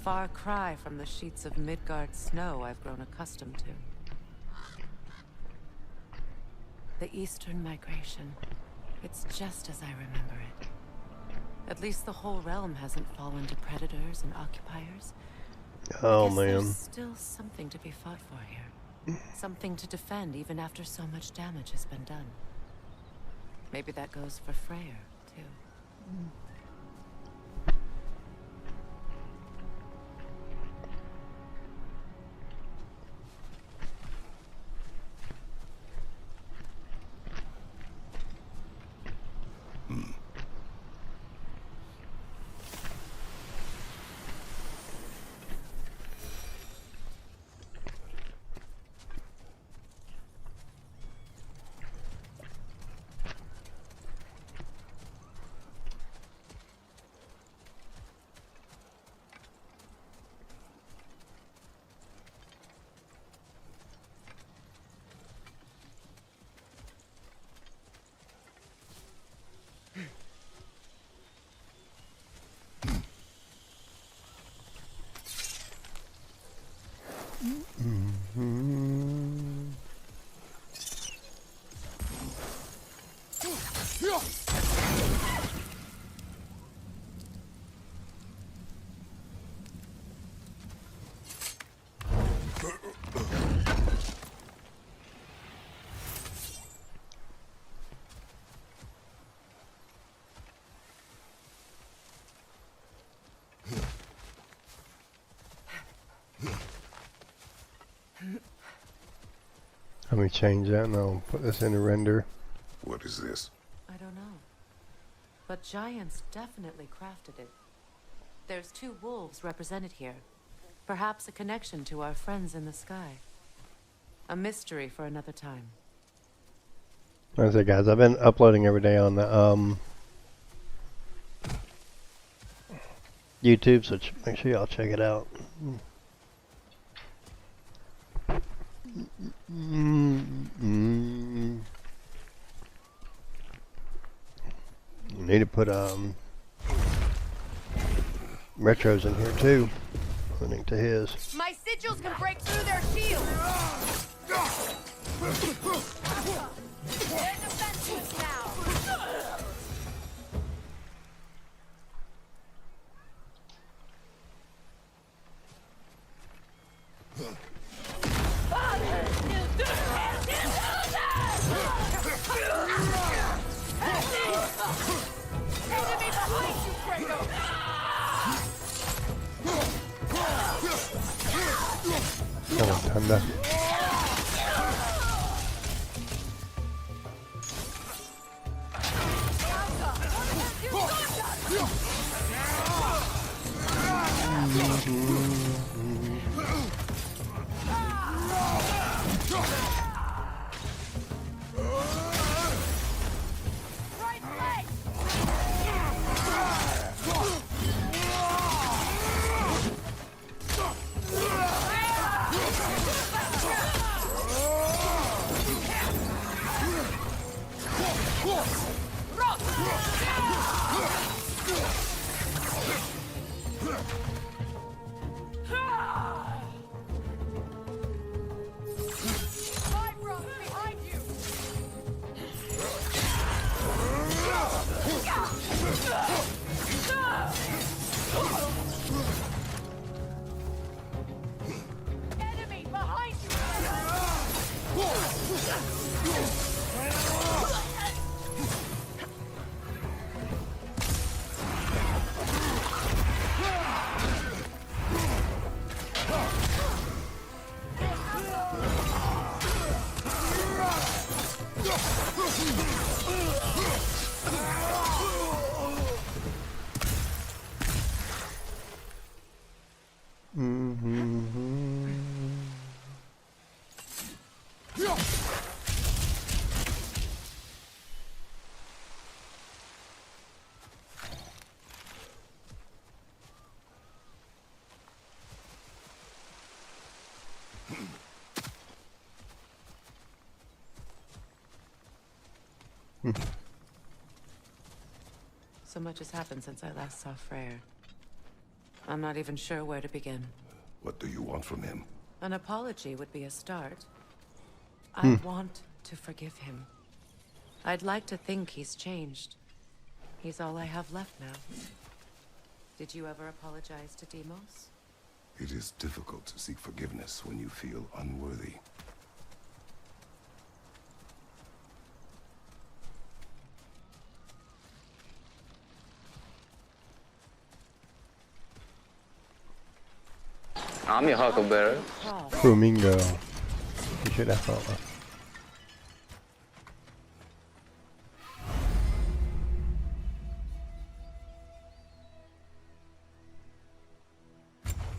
far cry from the sheets of Midgard snow I've grown accustomed to. The Eastern migration. It's just as I remember it. At least the whole realm hasn't fallen to predators and occupiers. Oh, I guess man. there's still something to be fought for here. Something to defend even after so much damage has been done. Maybe that goes for Freyr, too. Let me change that and I'll put this into render. What is this? I don't know. But giants definitely crafted it. There's 2 wolves represented here. Perhaps a connection to our friends in the sky. A mystery for another time. Like I said, guys, I've been uploading every day on the YouTube, so make sure y'all check it out. You need to put retros in here too, according to his. My sigils can break through their shields. They're defenseless now. Enemy behind you, Kratos! Come on, Thunder. Right leg! Vibra, behind you! Enemy behind you! So much has happened since I last saw Freyr. I'm not even sure where to begin. What do you want from him? An apology would be a start. I want to forgive him. I'd like to think he's changed. He's all I have left now. Did you ever apologize to Deimos? It is difficult to seek forgiveness when you feel unworthy. I'm your Huckleberry. Flamingo. You should have thought that.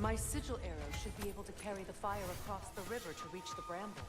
My sigil arrow should be able to carry the fire across the river to reach the bramble.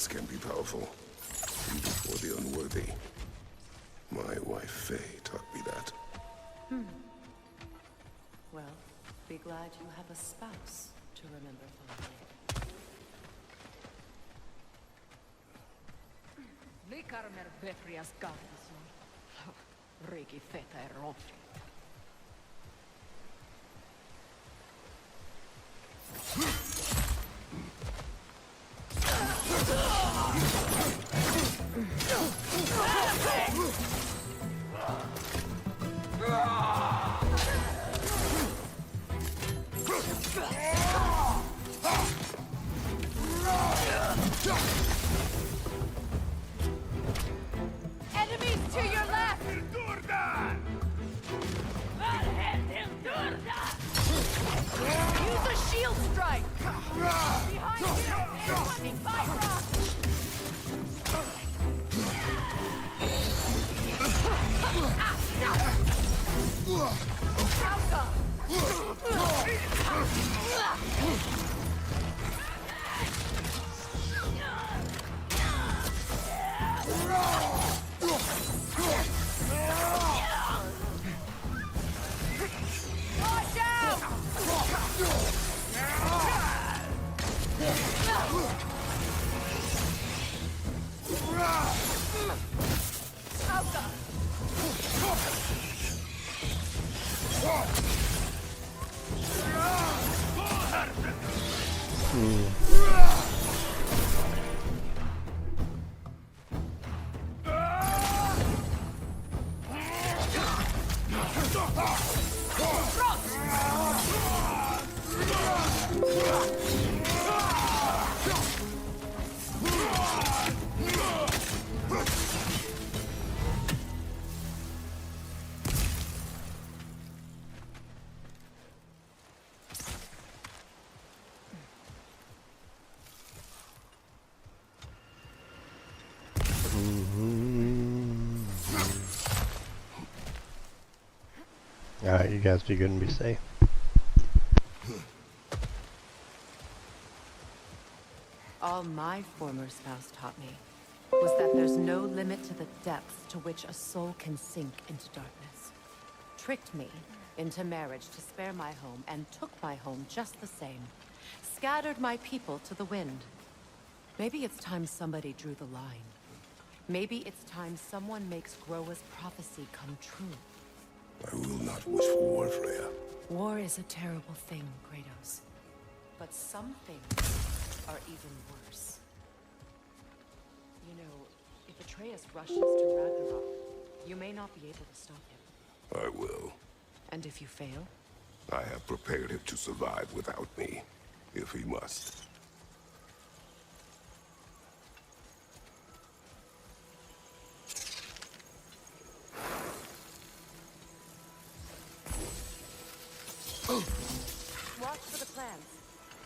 Forgiveness can be powerful, even for the unworthy. My wife Faye taught me that. Well, be glad you have a spouse to remember fondly. Likarmer Beprias Gardison. Regi feta e ronfi. Enemies to your left! Use a shield strike! Behind you! Fucking Bifrost! Watch out! Alright, you guys be good and be safe. All my former spouse taught me was that there's no limit to the depths to which a soul can sink into darkness. Tricked me into marriage to spare my home and took my home just the same. Scattered my people to the wind. Maybe it's time somebody drew the line. Maybe it's time someone makes Groa's prophecy come true. I will not wish for war, Freya. War is a terrible thing, Kratos. But some things are even worse. You know, if Atreus rushes to Ragnarok, you may not be able to stop him. I will. And if you fail? I have prepared him to survive without me, if he must. Watch for the plants.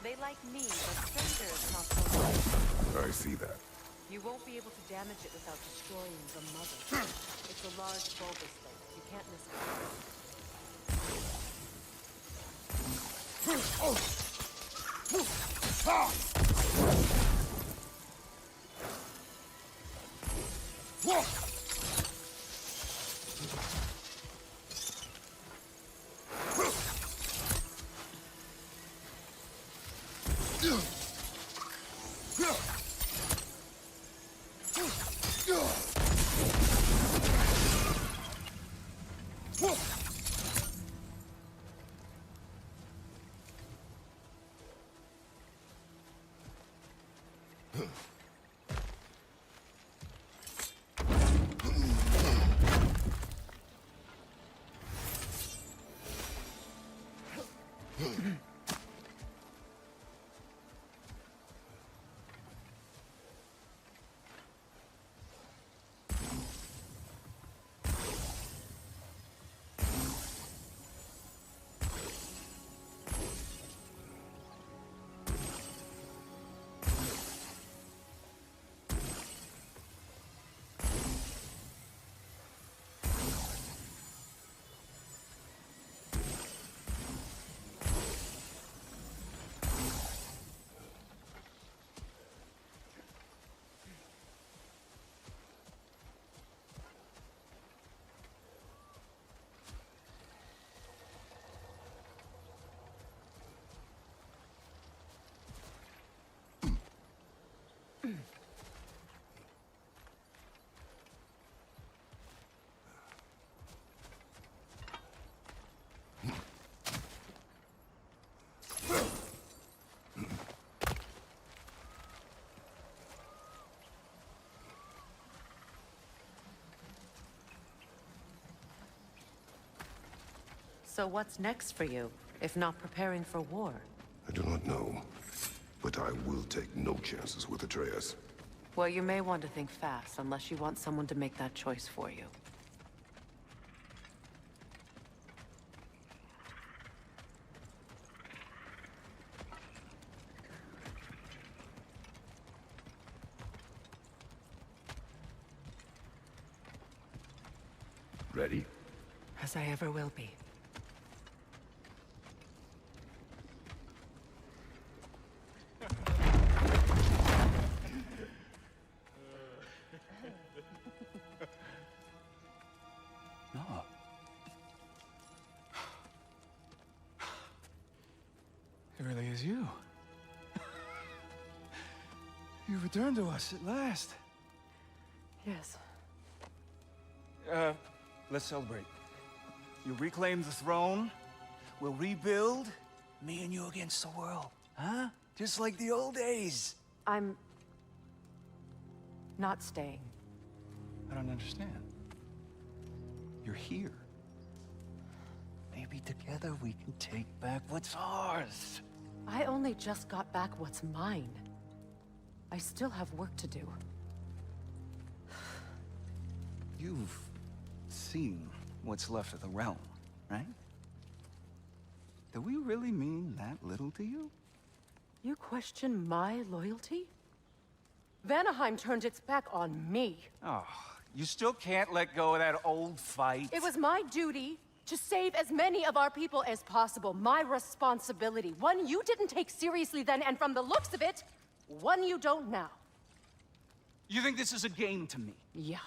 They like me, but strangers not so much. I see that. You won't be able to damage it without destroying the mother. It's a large bulbous thing. You can't miss it. So what's next for you, if not preparing for war? I do not know, but I will take no chances with Atreus. Well, you may want to think fast, unless you want someone to make that choice for you. Ready? As I ever will be. No. It really is you. You returned to us at last. Yes. Let's celebrate. You reclaim the throne. We'll rebuild. Me and you against the world. Huh? Just like the old days. I'm... not staying. I don't understand. You're here. Maybe together we can take back what's ours. I only just got back what's mine. I still have work to do. You've seen what's left of the realm, right? Do we really mean that little to you? You question my loyalty? Vanaheim turned its back on me. Oh, you still can't let go of that old fight? It was my duty to save as many of our people as possible. My responsibility. One you didn't take seriously then, and from the looks of it, one you don't now. You think this is a game to me? Yeah.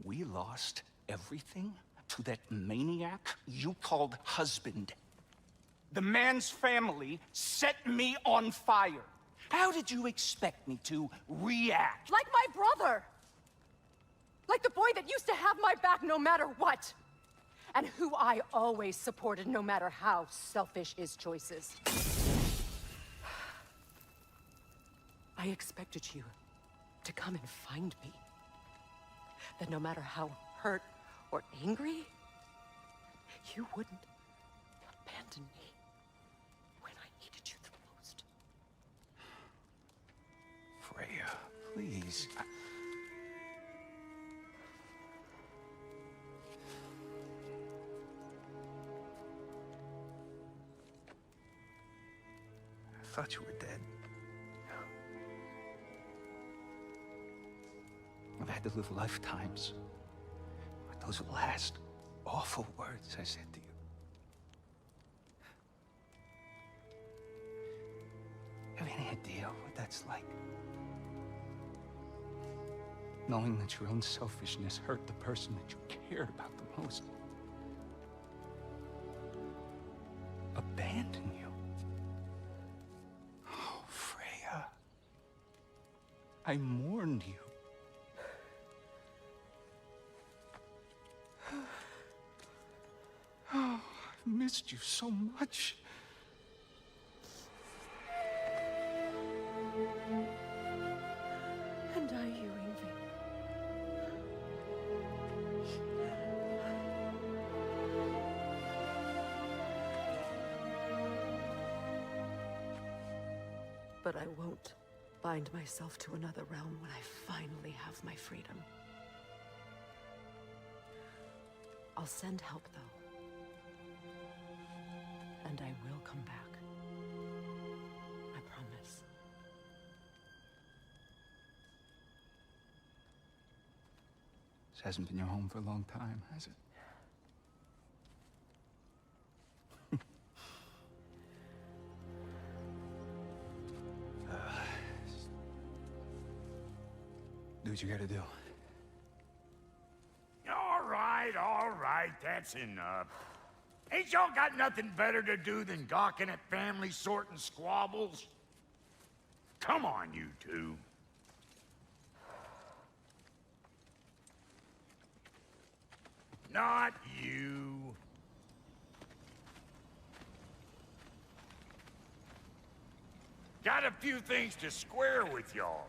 We lost everything to that maniac you called husband. The man's family set me on fire. How did you expect me to react? Like my brother! Like the boy that used to have my back no matter what! And who I always supported no matter how selfish his choices. I expected you to come and find me. That no matter how hurt or angry, you wouldn't abandon me when I needed you the most. Freya, please. I thought you were dead. I've had to live lifetimes, but those will last. awful words I said to you. Have any idea what that's like? Knowing that your own selfishness hurt the person that you cared about the most. Abandon you. Oh, Freya. I mourned you. Oh, I've missed you so much. And are you, Yngvi? But I won't bind myself to another realm when I finally have my freedom. I'll send help, though. And I will come back. I promise. This hasn't been your home for a long time, has it? Do what you gotta do. All right, that's enough. Ain't y'all got nothing better to do than gawking at family sorting squabbles? Come on, you two. Not you. Got a few things to square with y'all.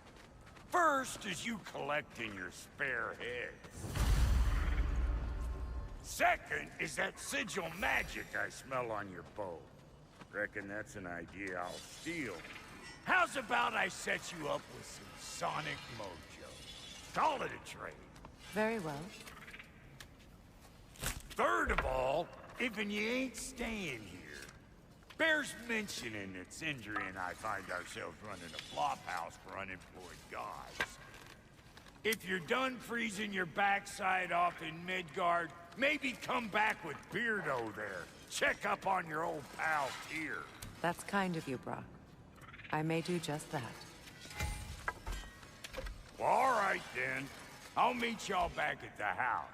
First is you collecting your spare heads. Second is that sigil magic I smell on your bow. Reckon that's an idea I'll steal. How's about I set you up with some sonic mojo? Call it a trade. Very well. Third of all, even you ain't staying here, bears mentioning that Sindri and I find ourselves running a flop house for unemployed gods. If you're done freezing your backside off in Midgard, maybe come back with Beardo there. Check up on your old pal Tyr. That's kind of you, Brock. I may do just that. Well, all right then. I'll meet y'all back at the house.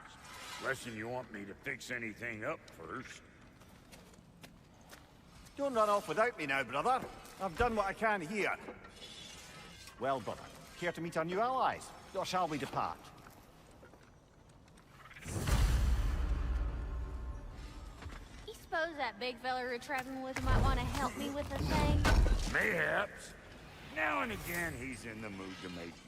Unless you want me to fix anything up first. Don't run off without me now, brother. I've done what I can here. Well, brother, care to meet our new allies? Or shall we depart? You suppose that big fella you're traveling with might want to help me with the thing? Mayhaps. Now and again, he's in the mood to make useful.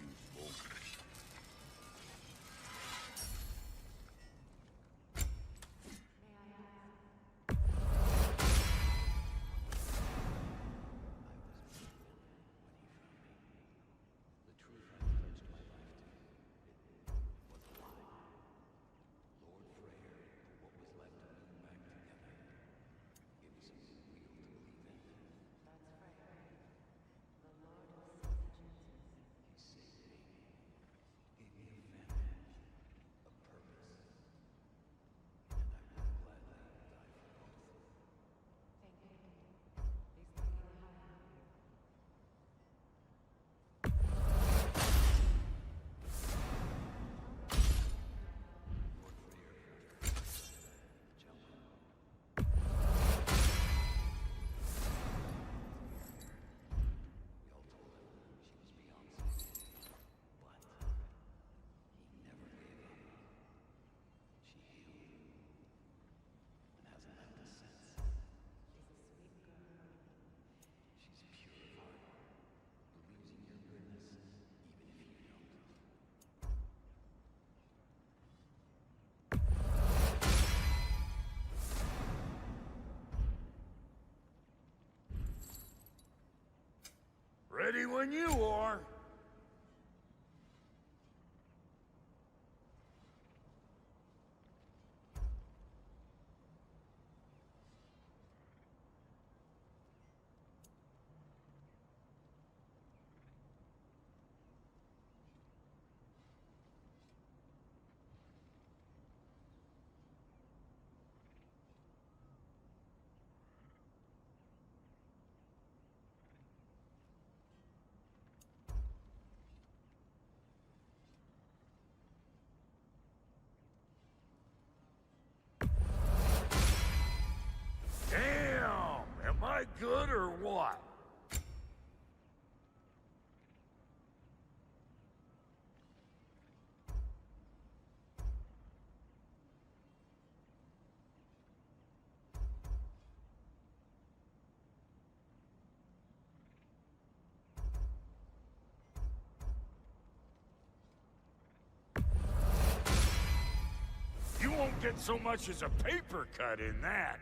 Ready when you are. good or what? You won't get so much as a paper cut in that.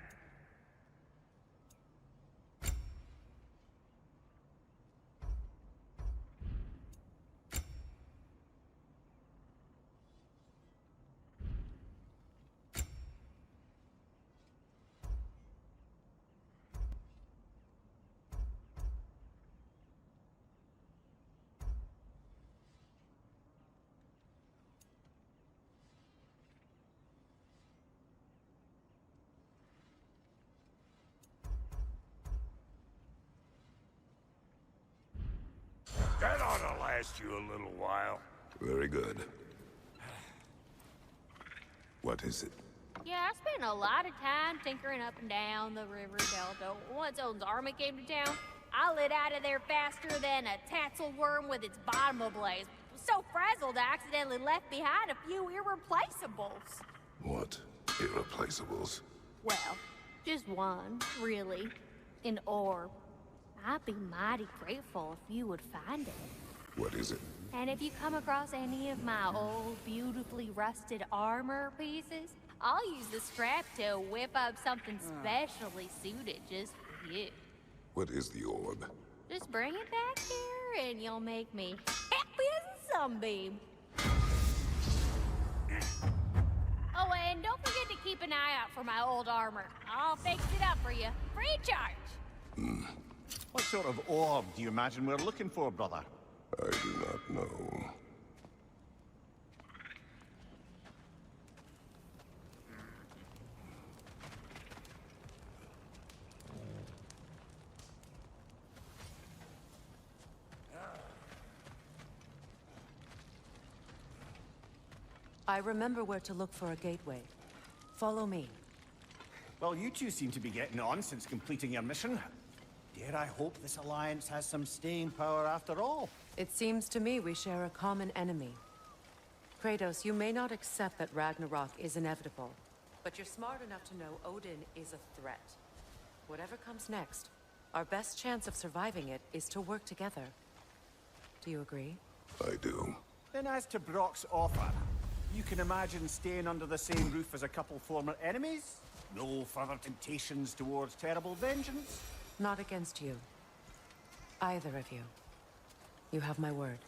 That ought to last you a little while. Very good. What is it? Yeah, I spent a lot of time tinkering up and down the river delta. Once Odin's army came to town, I lit out of there faster than a tassel worm with its bottom ablaze. So frazzled, I accidentally left behind a few irreplaceables. What? Irreplaceables? Well, just one, really. An orb. I'd be mighty grateful if you would find it. What is it? And if you come across any of my old, beautifully rusted armor pieces, I'll use the scrap to whip up something specially suited just for you. What is the orb? Just bring it back here and you'll make me happy as a sunbeam. Oh, and don't forget to keep an eye out for my old armor. I'll fix it up for you, free of charge. What sort of orb do you imagine we're looking for, brother? I do not know. I remember where to look for a gateway. Follow me. Well, you two seem to be getting on since completing your mission. Dare I hope this alliance has some staying power after all? It seems to me we share a common enemy. Kratos, you may not accept that Ragnarok is inevitable, but you're smart enough to know Odin is a threat. Whatever comes next, our best chance of surviving it is to work together. Do you agree? I do. Then as to Brock's offer, you can imagine staying under the same roof as a couple former enemies? No further temptations towards terrible vengeance? Not against you. Either of you. You have my word.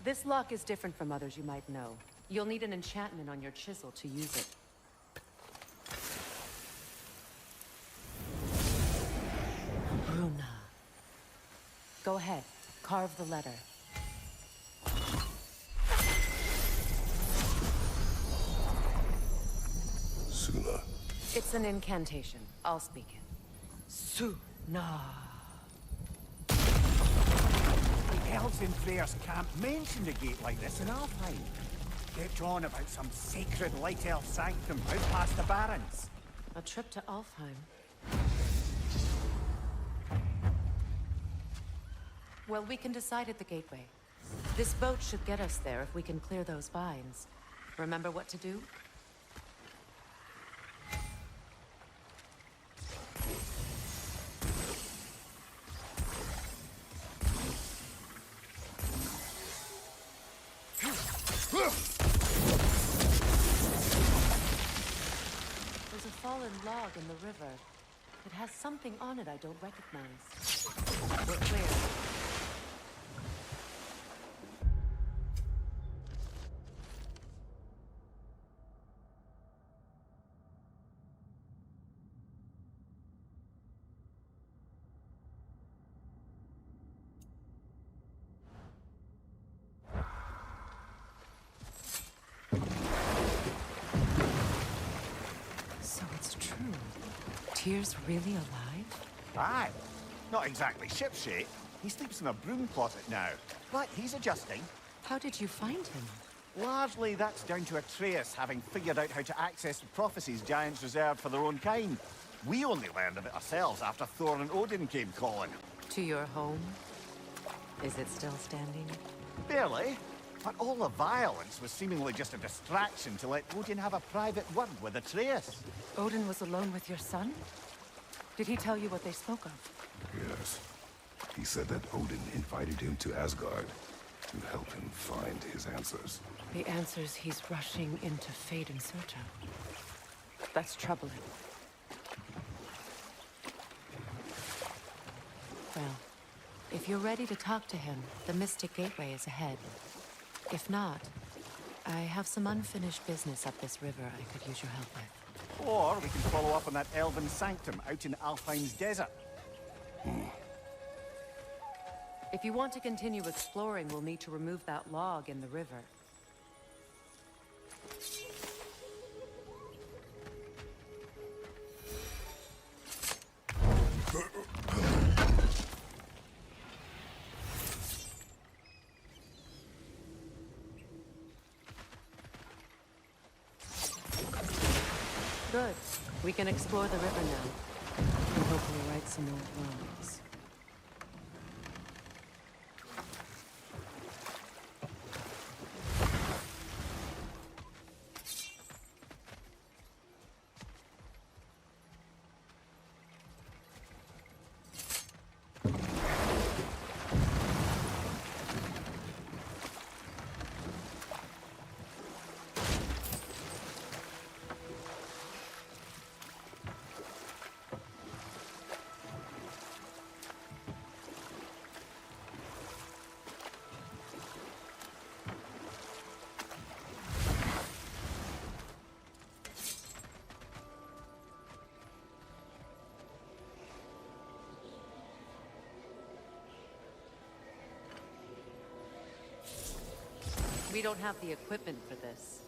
This lock is different from others you might know. You'll need an enchantment on your chisel to use it. Bruna. Go ahead. Carve the letter. Suna. It's an incantation. I'll speak it. Suna. The elves in Freyr's camp mentioned a gate like this in Alfheim. Kept on about some sacred light elf sanctum out past the Barrens. A trip to Alfheim. Well, we can decide at the gateway. This boat should get us there if we can clear those vines. Remember what to do? There's a fallen log in the river. It has something on it I don't recognize. We're clear. So it's true. Tyr's really alive? Aye. Not exactly shipshape. He sleeps in a broom closet now. But he's adjusting. How did you find him? Largely, that's down to Atreus having figured out how to access the prophecies giants reserved for their own kind. We only learned of it ourselves after Thor and Odin came calling. To your home? Is it still standing? Barely. But all the violence was seemingly just a distraction to let Odin have a private word with Atreus. Odin was alone with your son? Did he tell you what they spoke of? Yes. He said that Odin invited him to Asgard to help him find his answers. The answers he's rushing into fate in search of. That's troubling. Well, if you're ready to talk to him, the Mystic Gateway is ahead. If not, I have some unfinished business up this river I could use your help with. Or we can follow up on that elven sanctum out in Alfheim's desert. If you want to continue exploring, we'll need to remove that log in the river. Good. We can explore the river now. And hopefully right some old wrongs. We don't have the equipment for this.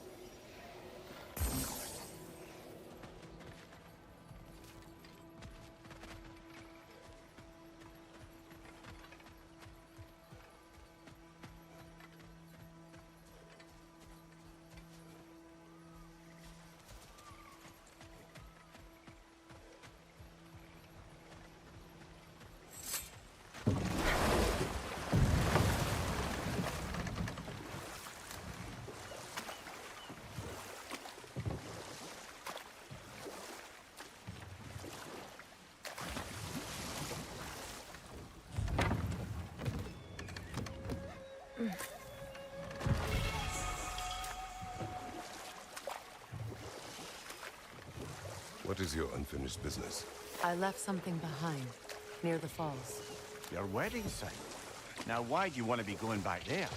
What is your unfinished business? I left something behind, near the falls. Your wedding site. Now, why do you want to be going back there?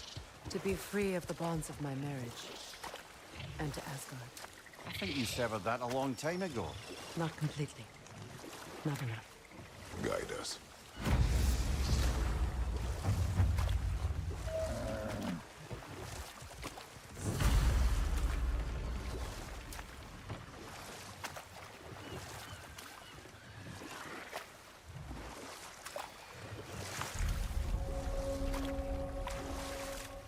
To be free of the bonds of my marriage. And to Asgard. I think you severed that a long time ago. Not completely. Not enough. Guide us.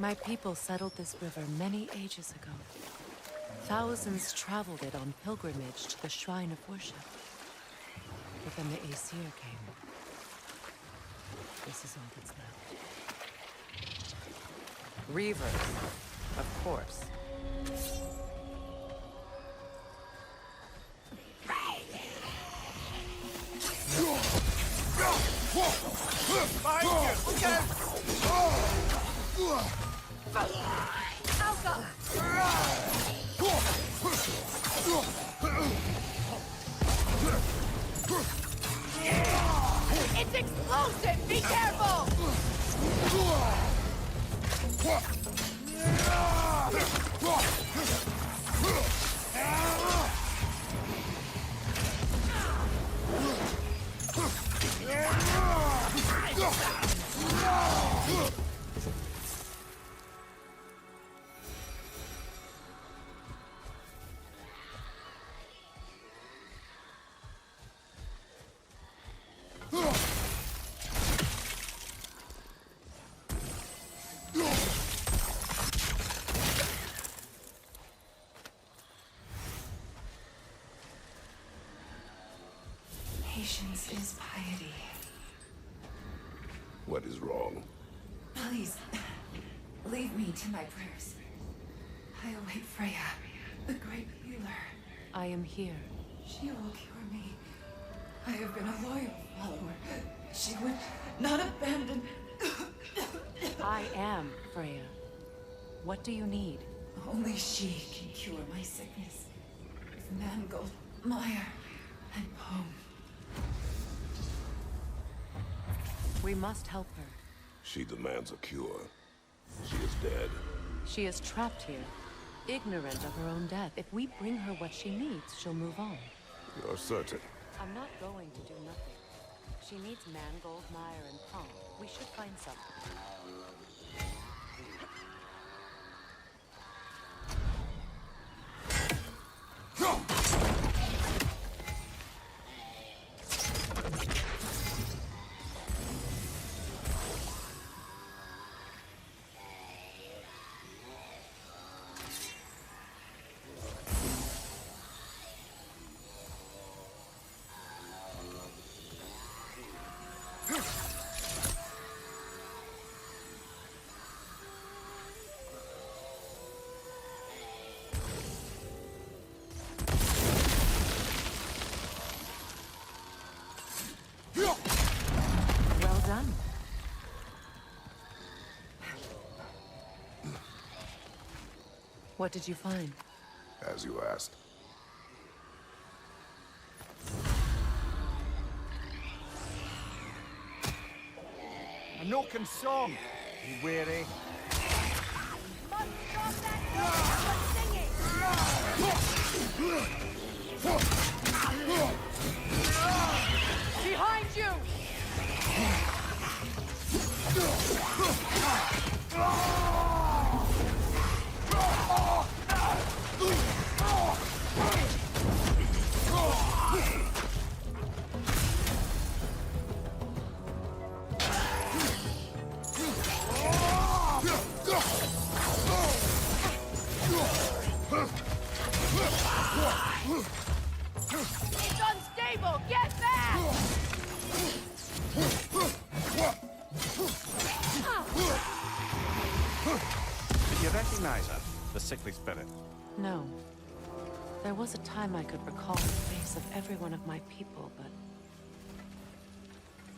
My people settled this river many ages ago. Thousands traveled it on pilgrimage to the shrine of worship. But then the Aesir came. This is all that's left. Reavers, of course. It's explosive! Be careful! Patience is piety. What is wrong? Please, leave me to my prayers. I await Freya, the great healer. I am here. She will cure me. I have been a loyal follower. She would not abandon... I am Freya. What do you need? Only she can cure my sickness. With Mangold, Mire, and Poem. We must help her. She demands a cure. She is dead. She is trapped here, ignorant of her own death. If we bring her what she needs, she'll move on. You're certain? I'm not going to do nothing. She needs Mangold, Mire, and Palm. We should find something. Well done. What did you find? As you asked. A Noken song. Be wary. Must stop that noise singing! Behind you! It's unstable! Get back! Did you recognize her? The sickly spirit? No. There was a time I could recall the face of every one of my people, but...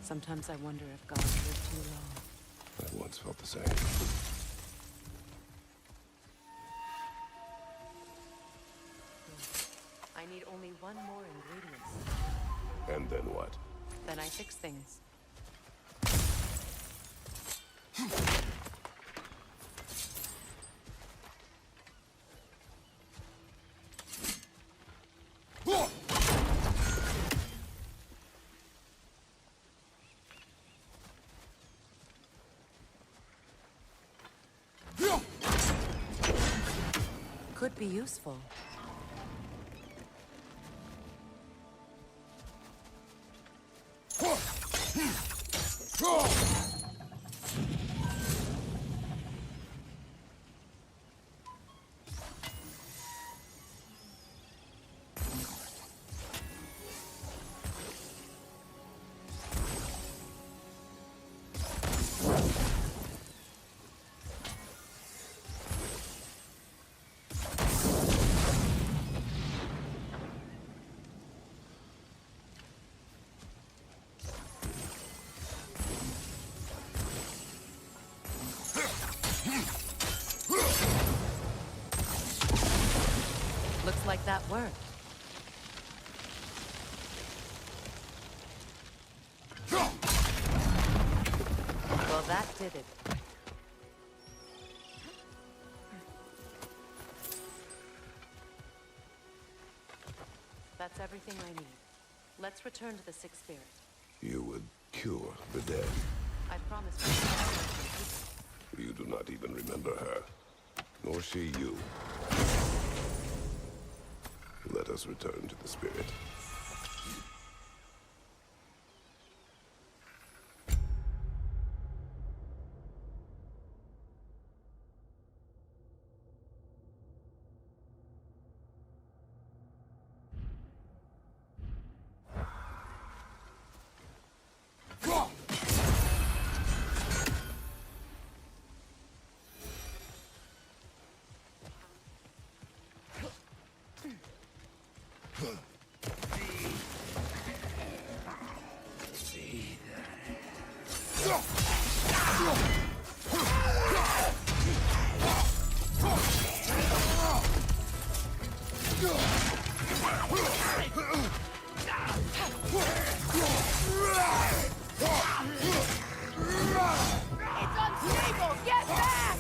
sometimes I wonder if God lived too long. I once felt the same. I need only one more ingredient. And then what? Then I fix things. Could be useful. Looks like that worked. Well, that did it. That's everything I need. Let's return to the Sixth Spirit. You would cure the dead. I promise myself. You do not even remember her. Nor she you. Let us return to the spirit. It's unstable! Get back!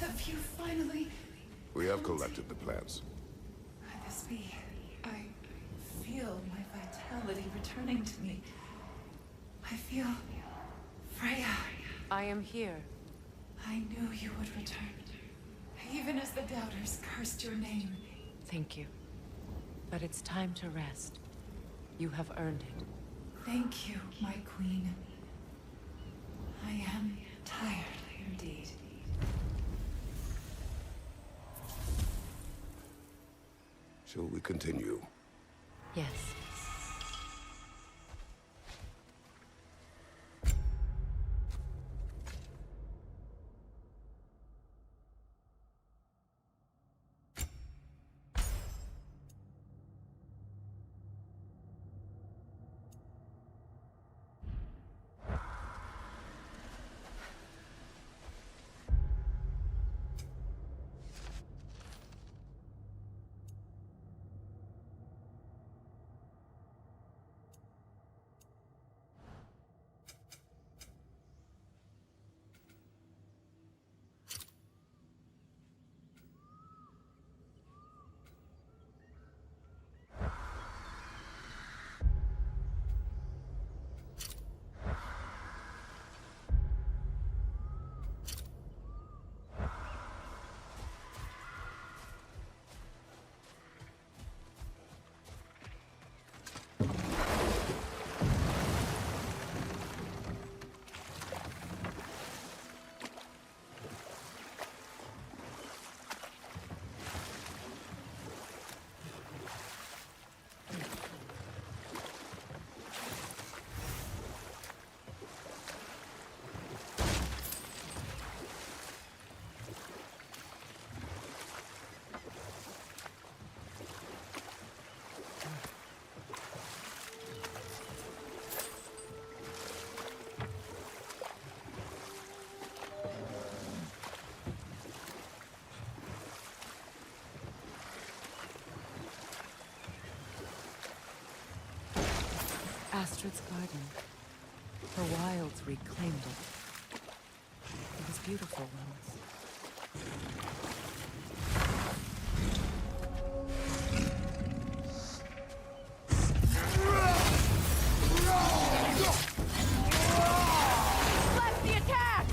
Have you finally... We have collected the plants. Could this be? I feel my vitality returning to me. I feel... Freya. I am here. I knew you would return. Even as the doubters cursed your name. Thank you. But it's time to rest. You have earned it. Thank you, my queen. I am tired indeed. Shall we continue? Yes. Astrid's garden. The wilds reclaimed it. It was beautiful once. Bless the attack!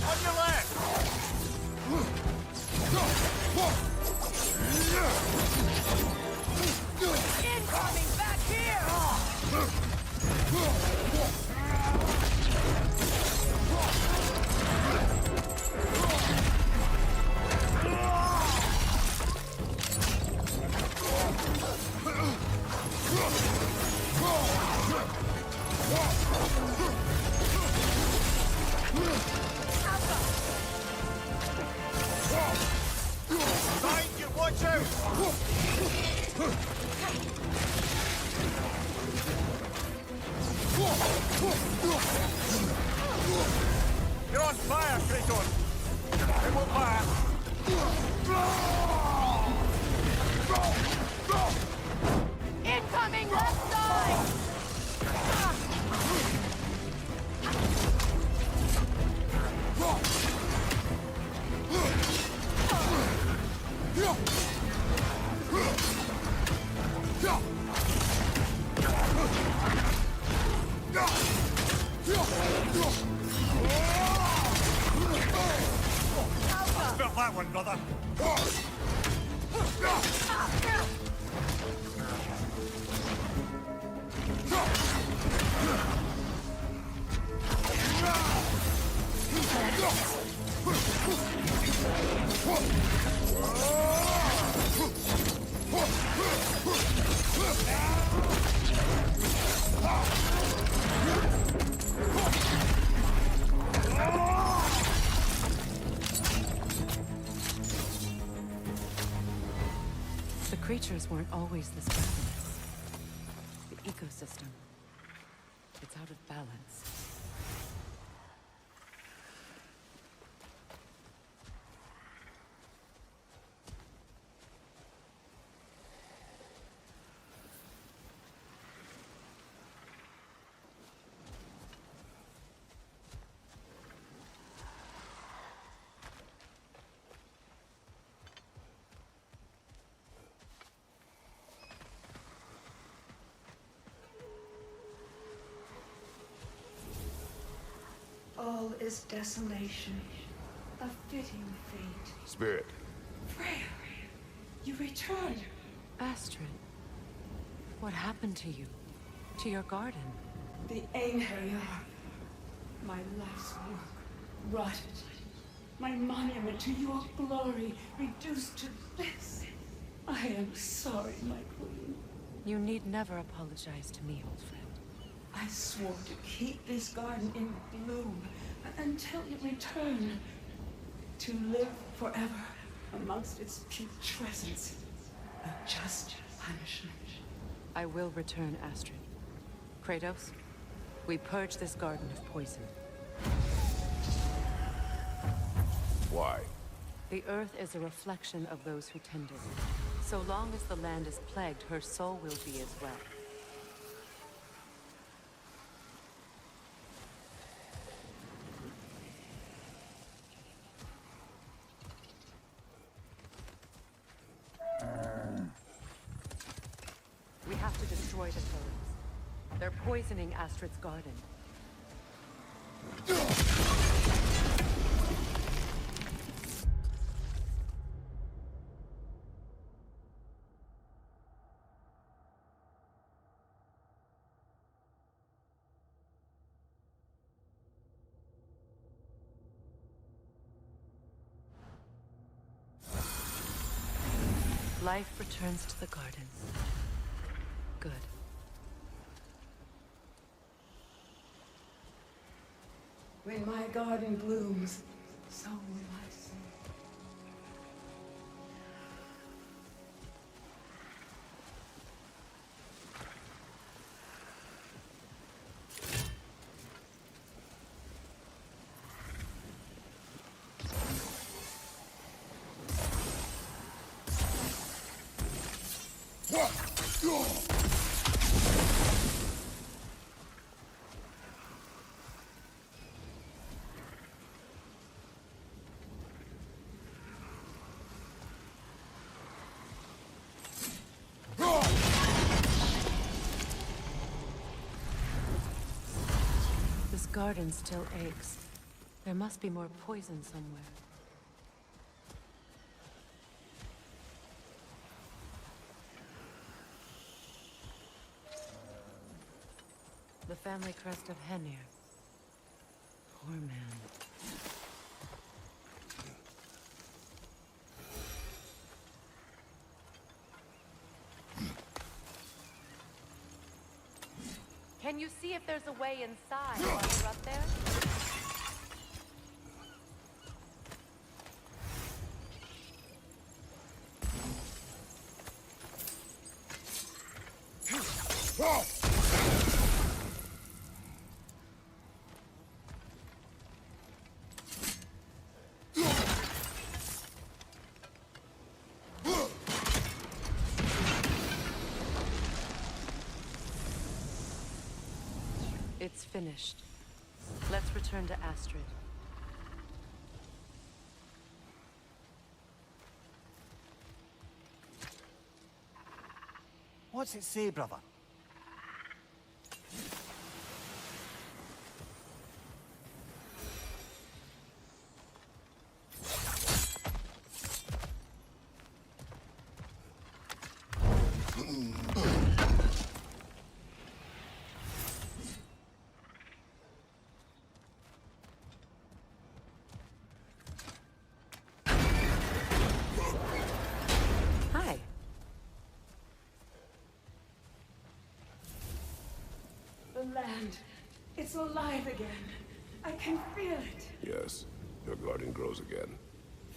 On your left! Incoming back here! Behind you, watch out! You're on fire, Kratos! It won't Incoming left side! Felt that one, brother. The creatures weren't always this ravenous. The ecosystem. It's out of balance. All is desolation, a fitting fate. Spirit, Freya, you return. Astrid, what happened to you? To your garden? The Einherjar, my life's work, rotted. My monument to your glory reduced to this. I am sorry, my queen. You need never apologize to me, old friend. I swore to keep this garden in bloom until you return. To live forever amongst its putrescence. A just punishment. I will return, Astrid. Kratos, we purge this garden of poison. why? The earth is a reflection of those who tend it. So long as the land is plagued, her soul will be as well. We have to destroy the pillars. They're poisoning Astrid's garden. Life returns to the gardens. Good. When my garden blooms, so will my soul. This garden still aches. There must be more poison somewhere. The family crest of Henir. Poor man. Can you see if there's a way inside while you're up there? It's finished. Let's return to Astrid. What's it say, brother? Hi. The land. It's alive again. I can feel it. Yes, your garden grows again.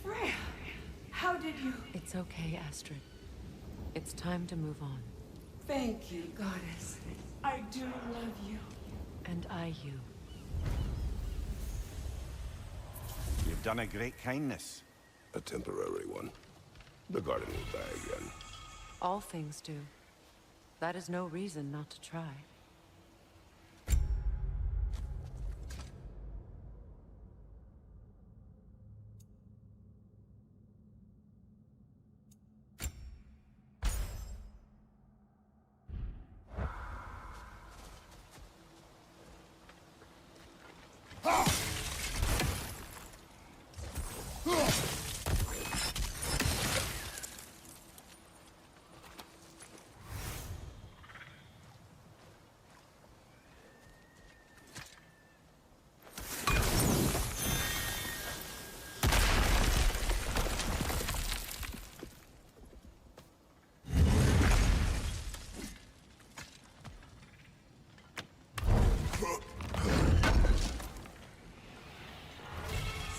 Freya, how did you... It's okay, Astrid. It's time to move on. Thank you, goddess. I do love you. And I you. You've done a great kindness. A temporary one. The garden will die again. All things do. That is no reason not to try.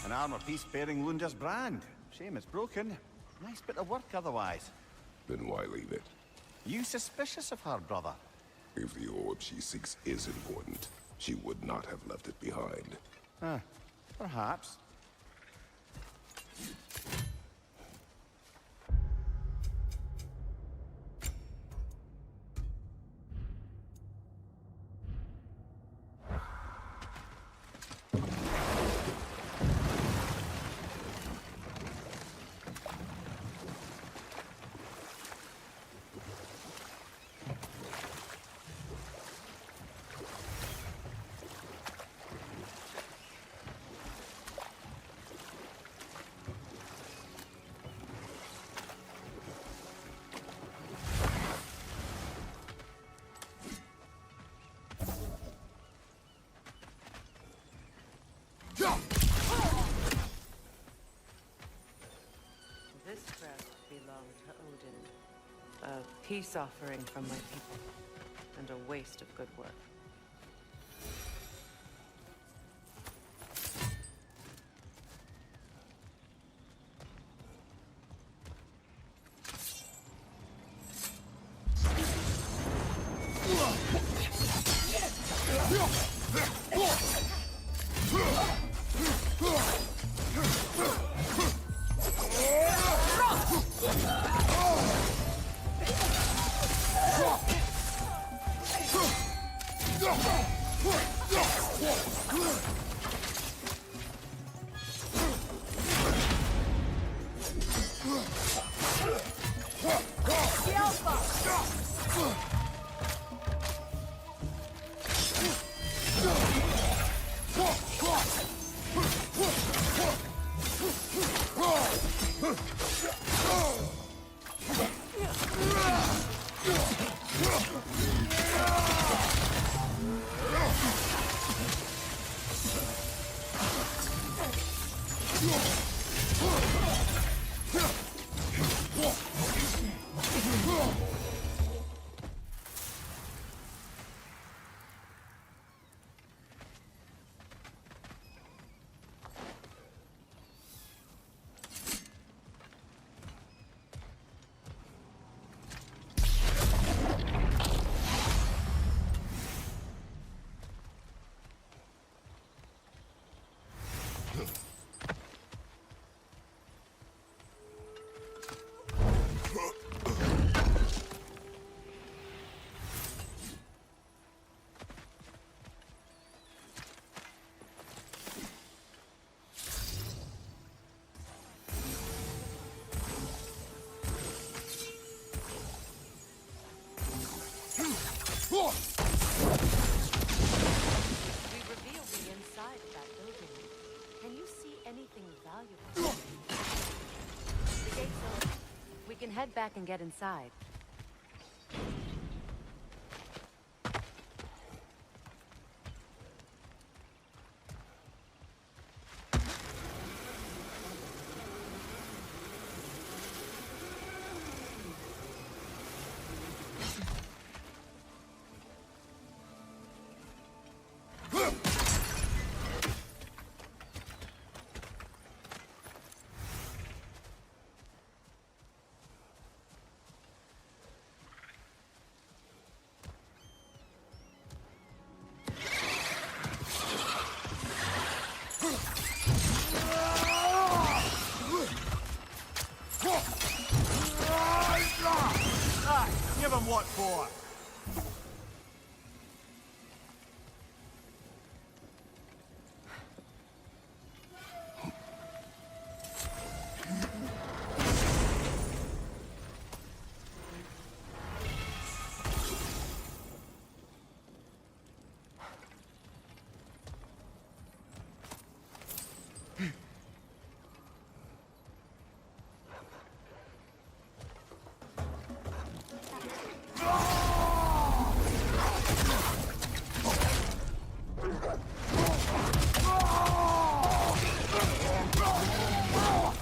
An armor-piece bearing Lunda's brand. Shame it's broken. Nice bit of work otherwise. Then why leave it? You suspicious of her, brother? If the orb she seeks is important, she would not have left it behind. Perhaps. This crest belonged to Odin. A peace offering from my people. And a waste of good work. We revealed the inside of that building. Can you see anything valuable? The gate's open. We can head back and get inside. Give him what for?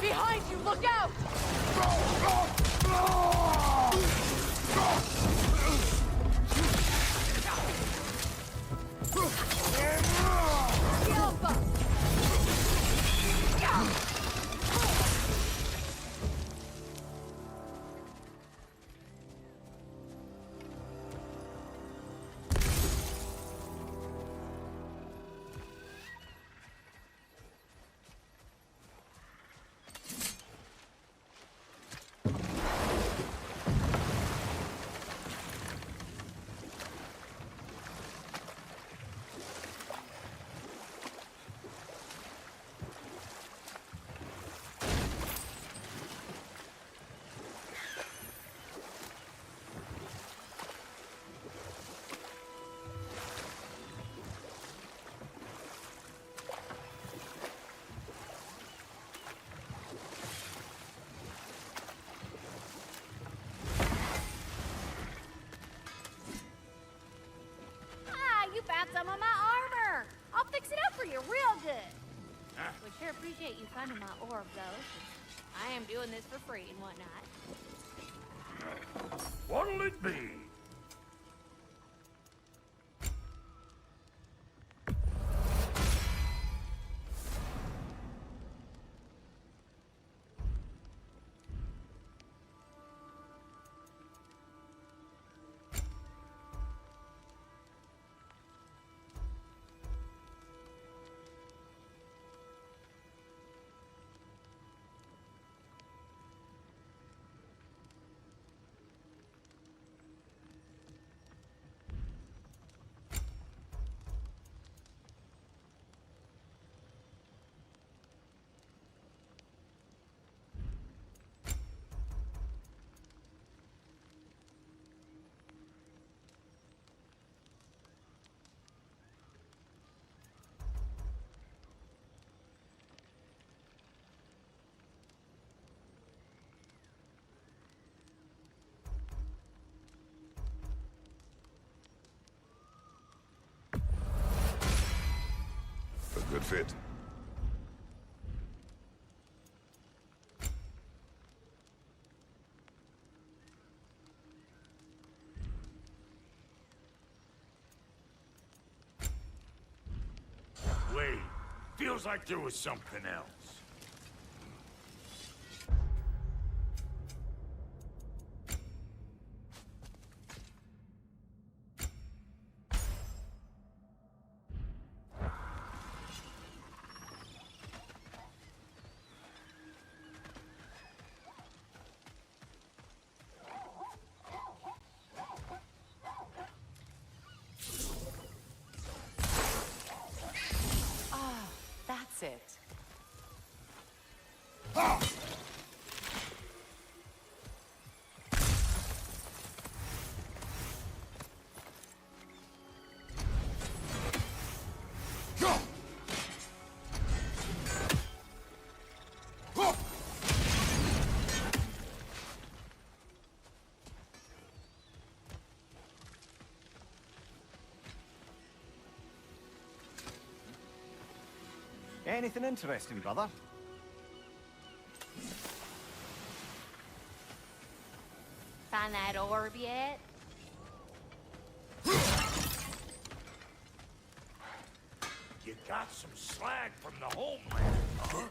Behind you, look out! You found some of my armor. I'll fix it up for you real good. Would sure appreciate you finding my orb, though, since I am doing this for free and whatnot. What'll it be? A good fit. Wait, feels like there was something else. That's it. Anything interesting, brother? Find that orb yet? You got some slag from the homeland, huh?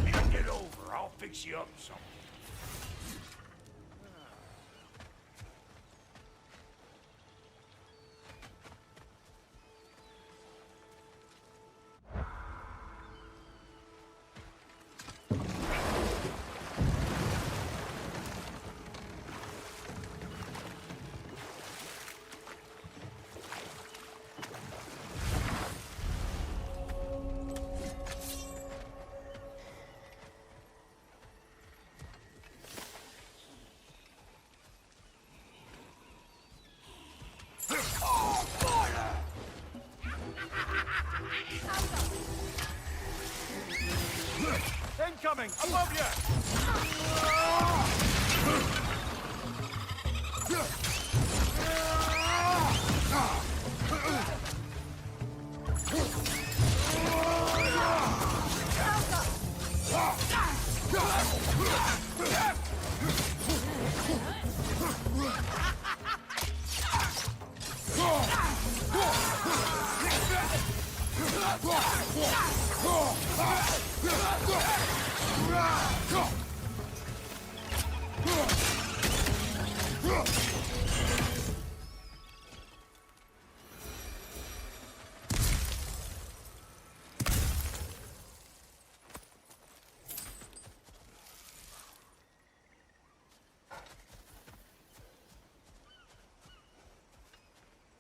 Hand it over. I'll fix you up something. Incoming! Above you!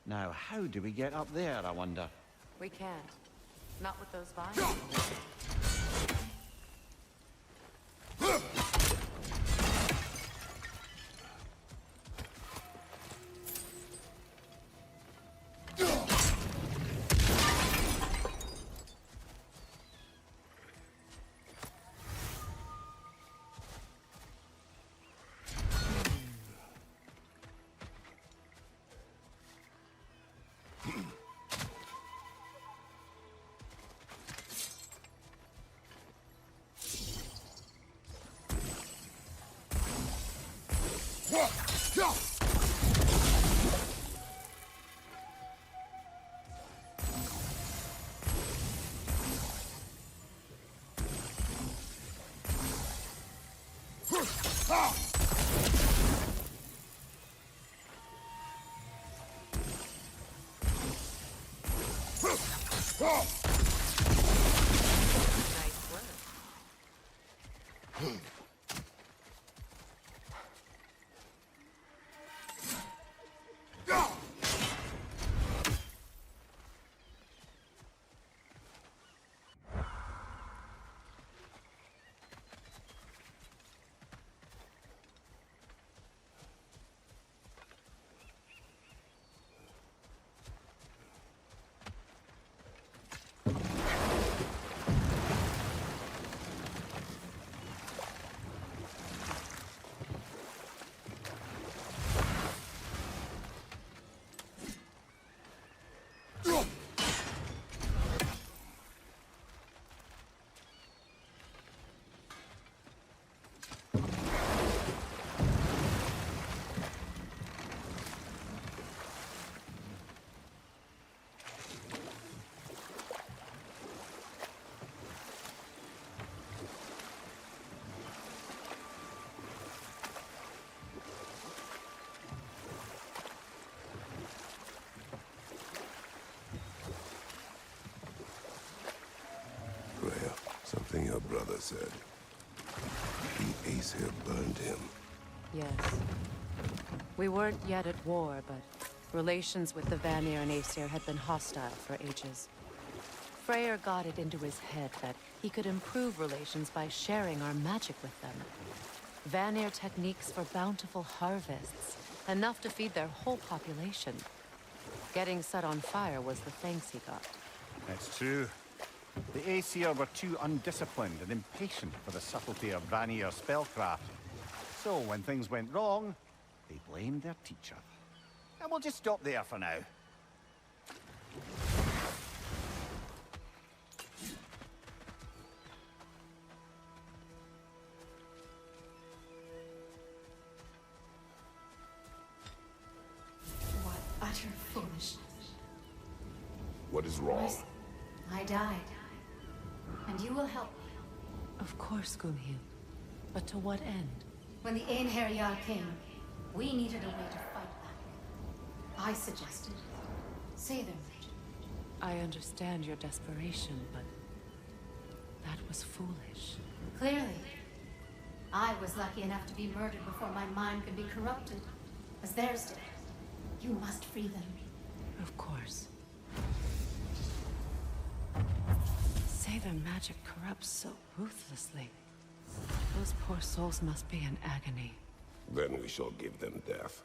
Now, how do we get up there, I wonder? We can't. Not with those vines. Nice work. Freya, something your brother said. The Aesir burned him. Yes. We weren't yet at war, but relations with the Vanir and Aesir had been hostile for ages. Freyr got it into his head that he could improve relations by sharing our magic with them. Vanir techniques for bountiful harvests, enough to feed their whole population. Getting set on fire was the thanks he got. It's true. The Aesir were too undisciplined and impatient for the subtlety of Vanir spellcraft. So when things went wrong, they blamed their teacher. And we'll just stop there for now. utter foolishness. What is wrong? I died. And you will help me. Of course, Gunhild. But to what end? When the Einherjar came, we needed a way to fight back. I suggested Seidr magic. I understand your desperation, but that was foolish. Clearly. I was lucky enough to be murdered before my mind could be corrupted, as theirs did. You must free them. Of course. Seidr magic corrupts so ruthlessly. Those poor souls must be in agony. Then we shall give them death.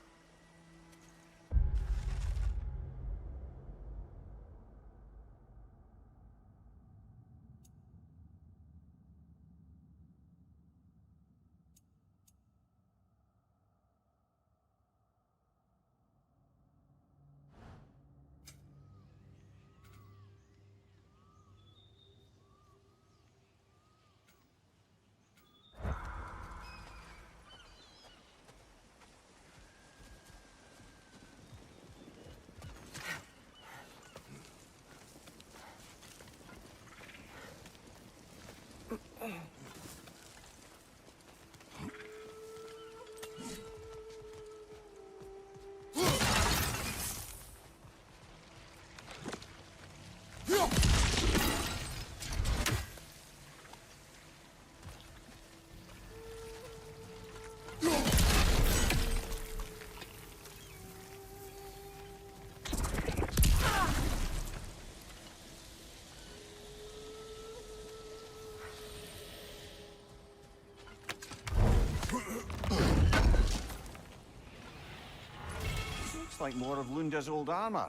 Looks like more of Lunda's old armor.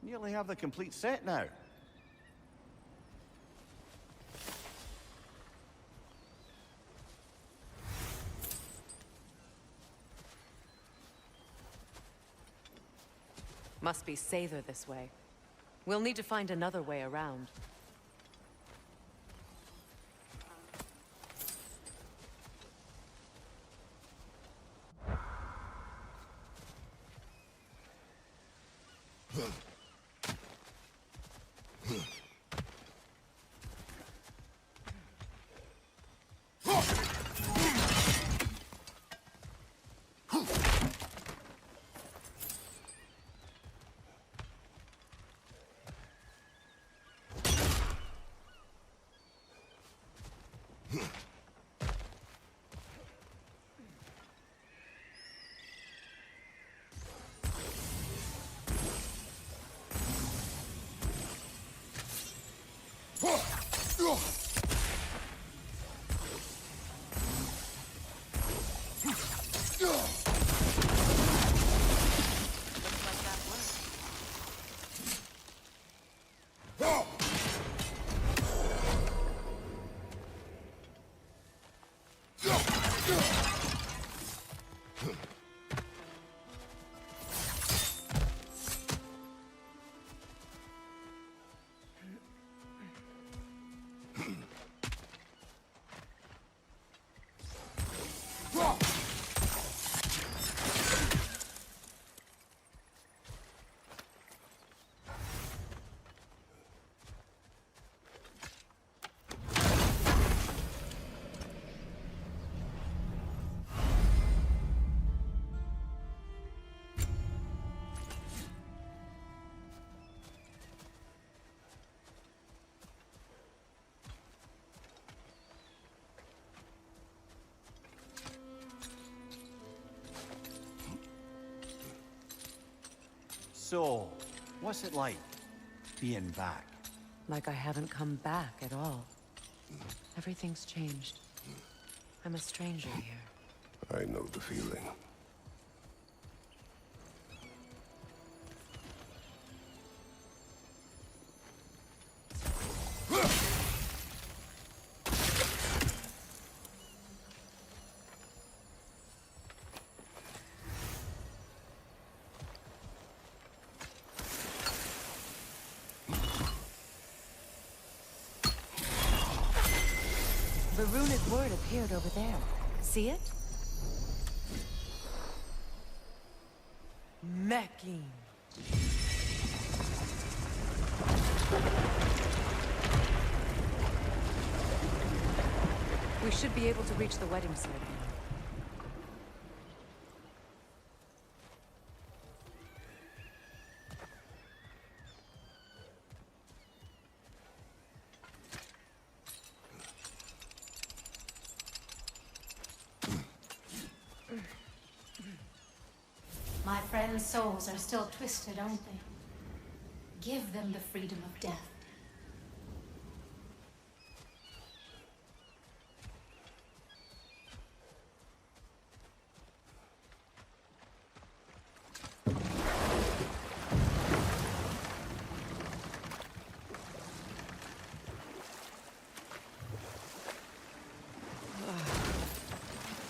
Nearly have the complete set now. Must be Seidr this way. We'll need to find another way around. So, what's it like, being back? Like I haven't come back at all. Everything's changed. I'm a stranger here. I know the feeling. The runic word appeared over there. See it? Mekin. We should be able to reach the wedding site now. My friends' souls are still twisted, aren't they? Give them the freedom of death.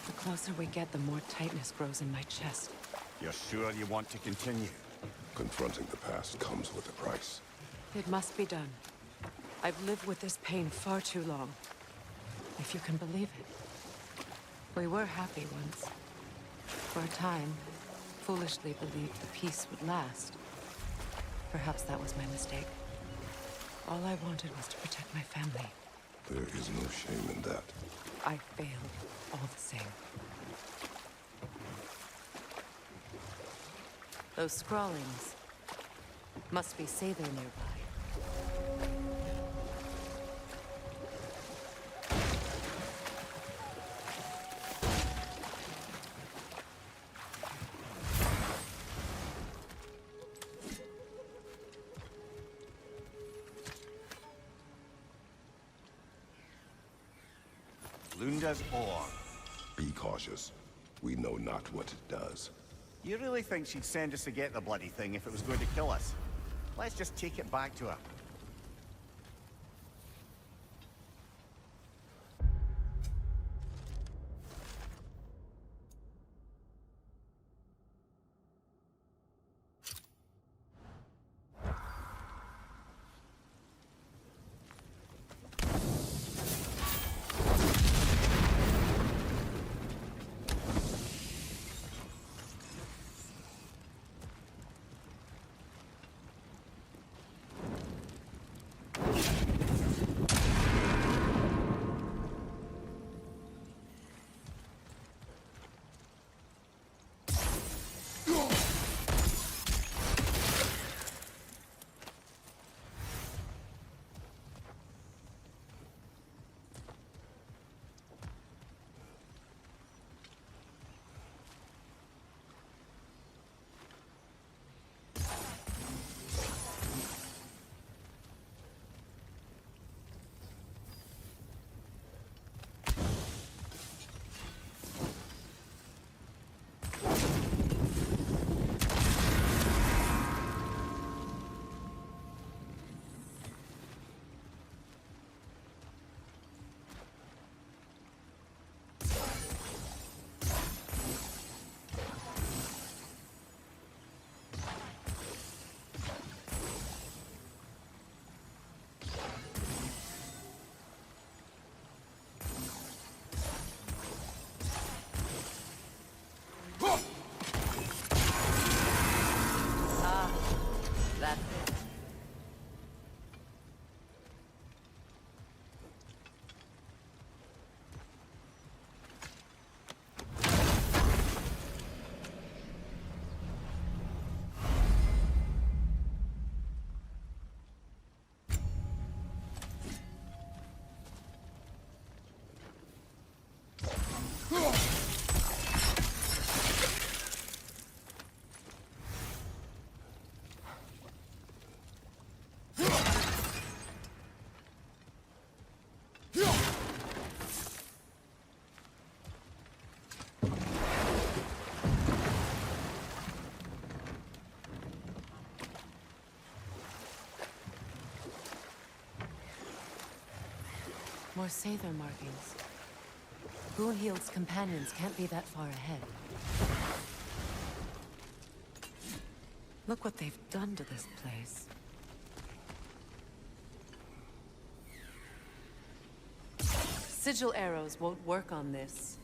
The closer we get, the more tightness grows in my chest. You're sure you want to continue? Confronting the past comes with a price. It must be done. I've lived with this pain far too long. If you can believe it. We were happy once. For a time, foolishly believed the peace would last. Perhaps that was my mistake. All I wanted was to protect my family. There is no shame in that. I failed, all the same. Those scrawlings must be Sather nearby. Lunda's ore. Be cautious. We know not what it does. You really think she'd send us to get the bloody thing if it was going to kill us? Let's just take it back to her. More Sather markings. Brunhild's companions can't be that far ahead. Look what they've done to this place. Sigil arrows won't work on this.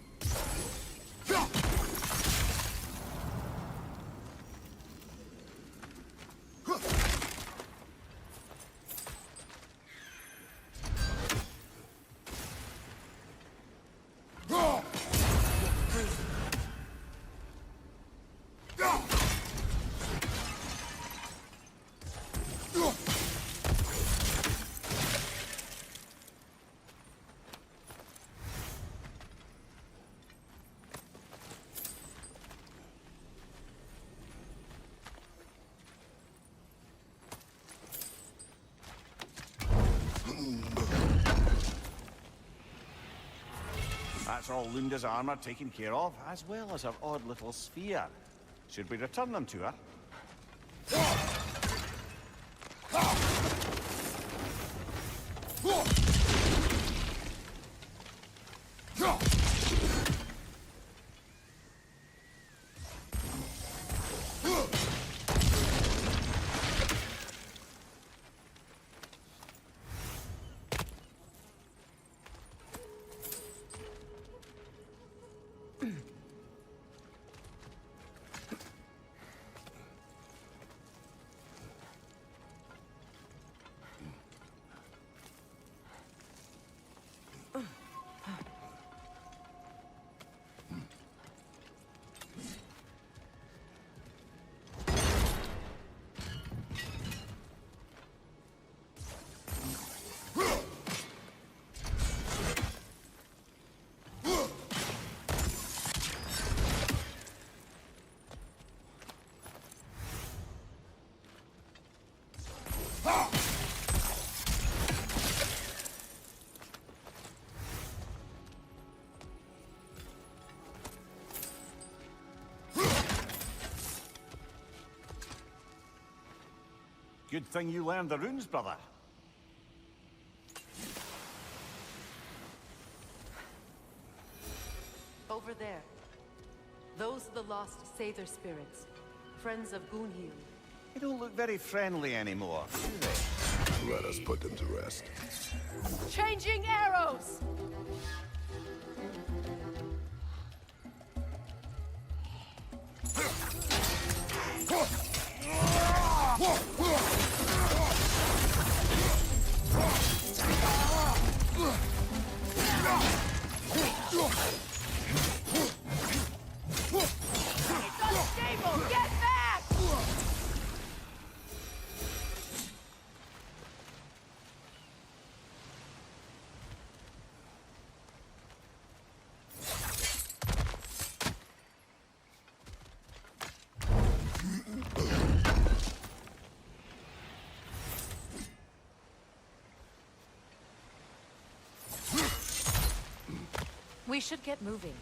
That's all Lunda's armor taken care of, as well as her odd little sphere. Should we return them to her? Good thing you learned the runes, brother. Over there. Those are the lost Sather spirits. Friends of Gunhil. They don't look very friendly anymore, do they? Let us put them to rest. Changing arrows! It's unstable! Get back! We should get moving.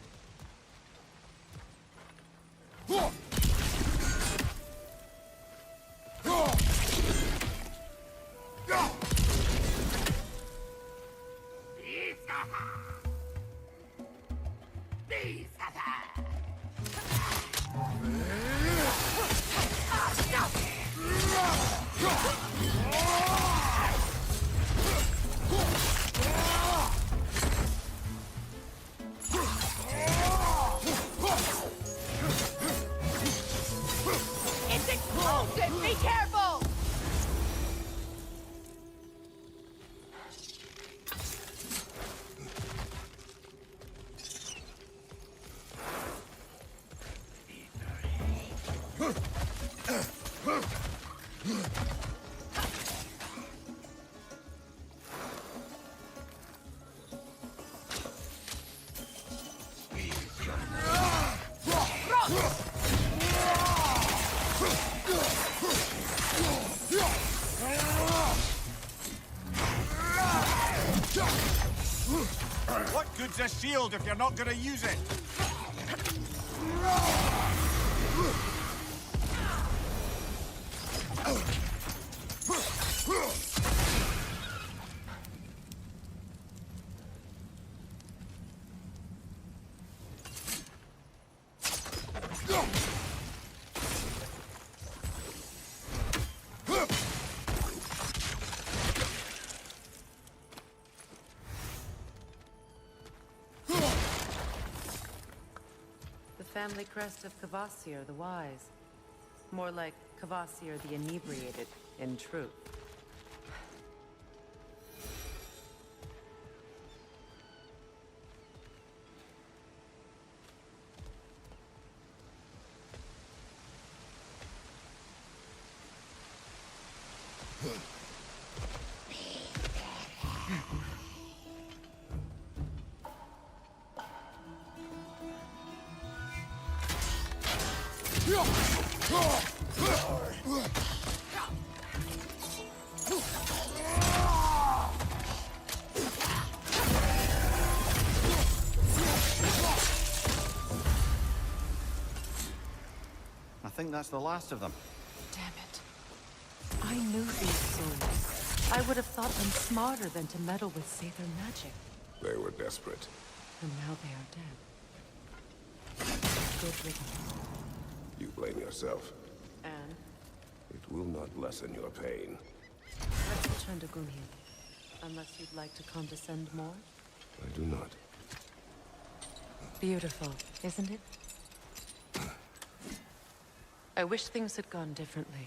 It's explosive! Be careful! What good's a shield if you're not gonna use it? The family crest of Kvasir the Wise. More like Kvasir the Inebriated, in truth. that's the last of them. Damn it. I knew these souls. I would have thought them smarter than to meddle with Sather magic. They were desperate. And now they are dead. Good riddance. You blame yourself. And It will not lessen your pain. let's return to Gunhild. Unless you'd like to condescend more? I do not. Beautiful, isn't it? I wish things had gone differently.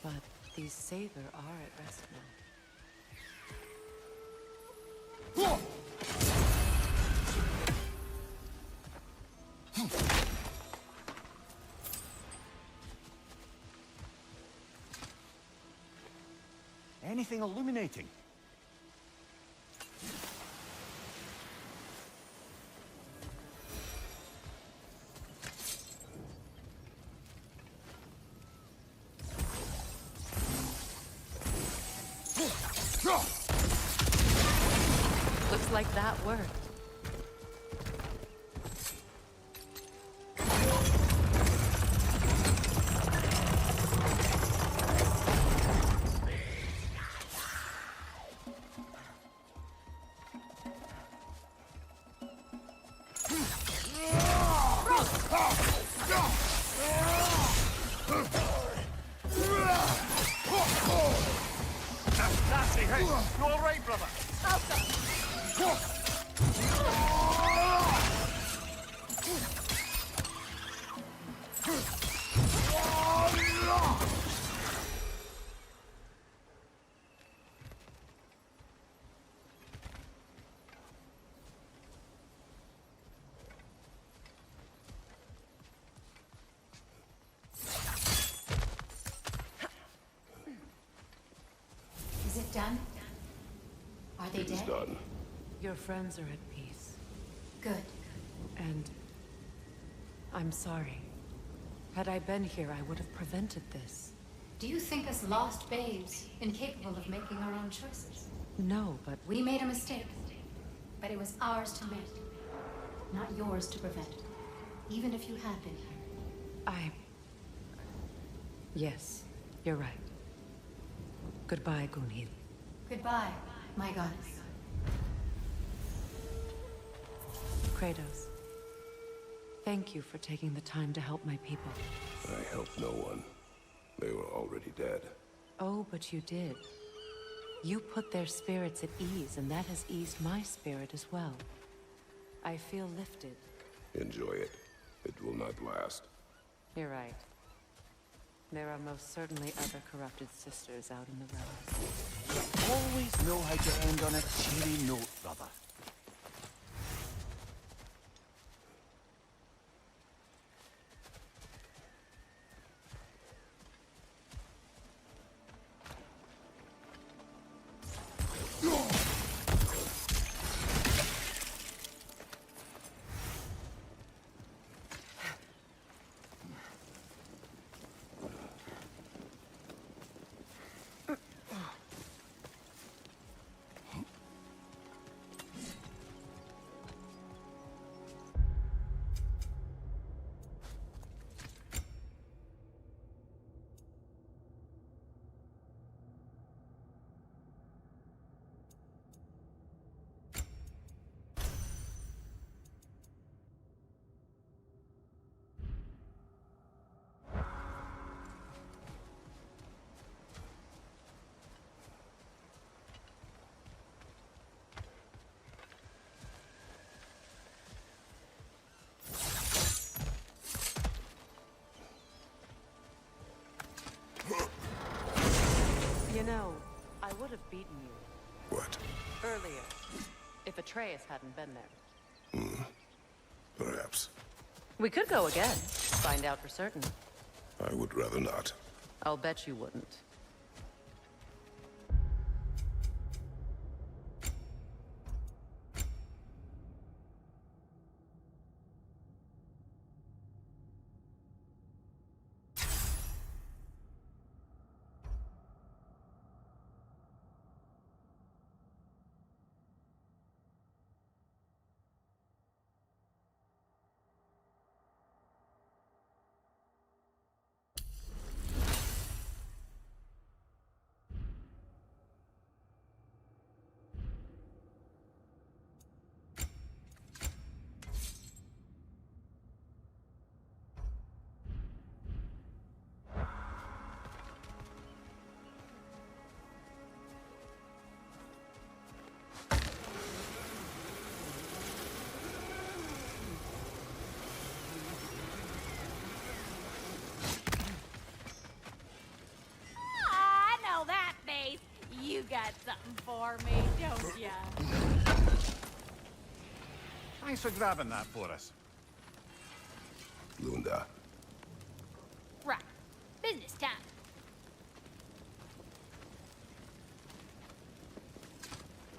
But these Sather are at rest now. Anything illuminating? Looks like that worked. Nasty, hey! You all right, brother? Is it done? Are they It is dead? done. Your friends are at peace. Good. And I'm sorry. Had I been here, I would have prevented this. Do you think us lost babes, incapable of making our own choices? No, but We made a mistake, but it was ours to make, not yours to prevent. Even if you had been here. Yes, you're right. Goodbye, Gunhild. Goodbye, my goddess. Kratos. Thank you for taking the time to help my people. I helped no one. They were already dead. Oh, but you did. You put their spirits at ease, and that has eased my spirit as well. I feel lifted. Enjoy it. It will not last. You're right. There are most certainly other corrupted sisters out in the realms. Always know how to end on a cheery note, brother. You know, I would have beaten you What? earlier if Atreus hadn't been there. Perhaps. We could go again, find out for certain. I would rather not. I'll bet you wouldn't. you got something for me, don't ya? Thanks for grabbing that for us. Lunda. Right. Business time.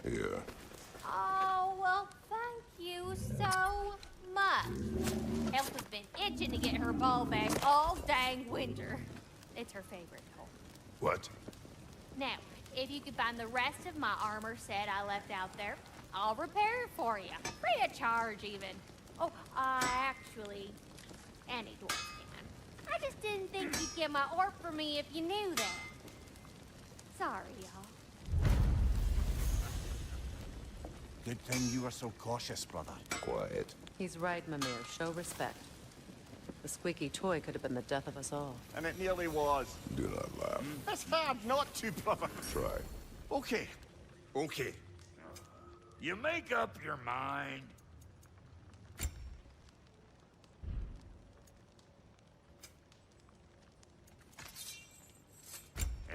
Here. Oh, well, thank you so much. Elsa's been itching to get her ball back all dang winter. It's her favorite hole. What? Now, if you could find the rest of my armor set I left out there, I'll repair it for you. Free of charge, even. Oh, actually, any dwarf can. I just didn't think you'd get my orc for me if you knew that. Sorry, y'all. Good thing you were so cautious, brother. Quiet. He's right, Mimir. Show respect. The squeaky toy could have been the death of us all. And it nearly was. Do not laugh. It's hard not to, brother. Try. Okay. Okay. You make up your mind.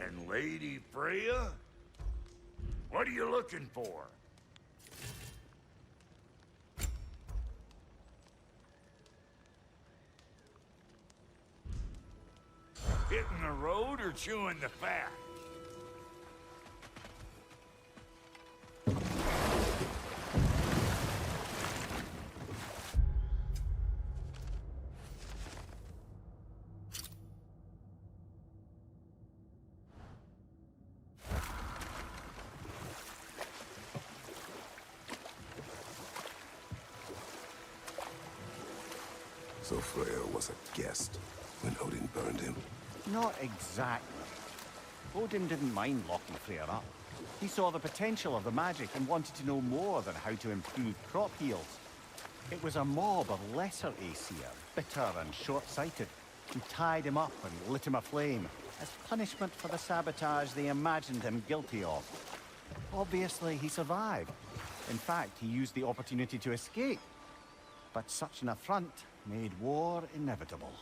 And Lady Freya? What are you looking for? Hitting the road or chewing the fat? So Freya was a guest when Odin burned him. Not exactly. Odin didn't mind locking Freya up. He saw the potential of the magic and wanted to know more than how to improve crop yields. It was a mob of lesser Aesir, bitter and short-sighted, who tied him up and lit him aflame as punishment for the sabotage they imagined him guilty of. Obviously, he survived. In fact, he used the opportunity to escape. But such an affront made war inevitable.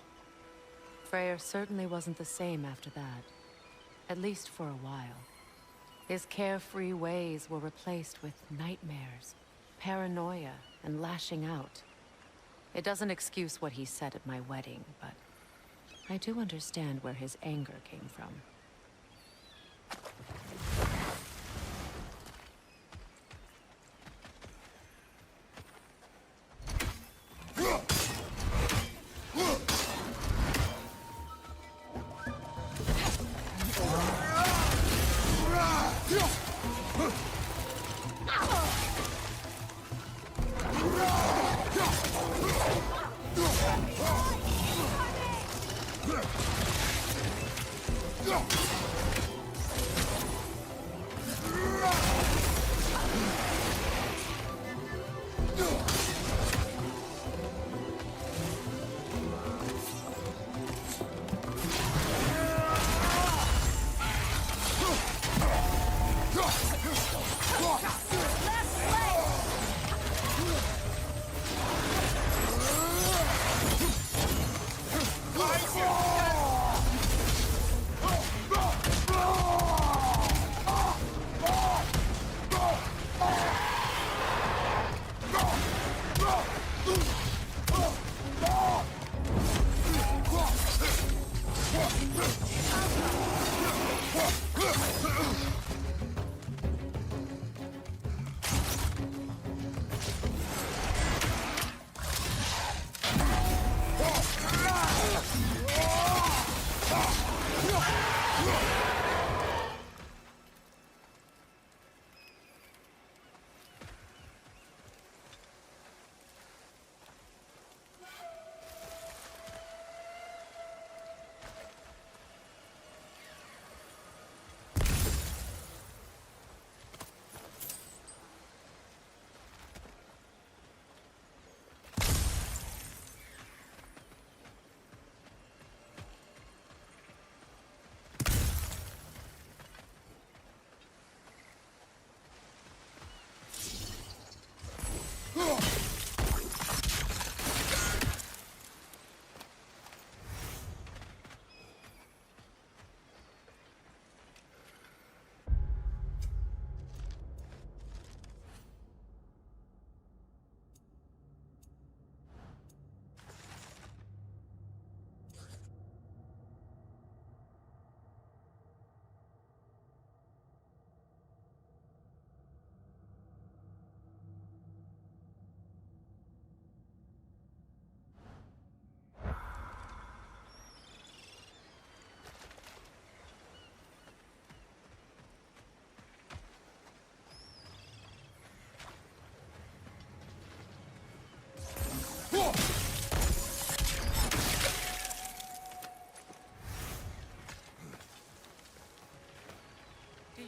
Freyr certainly wasn't the same after that. At least for a while. His carefree ways were replaced with nightmares, paranoia, and lashing out. It doesn't excuse what he said at my wedding, but I do understand where his anger came from.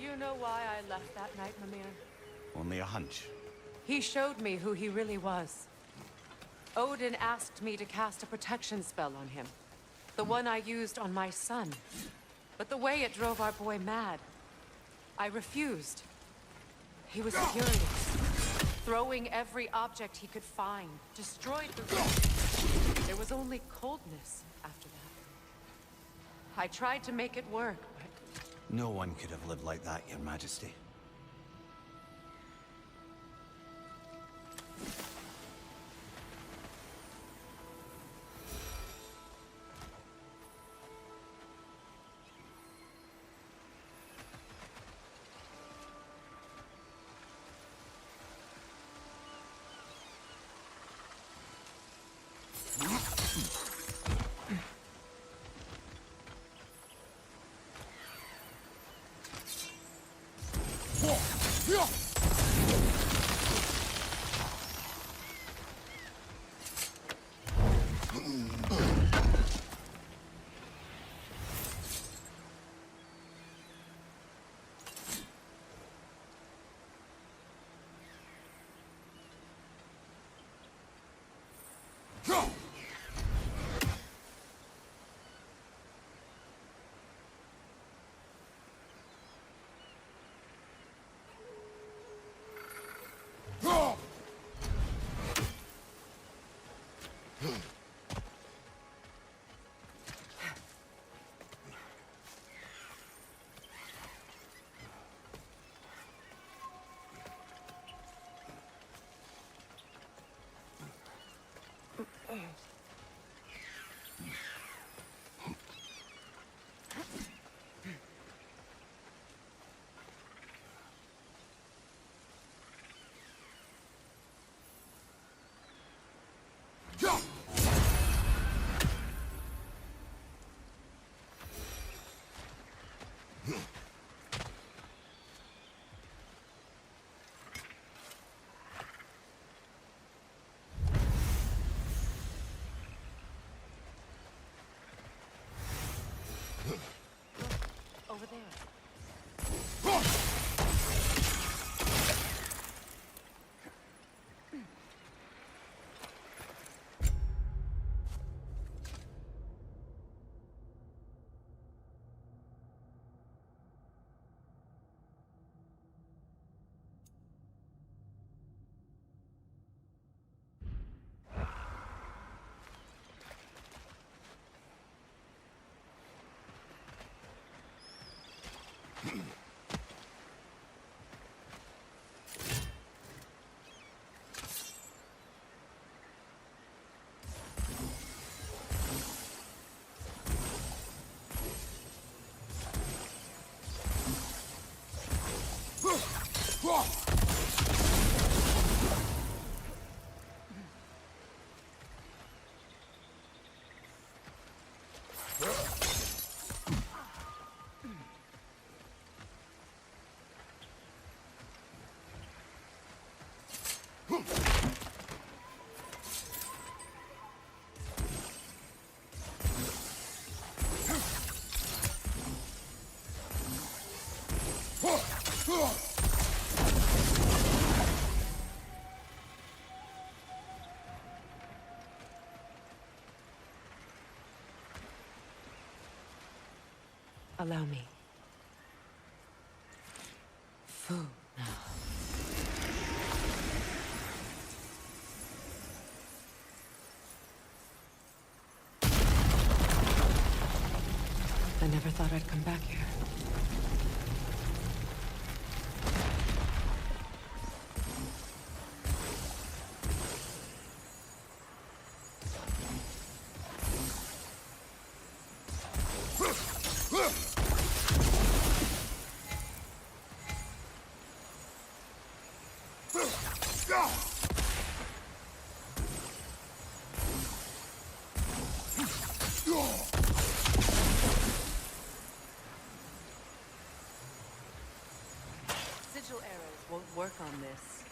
you know why I left that night, Mimir? Only a hunch. He showed me who he really was. Odin asked me to cast a protection spell on him. The one I used on my son. But the way it drove our boy mad, I refused. He was furious, throwing every object he could find, destroyed the room. There was only coldness after that. I tried to make it work, but... No one could have lived like that, Your Majesty. Over there. Allow me. Fu now. I never thought I'd come back here. Sigil arrows won't work on this.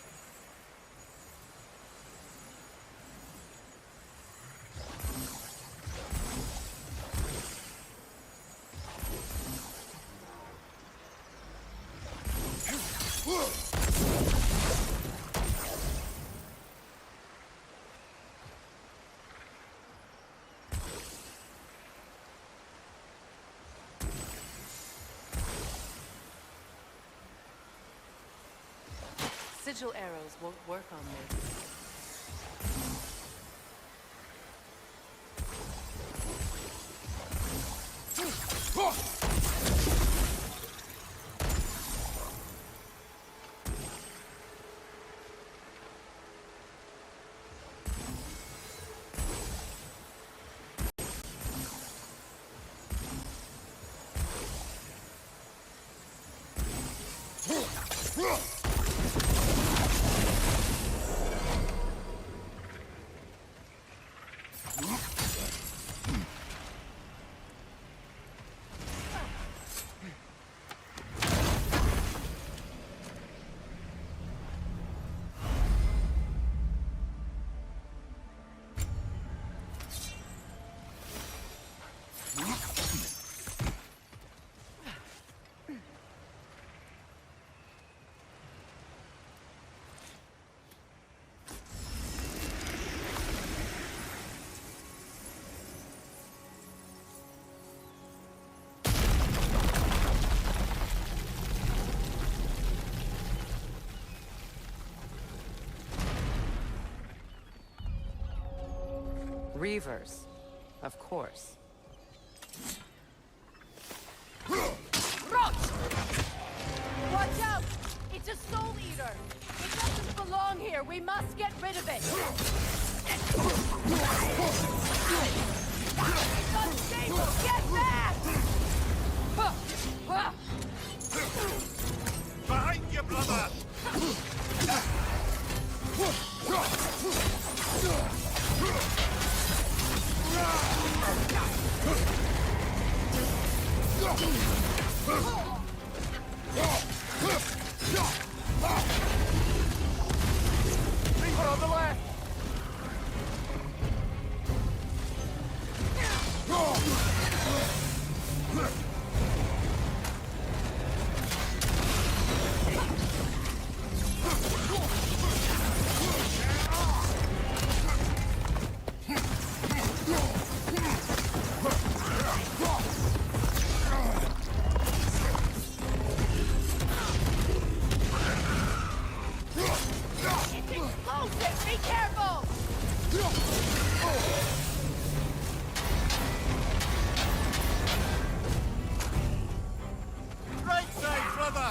sigil arrows won't work on this. Reavers, of course. Rot! Watch out! It's a soul eater! It doesn't belong here! We must get rid of it! It's unstable! Get back! Behind you, brother! Reaper on the left! It's explosive! Be careful! Right side, brother!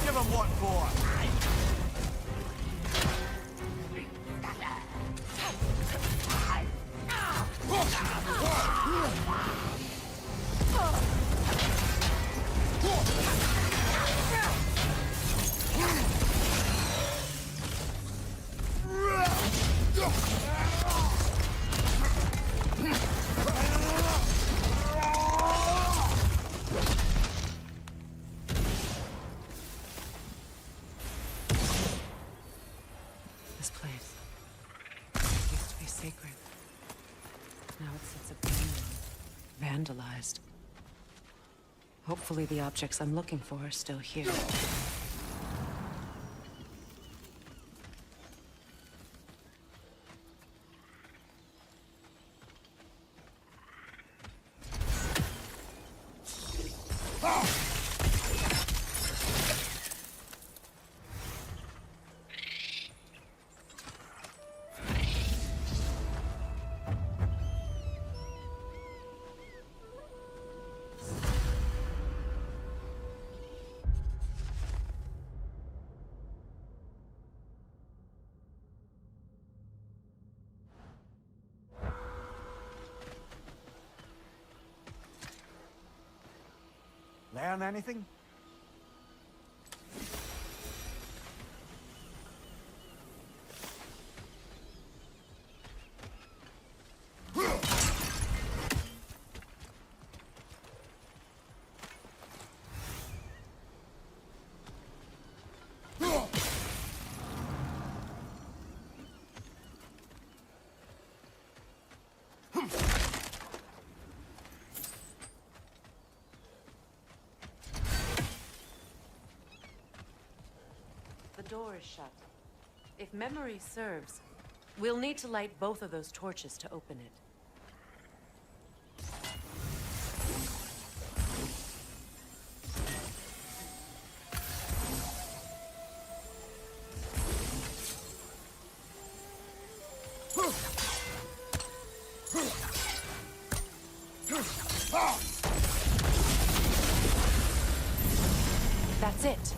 Give him what for. This place used to be sacred. Now it sits abandoned, vandalized. Hopefully the objects I'm looking for are still here. Learn anything? The door is shut. If memory serves, We'll need to light both of those torches to open it. That's it.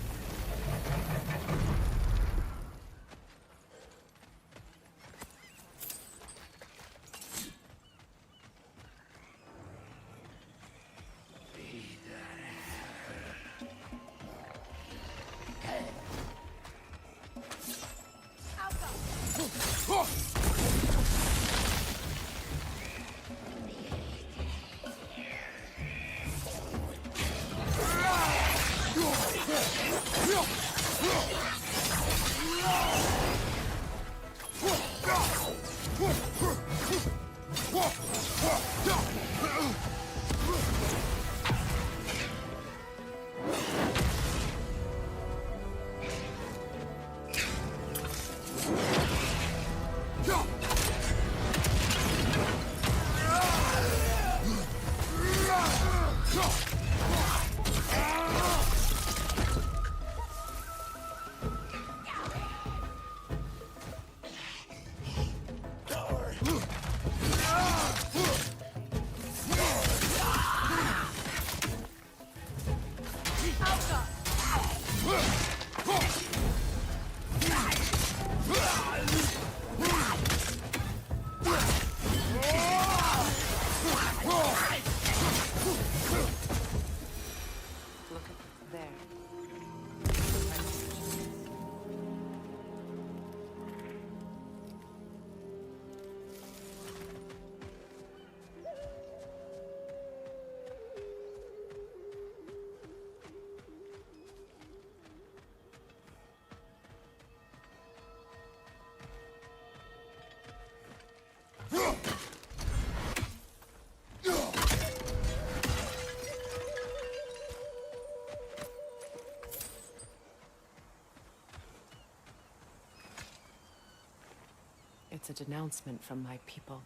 It's a denouncement from my people,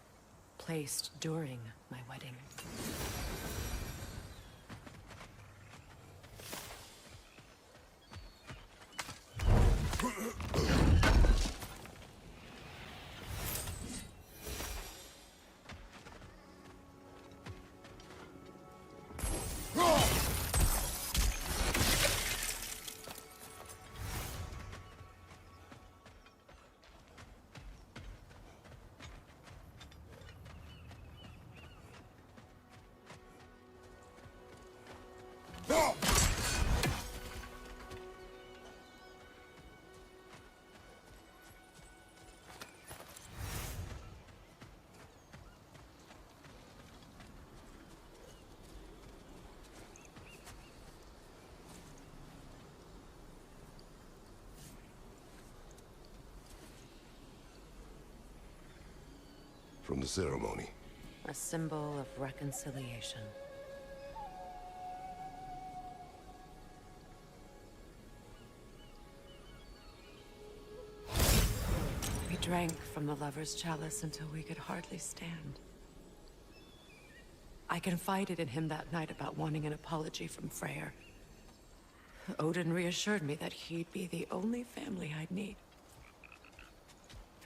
placed during my wedding. From the ceremony. A symbol of reconciliation. We drank from the lover's chalice until we could hardly stand. I confided in him that night about wanting an apology from Freyr. Odin reassured me that he'd be the only family I'd need.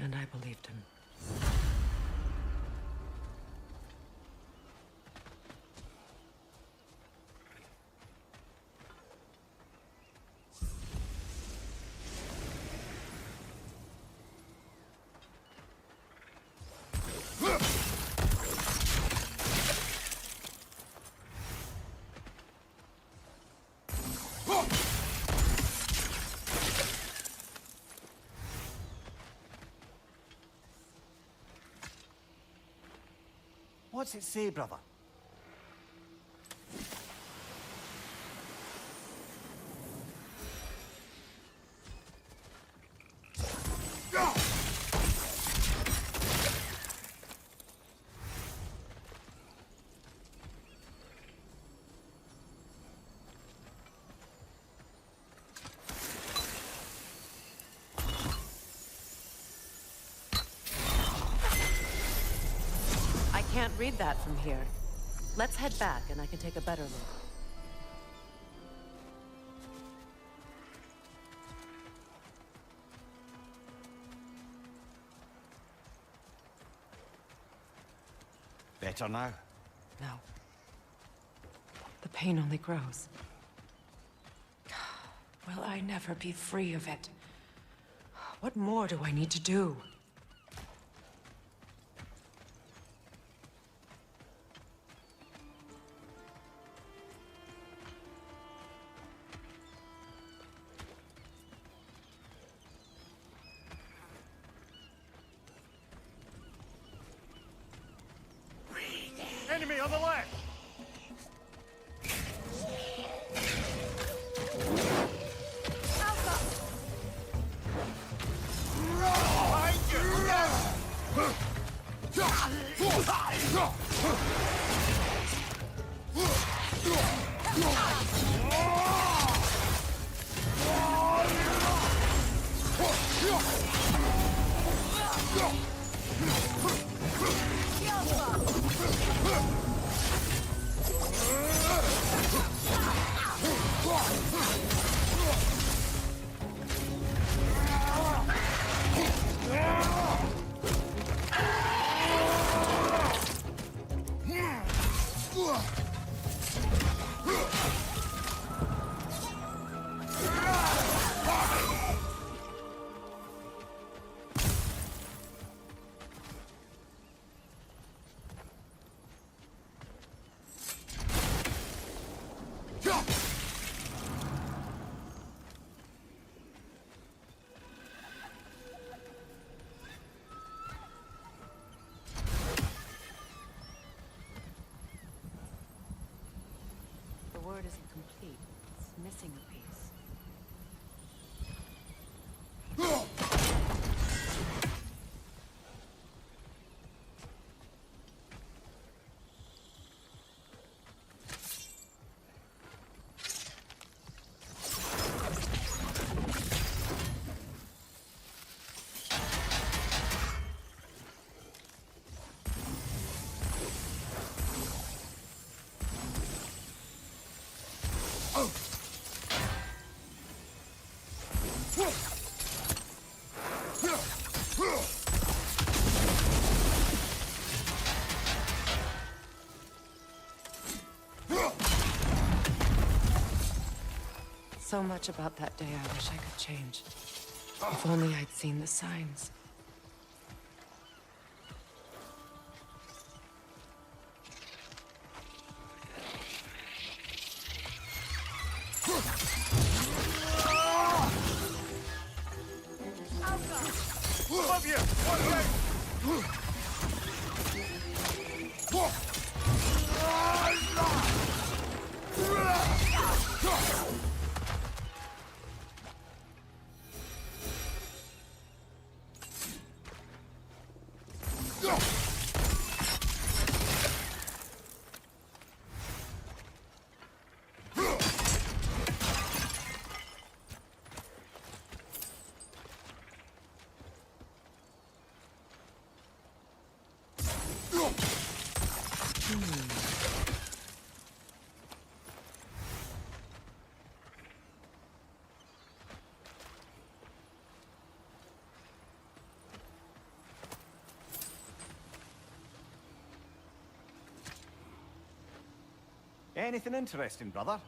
And I believed him. What's it say, brother? can't read that from here. Let's head back and I can take a better look. Better now? No. The pain only grows. Will I never be free of it? What more do I need to do? Enemy on the left! The word isn't complete. It's missing a piece. So much about that day I wish I could change. If only I'd seen the signs. Above you! One way! Anything interesting, brother?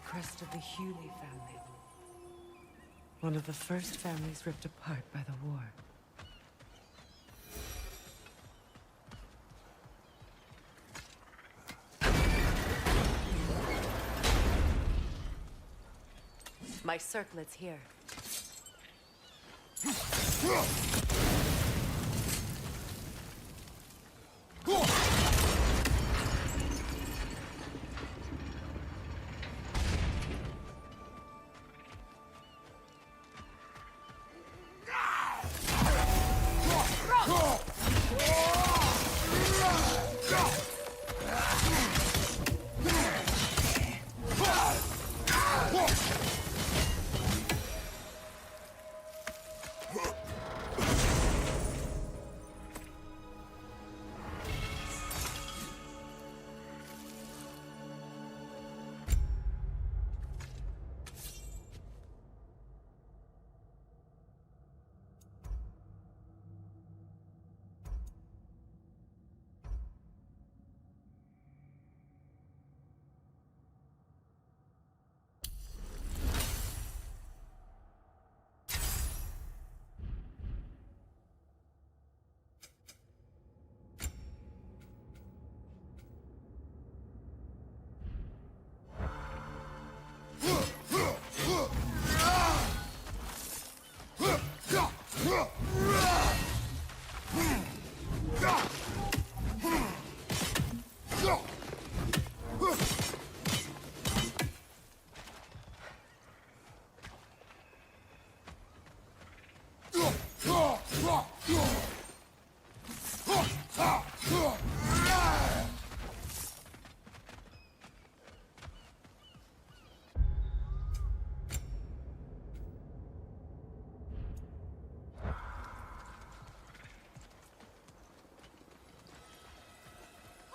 Crest of the Hewley family. One of the first families ripped apart by the war. My circlet's here.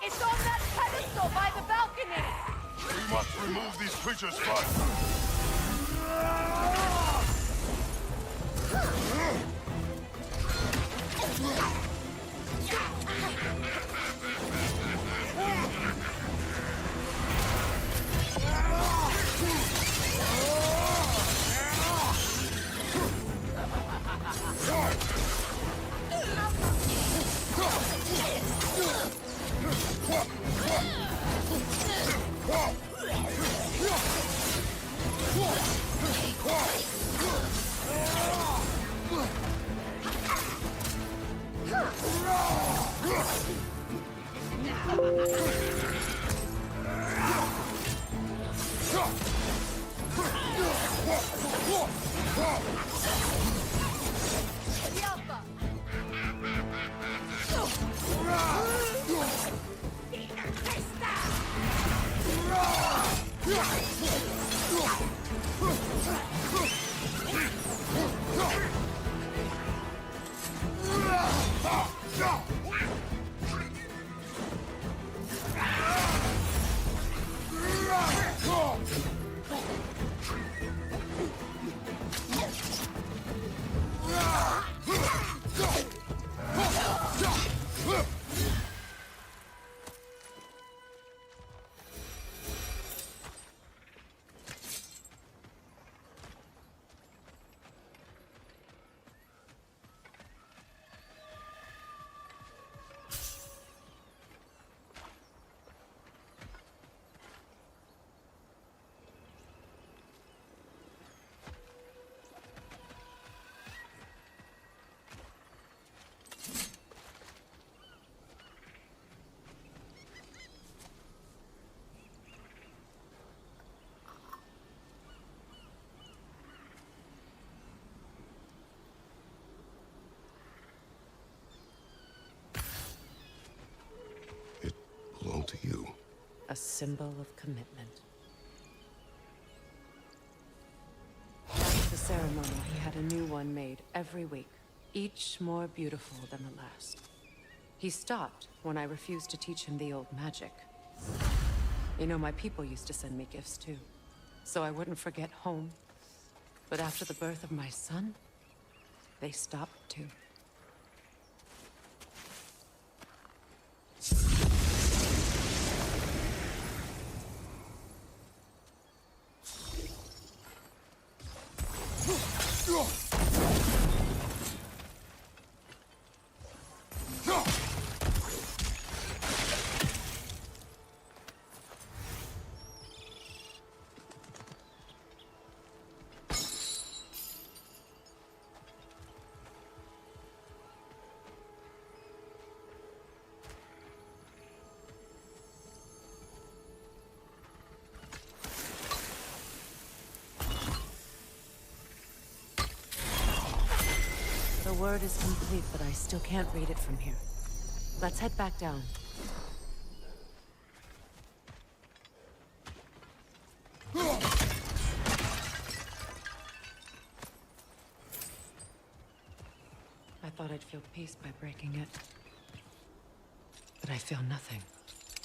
It's on that pedestal by the balcony! We must remove these creatures first. To you. A symbol of commitment. After the ceremony, he had a new one made every week, each more beautiful than the last. He stopped when I refused to teach him the old magic. You know, my people used to send me gifts too, so I wouldn't forget home. But after the birth of my son, they stopped too. word is complete, but I still can't read it from here. Let's head back down. I thought I'd feel peace by breaking it. But I feel nothing.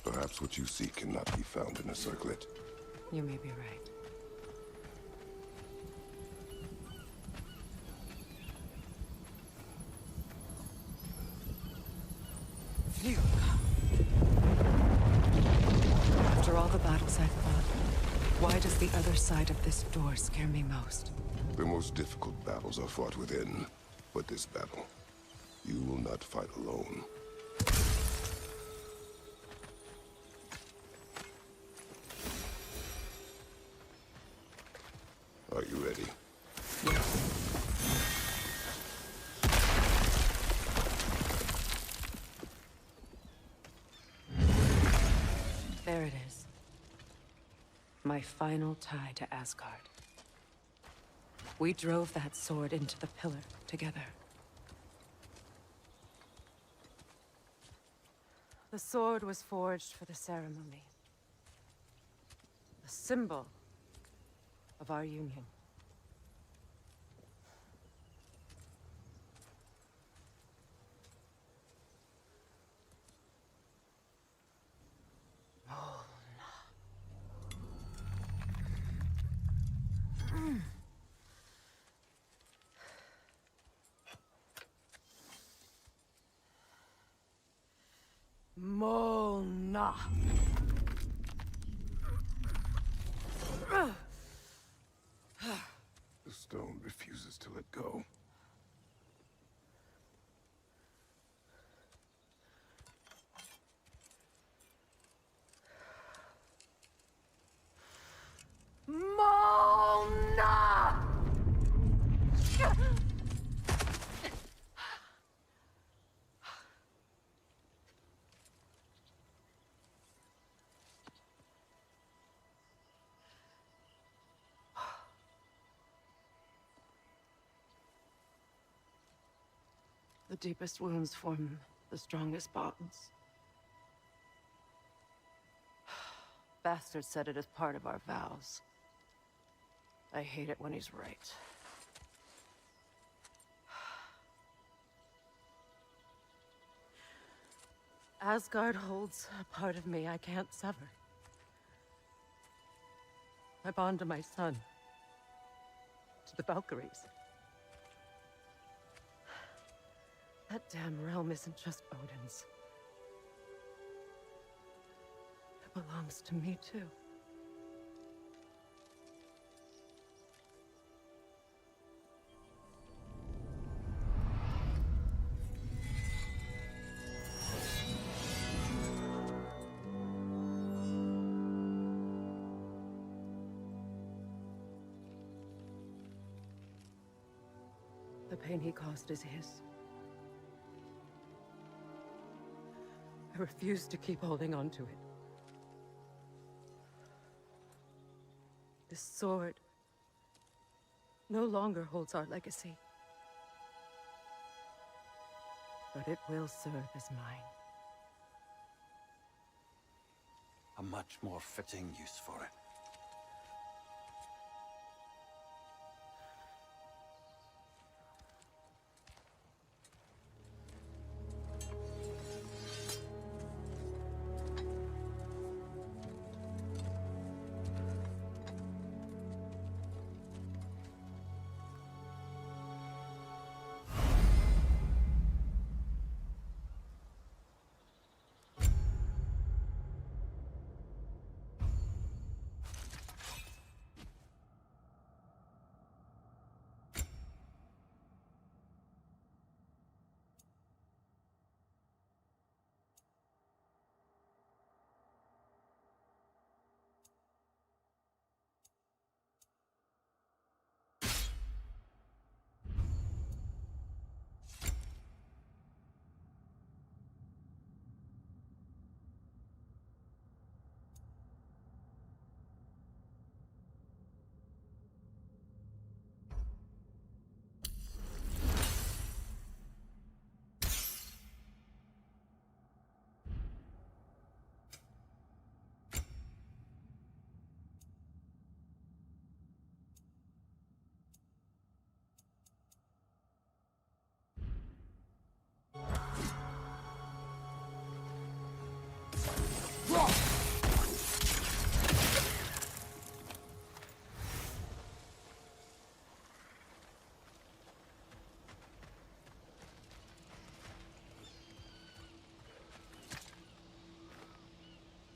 Perhaps what you seek cannot be found in a circlet. You may be right. Phew. After all the battles I've fought, why does the other side of this door scare me most? The most difficult battles are fought within. But this battle, you will not fight alone. Are you ready? There it is. My final tie to Asgard. We drove that sword into the pillar together. The sword was forged for the ceremony. A symbol of our union. Mona. The stone refuses to let go. Mona! The deepest wounds form the strongest bonds. Bastard said it as part of our vows. I hate it when he's right. Asgard holds a part of me I can't sever. I bond to my son. To the Valkyries. That damn realm isn't just Odin's. It belongs to me, too. The pain he caused is his. I refuse to keep holding on to it. This sword no longer holds our legacy. But it will serve as mine. A much more fitting use for it.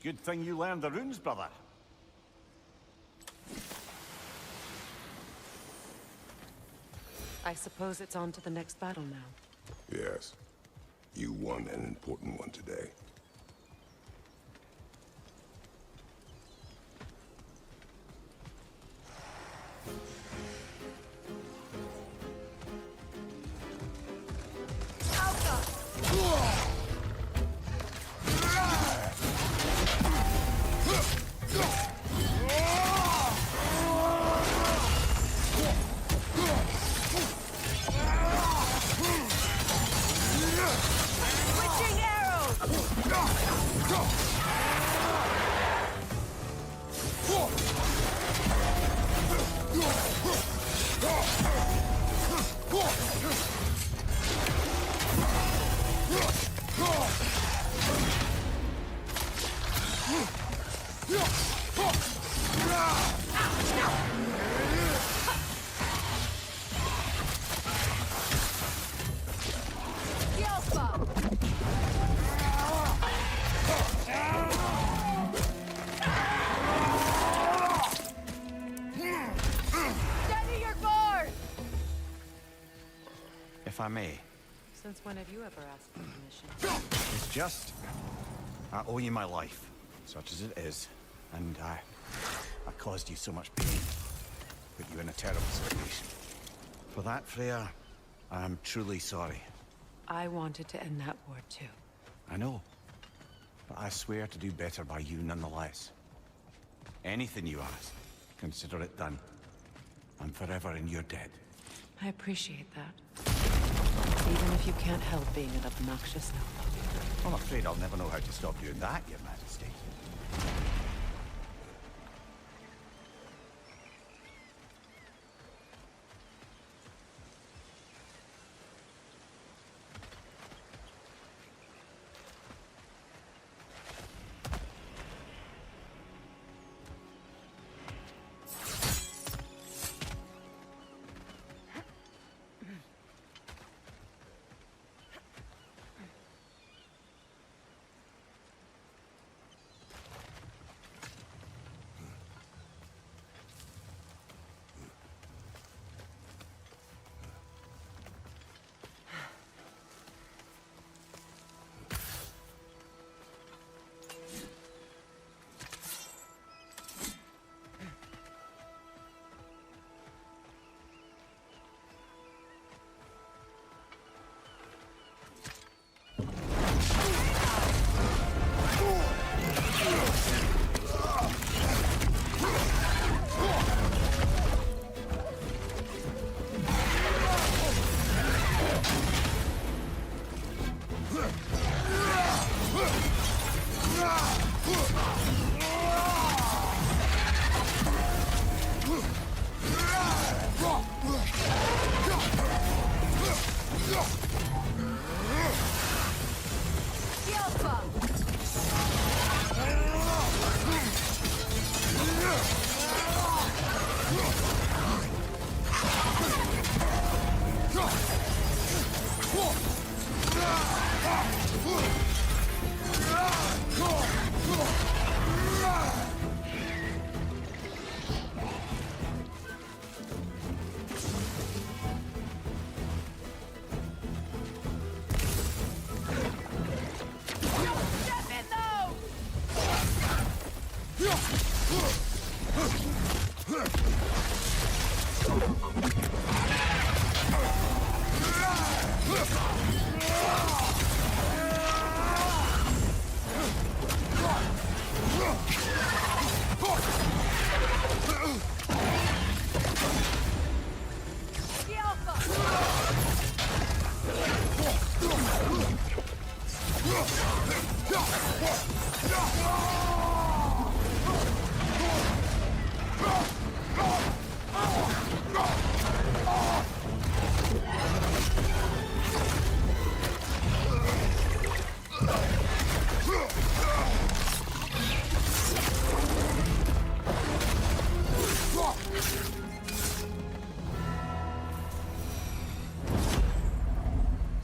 Good thing you learned the runes, brother. I suppose it's on to the next battle now. Yes. You won an important one today. Switching arrows! Steady your guard! If I may. Since when have you ever asked for permission? It's just... I owe you my life, such as it is. And I caused you so much pain. Put you in a terrible situation. For that, Freya, I am truly sorry. I wanted to end that war too. I know. But I swear to do better by you nonetheless. Anything you ask, consider it done. I'm forever in your debt. I appreciate that. Even if you can't help being an obnoxious nobody. I'm afraid I'll never know how to stop doing that, Your Majesty.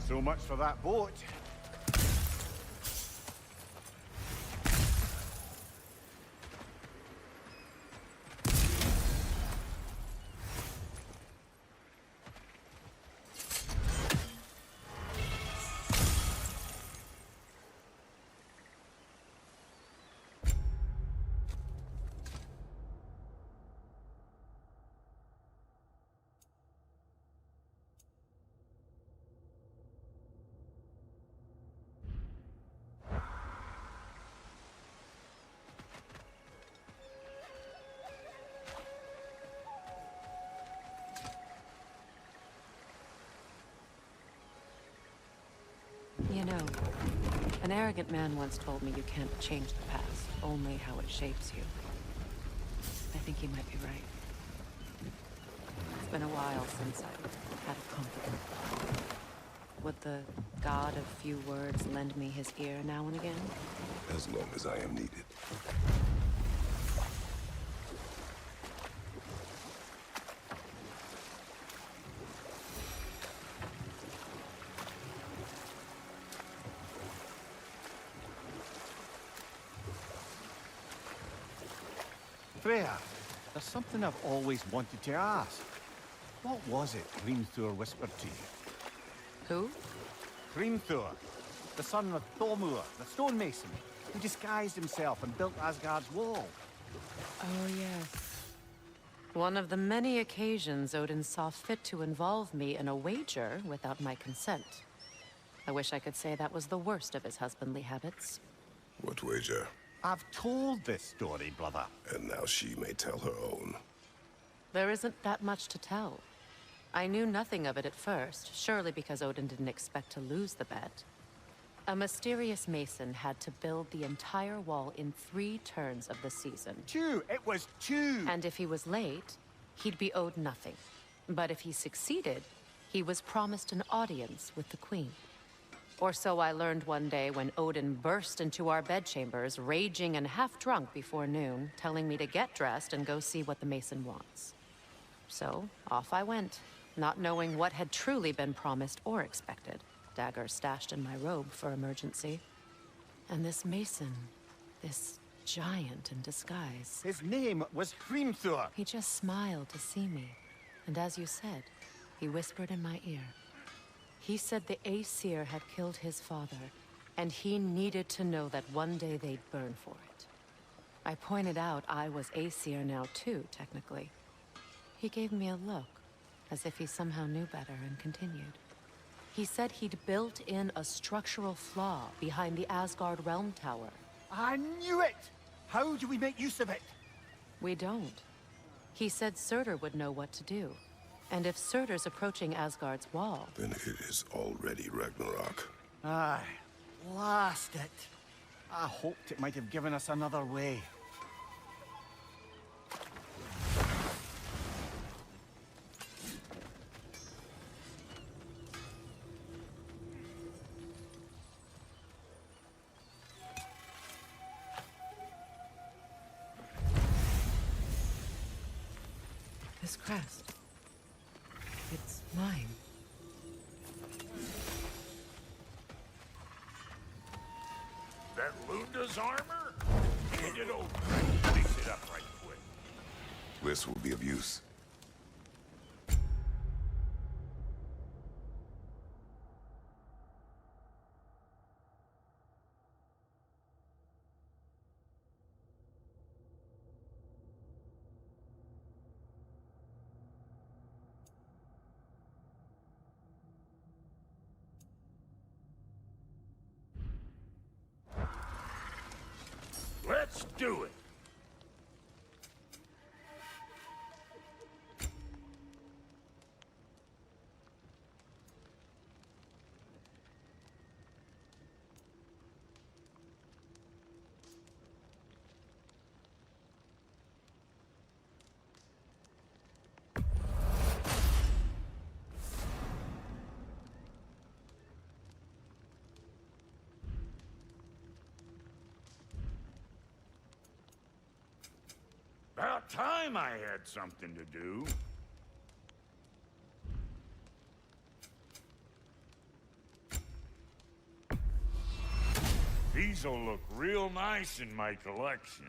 So much for that boat. You know, an arrogant man once told me you can't change the past, only how it shapes you. I think he might be right. It's been a while since I've had a confidant. Would the god of few words lend me his ear now and again? As long as I am needed. Freya, there's something I've always wanted to ask. What was it Hrimthur whispered to you? Who? Hrimthur, the son of Thormur, the stonemason, who disguised himself and built Asgard's wall. Oh, yes. One of the many occasions Odin saw fit to involve me in a wager without my consent. I wish I could say that was the worst of his husbandly habits. What wager? I've told this story, brother. And now she may tell her own. There isn't that much to tell. I knew nothing of it at first, surely because Odin didn't expect to lose the bet. A mysterious mason had to build the entire wall in 3 turns of the season. 2! It was 2! And if he was late, he'd be owed nothing. But if he succeeded, he was promised an audience with the queen. Or so I learned one day when Odin burst into our bedchambers, raging and half-drunk before noon, telling me to get dressed and go see what the mason wants. So, off I went, not knowing what had truly been promised or expected. Dagger stashed in my robe for emergency. And this mason, this giant in disguise. His name was Hrimthur. He just smiled to see me. And as you said, he whispered in my ear. He said the Aesir had killed his father, and he needed to know that one day they'd burn for it. I pointed out I was Aesir now too, technically. He gave me a look, as if he somehow knew better, and continued. He said he'd built in a structural flaw behind the Asgard Realm Tower. I knew it! How do we make use of it? We don't. He said Surtur would know what to do. And if Surtur's approaching Asgard's wall... Then it is already Ragnarok. Aye. Blast it. I hoped it might have given us another way. This crest... it's mine. That Lunda's armor? Hand it over. Fix it up right quick. This will be of use. Let's do it. About time I had something to do. These'll look real nice in my collection.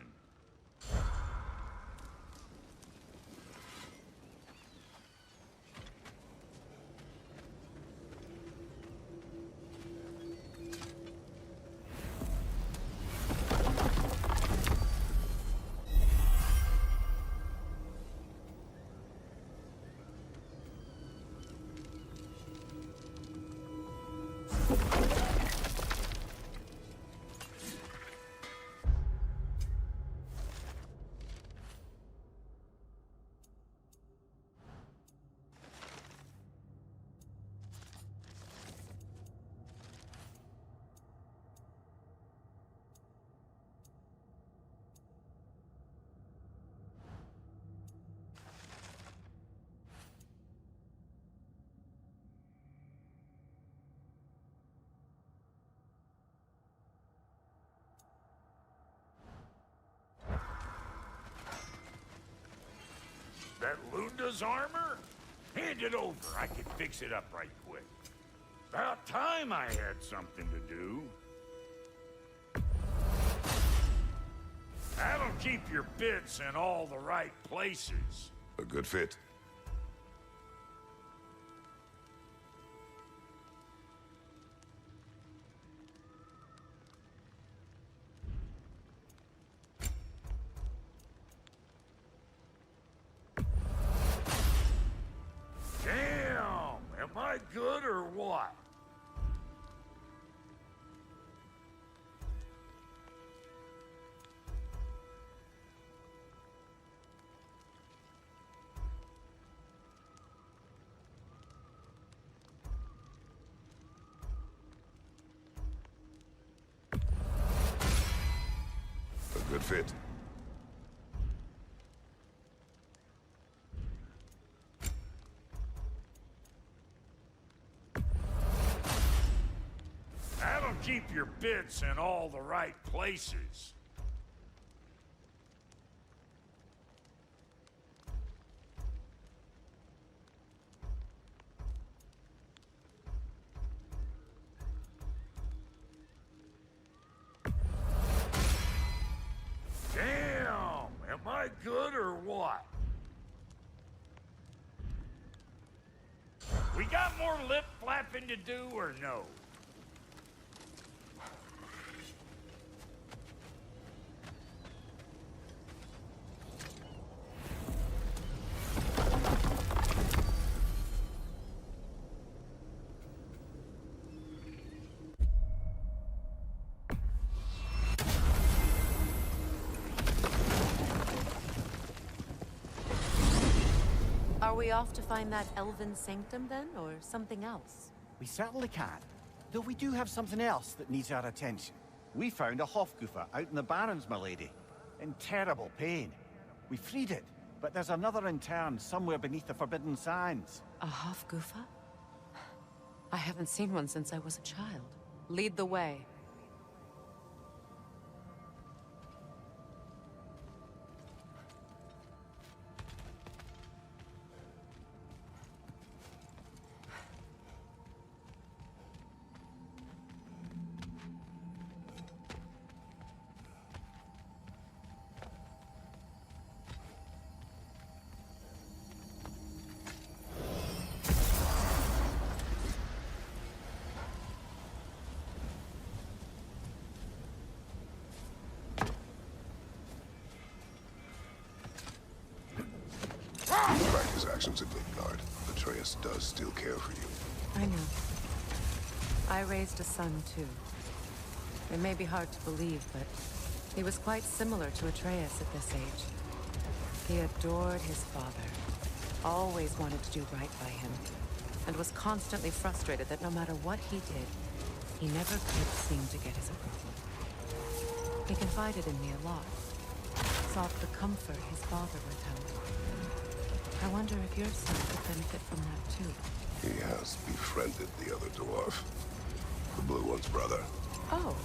Era's armor? Hand it over. I can fix it up right quick. About time I had something to do. That'll keep your bits in all the right places. A good fit. Damn! Am I good or what? A good fit. That'll keep your bits in all the right places. Damn! Am I good or what? We got more lip flapping to do or no? Are we off to find that elven sanctum then, or something else? We certainly can. Though we do have something else that needs our attention. We found a Hofgufa out in the Barrens, my lady. In terrible pain. We freed it, but there's another intern somewhere beneath the Forbidden Sands. A Hofgufa? I haven't seen one since I was a child. Lead the way. Despite his actions at Midgard, Atreus does still care for you. I know. I raised a son, too. It may be hard to believe, but he was quite similar to Atreus at this age. He adored his father, always wanted to do right by him, and was constantly frustrated that no matter what he did, he never could seem to get his approval. He confided in me a lot, sought the comfort his father withheld. I wonder if your son could benefit from that too. He has befriended the other dwarf. The Blue One's brother. Oh.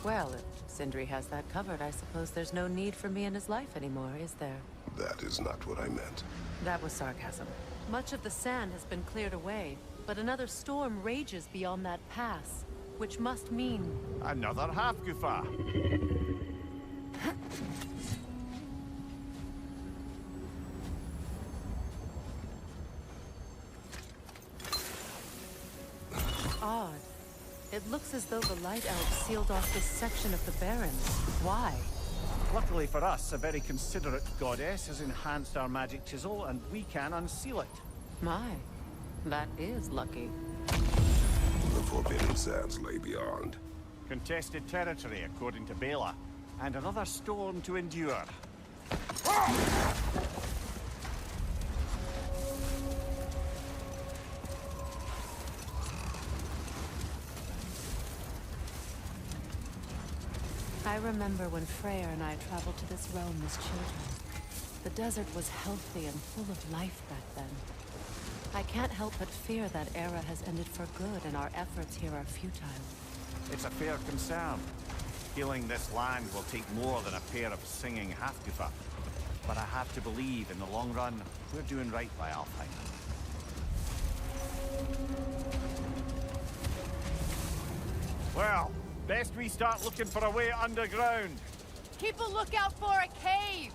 Well, if Sindri has that covered, I suppose there's no need for me in his life anymore, is there? That is not what I meant. That was sarcasm. Much of the sand has been cleared away, but another storm rages beyond that pass, which must mean... Another Hofgufa! Odd. It looks as though the Light Elves sealed off this section of the Barrens. Why? Luckily for us, a very considerate goddess has enhanced our magic chisel, and we can unseal it. My, that is lucky. The Forbidden Sands lay beyond. Contested territory, according to Bela, and another storm to endure. I remember when Freyr and I traveled to this realm as children. The desert was healthy and full of life back then. I can't help but fear that era has ended for good and our efforts here are futile. It's a fair concern. Healing this land will take more than a pair of singing Hafgufa. But I have to believe, in the long run, we're doing right by Alfheim. Well, best we start looking for a way underground. Keep a lookout for a cave!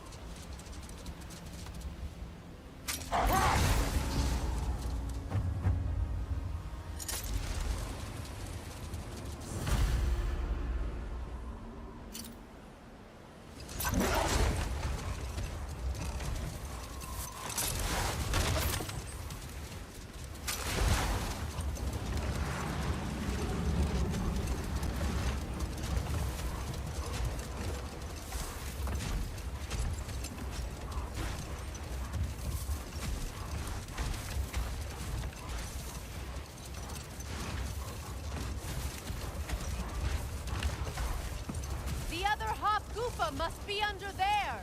The other Hofgufa must be under there!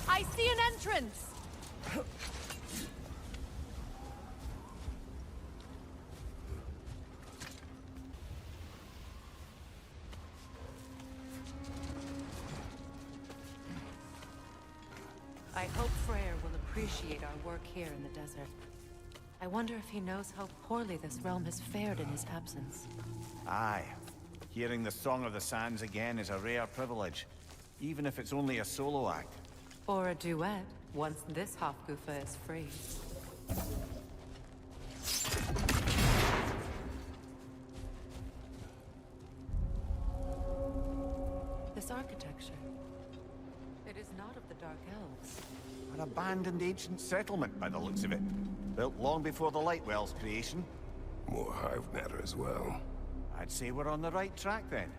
I see an entrance! I hope Freyr will appreciate our work here in the desert. I wonder if he knows how poorly this realm has fared in his absence. Aye. Hearing the Song of the Sands again is a rare privilege, even if it's only a solo act. Or a duet, once this Hofgufa is free. This architecture. It is not of the Dark Elves. An abandoned ancient settlement, by the looks of it. Built long before the Lightwell's creation. More hive matter as well. I'd say we're on the right track, then.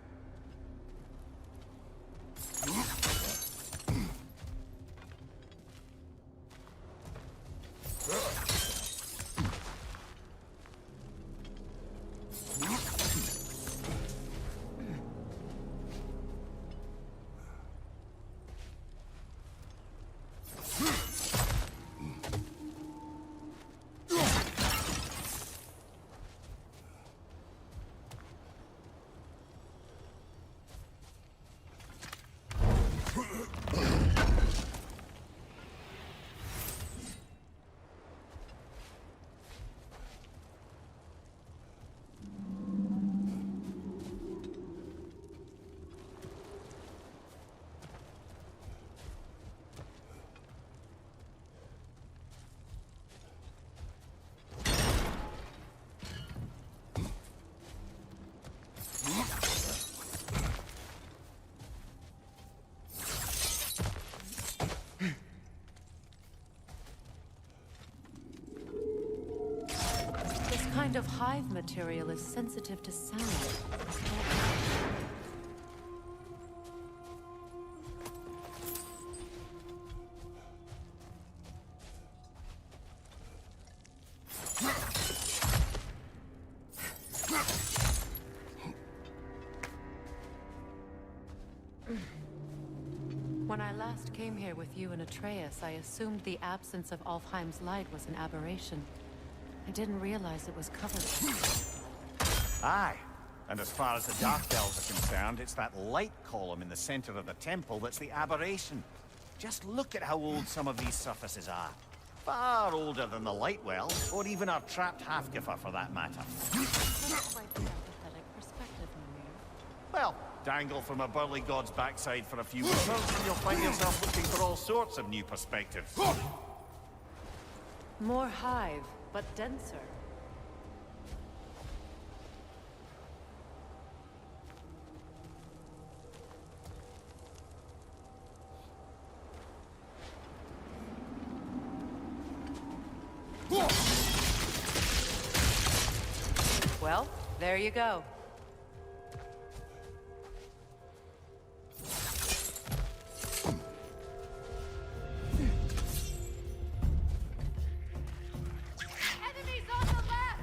This kind of hive material is sensitive to sound. When I last came here with you and Atreus, I assumed the absence of Alfheim's light was an aberration. I didn't realize it was covered. Aye. And as far as the Dark Elves are concerned, it's that light column in the center of the temple that's the aberration. Just look at how old some of these surfaces are. Far older than the Lightwell, or even our trapped Hafgifer for that matter. That's quite the apathetic perspective, Mimir. Well, dangle from a burly god's backside for a few winters, and you'll find yourself looking for all sorts of new perspectives. More hive, but denser. Well, there you go. Enemies on the left!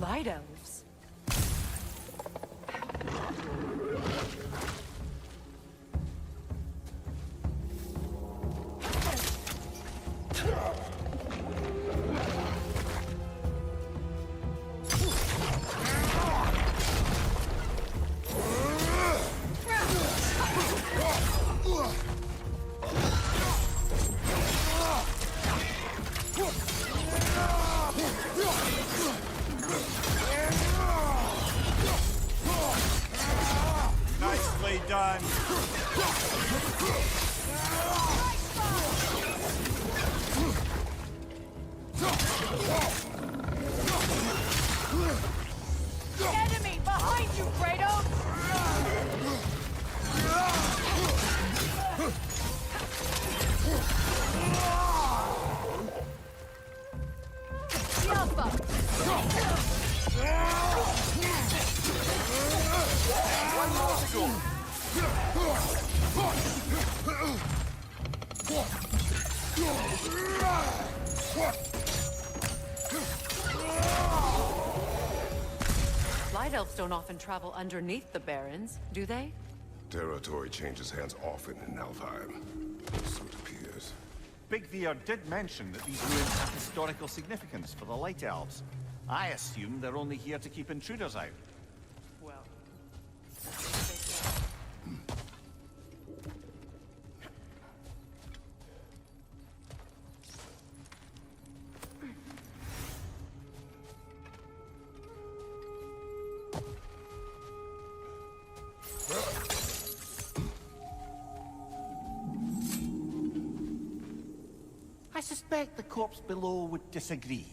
Light elves? Nicely done. Enemy behind you, Kratos! Alpha! One more to go. Light elves don't often travel underneath the barrens, do they? Territory changes hands often in Alfheim. So it appears. Big Veer did mention that these ruins have historical significance for the Light Elves. I assume they're only here to keep intruders out. Well... I suspect the corpse below would disagree.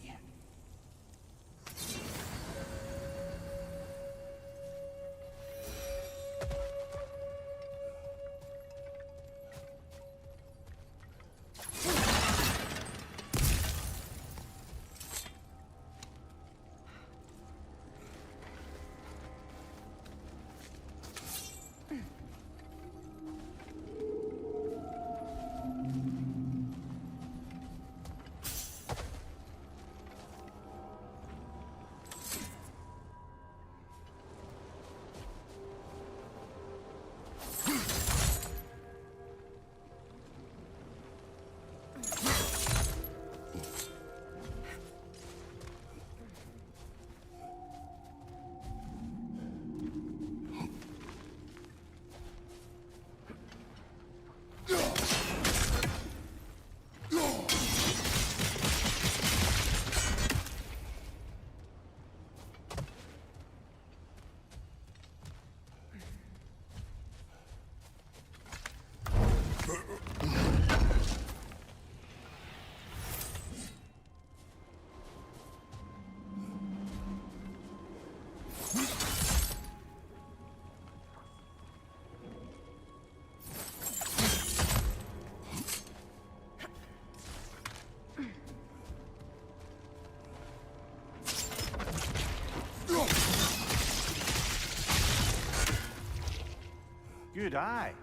Good eye.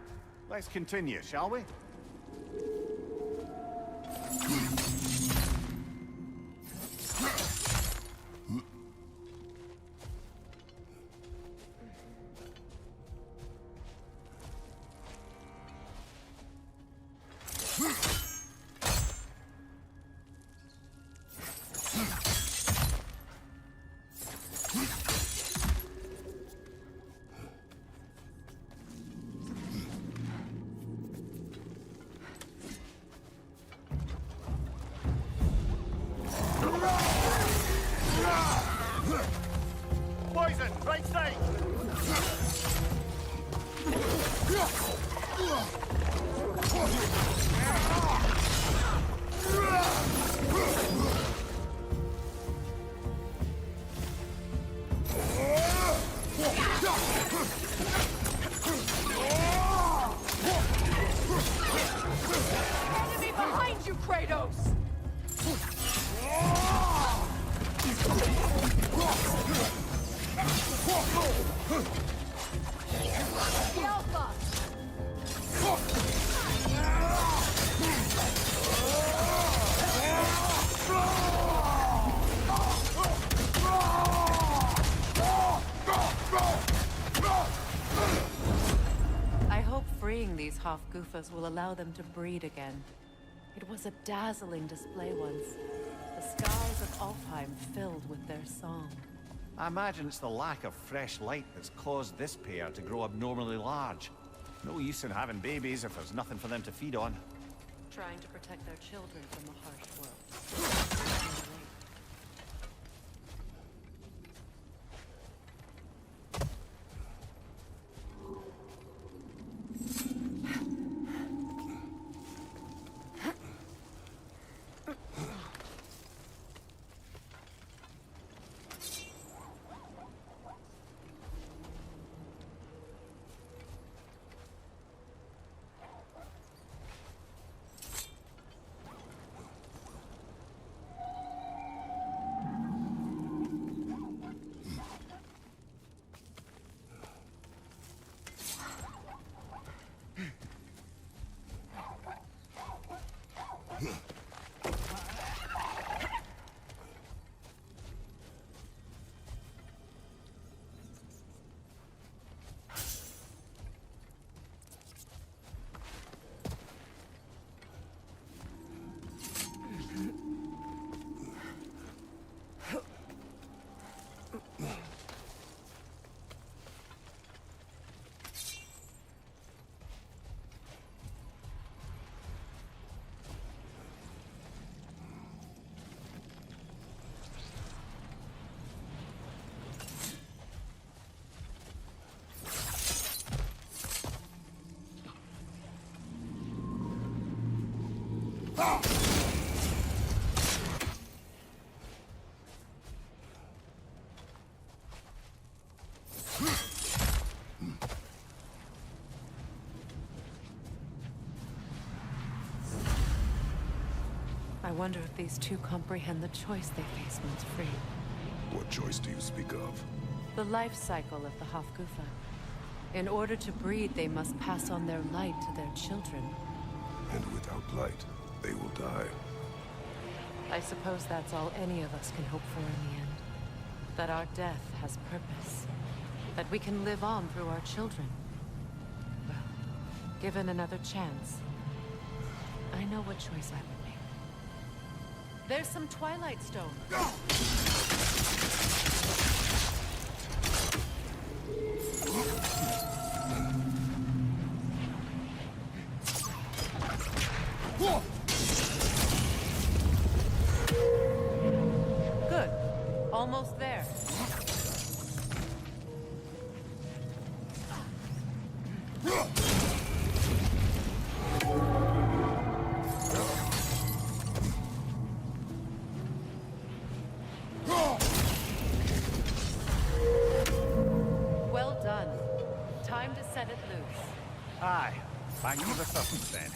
Let's continue, shall we? these Hofgufas will allow them to breed again. It was a dazzling display once. The skies of Alfheim filled with their song. I imagine it's the lack of fresh light that's caused this pair to grow abnormally large. No use in having babies if there's nothing for them to feed on. Trying to protect their children from the harsh world. I wonder if these two comprehend the choice they face once free. What choice do you speak of? The life cycle of the Hofgufa. In order to breed, they must pass on their light to their children. And without light, they will die. I suppose that's all any of us can hope for in the end. That our death has purpose. That we can live on through our children. Well, given another chance, I know what choice I would make. There's some Twilight Stone. Good. Almost there. Well done. Time to set it loose. Aye. Back to the substance then.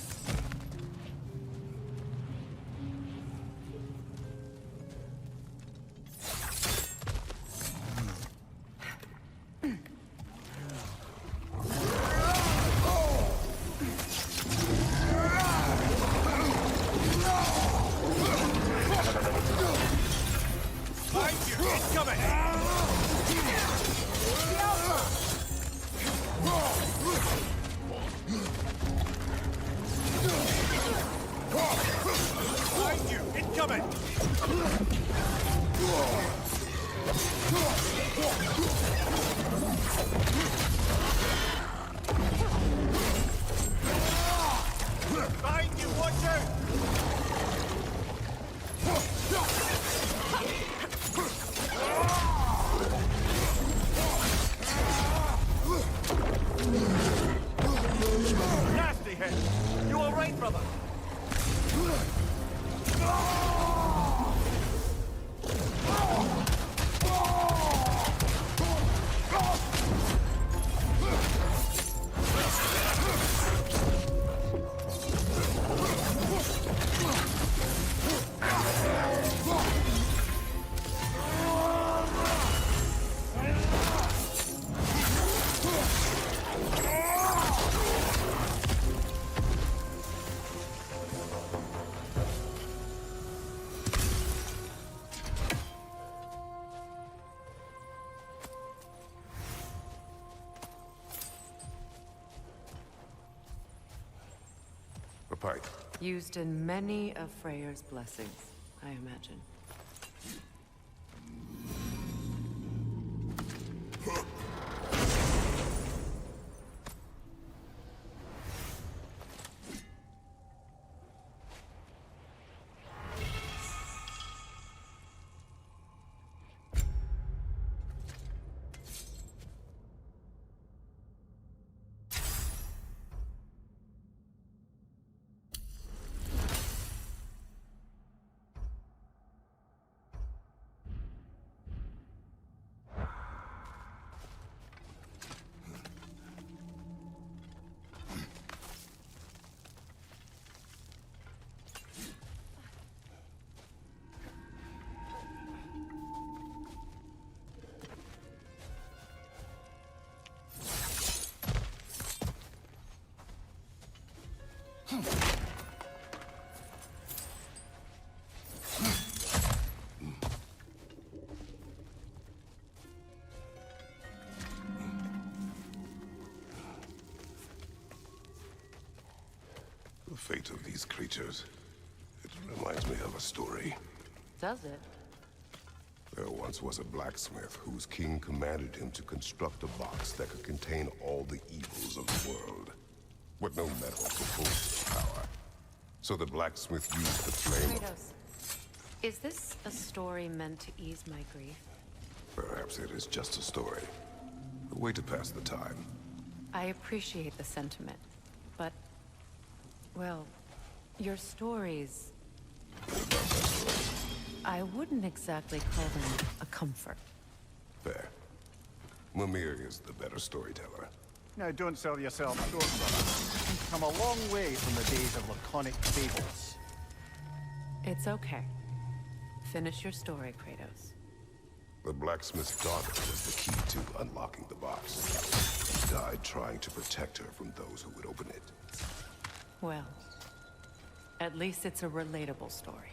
pipe. Used in many of Freyr's blessings, I imagine. The fate of these creatures. It reminds me of a story. Does it? There once was a blacksmith whose king commanded him to construct a box that could contain all the evils of the world, with no metal to boost its power. So the blacksmith used the flame of... Kratos, is this a story meant to ease my grief? Perhaps it is just a story. A way to pass the time. I appreciate the sentiment, but... well, your stories... I wouldn't exactly call them a comfort. Fair. Mimir is the better storyteller. Now, don't sell yourself short, brother. You've come a long way from the days of laconic fables. It's okay. Finish your story, Kratos. The blacksmith's daughter was the key to unlocking the box. She died trying to protect her from those who would open it. Well, at least it's a relatable story.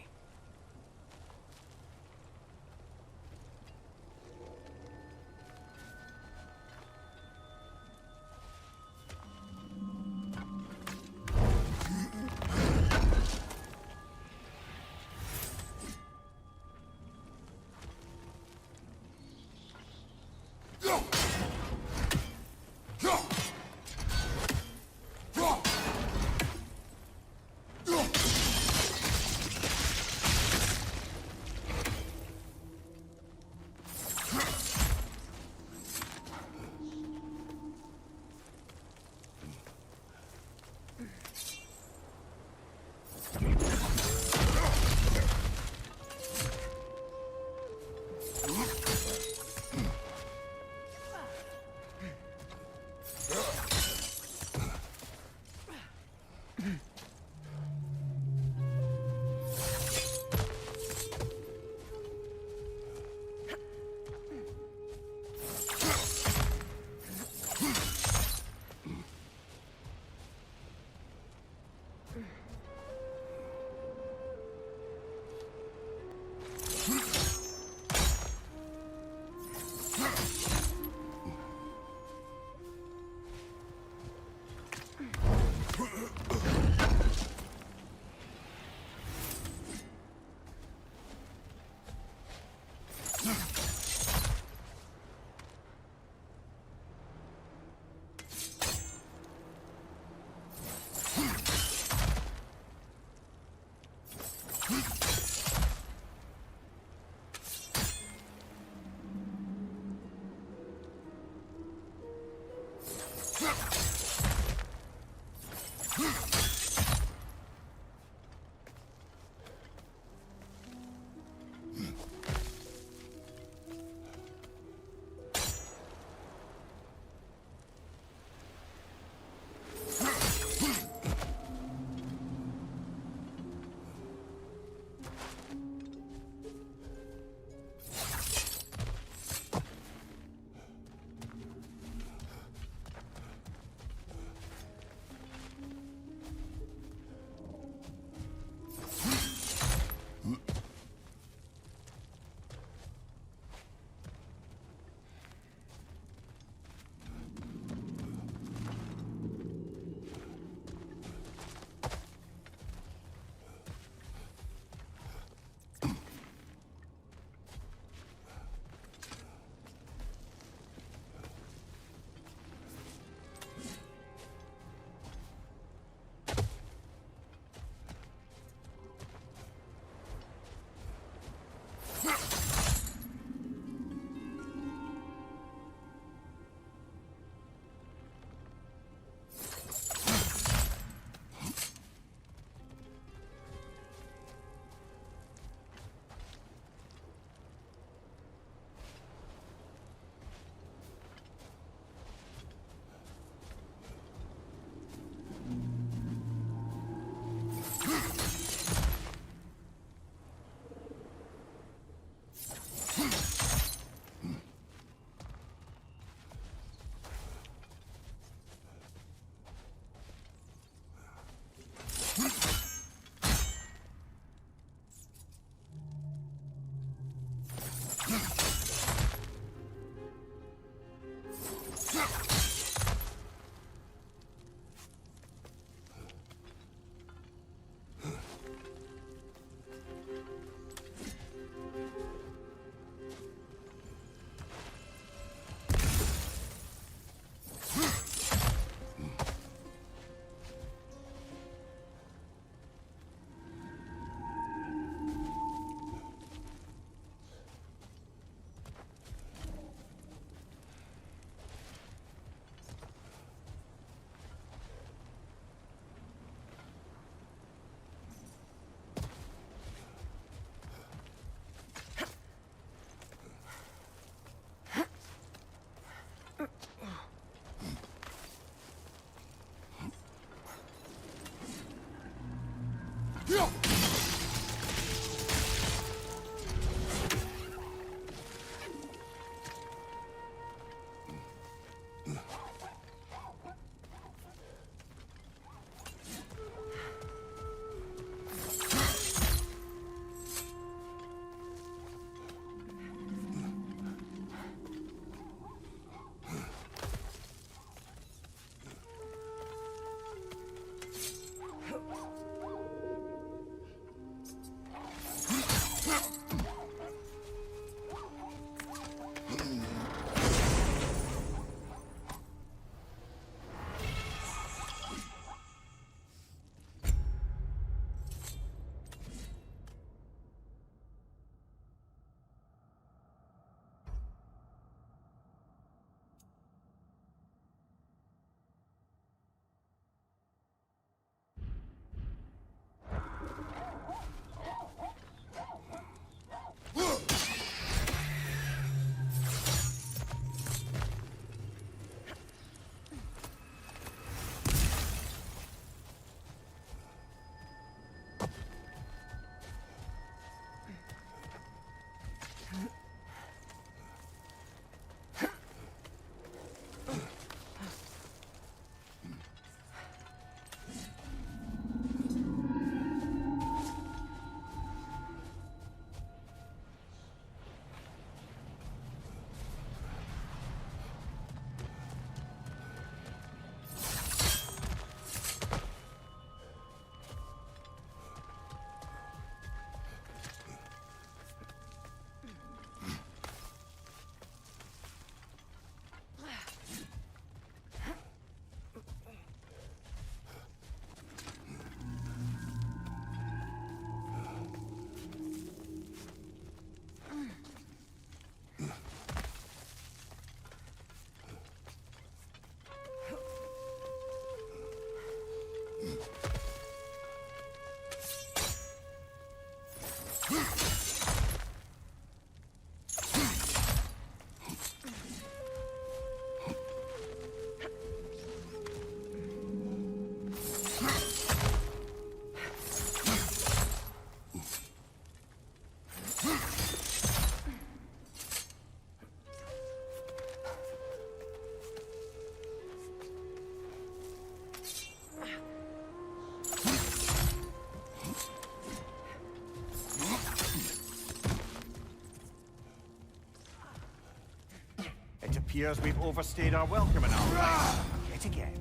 It appears we've overstayed our welcome in our life. Yet again.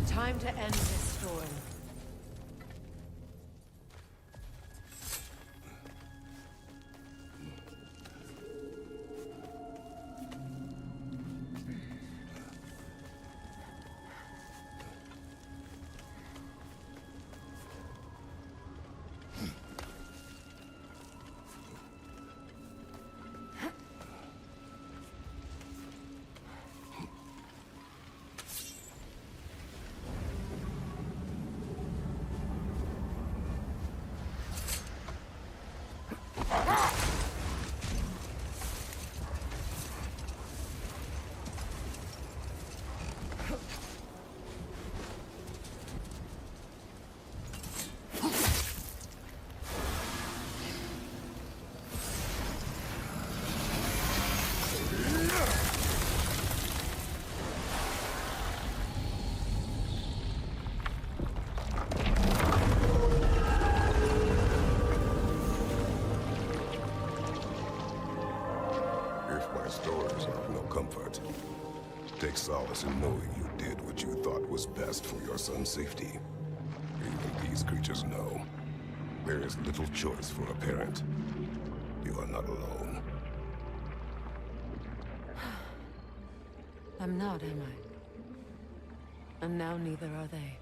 Time to end this story. Stories are of no comfort. Take solace in knowing you did what you thought was best for your son's safety. Even these creatures know. There is little choice for a parent. You are not alone. I'm not, am I? And now neither are they.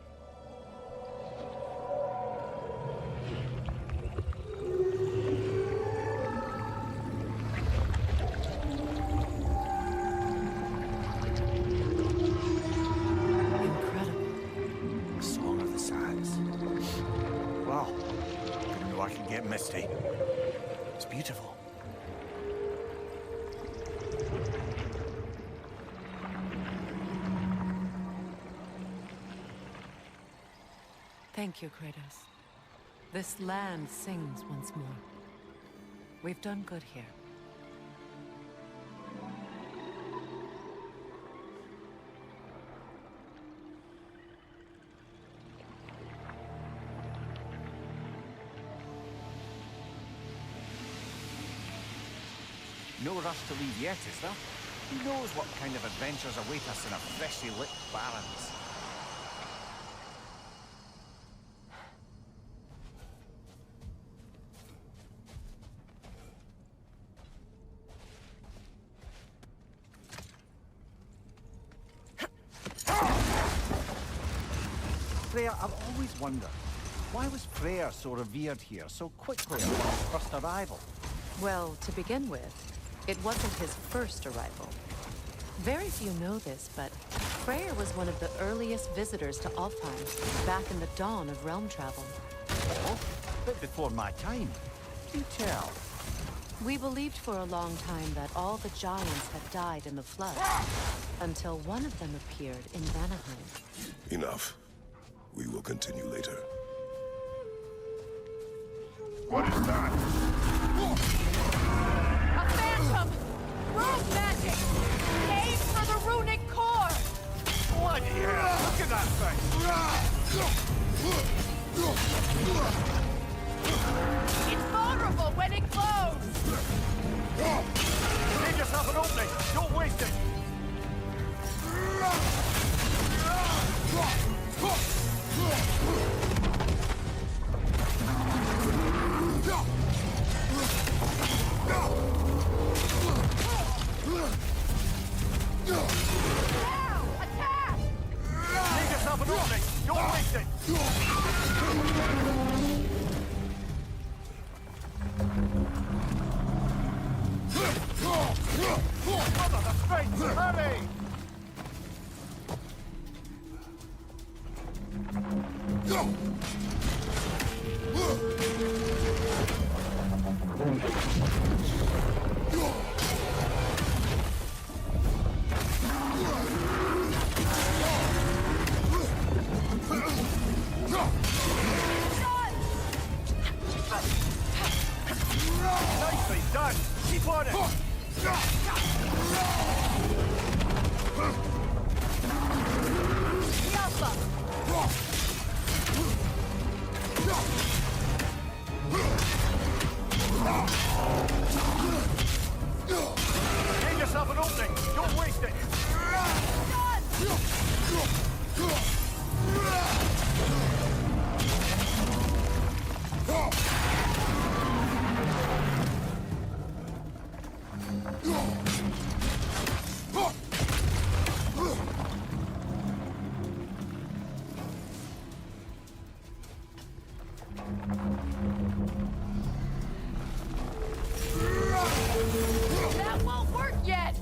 Song of the Sands. Wow. Didn't know I could get misty. It's beautiful. Thank you, Kratos. This land sings once more. We've done good here. No rush to leave yet, is there? Who knows what kind of adventures await us in a freshly lit Barrens? Freya, I've always wondered, why was Freya so revered here so quickly upon his first arrival? Well, to begin with, it wasn't his first arrival. Very few know this, but Freyr was one of the earliest visitors to Alfheim, back in the dawn of realm travel. Oh, but before my time. Do tell. We believed for a long time that all the giants had died in the flood, until one of them appeared in Vanaheim. Enough. We will continue later. What is that? A phantom! Rune magic! Aim for the runic core! Bloody hell! Look at that thing! It's vulnerable when it glows! Give yourself an opening! Don't waste it! Attack! Give yourself an opening! Don't waste it! Mother, the strength! Hurry! Nicely done! Keep on it! Give yourself an opening! Don't waste it! That won't work yet!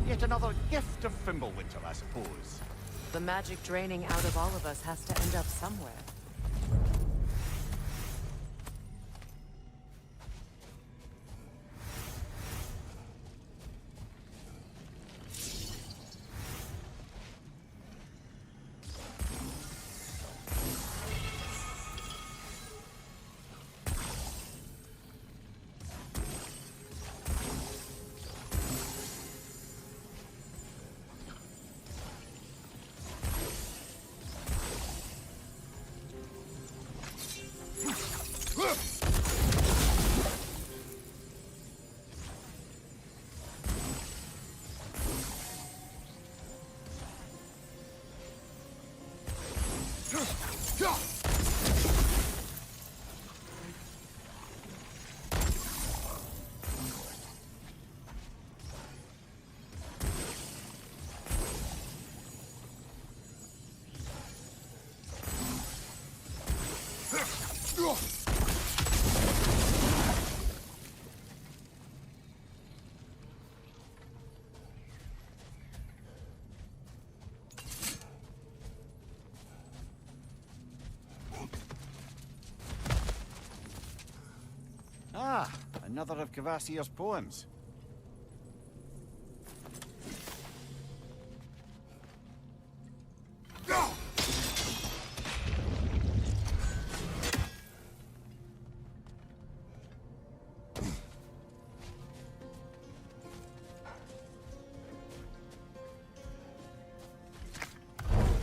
Yet another gift of Fimbulwinter, I suppose. The magic draining out of all of us has to end up somewhere. Ah, another of Kvasir's poems.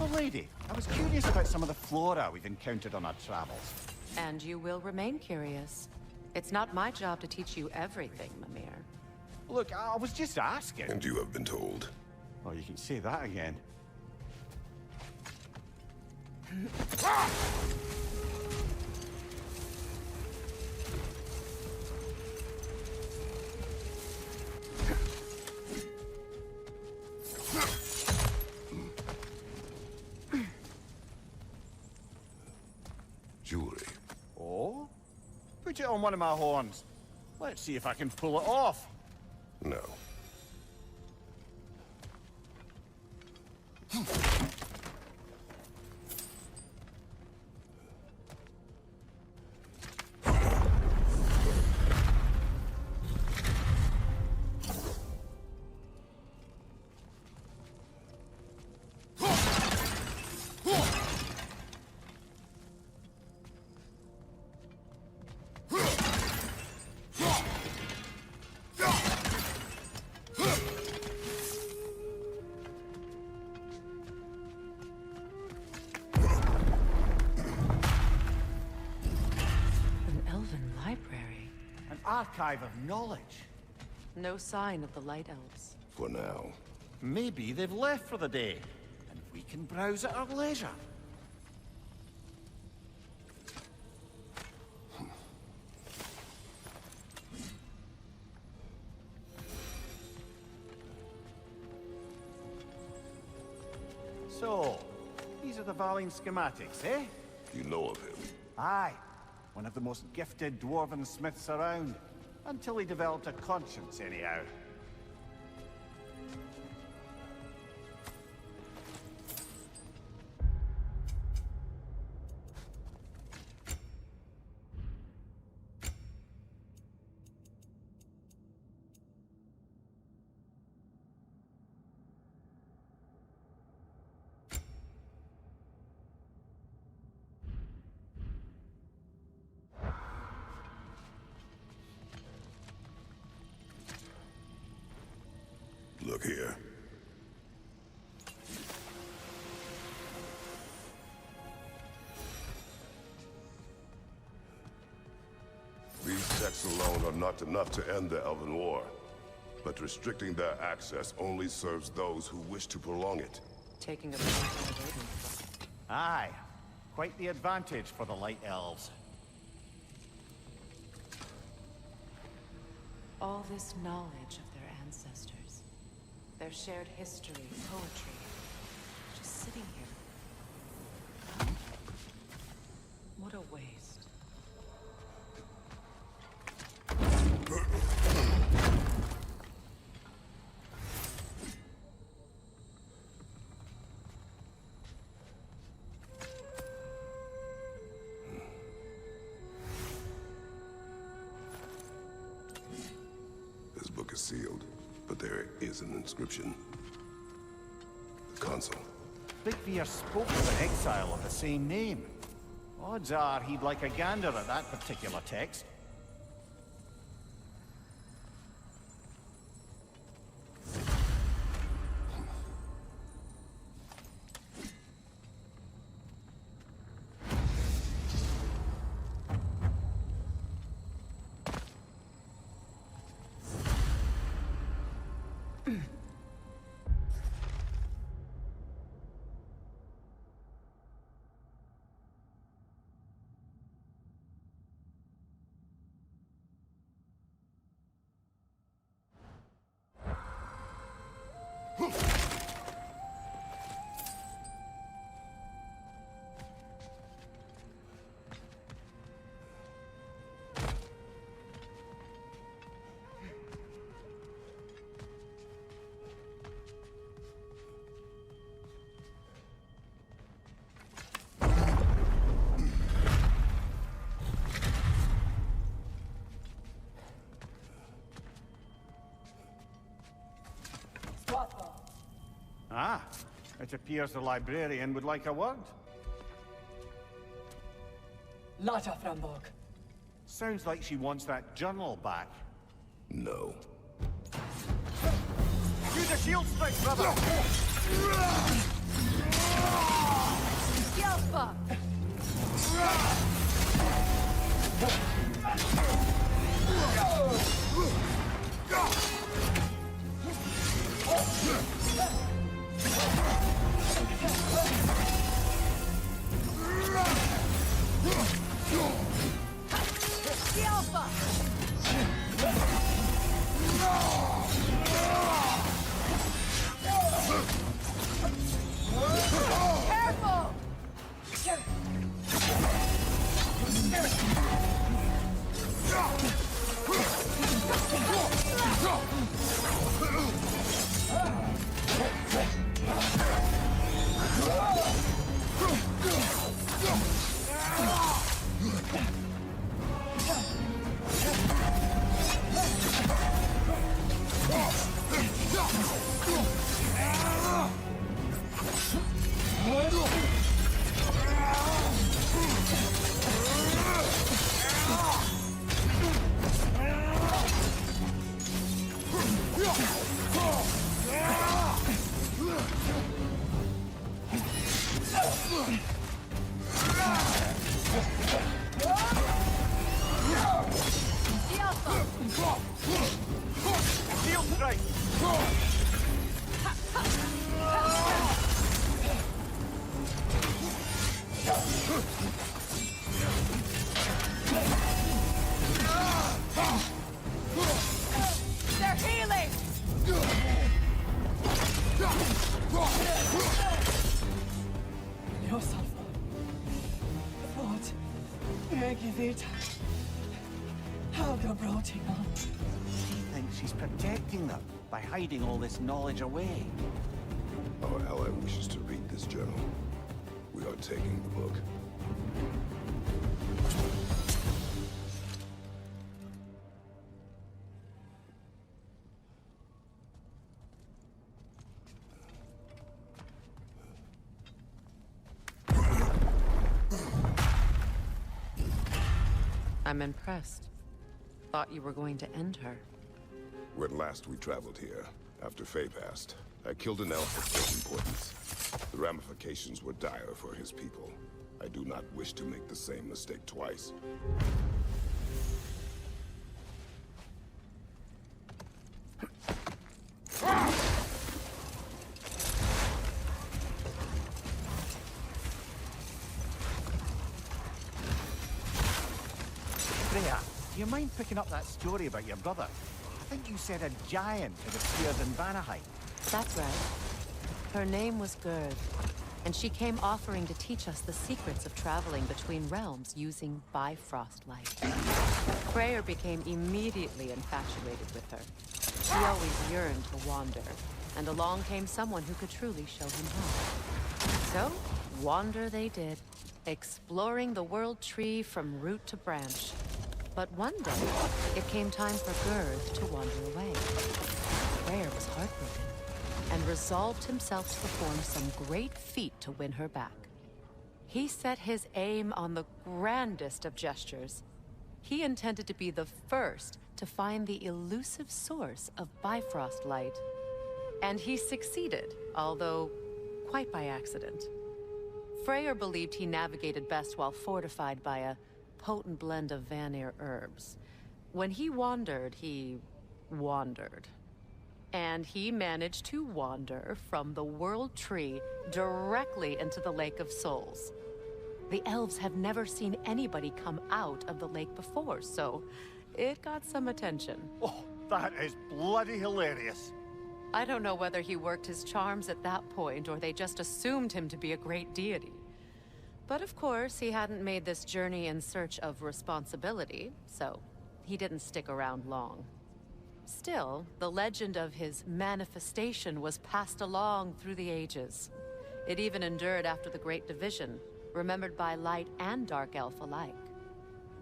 Oh, lady, I was curious about some of the flora we've encountered on our travels. And you will remain curious. It's not my job to teach you everything, Mimir. Look, I was just asking. And you have been told. Oh, you can say that again. Jewelry. Oh? Put it on one of my horns. Let's see if I can pull it off. No. Archive of knowledge. No sign of the Light Elves. For now. Maybe they've left for the day, and we can browse at our leisure. So, these are the Valine schematics, eh? You know of him? Aye. One of the most gifted dwarven smiths around. Until he developed a conscience, anyhow. Look here. These texts alone are not enough to end the Elven War. But restricting their access only serves those who wish to prolong it. Taking a break. Aye. Quite the advantage for the Light Elves. All this knowledge of their ancestors. Their shared history, poetry, just sitting here. What a waste. sealed, but there is an inscription. The console. Bigvier spoke of an exile of the same name. Odds are he'd like a gander at that particular text. Ah, it appears the librarian would like a word. Lata Framborg. Sounds like she wants that journal back. No. Use a shield strike, brother! Yelpa! Careful! Shield strike! They're healing! Yourself. What? Megivita. Helga Brotina. She thinks she's protecting them by hiding all this knowledge away. Our ally wishes to read this journal. We are taking the book. I'm impressed. Thought you were going to end her. When last we traveled here, after Faye passed, I killed an elf of great importance. The ramifications were dire for his people. I do not wish to make the same mistake twice. Freya, do you mind picking up that story about your brother? I think you said a giant had appeared in Vanaheim. That's right. Her name was Gerd, and she came offering to teach us the secrets of traveling between realms using Bifrost light. Freyr became immediately infatuated with her. He always yearned to wander, and along came someone who could truly show him how. So, wander they did, exploring the world tree from root to branch. But one day, it came time for Gerd to wander away. Freyr was heartbroken and resolved himself to perform some great feat to win her back. He set his aim on the grandest of gestures. He intended to be the first to find the elusive source of Bifrost light. And he succeeded, although quite by accident. Freyr believed he navigated best while fortified by a potent blend of Vanir herbs. When he wandered, he wandered. And he managed to wander from the World Tree directly into the Lake of Souls. The elves have never seen anybody come out of the lake before, so it got some attention. Oh, that is bloody hilarious. I don't know whether he worked his charms at that point or they just assumed him to be a great deity. But of course, he hadn't made this journey in search of responsibility, so he didn't stick around long. Still, the legend of his manifestation was passed along through the ages. It even endured after the Great Division, remembered by Light and Dark Elf alike.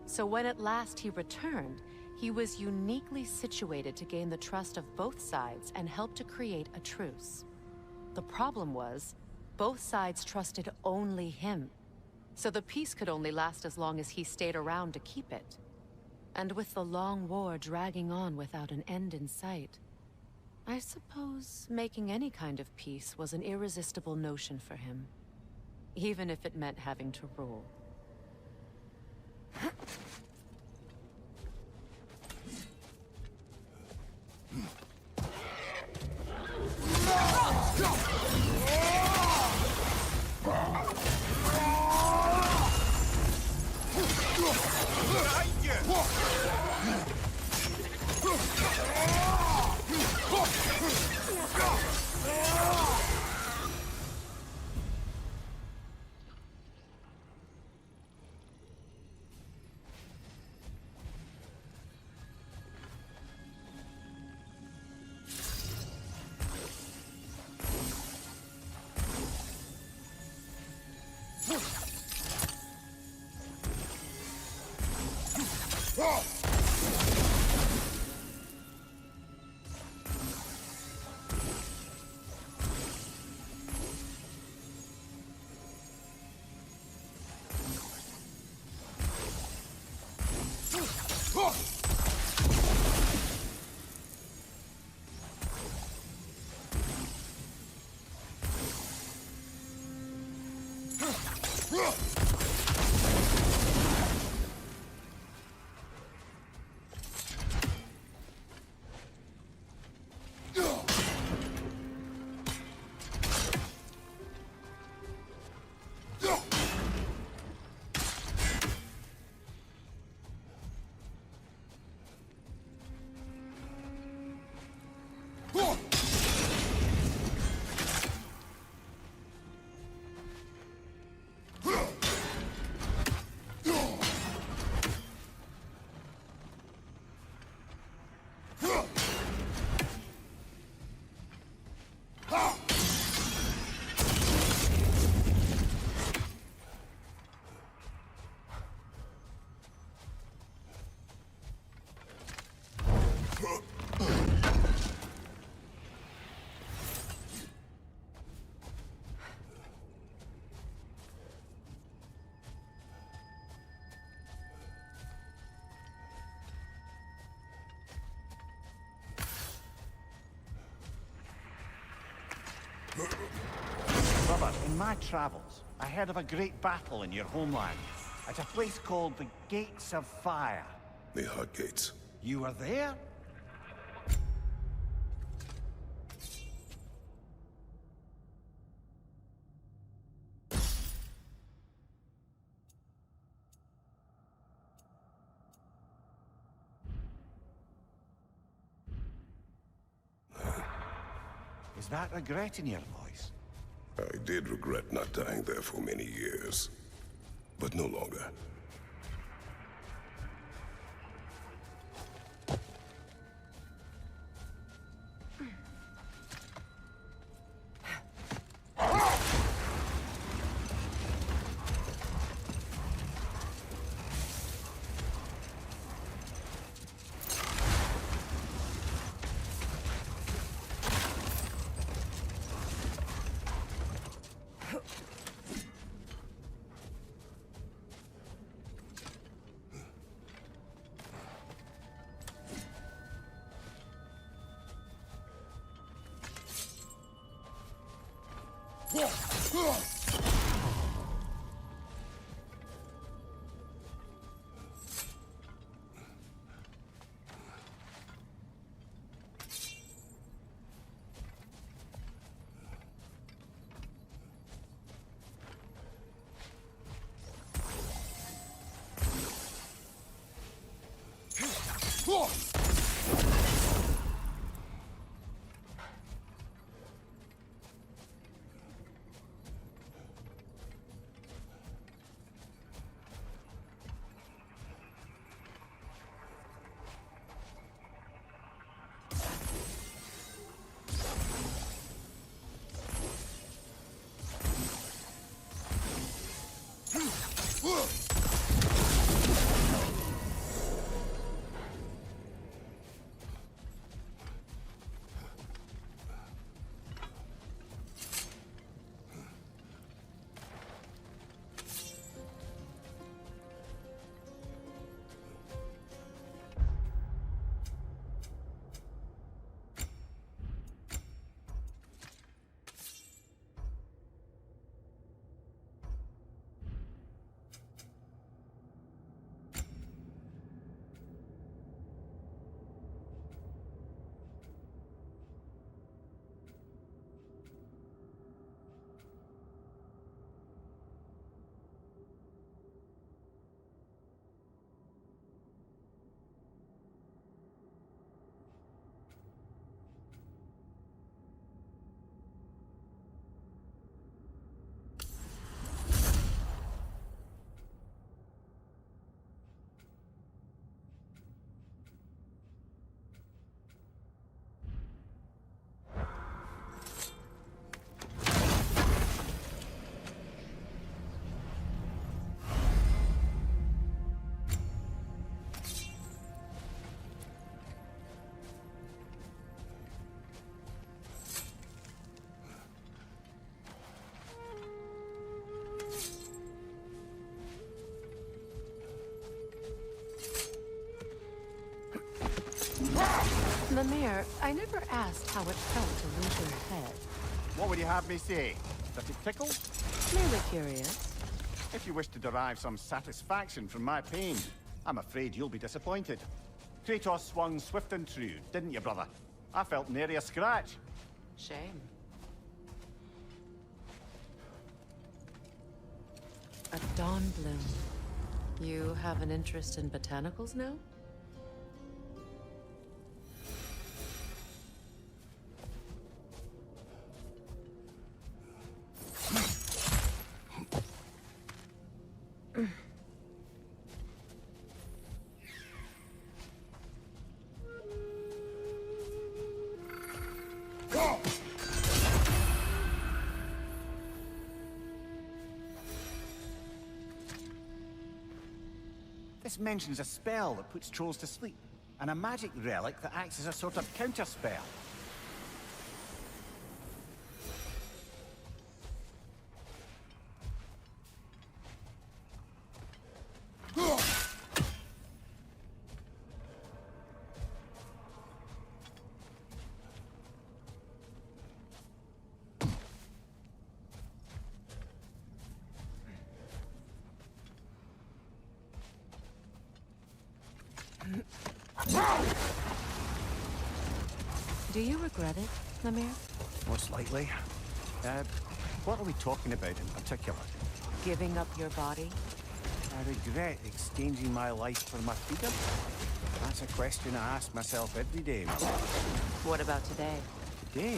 So when at last he returned, he was uniquely situated to gain the trust of both sides and help to create a truce. The problem was, both sides trusted only him. So the peace could only last as long as he stayed around to keep it. And with the long war dragging on without an end in sight, I suppose making any kind of peace was an irresistible notion for him. Even if it meant having to rule. Brother, in my travels, I heard of a great battle in your homeland, at a place called the Gates of Fire. The Hut Gates. You were there? Is that regret in your voice? I did regret not dying there for many years, but no longer. Lemire, I never asked how it felt to lose your head. What would you have me say? Does it tickle? Merely curious. If you wish to derive some satisfaction from my pain, I'm afraid you'll be disappointed. Kratos swung swift and true, didn't you, brother? I felt nary a scratch. Shame. A dawn bloom. You have an interest in botanicals now? This mentions a spell that puts trolls to sleep, and a magic relic that acts as a sort of counter-spell. Do you regret it, Lemire? Most likely. What are we talking about in particular? Giving up your body? I regret exchanging my life for my freedom. That's a question I ask myself every day, my love. What about today? Today?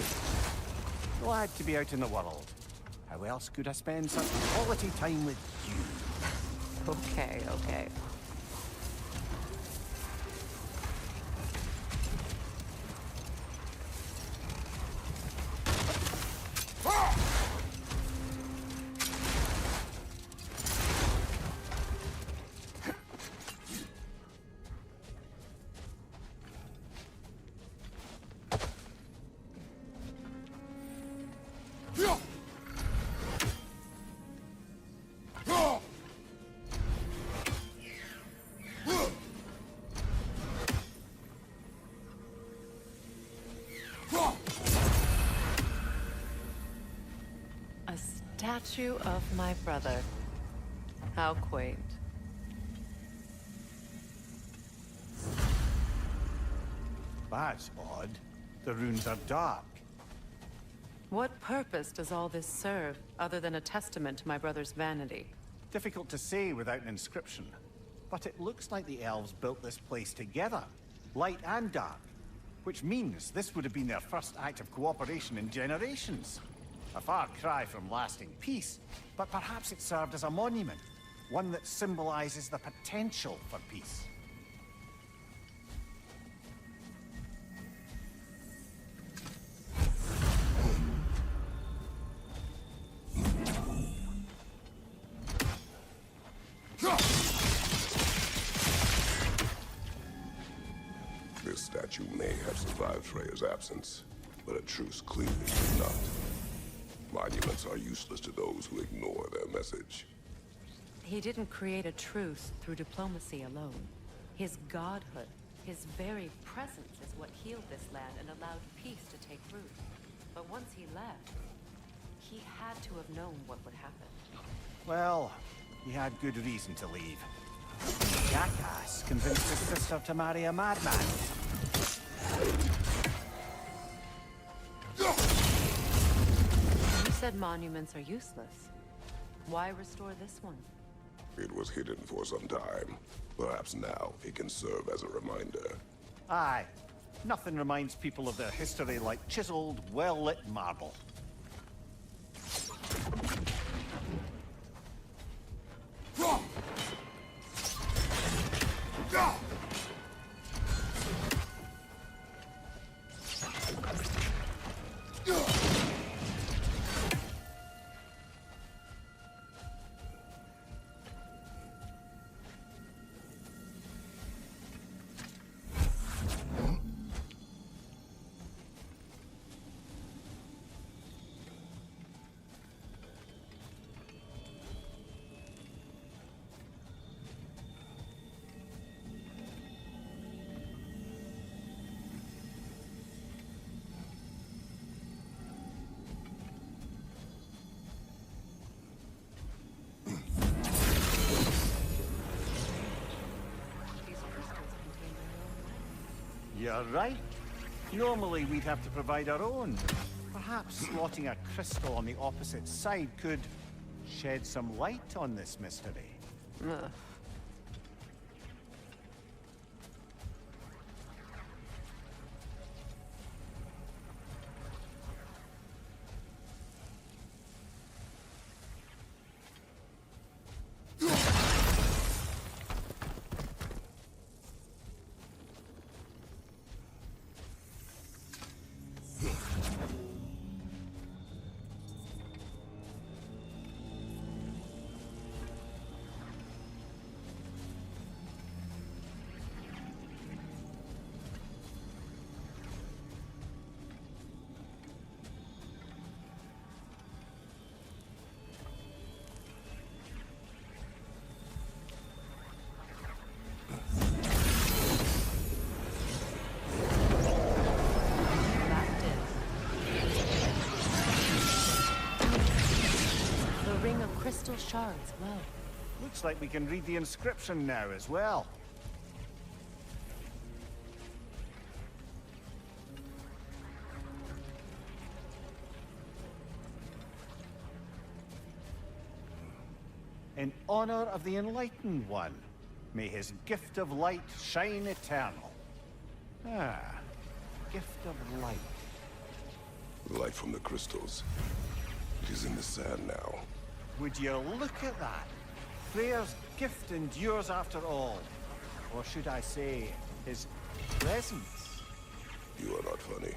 Glad to be out in the world. How else could I spend such quality time with you? Okay, okay. A statue of my brother. How quaint. That's odd. The runes are dark. What purpose does all this serve, other than a testament to my brother's vanity? Difficult to say without an inscription. But it looks like the elves built this place together, light and dark. Which means this would have been their first act of cooperation in generations. A far cry from lasting peace, but perhaps it served as a monument. One that symbolizes the potential for peace. This statue may have survived Freya's absence, but a truce clearly did not. Monuments are useless to those who ignore their message. He didn't create a truce through diplomacy alone. His godhood, his very presence is what healed this land and allowed peace to take root. But once he left, he had to have known what would happen. Well, he had good reason to leave. Jackass convinced his sister to marry a madman. You said monuments are useless. Why restore this one? It was hidden for some time. Perhaps now it can serve as a reminder. Aye. Nothing reminds people of their history like chiseled, well-lit marble. You're right. Normally we'd have to provide our own. Perhaps slotting a crystal on the opposite side could shed some light on this mystery. Ugh. Crystal shards glow. Looks like we can read the inscription now as well. In honor of the Enlightened One, may his gift of light shine eternal. Ah, gift of light. The light from the crystals. It is in the sand now. Would you look at that? Freya's gift endures after all. Or should I say, his presence? You are not funny.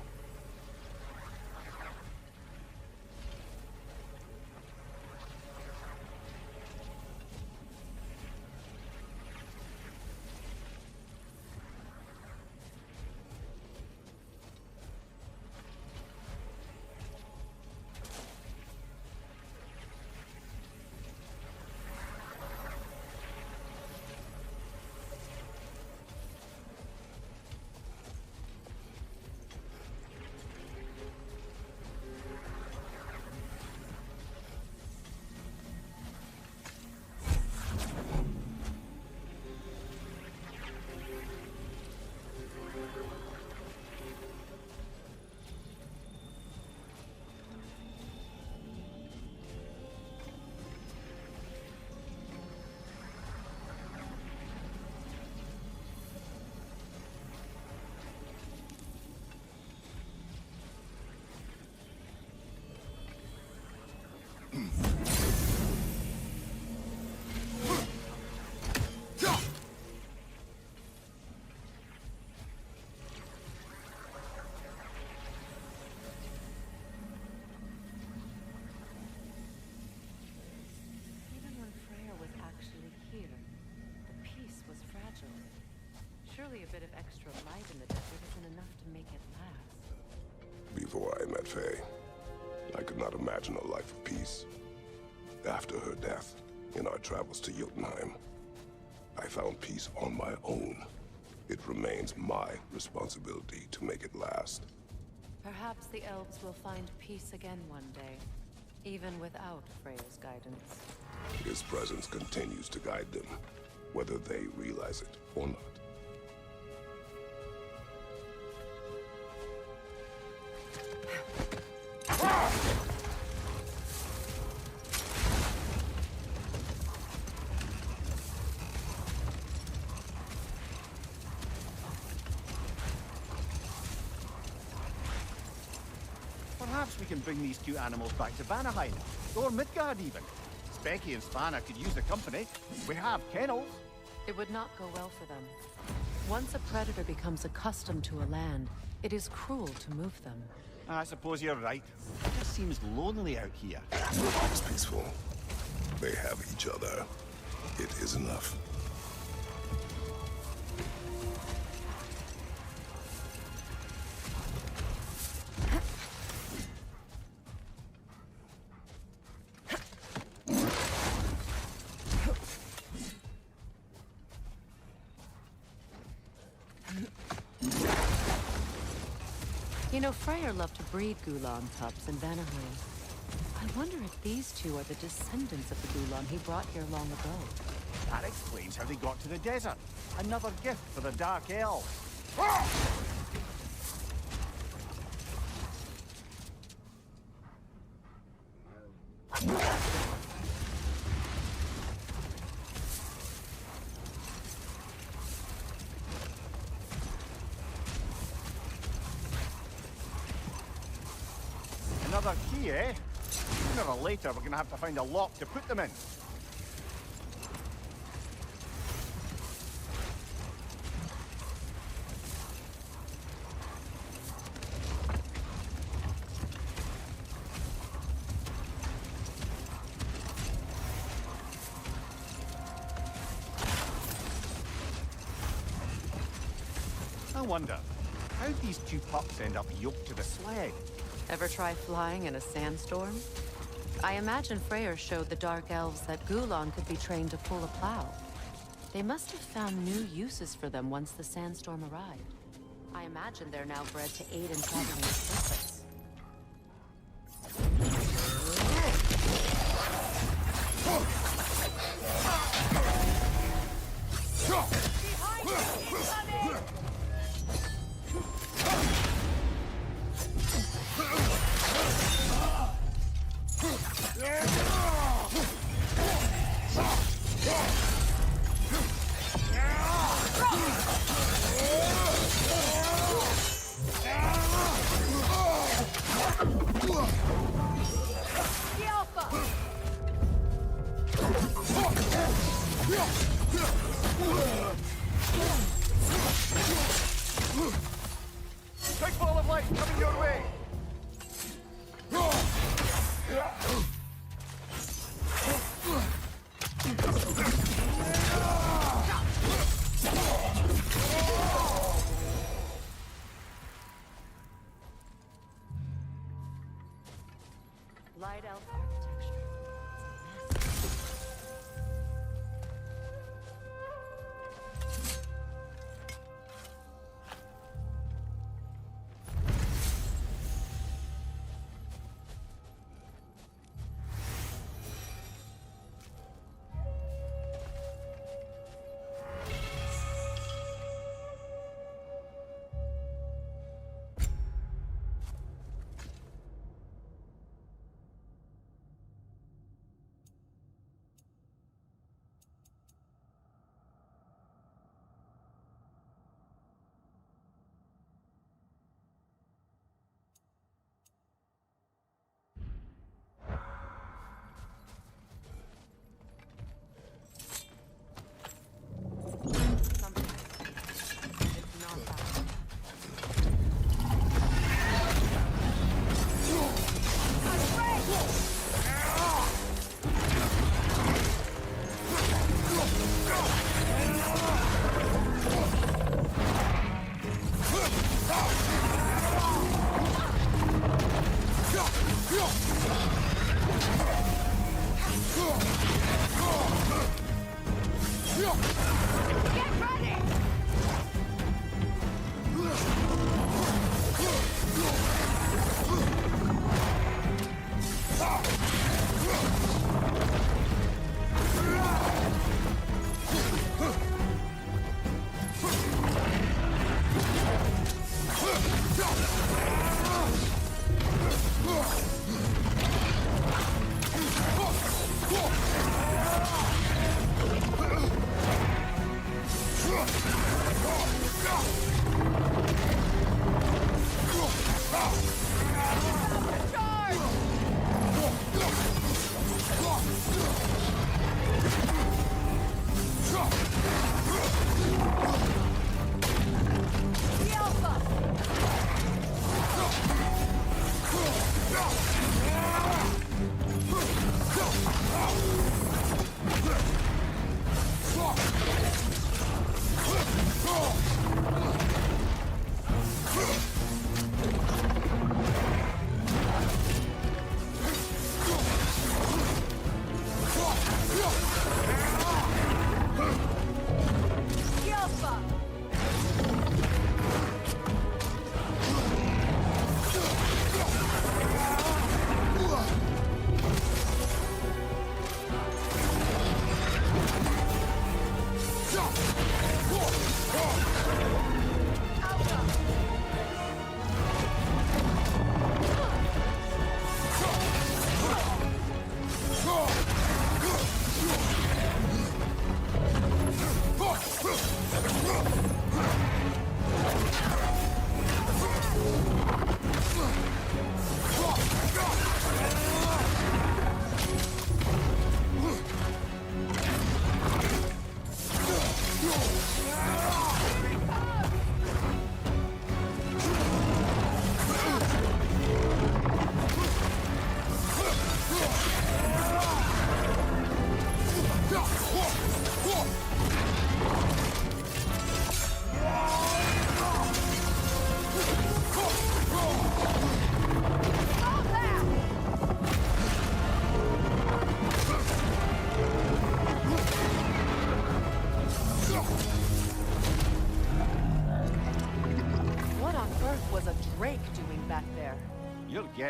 Surely a bit of extra light in the desert isn't enough to make it last. Before I met Faye, I could not imagine a life of peace. After her death, in our travels to Jotunheim, I found peace on my own. It remains my responsibility to make it last. Perhaps the elves will find peace again one day, even without Freya's guidance. His presence continues to guide them, whether they realize it or not. Perhaps we can bring these two animals back to Vanaheim, or Midgard even. Specky and Spanna could use the company. We have kennels. It would not go well for them. Once a predator becomes accustomed to a land, it is cruel to move them. I suppose you're right. It just seems lonely out here. It's peaceful. They have each other. It is enough. You know, Freyr loved to breed Gulan pups in Vanaheim. I wonder if these two are the descendants of the Gulan he brought here long ago. That explains how they got to the desert. Another gift for the Dark Elves. Another key, eh? Sooner or later, we're gonna have to find a lock to put them in. I wonder, how'd these two pups end up yoked to the sled? Ever try flying in a sandstorm? I imagine Freyr showed the Dark Elves that Gulan could be trained to pull a plow. They must have found new uses for them once the sandstorm arrived. I imagine they're now bred to aid in traveling with purpose. Big ball of light coming your way! Light elf architecture.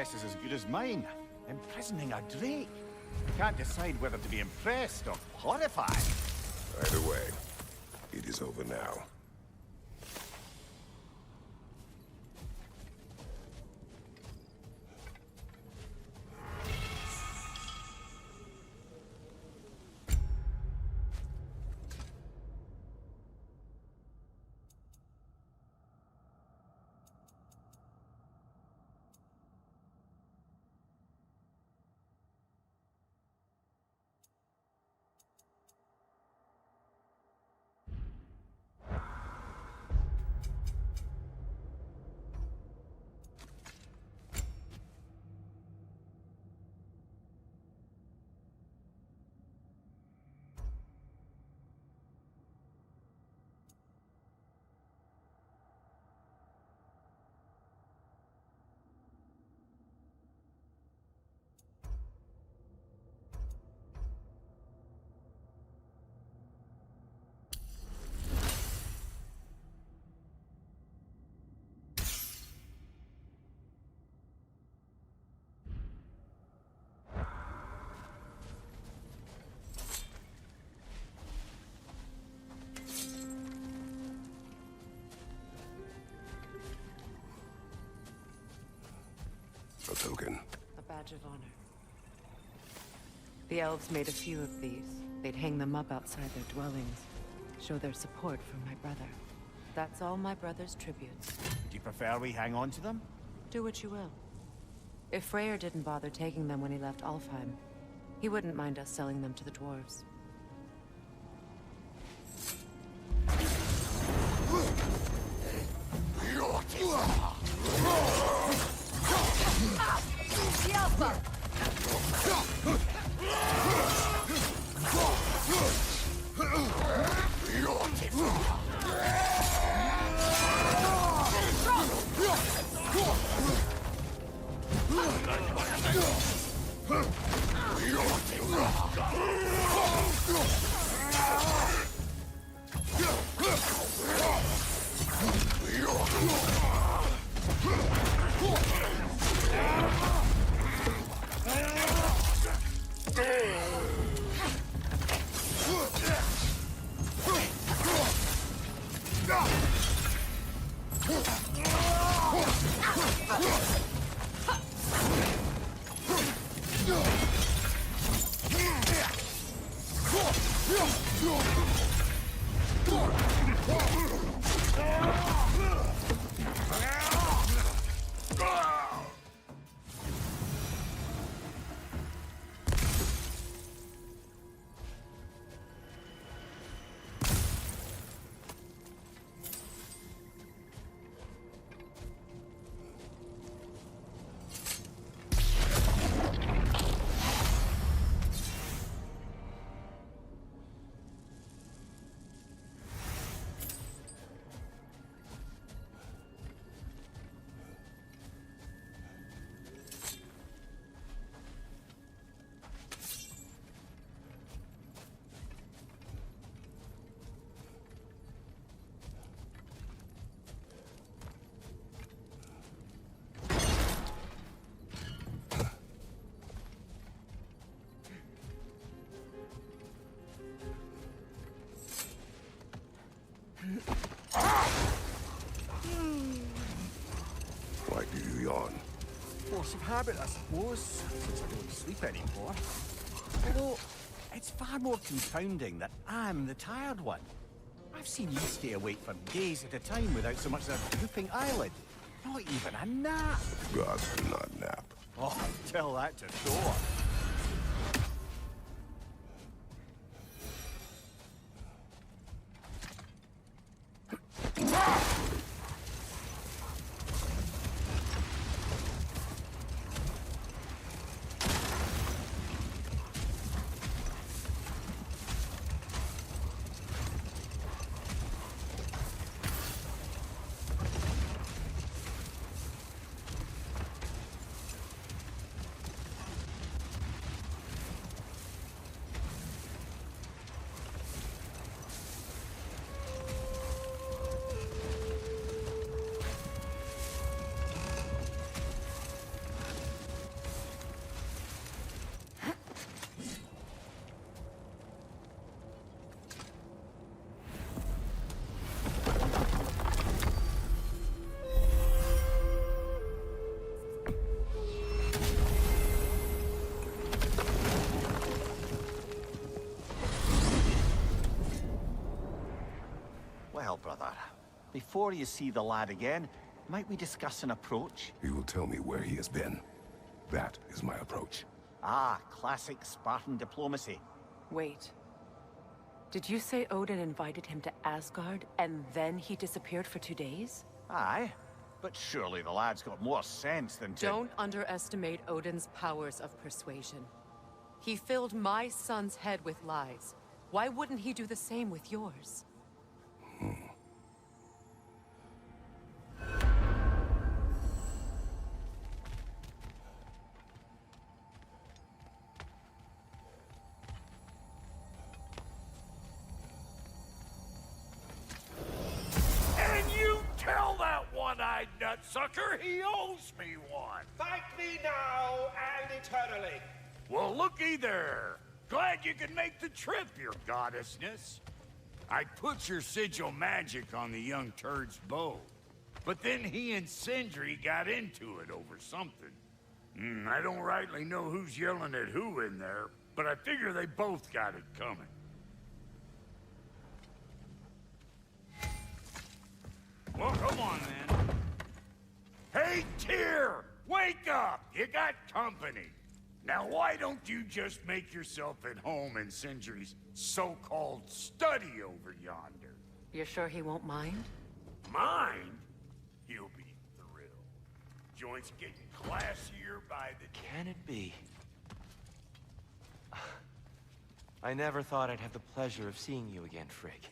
guess is as good as mine. Imprisoning a Drake. Can't decide whether to be impressed or horrified. Either way, it is over now. A token. A badge of honor. The elves made a few of these. They'd hang them up outside their dwellings. Show their support for my brother. That's all my brother's tributes. Would you prefer we hang on to them? Do what you will. If Freyr didn't bother taking them when he left Alfheim, he wouldn't mind us selling them to the dwarves. The Alpha! Why do you yawn? Force of habit, I suppose, since I don't sleep anymore. Although, it's far more confounding that I'm the tired one. I've seen you stay awake for days at a time without so much as a drooping eyelid. Not even a nap. Gods do not nap. Oh, tell that to Thor. before you see the lad again, might we discuss an approach? He will tell me where he has been. That is my approach. Ah, classic Spartan diplomacy. Wait. Did you say Odin invited him to Asgard, and then he disappeared for 2 days? Aye, but surely the lad's got more sense than to... Don't underestimate Odin's powers of persuasion. He filled my son's head with lies. Why wouldn't he do the same with yours? And you tell that one-eyed nutsucker he owes me one. Fight me now and eternally. Well, looky there. Glad you could make the trip, your goddessness. I put your sigil magic on the young turd's bow. But then he and Sindri got into it over something. I don't rightly know who's yelling at who in there, but I figure they both got it coming. Well, come on, then. Hey, Tyr! Wake up! You got company. Now, why don't you just make yourself at home in Sindri's so-called study over yonder? You're sure he won't mind? Mind? He'll be thrilled. Joint's getting classier by the day. Can it be? I never thought I'd have the pleasure of seeing you again, Frigg.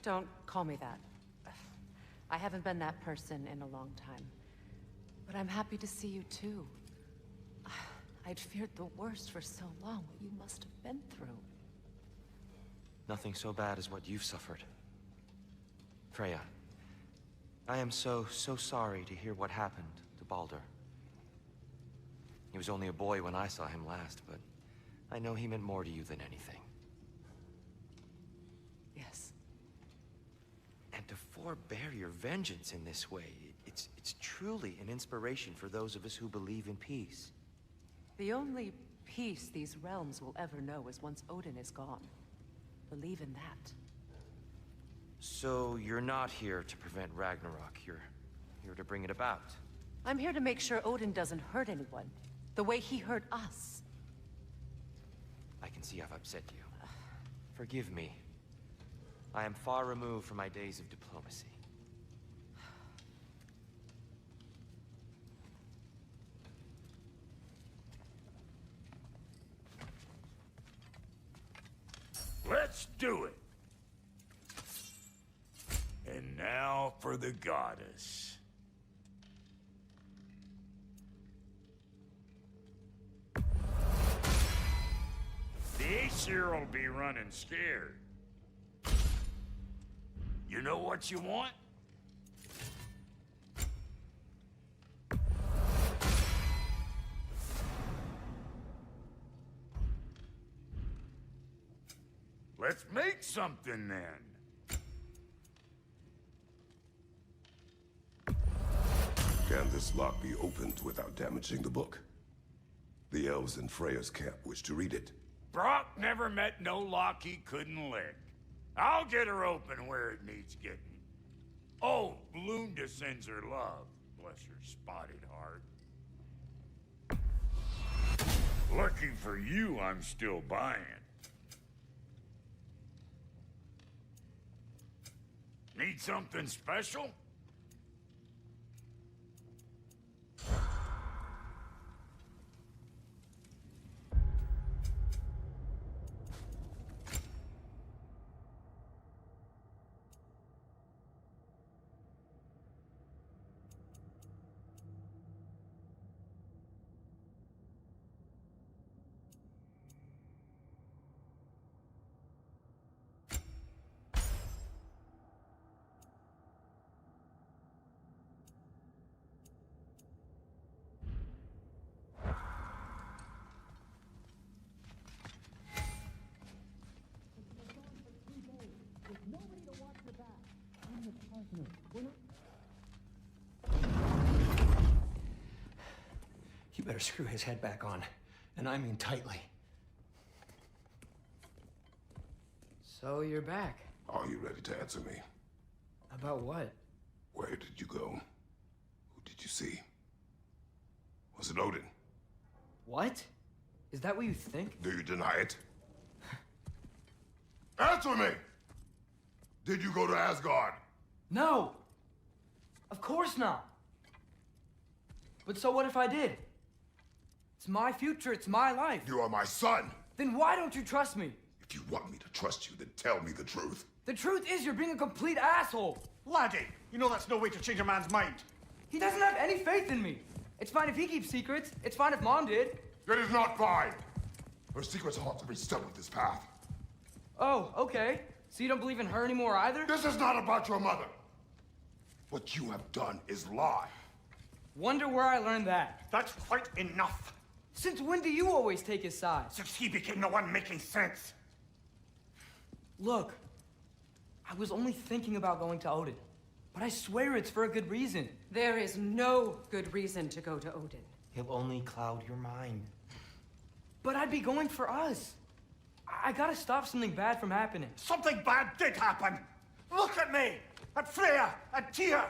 Don't call me that. I haven't been that person in a long time. But I'm happy to see you too. I'd feared the worst for so long, what you must have been through. Nothing so bad as what you've suffered. Freya, I am so sorry to hear what happened to Baldur. He was only a boy when I saw him last, but I know he meant more to you than anything. Yes. And to forbear your vengeance in this way, it's truly an inspiration for those of us who believe in peace. The only peace these realms will ever know is once Odin is gone. Believe in that. So you're not here to prevent Ragnarok, you're here to bring it about. I'm here to make sure Odin doesn't hurt anyone, the way he hurt us. I can see I've upset you. Forgive me. I am far removed from my days of diplomacy. Let's do it. And now for the goddess. The Aesir will be running scared. You know what you want? Let's make something then. Can this lock be opened without damaging the book? The elves in Freya's camp wish to read it. Brock never met no lock he couldn't lick. I'll get her open where it needs getting. Oh, Lunda sends her love. Bless her spotted heart. Lucky for you, I'm still buying. Need something special? You better screw his head back on, and I mean tightly. So you're back. Are you ready to answer me? About what? Where did you go? Who did you see? Was it Odin? What? Is that what you think? Do you deny it? Answer me! Did you go to Asgard? No! Of course not! But so what if I did? It's my future, it's my life. You are my son! Then why don't you trust me? If you want me to trust you, then tell me the truth. The truth is you're being a complete asshole! Laddie, you know that's no way to change a man's mind. He doesn't have any faith in me. It's fine if he keeps secrets. It's fine if Mom did. It is not fine! Her secrets haunt to be stuck with this path. Oh, okay. So you don't believe in her anymore either? This is not about your mother! What you have done is lie. Wonder where I learned that. That's quite enough. Since when do you always take his side? Since he became the one making sense. Look, I was only thinking about going to Odin, but I swear it's for a good reason. There is no good reason to go to Odin. He'll only cloud your mind. But I'd be going for us. I gotta stop something bad from happening. Something bad did happen. Look at me, at Freya, at Tyr.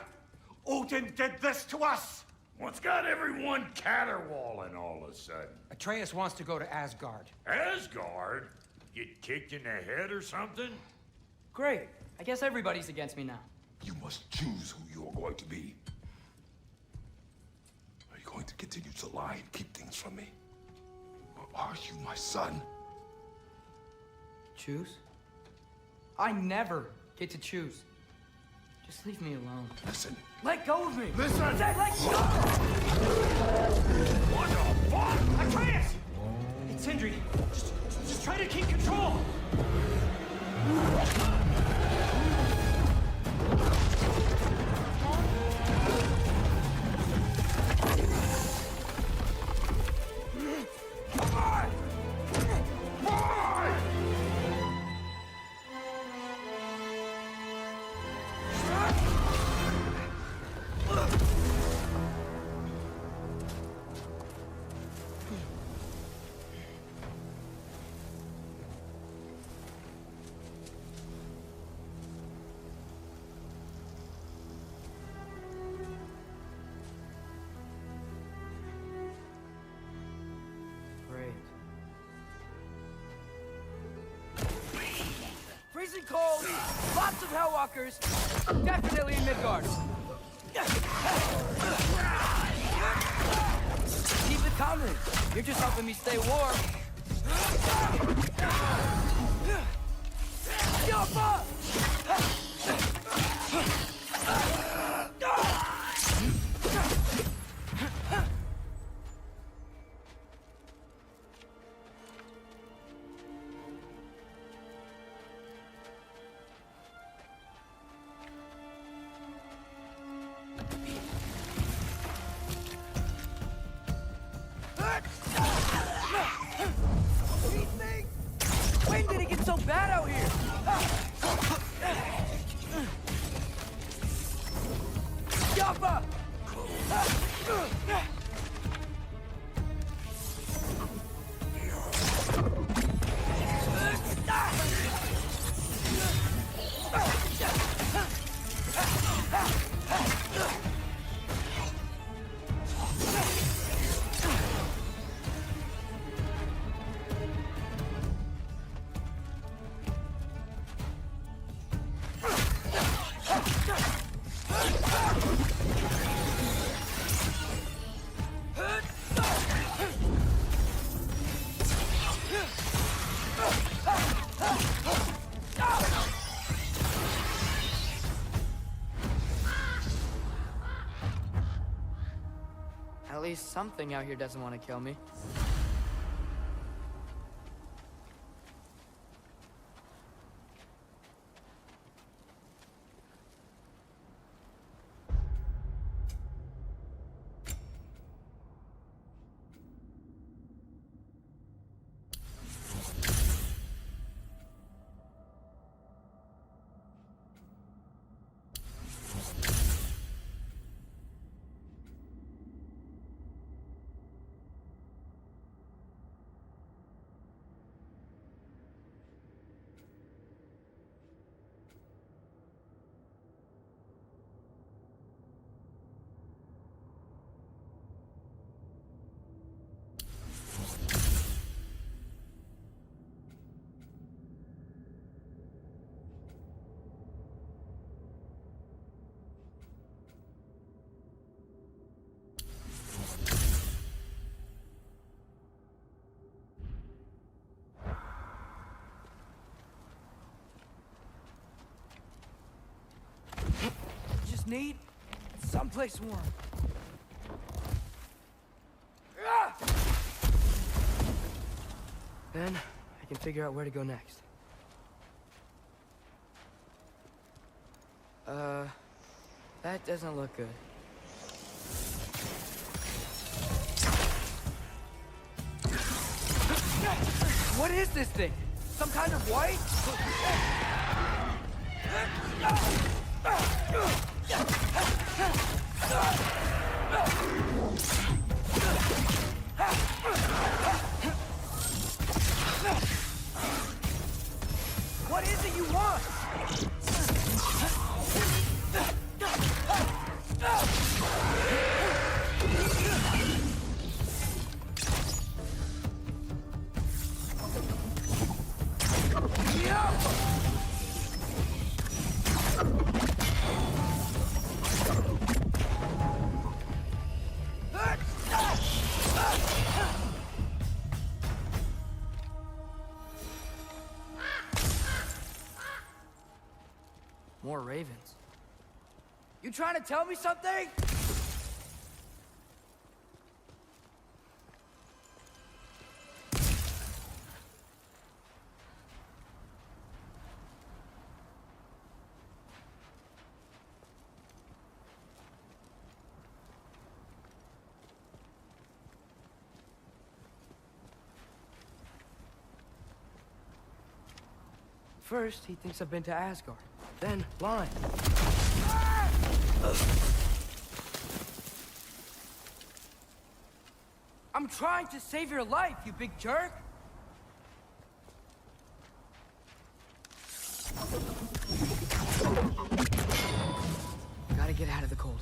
Odin did this to us. What's got everyone caterwauling all of a sudden? Atreus wants to go to Asgard. Asgard? Get kicked in the head or something? Great. I guess everybody's against me now. You must choose who you are going to be. Are you going to continue to lie and keep things from me? Or are you my son? Choose? I never get to choose. Just leave me alone. Listen. Let go of me! Listen! I said let go! What the fuck? Atreus! It's Sindri. Just try to keep control! Come on! Why? Great. Freezing cold, lots of Hellwalkers, definitely in Midgard. Keep it coming. You're just helping me stay warm. Yappa! When did it get so bad out here? Yappa! At least something out here doesn't want to kill me. need? Someplace warm. Then, I can figure out where to go next. That doesn't look good. What is this thing? Some kind of white? What is it you want? More ravens. You trying to tell me something? First, he thinks I've been to Asgard. Then, blind. I'm trying to save your life, you big jerk! Gotta get out of the cold.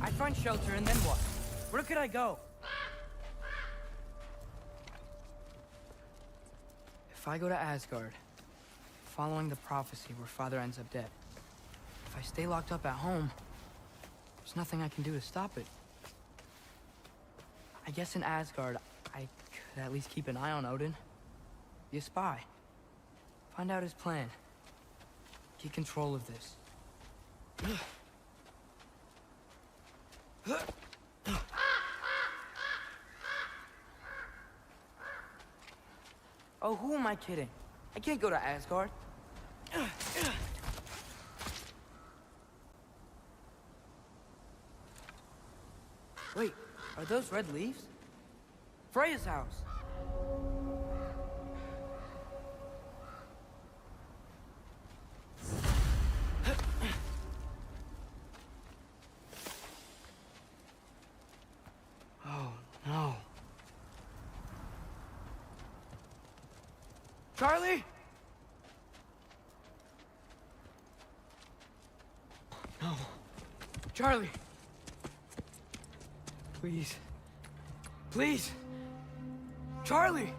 I'd find shelter, and then what? Where could I go? If I go to Asgard, following the prophecy where Father ends up dead, if I stay locked up at home, there's nothing I can do to stop it. I guess in Asgard, I could at least keep an eye on Odin. Be a spy. Find out his plan. Get control of this. Oh, who am I kidding? I can't go to Asgard. Wait, are those red leaves? Freya's house! Oh, no. Charlie? No. Charlie! Please. Please! Charlie!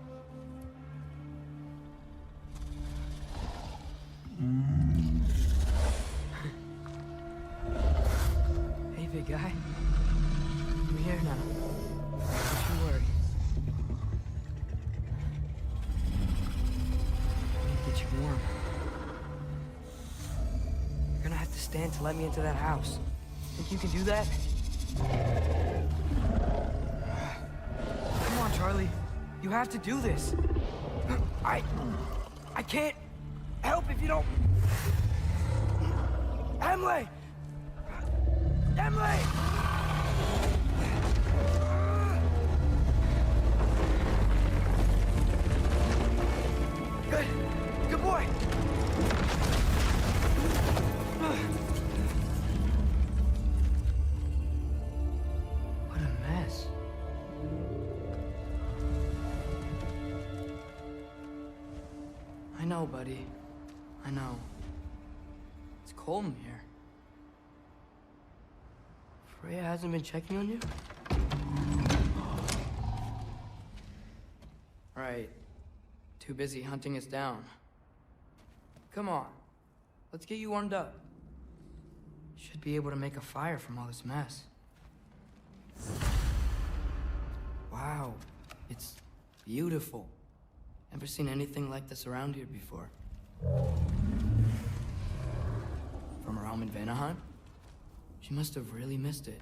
Hey, big guy. I'm here now. Don't you worry. I need to get you warm. You're gonna have to stand to let me into that house. Think you can do that? Come on, Charlie. You have to do this. I can't help if you don't... Emily! Emily! Good. Good boy. What a mess. I know, buddy. I know. It's cold in here. Freya hasn't been checking on you? Right. Too busy hunting us down. Come on. Let's get you warmed up. Should be able to make a fire from all this mess. Wow. It's beautiful. Never seen anything like this around here before. From her home in Vanaheim? She must have really missed it.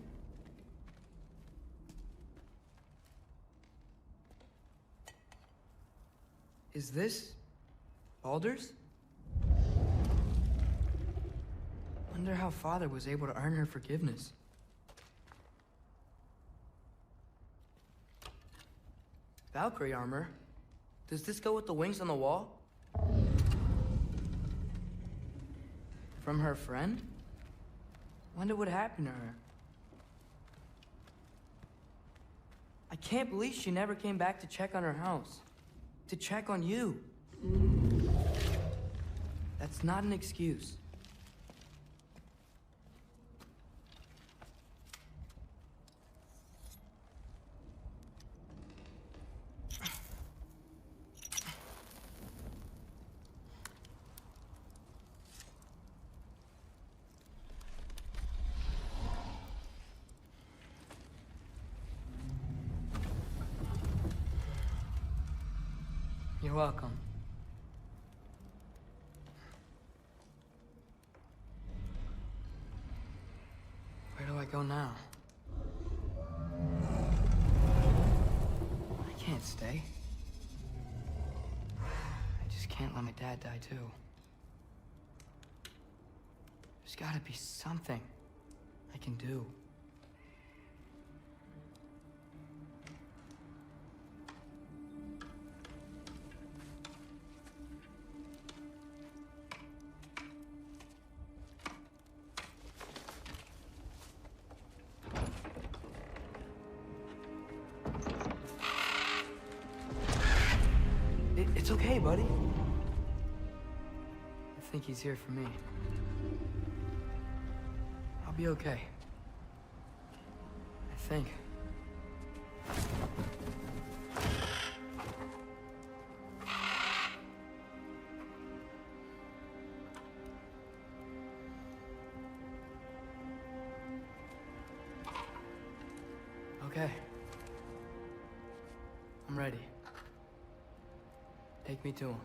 Is this Baldur's? Wonder how Father was able to earn her forgiveness. Valkyrie armor? Does this go with the wings on the wall? From her friend? Wonder what happened to her. I can't believe she never came back to check on her house. To check on you. That's not an excuse. You're welcome. Where do I go now? I can't stay. I just can't let my dad die too. There's gotta be something I can do. It's okay, buddy. I think he's here for me. I'll be okay. I think. Okay. I'm ready. Take me to him.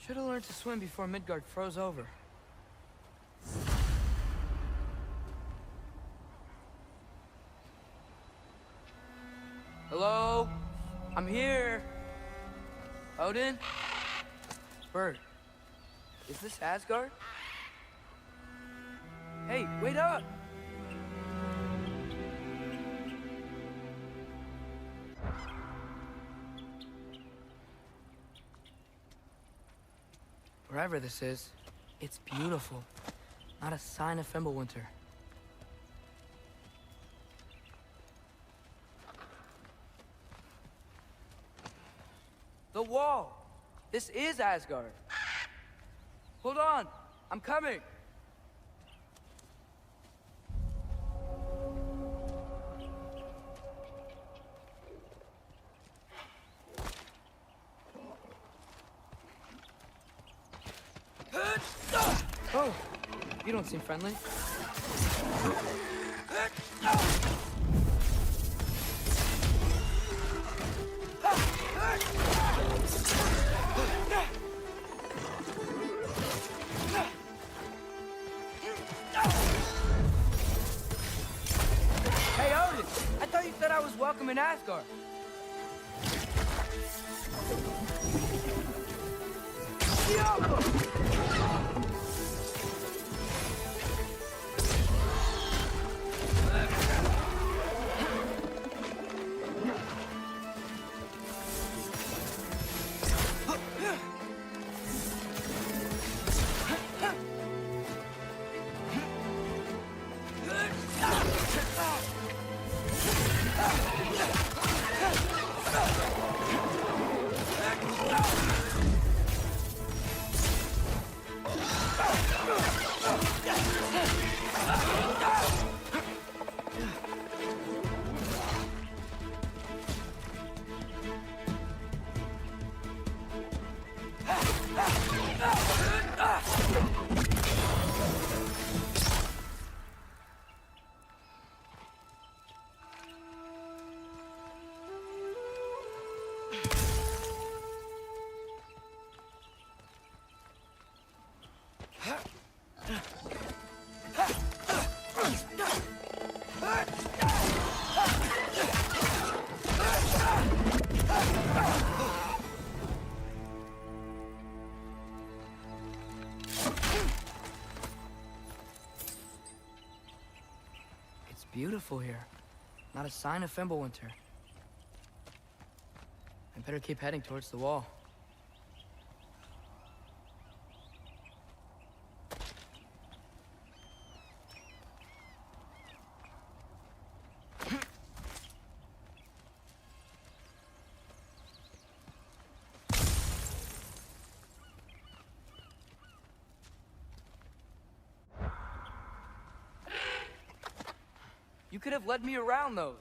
Should have learned to swim before Midgard froze over. Hello? I'm here. Odin? Bird. Is this Asgard? Hey, wait up! Wherever this is, it's beautiful. Not a sign of Fimbulwinter. The wall! This is Asgard. Hold on, I'm coming. Oh, you don't seem friendly. Hey, Odin! I thought you said I was welcome in Asgard. It's beautiful here. Not a sign of Fimbulwinter. I better keep heading towards the wall. You could have led me around those.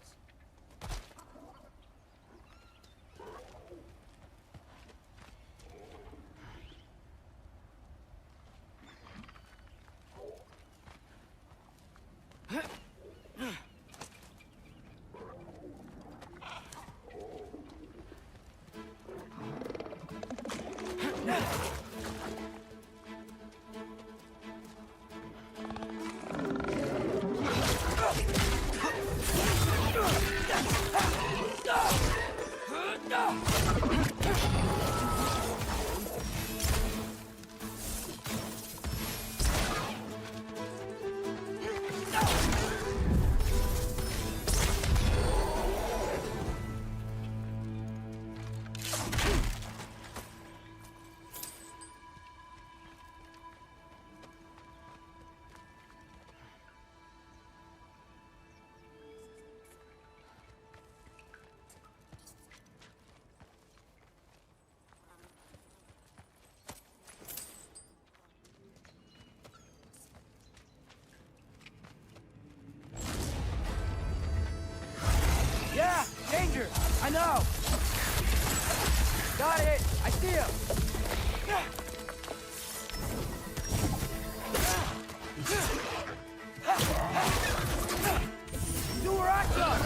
Yeah, danger! I know! Got it! I see him! Do where I come!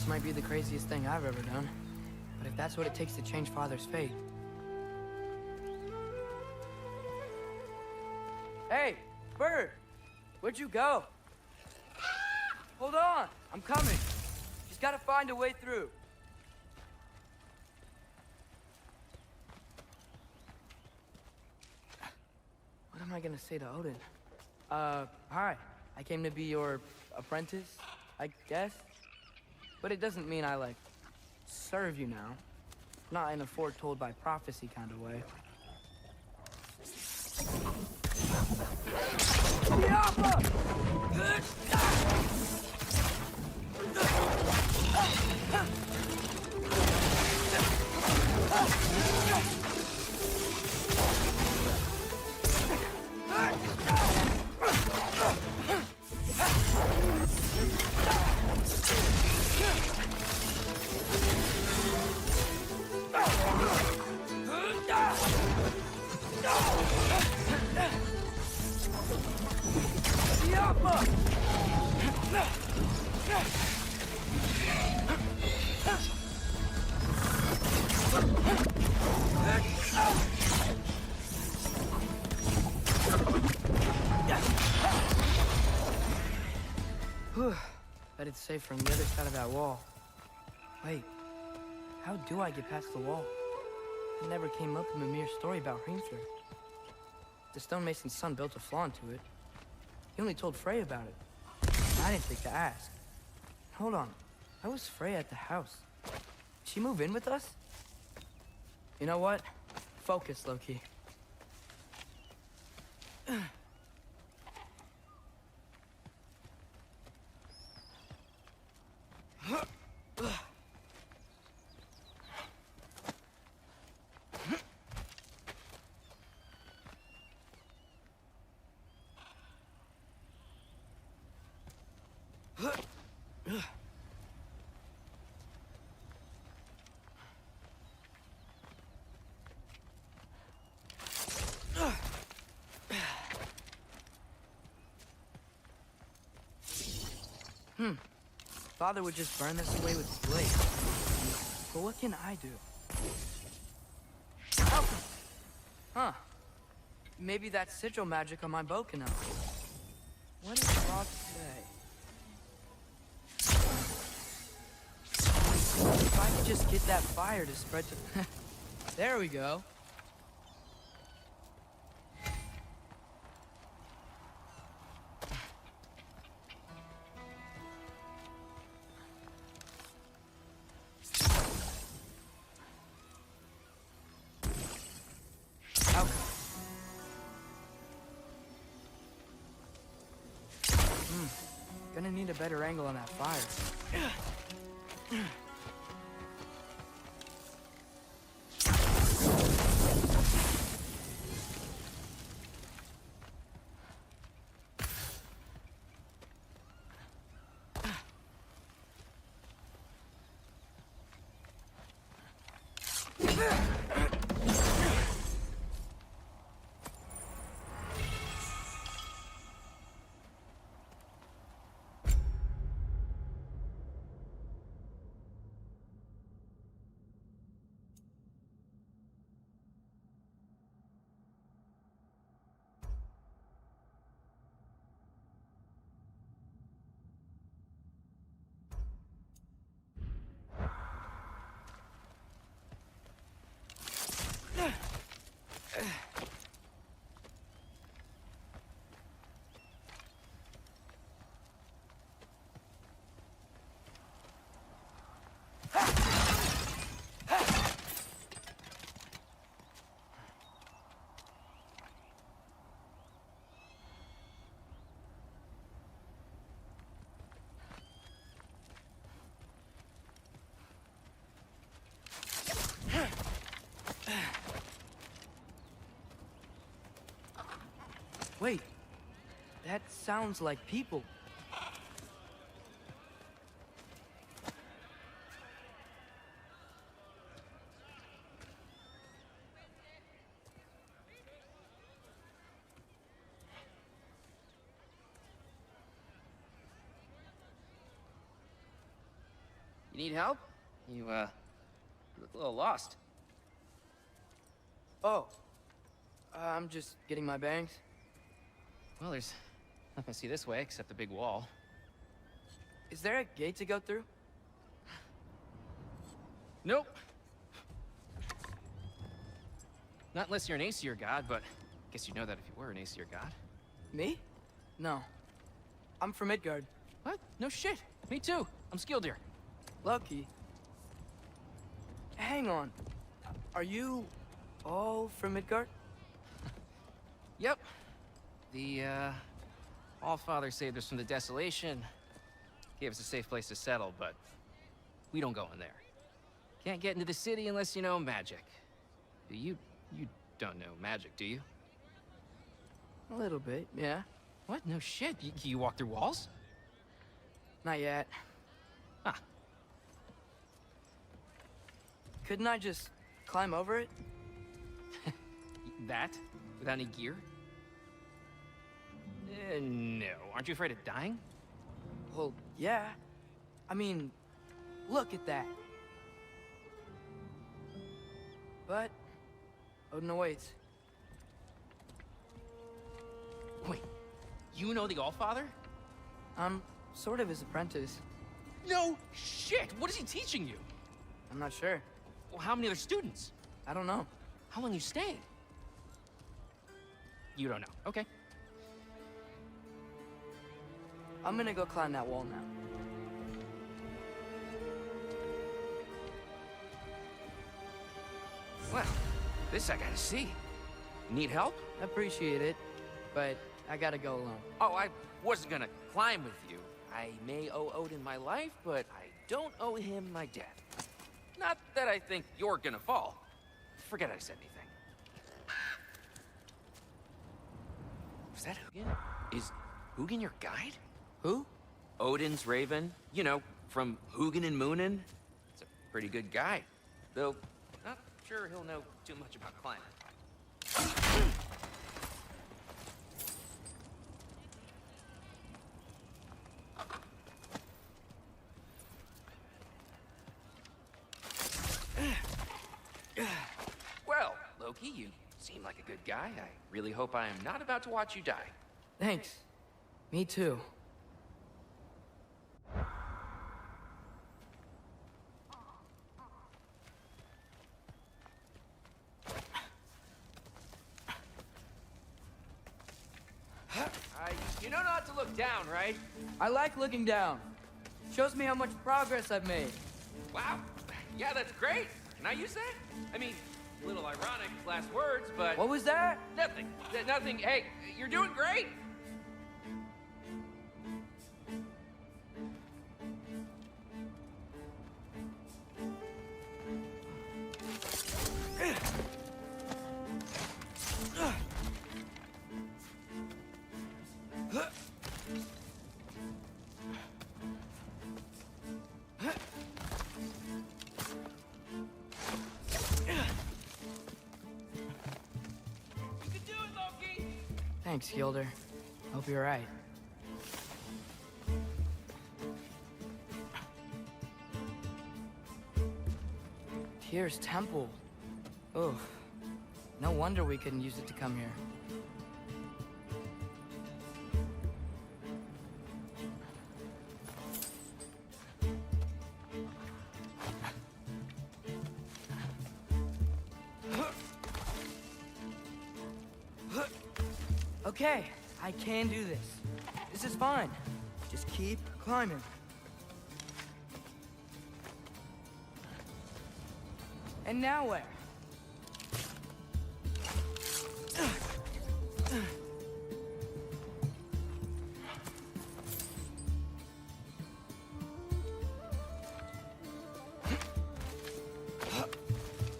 This might be the craziest thing I've ever done. But if that's what it takes to change Father's fate... Hey, Bird! Where'd you go? Hold on! I'm coming! Just gotta find a way through. What am I gonna say to Odin? Hi. I came to be your apprentice, I guess? But it doesn't mean I, like, serve you now. Not in a foretold by prophecy kind of way. Bet it's safe from the other side of that wall. Wait, how do I get past the wall? It never came up in Mimir's story about Hrimthur. The stonemason's son built a flaw into it. He only told Freya about it. I didn't think to ask. Hold on, how was Freya at the house? Did she move in with us? You know what? Focus, Loki. Father would just burn this away with his blade. But what can I do? Oh. Huh. Maybe that sigil magic on my bow can help. What does Rob say? If I could just get that fire to spread to... There we go. Gonna need a better angle on that fire. Wait, that sounds like people. You need help? You look a little lost. Oh. I'm just getting my bearings. Well, there's nothing to see this way except the big wall. Is there a gate to go through? Nope. Not unless you're an Aesir god, but I guess you'd know that if you were an Aesir god. Me? No. I'm from Midgard. What? No shit. Me too. I'm Skildir. Lucky. Hang on. Are you all from Midgard? Yep. The, Allfather saved us from the desolation. Gave us a safe place to settle, but we don't go in there. Can't get into the city unless you know magic. You don't know magic, do you? A little bit, yeah. What? No shit. You walk through walls? Not yet. Huh. Couldn't I just climb over it? That? Without any gear? No. Aren't you afraid of dying? Well, yeah. I mean, look at that. But Odin awaits. Wait, you know the Allfather? I'm sort of his apprentice. No shit! What is he teaching you? I'm not sure. Well, how many other students? I don't know. How long you staying? You don't know. Okay. I'm gonna go climb that wall now. Well, this I gotta see. Need help? Appreciate it, but I gotta go alone. Oh, I wasn't gonna climb with you. I may owe Odin my life, but I don't owe him my death. Not that I think you're gonna fall. Forget I said anything. Was that Hugin? Is Hugin your guide? Who? Odin's raven. You know, from Hugin and Munin. It's a pretty good guide. Though, not sure he'll know too much about climbing. Well, Loki, you seem like a good guy. I really hope I am not about to watch you die. Thanks. Me too. You know not to look down, right? I like looking down. Shows me how much progress I've made. Wow. Yeah, that's great. Can I use that? I mean, a little ironic last words, but... What was that? Nothing. Nothing. Hey, you're doing great. Thanks, Gilder. Hope you're right. Tyr's temple. Oh, no wonder we couldn't use it to come here. Okay, I can do this. This is fine. Just keep climbing. And now where?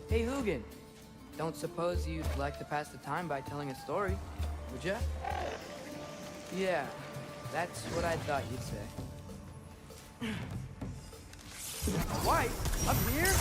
Hey, Hugin. Don't suppose you'd like to pass the time by telling a story, would ya? Yeah, that's what I thought you'd say. White? Up here?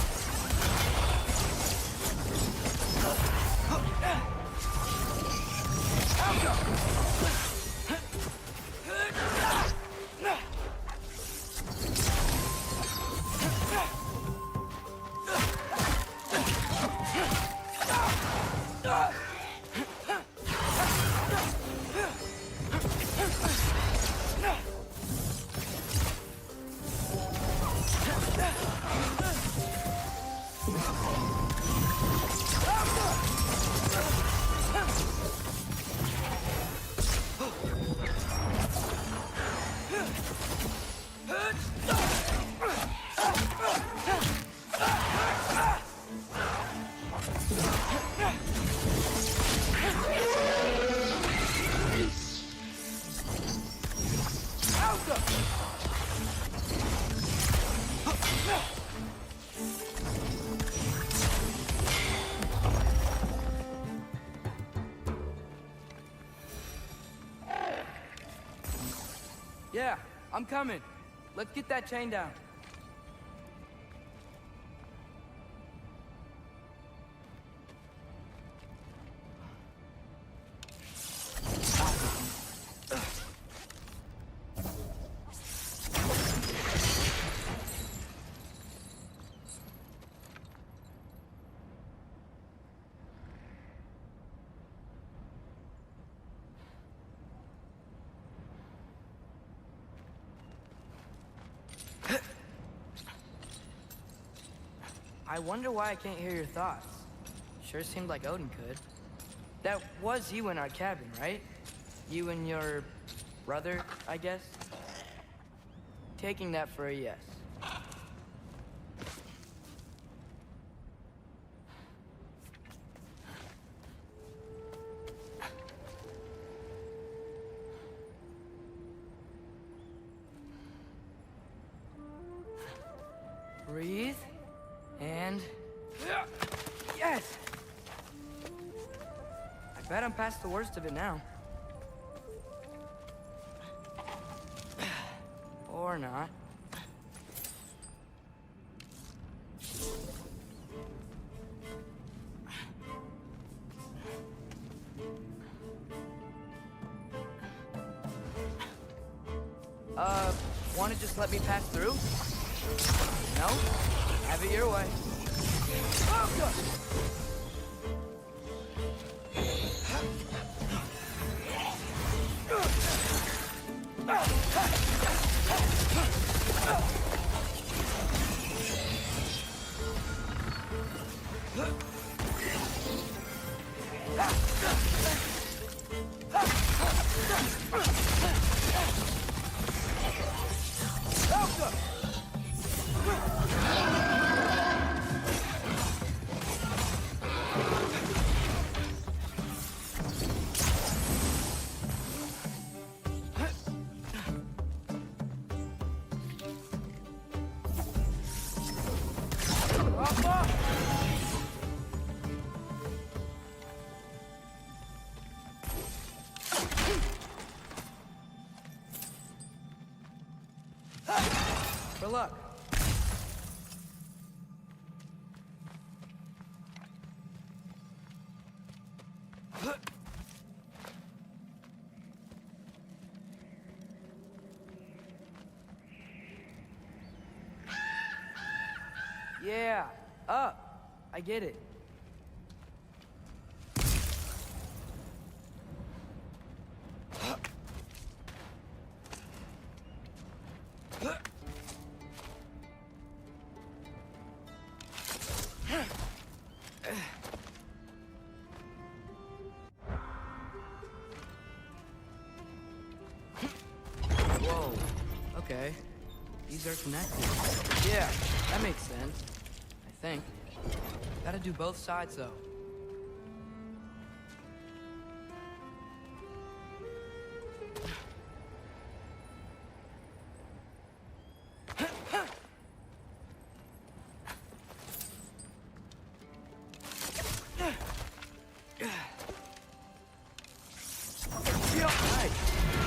Yeah, I'm coming. Let's get that chain down. I wonder why I can't hear your thoughts. Sure seemed like Odin could. That was you in our cabin, right? You and your brother, I guess? Taking that for a yes. Breathe. And... yes! I bet I'm past the worst of it now. Or not. Wanna just let me pass through? No? Have it your way. Oh, God! For luck. Yeah, up. I get it. Whoa. Okay. These are connected. Yeah, that makes sense. I think. Gotta do both sides, though.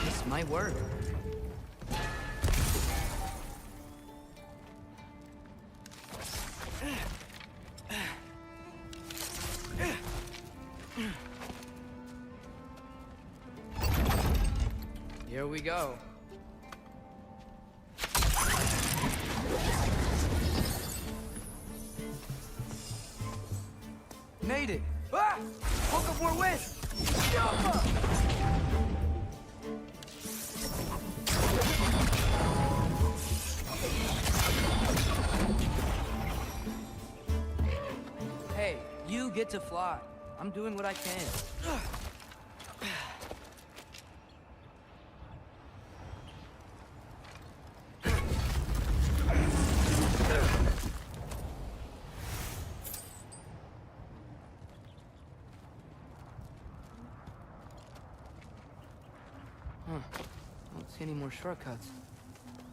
This might work. Here we go. Made it! Ah! Book of War West! Hey, you get to fly. I'm doing what I can. any more shortcuts.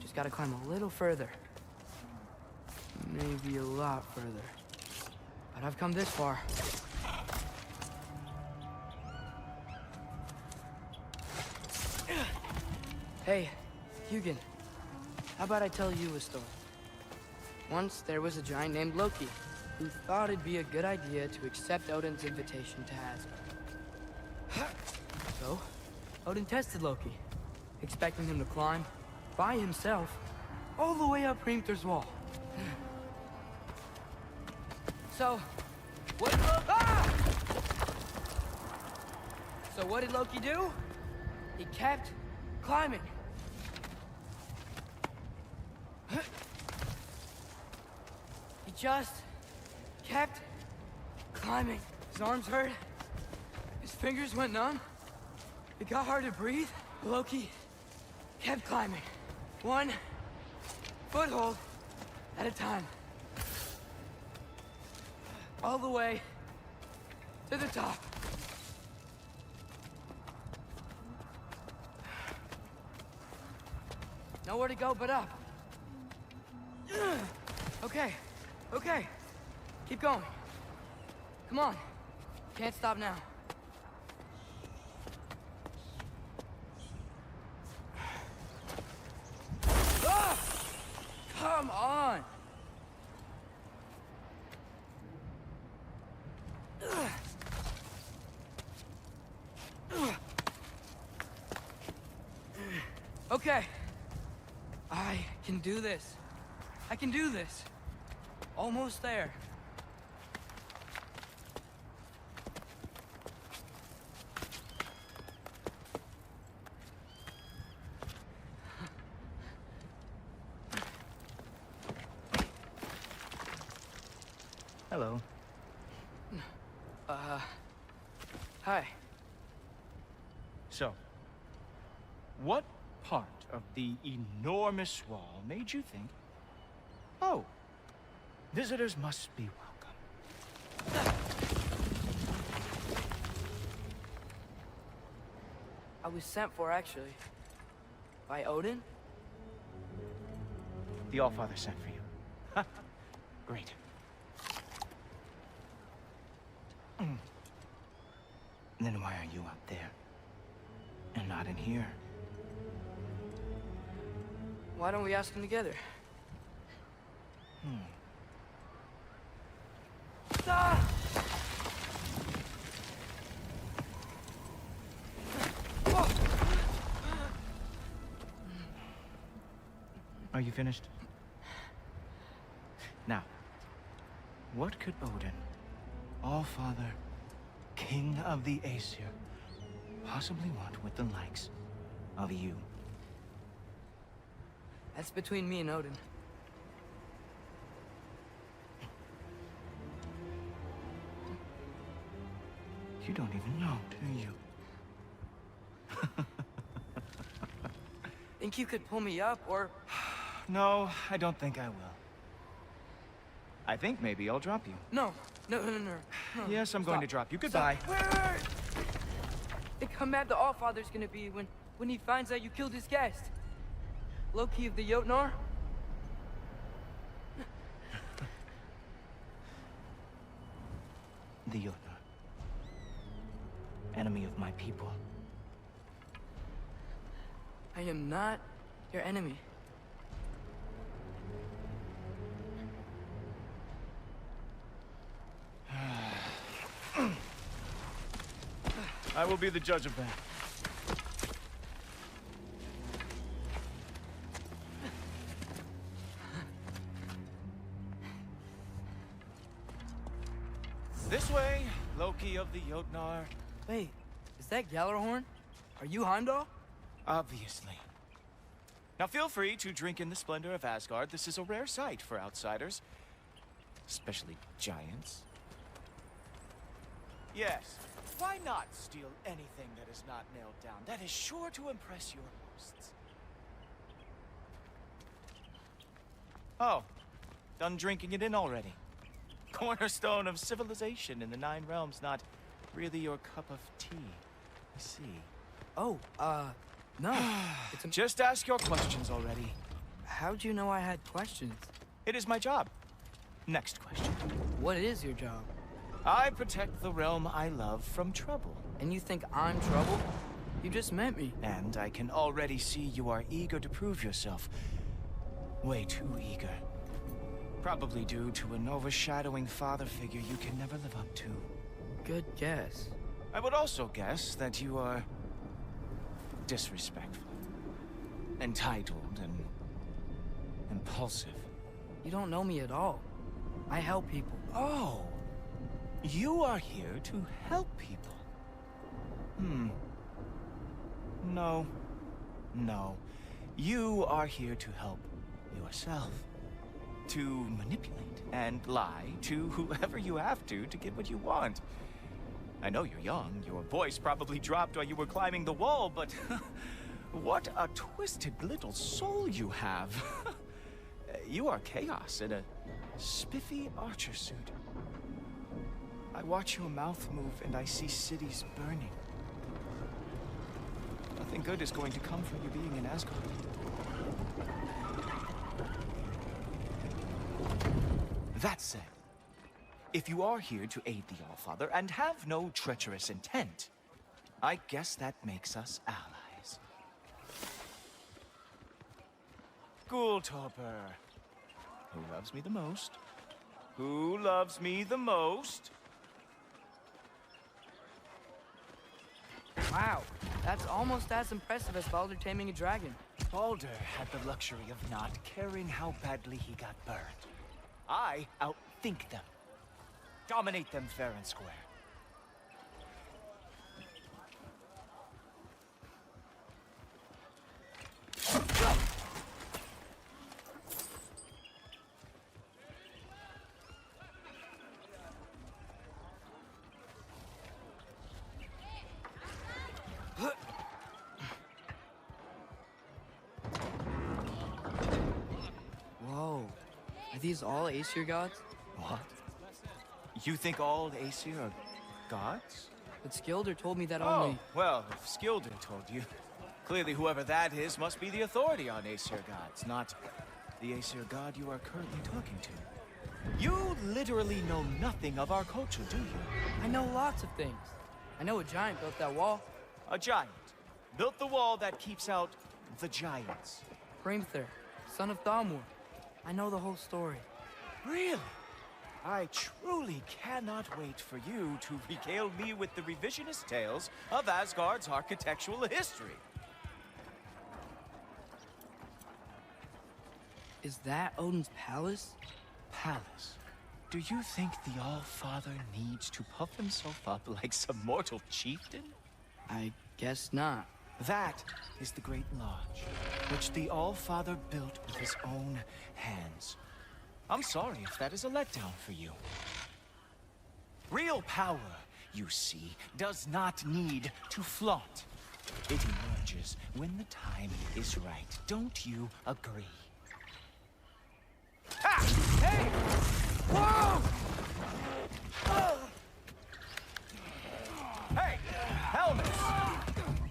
Just gotta climb a little further. Maybe a lot further. But I've come this far. Hey, Hugin. How about I tell you a story? Once there was a giant named Loki, who thought it'd be a good idea to accept Odin's invitation to Asgard. So, Odin tested Loki, expecting him to climb, by himself, all the way up Hrimthur's wall. So, what did So what did Loki do? He kept climbing. He just kept climbing. His arms hurt. His fingers went numb. It got hard to breathe. Loki kept climbing. One foothold at a time. All the way to the top. Nowhere to go but up. Okay, okay. Keep going. Come on. Can't stop now. Ah! Come on! Okay. I can do this. I can do this. Almost there. Hello. Hi. So, what part of the enormous wall made you think, oh, visitors must be welcome? I was sent for, actually. By Odin? The Allfather sent for you. Ha! Great. Then why are you up there? And not in here? Why don't we ask them together? Ah! Are you finished? Now, what could Odin, Allfather, King of the Aesir, possibly want with the likes of you? That's between me and Odin. You don't even know, do you? Think you could pull me up, or... No, I don't think I will. I think maybe I'll drop you. No. No. Yes, I'm going to drop you. Goodbye. Stop. Wait. Think how mad the Allfather's gonna be when he finds out you killed his guest. Loki of the Jotnar? The Jotnar. Enemy of my people. I am not your enemy. I will be the judge of that. This way, Loki of the Jotnar. Wait, is that Gjallarhorn? Are you Heimdall? Obviously. Now feel free to drink in the splendor of Asgard. This is a rare sight for outsiders. Especially giants. Yes, why not steal anything that is not nailed down? That is sure to impress your hosts. Oh, done drinking it in already. Cornerstone of civilization in the Nine Realms, not really your cup of tea. I see. Oh, No, it's Just ask your questions already. How'd you know I had questions? It is my job. Next question. What is your job? I protect the realm I love from trouble. And you think I'm trouble? You just met me. And I can already see you are eager to prove yourself. Way too eager. Probably due to an overshadowing father figure you can never live up to. Good guess. I would also guess that you are disrespectful, entitled, and impulsive. You don't know me at all. I help people. Oh, you are here to help people. No. You are here to help yourself. To manipulate and lie to whoever you have to get what you want. I know you're young. Your voice probably dropped while you were climbing the wall, but what a twisted little soul you have. You are chaos in a spiffy archer suit. I watch your mouth move and I see cities burning. Nothing good is going to come from you being in Asgard. That said, if you are here to aid the Allfather and have no treacherous intent, I guess that makes us allies. Gulltoper. Who loves me the most? Who loves me the most? Wow, that's almost as impressive as Baldur taming a dragon. Baldur had the luxury of not caring how badly he got burned. I outthink them. Dominate them fair and square. Whoa, are these all Aesir gods? What? You think all Aesir are gods? But Skilder told me that Oh, only... well, if Skilder told you, clearly whoever that is must be the authority on Aesir gods, not the Aesir god you are currently talking to. You literally know nothing of our culture, do you? I know lots of things. I know a giant built that wall. A giant built the wall that keeps out the giants. Hrimthur, son of Thalmor. I know the whole story. Really? I truly cannot wait for you to regale me with the revisionist tales of Asgard's architectural history. Is that Odin's palace? Palace? Do you think the All-Father needs to puff himself up like some mortal chieftain? I guess not. That is the Great Lodge, which the All-Father built with his own hands. I'm sorry if that is a letdown for you. Real power, you see, does not need to flaunt. It emerges when the time is right. Don't you agree? Ha! Hey! Whoa! Hey, Helmet!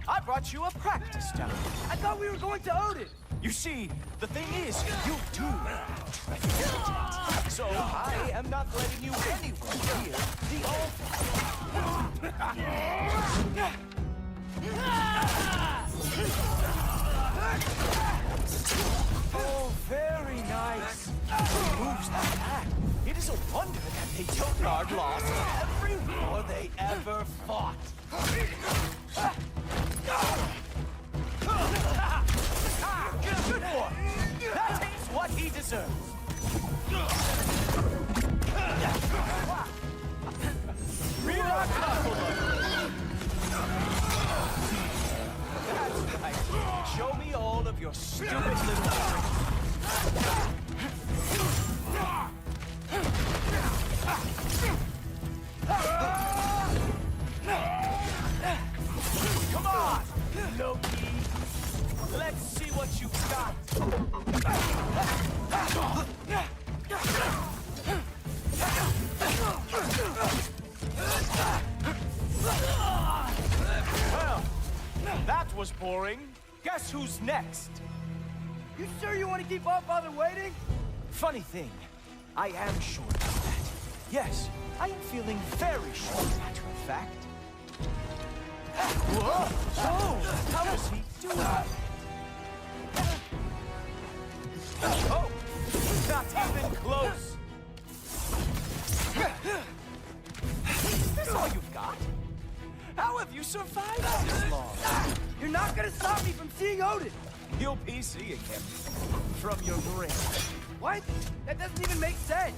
I brought you a practice down. I thought we were going to Odin! You see, the thing is, you do so I am not letting you anywhere near the Oh, very nice. Moves like that. It is a wonder that the Jotnar lost every war they ever fought. Good boy. That takes what he deserves. That's right. Show me all of your stupid little Come on, Loki. Let's see what you've got. Well, that was boring. Guess who's next? You sure you want to keep our father waiting? Funny thing, I am sure about that. Yes, I am feeling very sure, matter of fact. Whoa! Oh, how does he do that? Oh, not even close. Is this all you've got? How have you survived this long? You're not gonna stop me from seeing Odin! You'll be seeing him from your grave. What? That doesn't even make sense!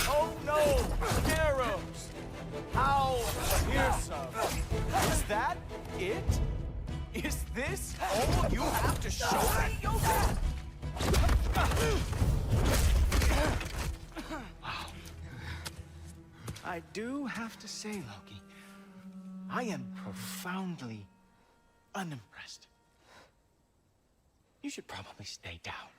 Oh no! Arrows! How fearsome! Is that it? Is this all you have to show me, Yoga? Wow. I do have to say, Loki, I am profoundly unimpressed. You should probably stay down.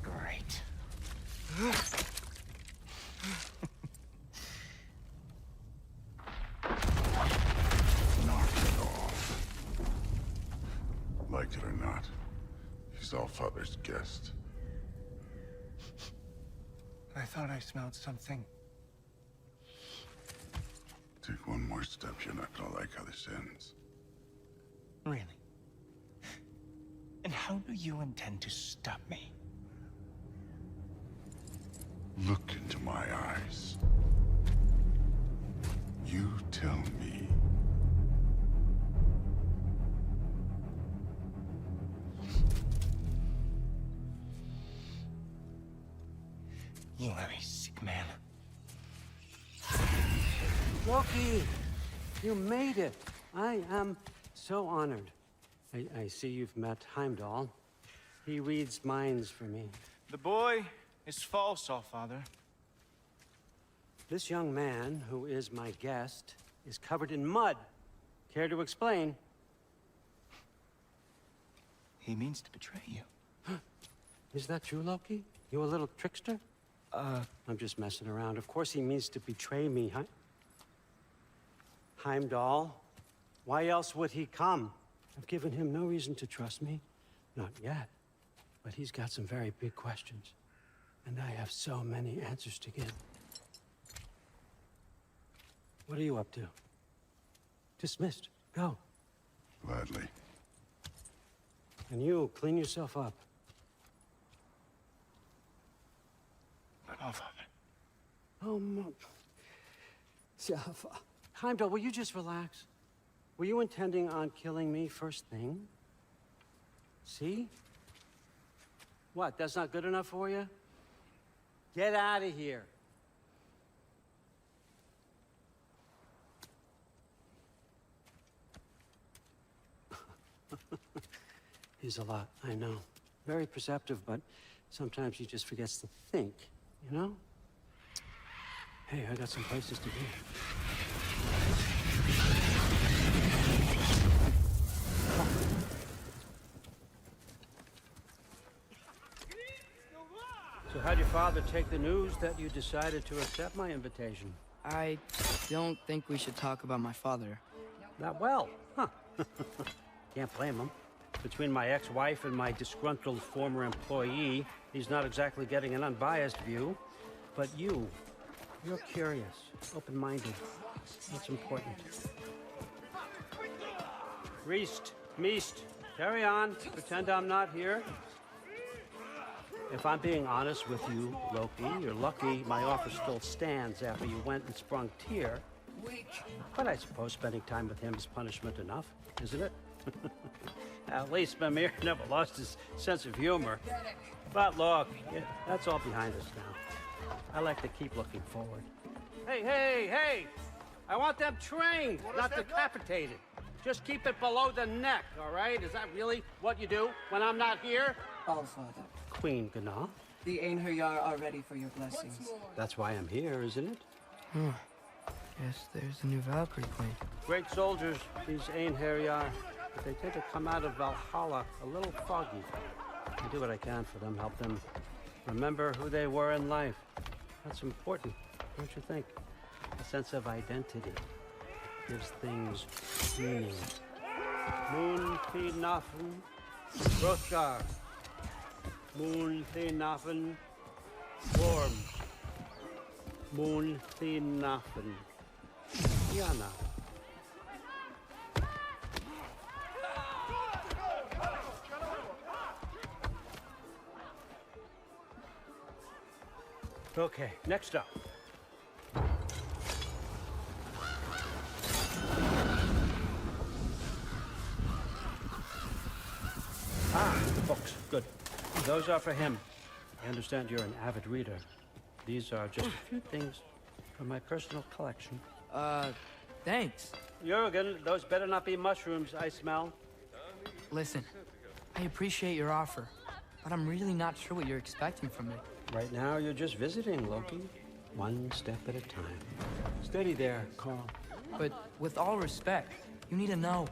Great. Knock it off. Like it or not, he's Allfather's guest. I thought I smelled something. Take one more step, you're not gonna like how this ends. Really? And how do you intend to stop me? Look into my eyes. You tell me. You are a sick man. Loki, you made it. I am so honored. I see you've met Heimdall. He reads minds for me. The boy is false, Allfather. This young man, who is my guest, is covered in mud. Care to explain? He means to betray you. Is that true, Loki? You a little trickster? I'm just messing around. Of course he means to betray me, huh? Heimdall? Why else would he come? I've given him no reason to trust me. Not yet. But he's got some very big questions. And I have so many answers to give. What are you up to? Dismissed. Go. Gladly. And you, clean yourself up. But Allfather. Oh, Heimdall, will you just relax? Were you intending on killing me first thing? See? What, that's not good enough for you? Get out of here. He's a lot, I know. Very perceptive, but sometimes he just forgets to think, you know? Hey, I got some places to be. So how'd your father take the news that you decided to accept my invitation? I don't think we should talk about my father. Not well, huh? Can't blame him. Between my ex-wife and my disgruntled former employee, he's not exactly getting an unbiased view. But you're curious, open-minded. That's important. Reist, Meest, carry on. Pretend I'm not here. If I'm being honest with you, Loki, you're lucky my offer still stands after you went and sprung Tyr. But I suppose spending time with him is punishment enough, isn't it? At least Mimir never lost his sense of humor. But look, yeah, that's all behind us now. I like to keep looking forward. Hey! I want them trained, not decapitated. Just keep it below the neck, all right? Is that really what you do when I'm not here? Allfather, Queen Gná. the Einherjar are ready for your blessings. That's why I'm here, isn't it? Guess there's a new Valkyrie Queen. Great soldiers, these Einherjar. but they tend to come out of Valhalla a little foggy. I do what I can for them, help them remember who they were in life. That's important, don't you think? A sense of identity gives things meaning. Moon Nafen, Hrothgar. Moon Nafen, Worm. Moon Nafen, Yana. Okay, next up. The books. Good. Those are for him. I understand you're an avid reader. These are just a few things from my personal collection. Thanks. Jurgen, those better not be mushrooms I smell. Listen, I appreciate your offer, but I'm really not sure what you're expecting from me. Right now, you're just visiting, Loki. One step at a time. Steady there, Carl. But with all respect, you need to know,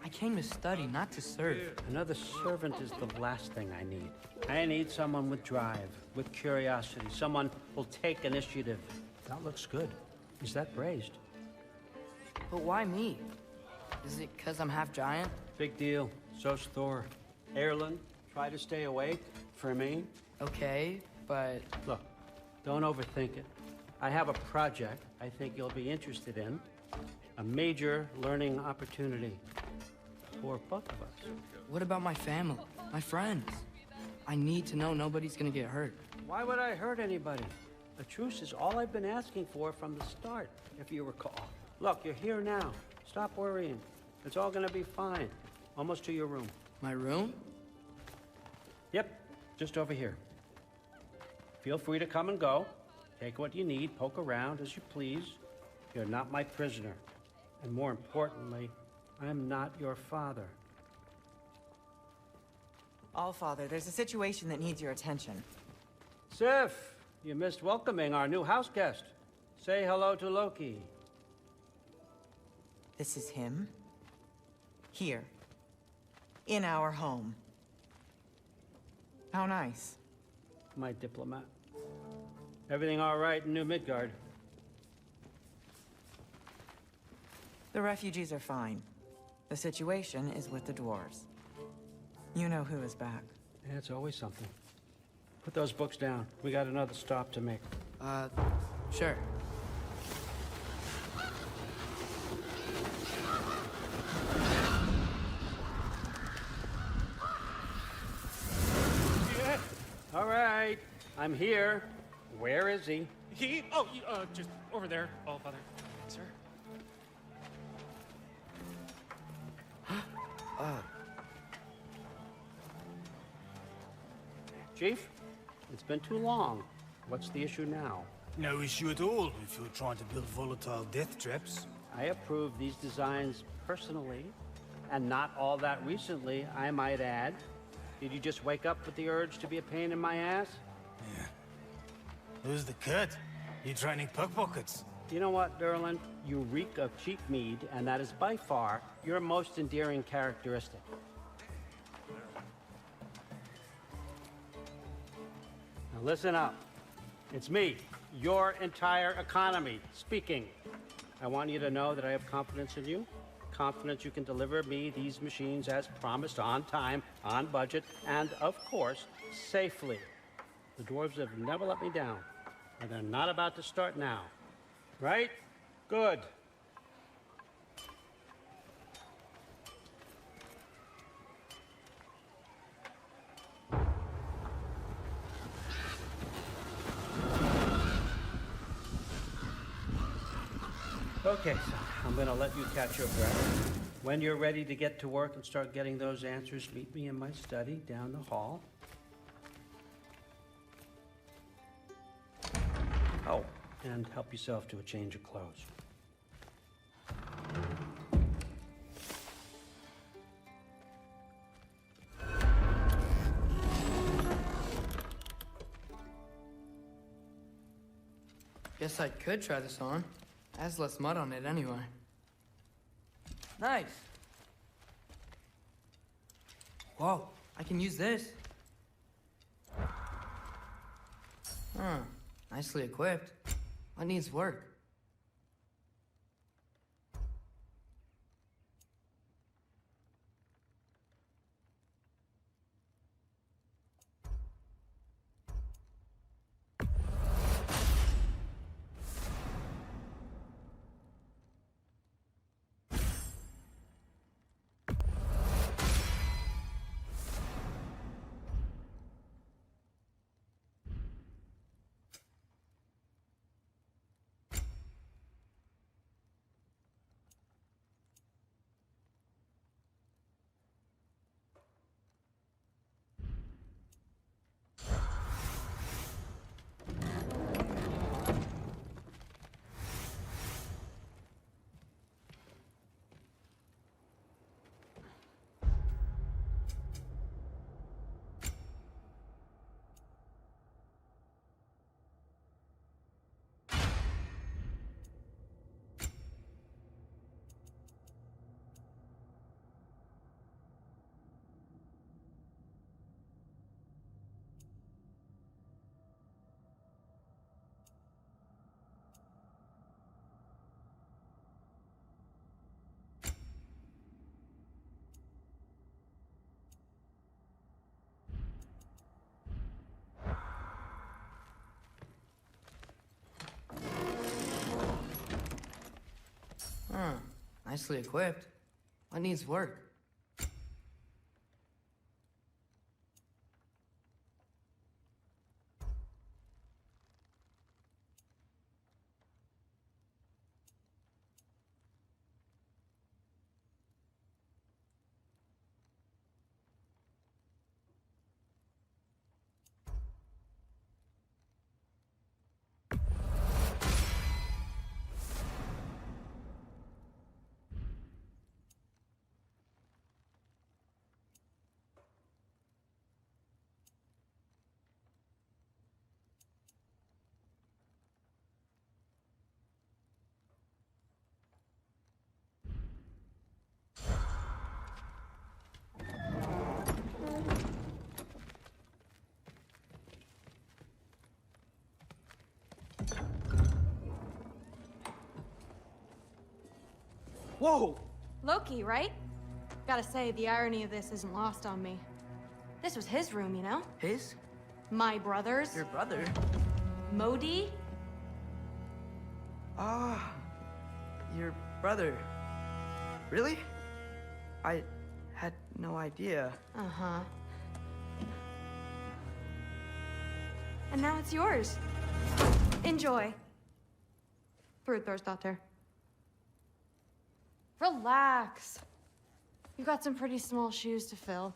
I came to study, not to serve. Another servant is the last thing I need. I need someone with drive, with curiosity, someone who'll take initiative. That looks good. Is that braised? But why me? Is it because I'm half giant? Big deal. So's Thor. Erlen, try to stay awake for me. Okay, but... Look, don't overthink it. I have a project I think you'll be interested in. A major learning opportunity for both of us. What about my family? My friends? I need to know nobody's gonna get hurt. Why would I hurt anybody? A truce is all I've been asking for from the start, if you recall. Look, you're here now. Stop worrying. It's all gonna be fine. Almost to your room. My room? Yep, just over here. Feel free to come and go. Take what you need, poke around as you please. You're not my prisoner. And more importantly, I'm not your father. Allfather, there's a situation that needs your attention. Sif, you missed welcoming our new house guest. Say hello to Loki. This is him. Here. In our home. How nice. My diplomat. Everything all right in New Midgard? The refugees are fine. The situation is with the dwarves. You know who is back. Yeah, it's always something. Put those books down. We got another stop to make. Sure. Yeah. All right. I'm here. Where is he? Just over there, Allfather. Sir? Chief, it's been too long. What's the issue now? No issue at all if you're trying to build volatile death traps. I approve these designs personally, and not all that recently, I might add. Did you just wake up with the urge to be a pain in my ass? Yeah. Who's the cut? You training pickpockets? You know what, Derlin? You reek of cheap mead, and that is by far your most endearing characteristic. Now listen up. It's me, your entire economy, speaking. I want you to know that I have confidence in you. Confidence you can deliver me these machines as promised, on time, on budget, and of course, safely. The dwarves have never let me down, and they're not about to start now. Right? Good. Okay, so I'm gonna let you catch your breath. When you're ready to get to work and start getting those answers, meet me in my study down the hall. Oh, and help yourself to a change of clothes. Guess I could try this on. Has less mud on it anyway. Nice. Whoa, I can use this. Nicely equipped. What needs work? Nicely equipped. What needs work? Whoa! Loki, right? Gotta say, the irony of this isn't lost on me. This was his room, you know? His? My brother's. Your brother? Modi? Ah, your brother. Really? I had no idea. Uh-huh. And now it's yours. Enjoy. Brudthor's Relax. You've got some pretty small shoes to fill.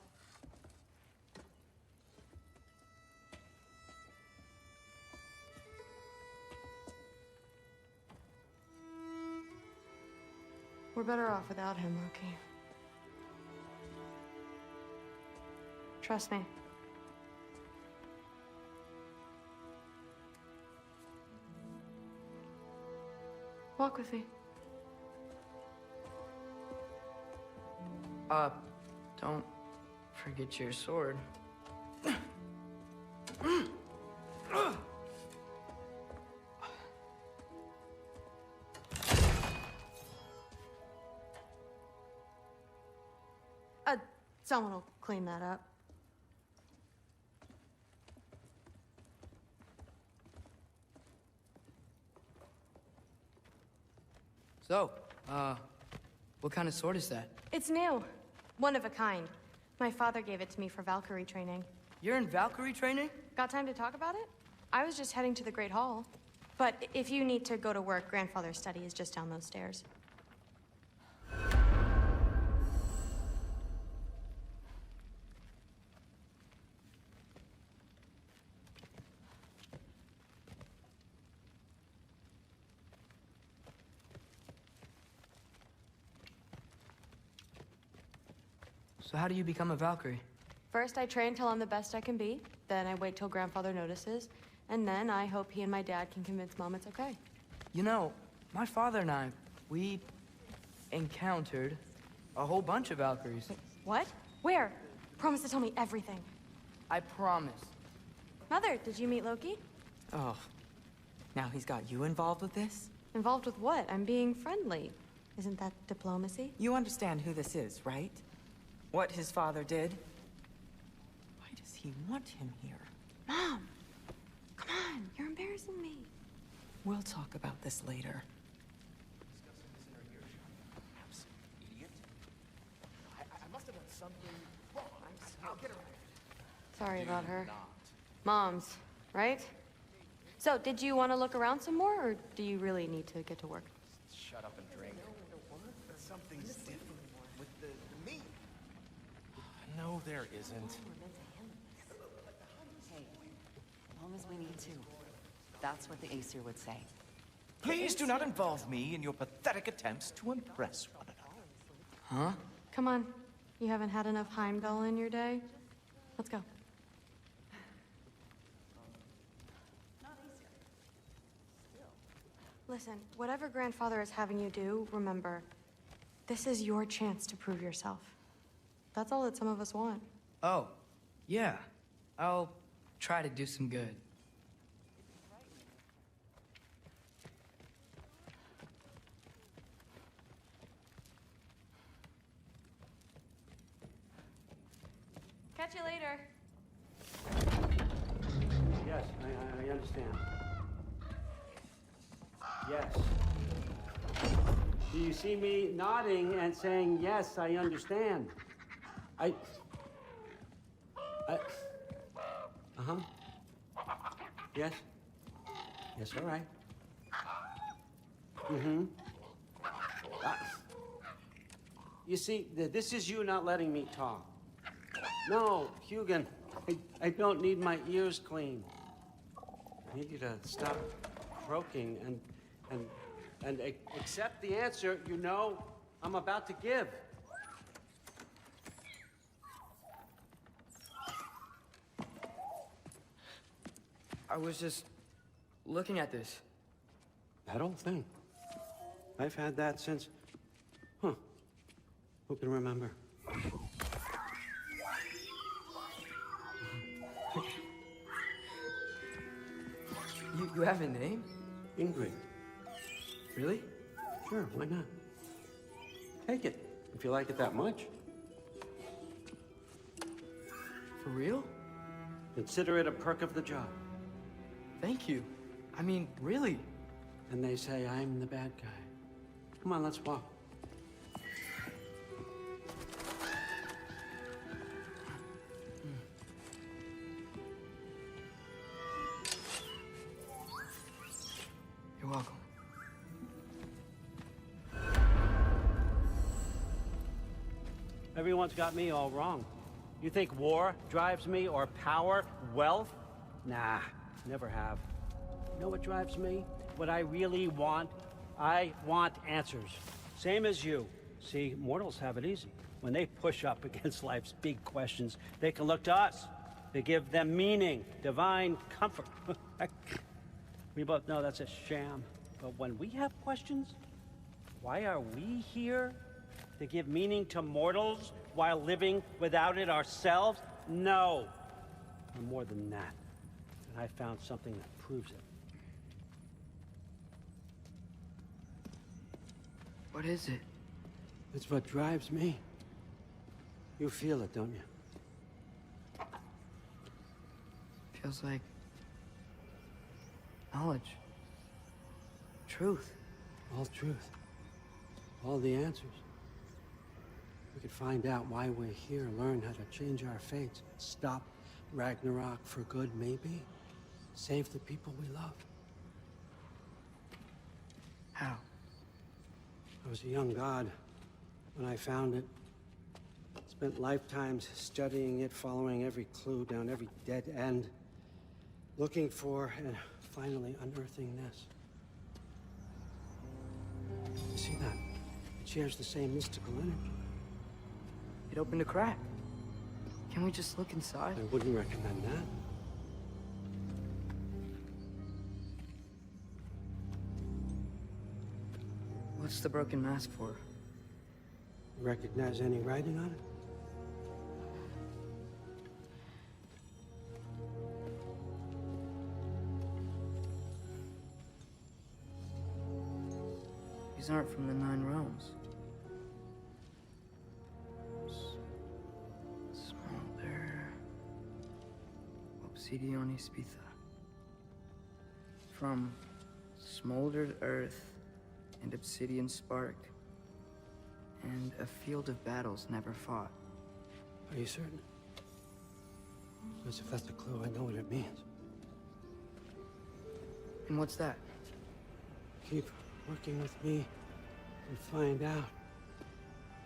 We're better off without him, Loki. Trust me. Walk with me. Don't forget your sword. Someone will clean that up. So, what kind of sword is that? It's new. One of a kind. My father gave it to me for Valkyrie training. You're in Valkyrie training? Got time to talk about it? I was just heading to the Great Hall. But if you need to go to work, Grandfather's study is just down those stairs. So how do you become a Valkyrie? First, I train till I'm the best I can be. Then I wait till Grandfather notices. And then I hope he and my dad can convince Mom it's okay. You know, my father and I, we encountered a whole bunch of Valkyries. What? Where? Promise to tell me everything. I promise. Mother, did you meet Loki? Oh. Now he's got you involved with this? Involved with what? I'm being friendly. Isn't that diplomacy? You understand who this is, right? What his father did? Why does he want him here? Mom! Come on, you're embarrassing me. We'll talk about this later. I must have done something wrong. I'll get her. Sorry about her. Moms, right? So, did you want to look around some more, or do you really need to get to work? Shut up and drink. Something's different with the meat. No, there isn't. Hey, home as we need to. That's what the Aesir would say. Please do not involve me in your pathetic attempts to impress one another. Huh? Come on. You haven't had enough Heimdall in your day? Let's go. Listen, whatever Grandfather is having you do, remember, this is your chance to prove yourself. That's all that some of us want. Oh, yeah. I'll try to do some good. Catch you later. Yes, I understand. Yes. Do you see me nodding and saying, yes, I understand? Uh-huh. Yes? Yes, all right. Mm-hmm. You see, this is you not letting me talk. No, Hugin, I don't need my ears cleaned. I need you to stop croaking and accept the answer you know I'm about to give. I was just looking at this. That old thing. I've had that since... Huh. Who can remember? You have a name? Ingrid. Really? Sure, why not? Take it, if you like it that much. For real? Consider it a perk of the job. Thank you. I mean, really. And they say I'm the bad guy. Come on, let's walk. You're welcome. Everyone's got me all wrong. You think war drives me, or power, wealth? Nah, never have. You know what drives me? What I really want? I want answers. Same as you. See, mortals have it easy. When they push up against life's big questions, they can look to us. They give them meaning, divine comfort. We both know that's a sham. But when we have questions, why are we here? To give meaning to mortals while living without it ourselves? No. And more than that. And I found something that proves it. What is it? It's what drives me. You feel it, don't you? Feels like knowledge. Truth. All truth. All the answers. We could find out why we're here, learn how to change our fates, stop Ragnarok for good, maybe. Save the people we love. How? I was a young god when I found it. Spent lifetimes studying it, following every clue down every dead end, looking for and finally unearthing this. You see that? It shares the same mystical energy. It opened a crack. Can we just look inside? I wouldn't recommend that. What's the broken mask for? You recognize any writing on it? These aren't from the Nine Realms. Smolder... Obsidion Ispitha. From smoldered earth and obsidian spark, and a field of battles never fought. Are you certain? Because if that's a clue, I know what it means. And what's that? Keep working with me and find out.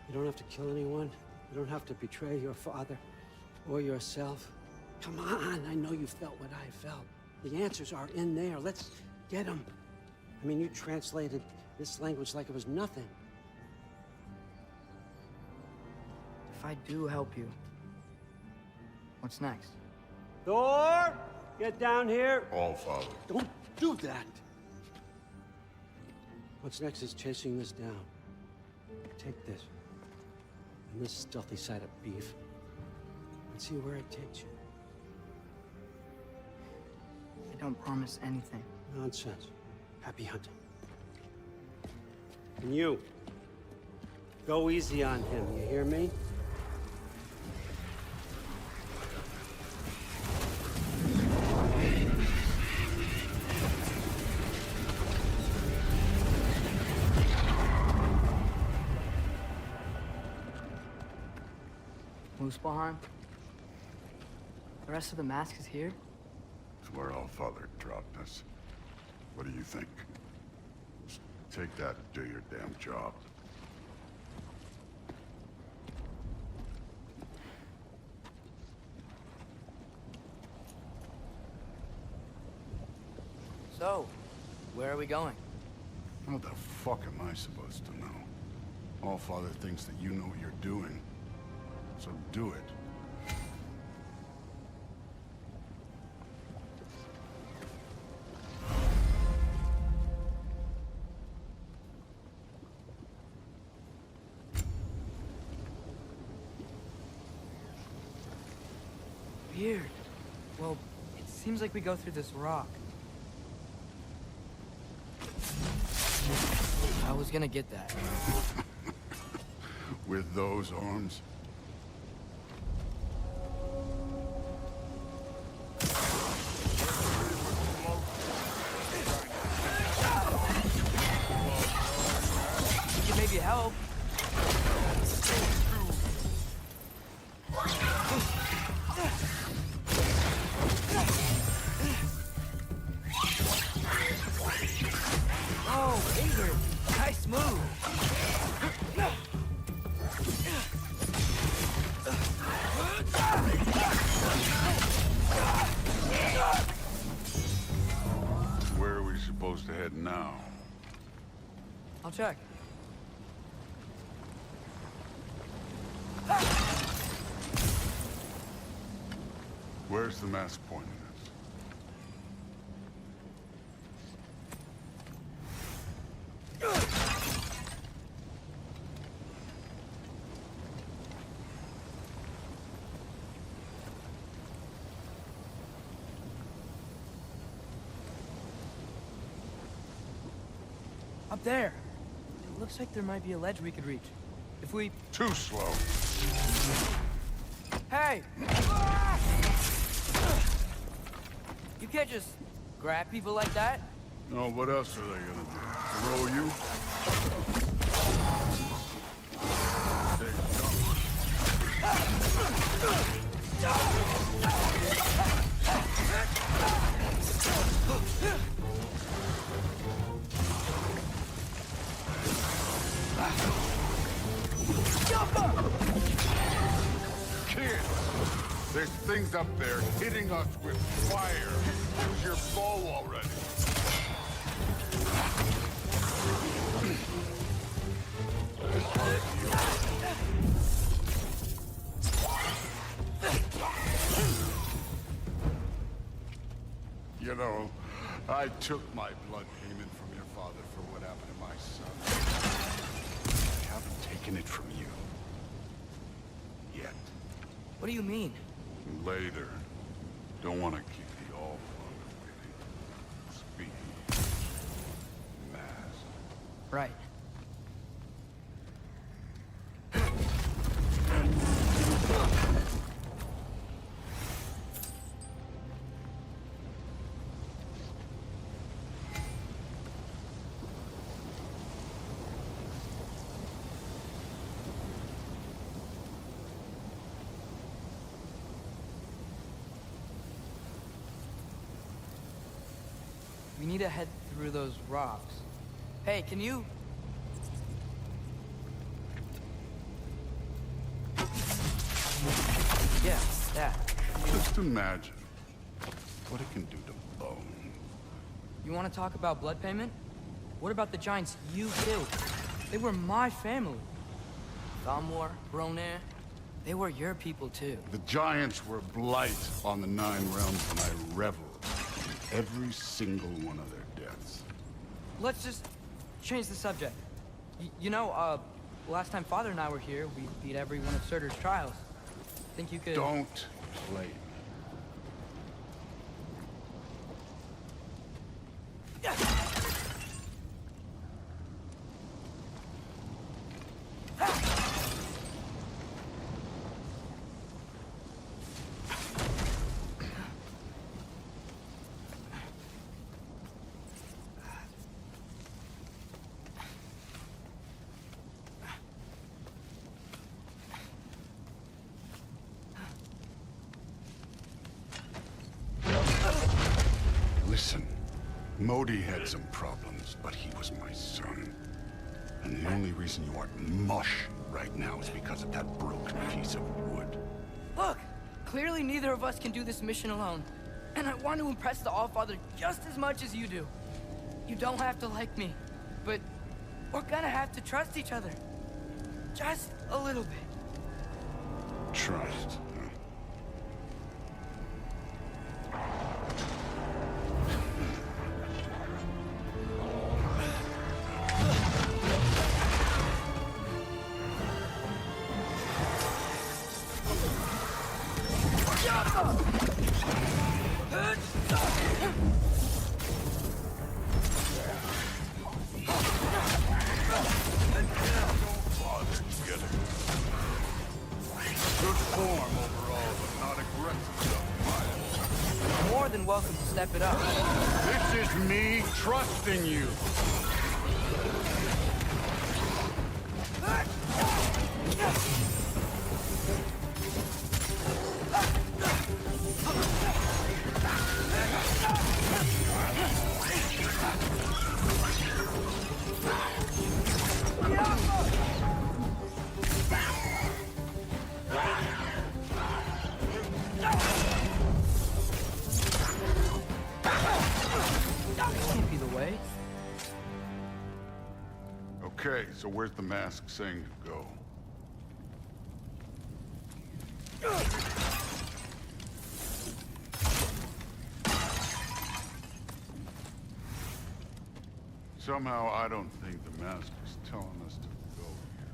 You don't have to kill anyone. You don't have to betray your father or yourself. Come on, I know you felt what I felt. The answers are in there. Let's get them. I mean, you translated this language like it was nothing. If I do help you, what's next? Thor! Get down here! All Father. Don't do that! What's next is chasing this down. Take this. And this stealthy side of beef. And see where it takes you. I don't promise anything. Nonsense. Happy hunting. And you. Go easy on him, you hear me? Muspelheim? The rest of the mask is here? It's where All Father dropped us. What do you think? Just take that and do your damn job. So, where are we going? What the fuck am I supposed to know? All Father thinks that you know what you're doing. So do it. Weird. Well, it seems like we go through this rock. I was gonna get that. With those arms? You can maybe help. Oh, Ingrid, nice move. Where are we supposed to head now? I'll check. Where's the mask pointing us? Up there. It looks like there might be a ledge we could reach. If we... Too slow. Hey! You can't just grab people like that. No, what else are they gonna do? Throw you? Kids! There's things up there hitting us with fire. Use your bow already. You know, I took my blood payment from your father for what happened to my son. I haven't taken it from you. Yet. What do you mean? Later. Don't want to keep the All Father waiting. Speaking. Mask. Right. We need to head through those rocks. Hey, can you... Yeah, that. Just imagine what it can do to bone. You want to talk about blood payment? What about the giants you killed? They were my family. Thamur, Bronir, they were your people too. The giants were blight on the Nine Realms, and I reveled in every single one of their deaths. Let's just change the subject. Last time Father and I were here, we beat every one of Surtur's trials. Think you could... Don't play. Listen, Modi had some problems, but he was my son. And the only reason you aren't mush right now is because of that broken piece of wood. Look! Clearly neither of us can do this mission alone. And I want to impress the Allfather just as much as you do. You don't have to like me, but we're gonna have to trust each other. Just a little bit. Trust. Good form overall, but not aggressive enough. More than welcome to step it up. This is me trusting you. Can't be the way. Okay, so where's the mask saying to go? Somehow I don't think the mask is telling us to go here.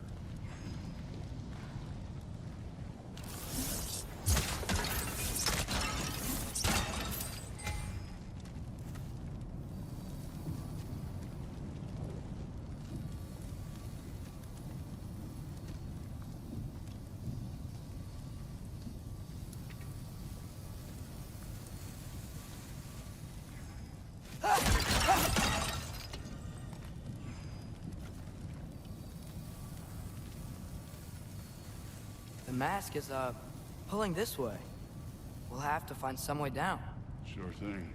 The mask is, pulling this way. We'll have to find some way down. Sure thing.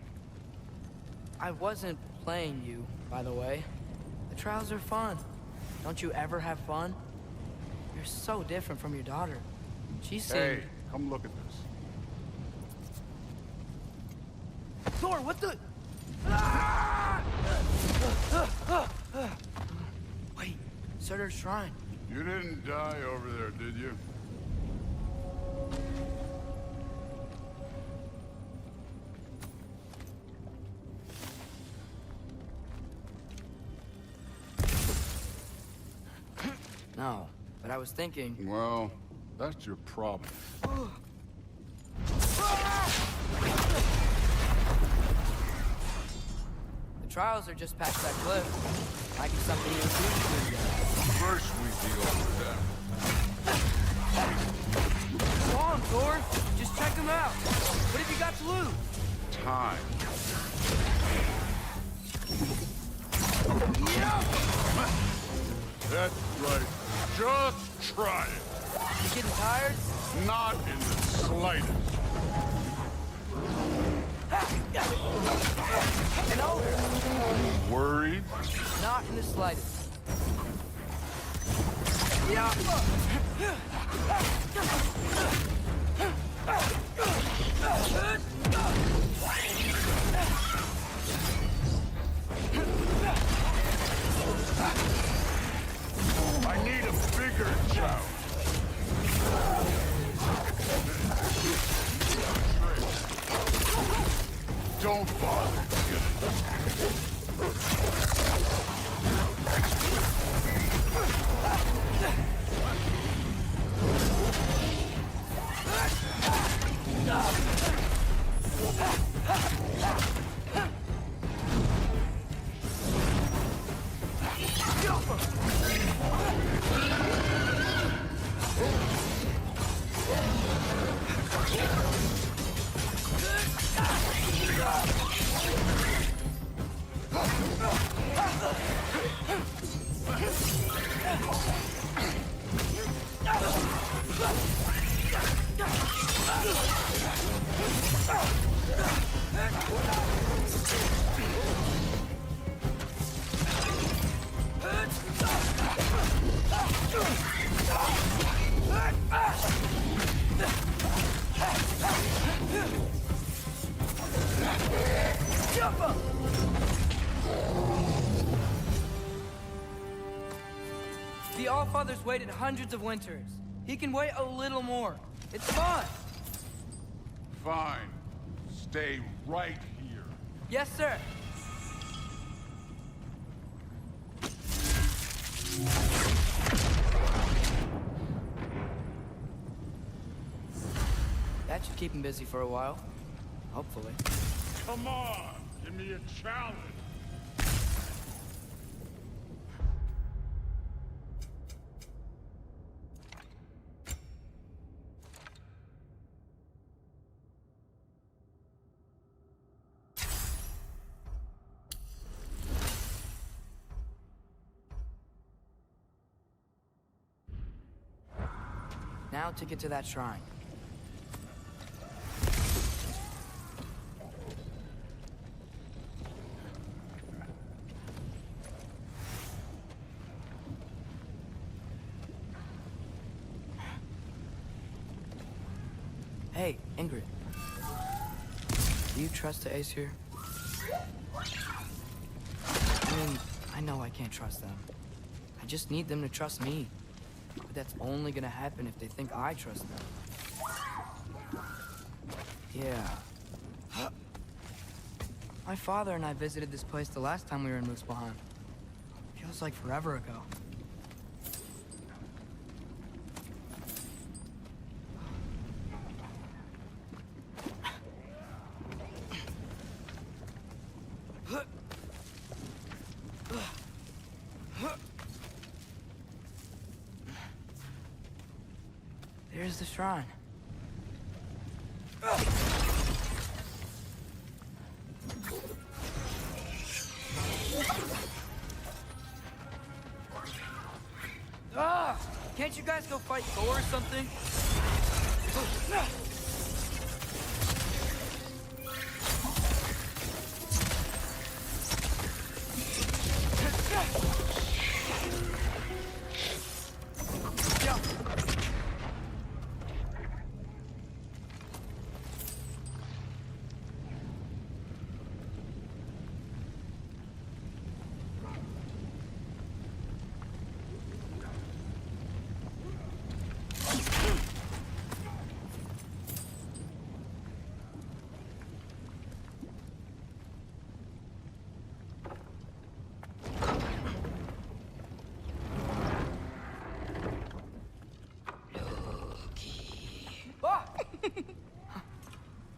I wasn't playing you, by the way. The trials are fun. Don't you ever have fun? You're so different from your daughter. She seemed... Hey, come look at this. Thor, what the... Wait, Surtur's shrine. You didn't die over there, did you? No, but I was thinking... Well, that's your problem. The trials are just past that cliff. Might be something you do. First we deal with them. Go on, Thor. Just check them out. What have you got to lose? Time. That's right. Just try it. You getting tired? Not in the slightest. And over. slightest. I need a bigger joust. Don't bother. The Allfather's waited hundreds of winters. He can wait a little more. It's fine. Fine. Stay right here. Yes, sir. That should keep him busy for a while. Hopefully. Come on, give me a challenge. Now to get to that shrine. Hey, Ingrid. Do you trust the Aesir? I mean, I know I can't trust them. I just need them to trust me. But that's only gonna happen if they think I trust them. Yeah. My father and I visited this place the last time we were in Muspelheim. Feels like forever ago. There's the shrine. Ah! Can't you guys go fight Thor or something?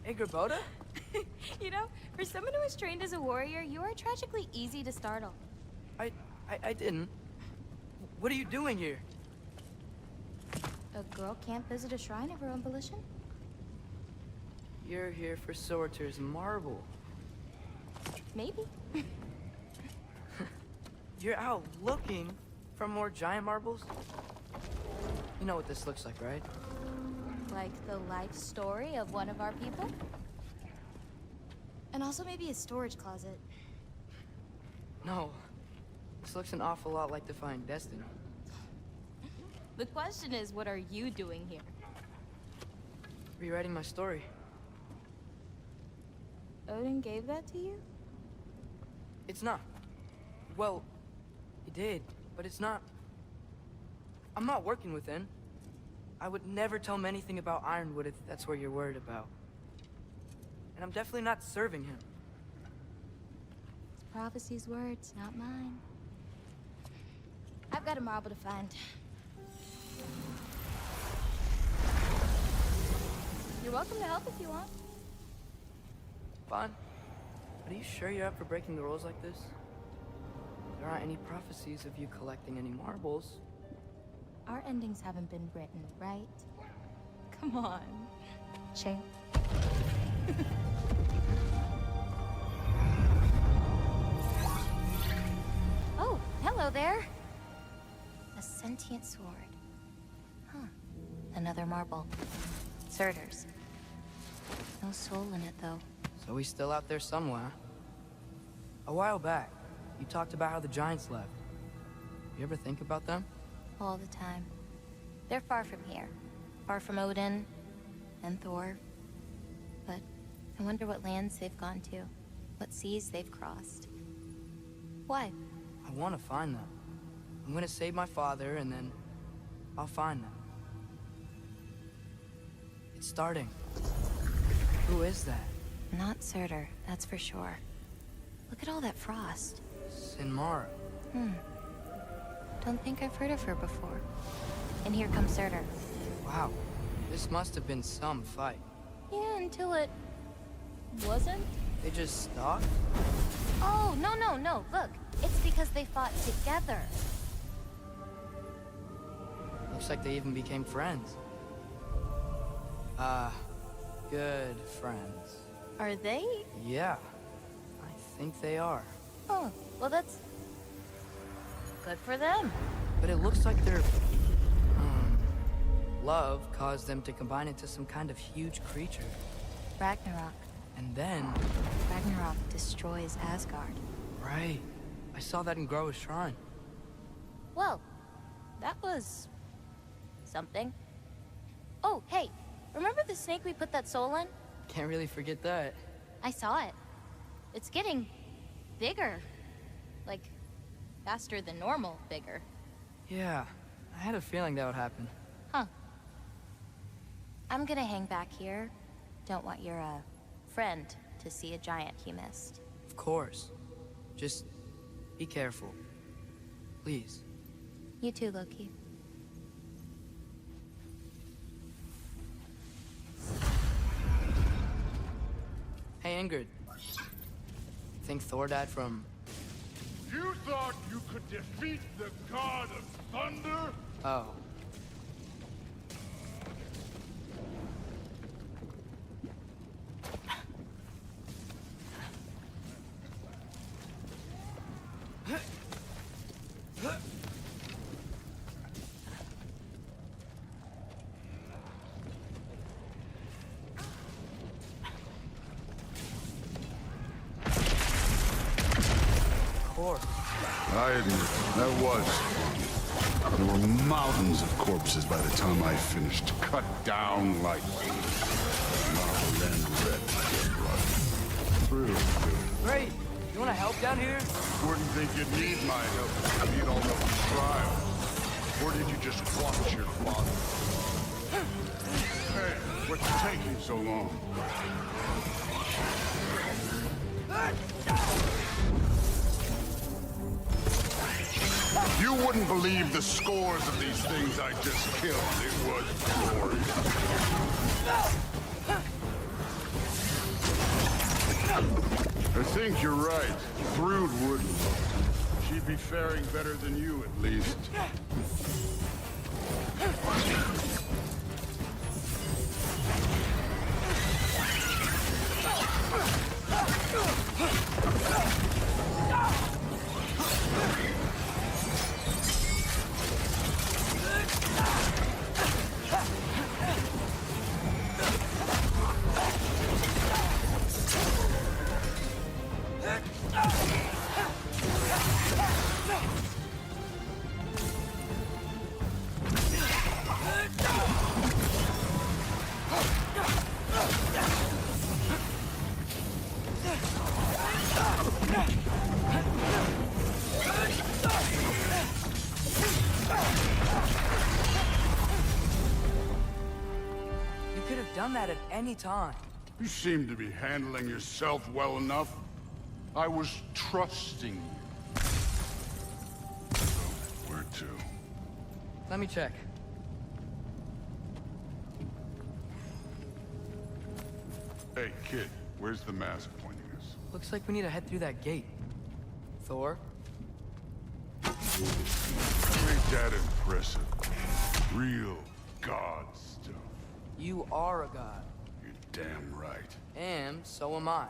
Angrboda? You know, for someone who was trained as a warrior, you are tragically easy to startle. I didn't. What are you doing here? A girl can't visit a shrine of her own volition? You're here for Surtur's marble. Maybe. You're out looking for more giant marbles? You know what this looks like, right? Like the life story of one of our people? And also maybe a storage closet. No. This looks an awful lot like Defying Destiny. The question is, what are you doing here? Rewriting my story. Odin gave that to you? It's not. Well, he did, but it's not. I'm not working with him. I would never tell him anything about Ironwood if that's what you're worried about. And I'm definitely not serving him. It's prophecy's words, not mine. I've got a marble to find. You're welcome to help if you want. Fine. But are you sure you're up for breaking the rules like this? There aren't any prophecies of you collecting any marbles. Our endings haven't been written, right? Come on. Shane. Oh, hello there. A sentient sword. Huh. Another marble. Surtur's. No soul in it, though. So he's still out there somewhere. A while back, you talked about how the Giants left. You ever think about them? All the time. They're far from here. Far from Odin and Thor. But I wonder what lands they've gone to. What seas they've crossed. Why? I want to find them. I'm gonna save my father, and then I'll find them. It's starting. Who is that? Not Surtur, that's for sure. Look at all that frost. Sinmara. Don't think I've heard of her before. And here comes Surtur. Wow. This must have been some fight. Yeah, until it... wasn't? They just stopped? Oh, no. Look, it's because they fought together. Looks like they even became friends. Good friends. Are they? Yeah. I think they are. Oh, well that's... good for them. But it looks like their... love caused them to combine into some kind of huge creature. Ragnarok. And then... Ragnarok destroys Asgard. Right. I saw that in Groa's shrine. Well, that was... something. Oh, hey, remember the snake we put that soul in? Can't really forget that. I saw it. It's getting... bigger. Like, faster than normal bigger. Yeah, I had a feeling that would happen. Huh. I'm gonna hang back here. Don't want your, friend to see a giant he missed. Of course. Just be careful. Please. You too, Loki. Hey, Ingrid. Think Thor died from... You thought you could defeat the god of thunder? Oh. I admit, that was fun. There were mountains of corpses by the time I finished, cut down like marble and red like your blood. True. Great. You want to help down here? Wouldn't think you'd need my help if you'd all know the trial. Or did you just watch your father? Hey, what's taking so long? You wouldn't believe the scores of these things I just killed. It was glorious. I think you're right. Thrud wouldn't. She'd be faring better than you, at least. You could have done that at any time. You seem to be handling yourself well enough. I was trusting you. So, where to? Let me check. Hey, kid, where's the mask pointing us? Looks like we need to head through that gate. Thor? Ain't that impressive? Real god stuff. You are a god. You're damn right. And so am I.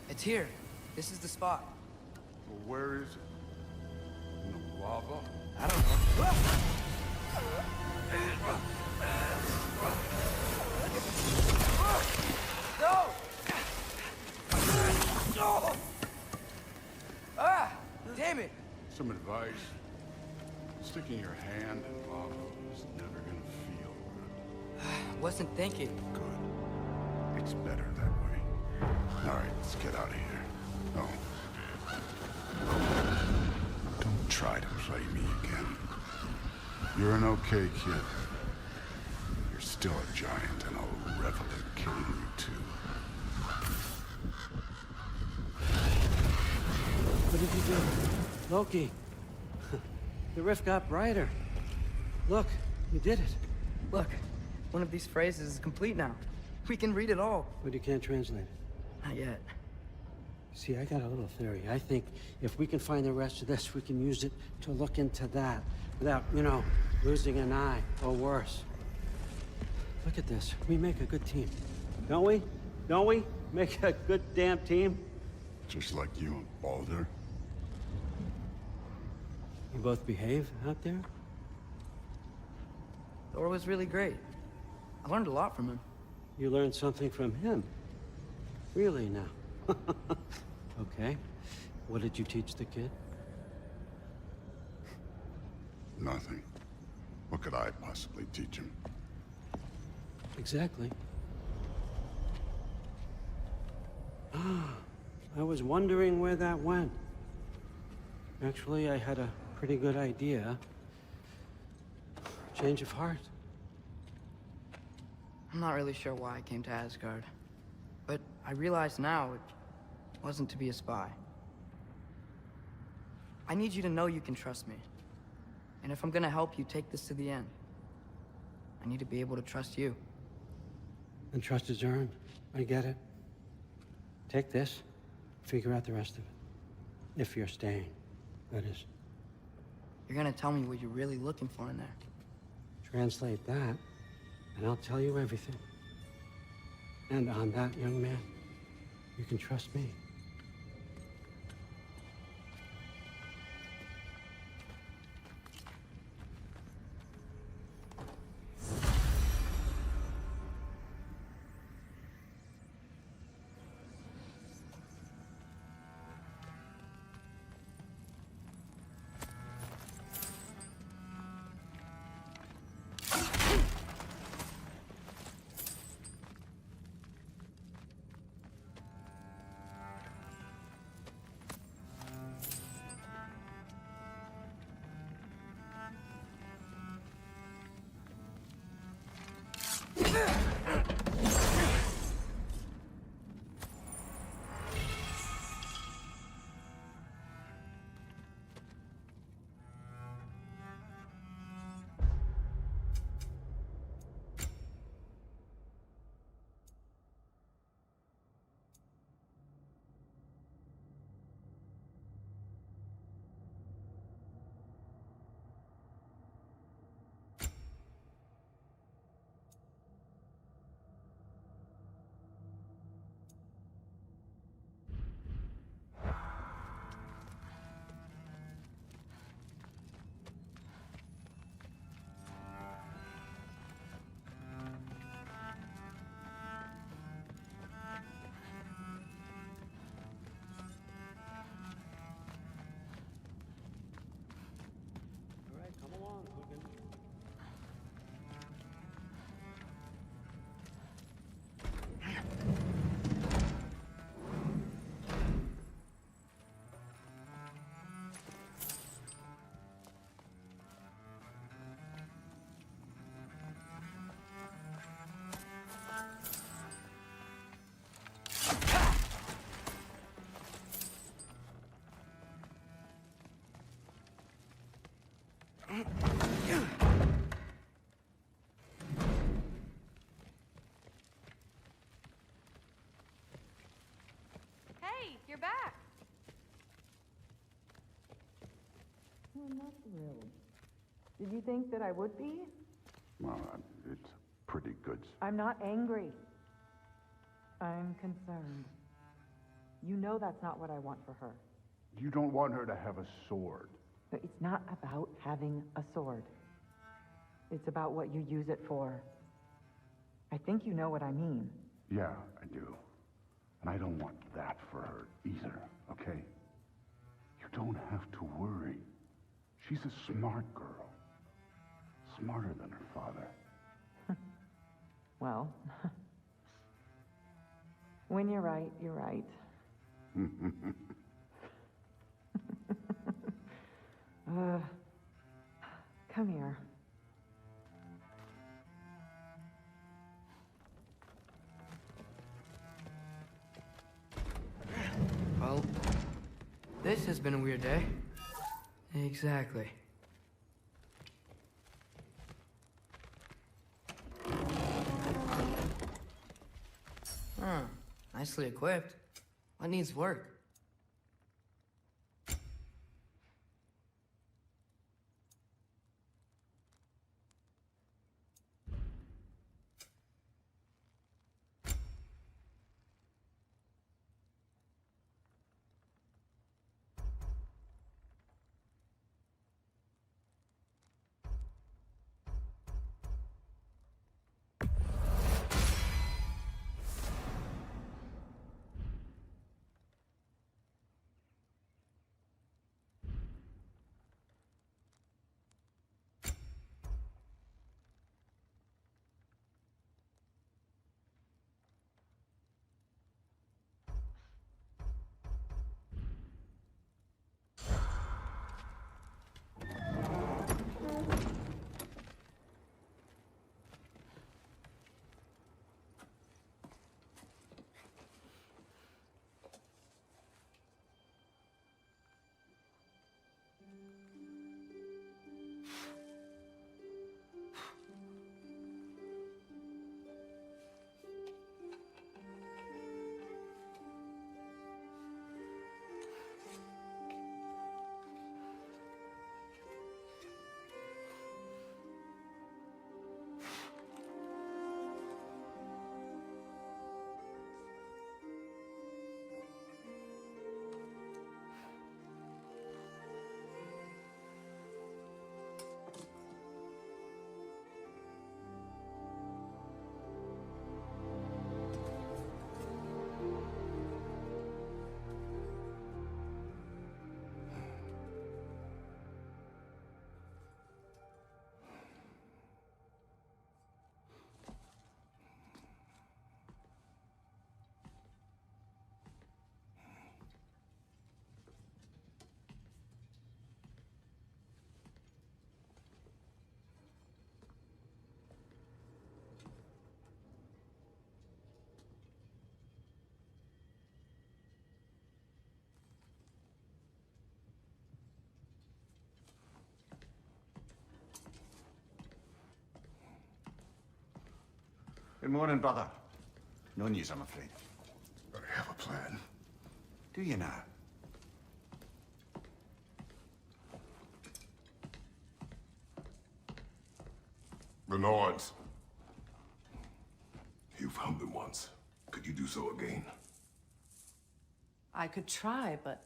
It's here. This is the spot. Well, where is it? In the lava? I don't know. No! No! Ah! Damn it! Some advice. Sticking your hand in lava is never gonna feel good. Wasn't thinking. Good. It's better that way. All right, let's get out of here. Oh. Don't try to play me again. You're an okay kid. You're still a giant, and I'll revel in killing you too. What did you do? Loki. The rift got brighter. Look, you did it. Look, one of these phrases is complete now. We can read it all. But you can't translate it. Not yet. See, I got a little theory. I think if we can find the rest of this, we can use it to look into that without, you know, losing an eye or worse. Look at this. We make a good team. Don't we? Don't we? Make a good damn team? Just like you and Baldur. You both behave out there? Thor was really great. I learned a lot from him. You learned something from him? Really now? Okay. What did you teach the kid? Nothing. What could I possibly teach him? Exactly. I was wondering where that went. Actually, I had a pretty good idea. Change of heart. I'm not really sure why I came to Asgard. But I realize now it wasn't to be a spy. I need you to know you can trust me. And if I'm gonna help you take this to the end, I need to be able to trust you. And trust is earned. I get it. Take this, figure out the rest of it. If you're staying, that is. You're gonna tell me what you're really looking for in there. Translate that, and I'll tell you everything. And on that, young man, you can trust me. You're back. I'm not thrilled. Did you think that I would be? Well, it's pretty good. I'm not angry. I'm concerned. You know that's not what I want for her. You don't want her to have a sword. But it's not about having a sword. It's about what you use it for. I think you know what I mean. Yeah, I do. And I don't want that for her either, okay? You don't have to worry. She's a smart girl. Smarter than her father. Well, when you're right, you're right. Come here. Well, this has been a weird day. Exactly. Huh. Nicely equipped. What needs work? Good morning, brother. No news, I'm afraid. I have a plan. Do you now? The Norns. You found them once. Could you do so again? I could try, but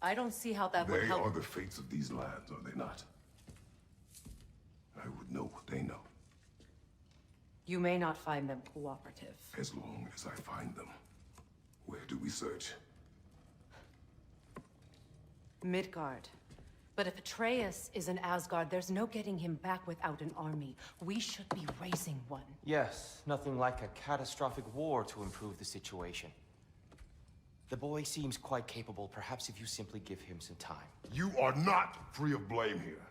I don't see how that would They help. are the fates of these lands, are they not? I would know what they know. You may not find them cooperative. As long as I find them. Where do we search? Midgard. But if Atreus is in Asgard, there's no getting him back without an army. We should be raising one. Yes, nothing like a catastrophic war to improve the situation. The boy seems quite capable. Perhaps if you simply give him some time. You are not free of blame here.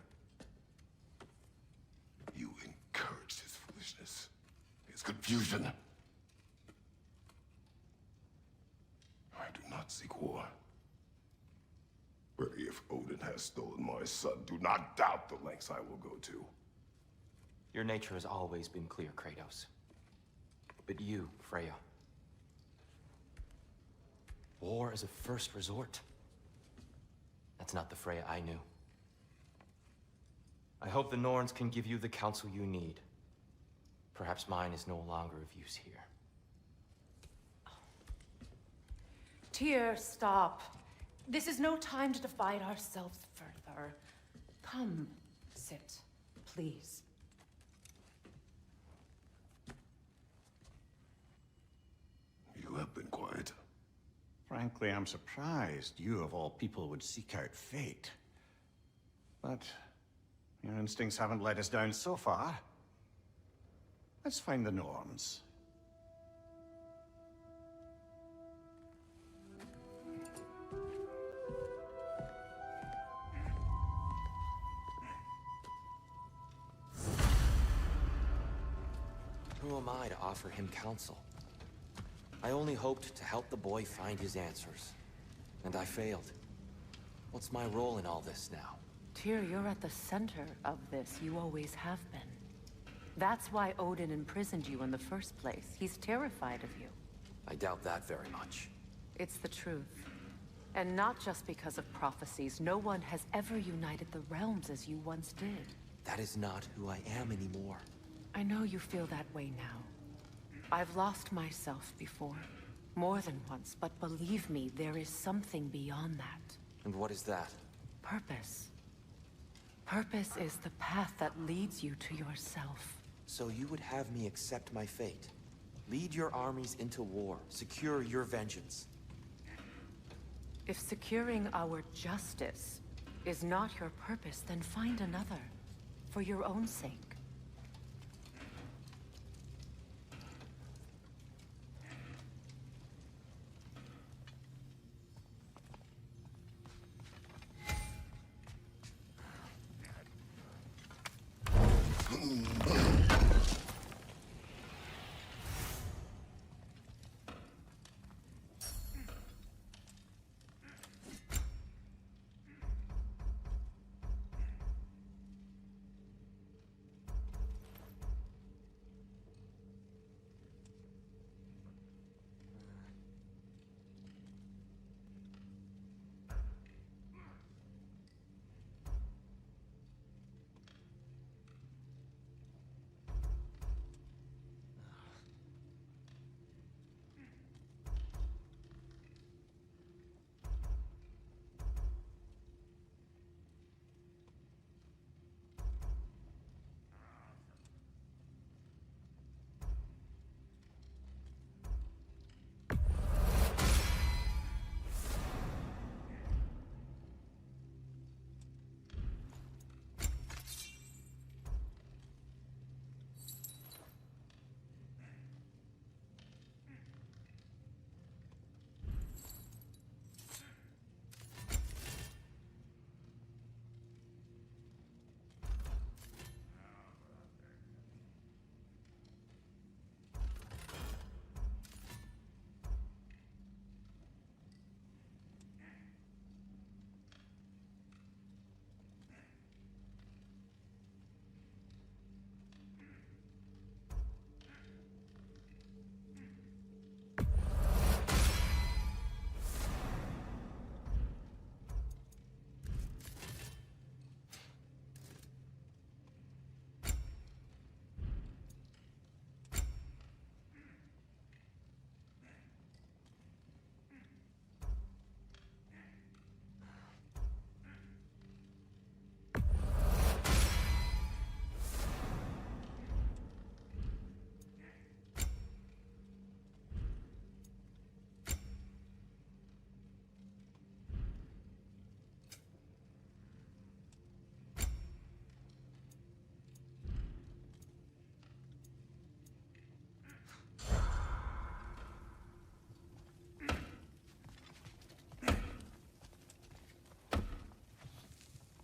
You encouraged his foolishness, his confusion. I do not seek war. But if Odin has stolen my son, do not doubt the lengths I will go to. Your nature has always been clear, Kratos. But you, Freya. War as a first resort. That's not the Freya I knew. I hope the Norns can give you the counsel you need. Perhaps mine is no longer of use here. Tyr, stop. This is no time to divide ourselves further. Come, sit, please. You have been quiet. Frankly, I'm surprised you of all people would seek out fate. But your instincts haven't let us down so far. Let's find the Norns. Who am I to offer him counsel? I only hoped to help the boy find his answers. And I failed. What's my role in all this now? Tyr, you're at the center of this. You always have been. That's why Odin imprisoned you in the first place. He's terrified of you. I doubt that very much. It's the truth. And not just because of prophecies. No one has ever united the realms as you once did. That is not who I am anymore. I know you feel that way now. I've lost myself before. More than once, but believe me, there is something beyond that. And what is that? Purpose. Purpose is the path that leads you to yourself. So you would have me accept my fate? Lead your armies into war, secure your vengeance. If securing our justice is not your purpose, then find another. For your own sake.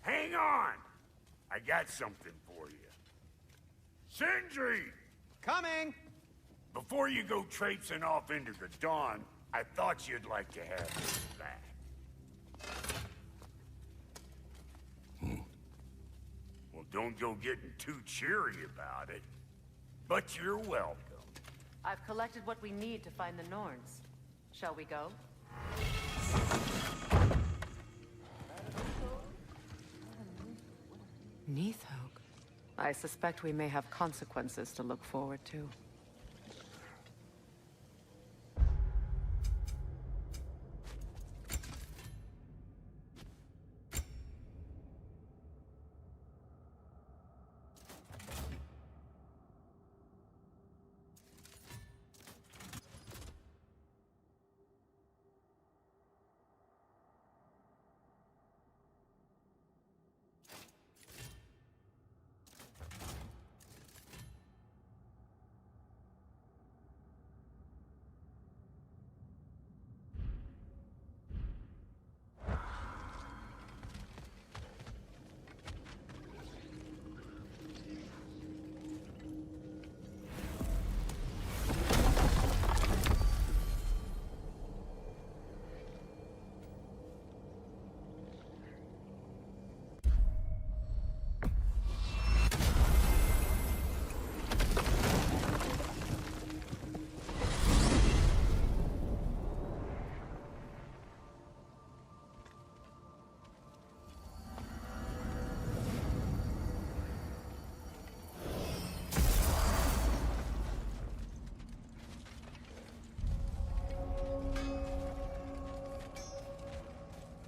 Hang on! I got something for you. Sindri! Coming! Before you go traipsing off into the dawn, I thought you'd like to have this back. Well, don't go getting too cheery about it. But you're welcome. I've collected what we need to find the Norns. Shall we go? Neathhoke. I suspect we may have consequences to look forward to.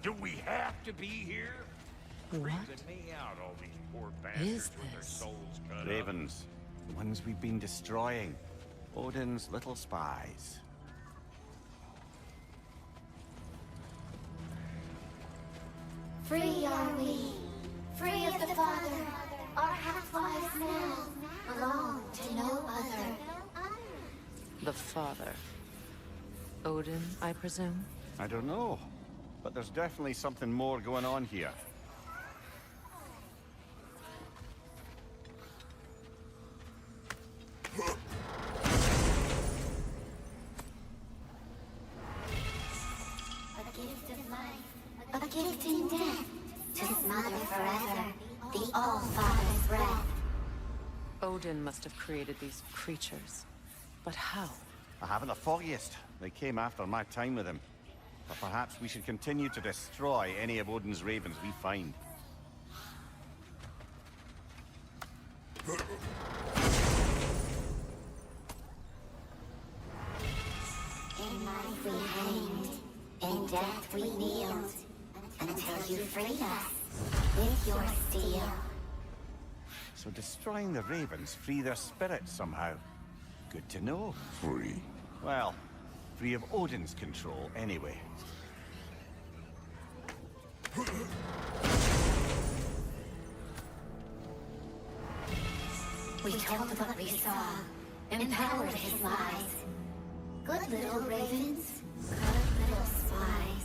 Do we have to be here? What Freaking me out, all these poor bastards with their souls cut up. Ravens. The ones we've been destroying. Odin's little spies. Free are we, free of the Father. Our half-lives now belong to no other. The Father. Odin, I presume? I don't know. But there's definitely something more going on here. A gift of life, a gift in death, to smother forever the All-Father's breath. Odin must have created these creatures. But how? I haven't the foggiest. They came after my time with him. But perhaps we should continue to destroy any of Odin's ravens we find. In life we hanged, in death we kneeled, until you freed us with your steel. So destroying the ravens free their spirits somehow. Good to know. Free? Well, free of Odin's control anyway. We told what we saw, empowered his lies. Good little ravens, good little spies.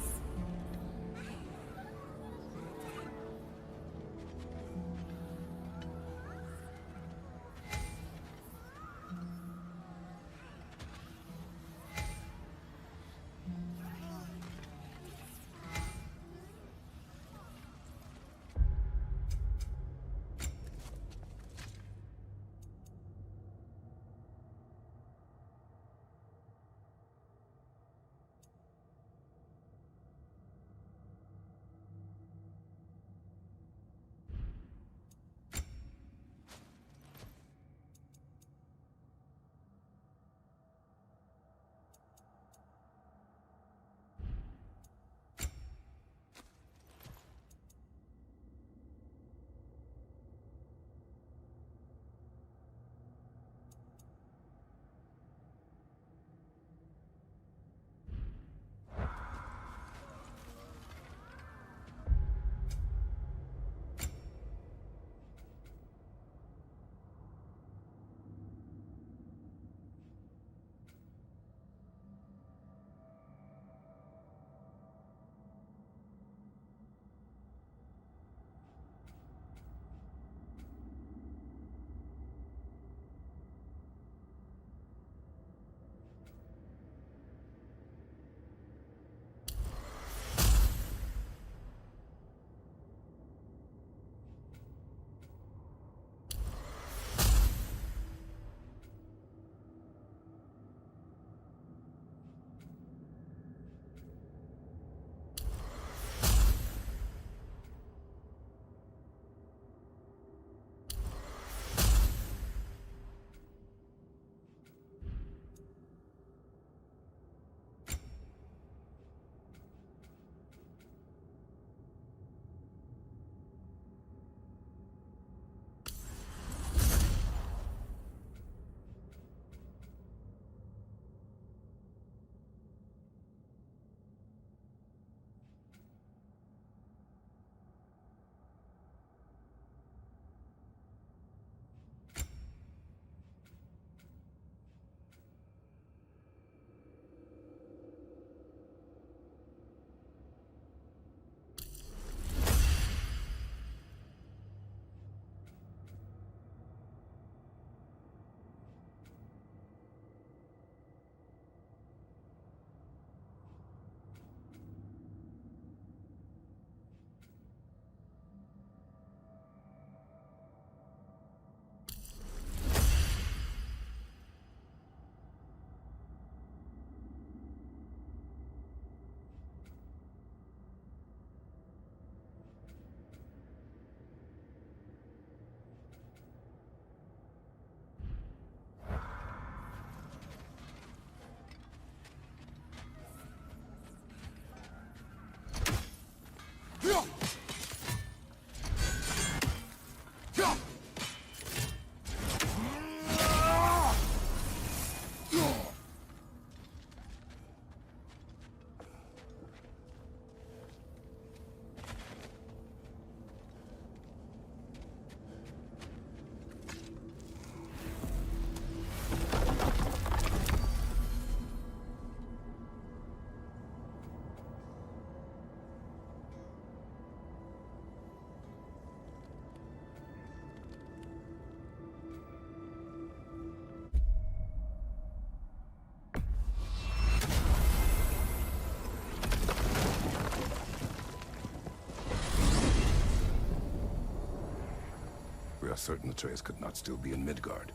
are certain Atreus could not still be in Midgard.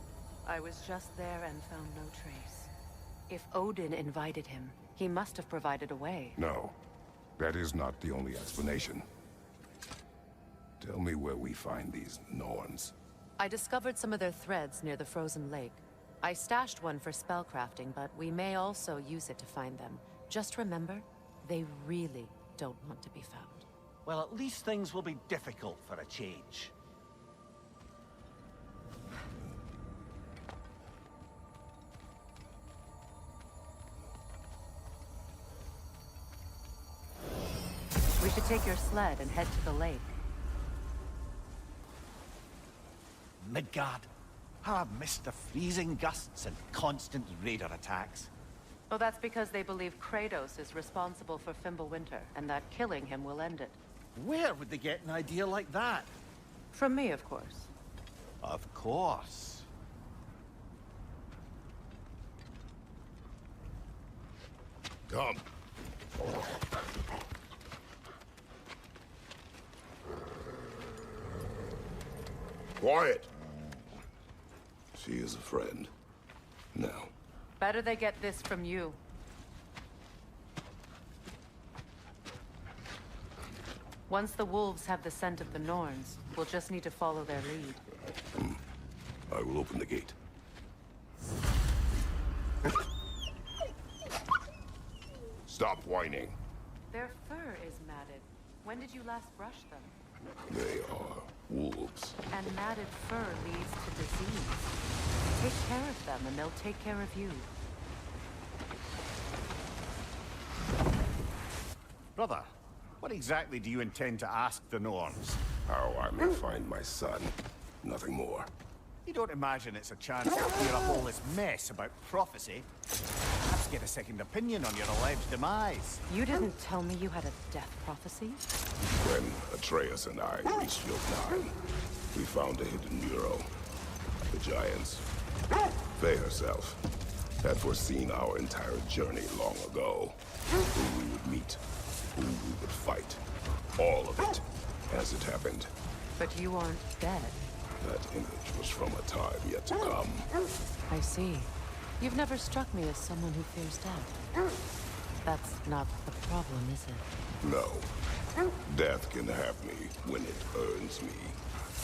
I was just there and found no trace. If Odin invited him, he must have provided a way. No, that is not the only explanation. Tell me where we find these Norns. I discovered some of their threads near the frozen lake. I stashed one for spellcrafting, but we may also use it to find them. Just remember, they really don't want to be found. Well, at least things will be difficult for a change. We should take your sled and head to the lake. Midgard. How I've missed the freezing gusts and constant raider attacks. Well, that's because they believe Kratos is responsible for Fimbulwinter, and that killing him will end it. Where would they get an idea like that? From me, of course. Of course. Come. Quiet. She is a friend. Now. Better they get this from you. Once the wolves have the scent of the Norns, we'll just need to follow their lead. I will open the gate. Stop whining. Their fur is matted. When did you last brush them? They are wolves. And matted fur leads to disease. Take care of them, and they'll take care of you. Brother, what exactly do you intend to ask the Norns? How I may find my son. Nothing more. You don't imagine it's a chance to clear up all this mess about prophecy? Perhaps get a second opinion on your alleged demise. You didn't tell me you had a death prophecy? When Atreus and I reached Jotunheim, we found a hidden mural. The Giants, Faye herself, had foreseen our entire journey long ago. Who we would meet, who we would fight. All of it, as it happened. But you aren't dead. That image was from a time yet to come. I see. You've never struck me as someone who fears death. That's not the problem, is it? No. Death can have me when it earns me.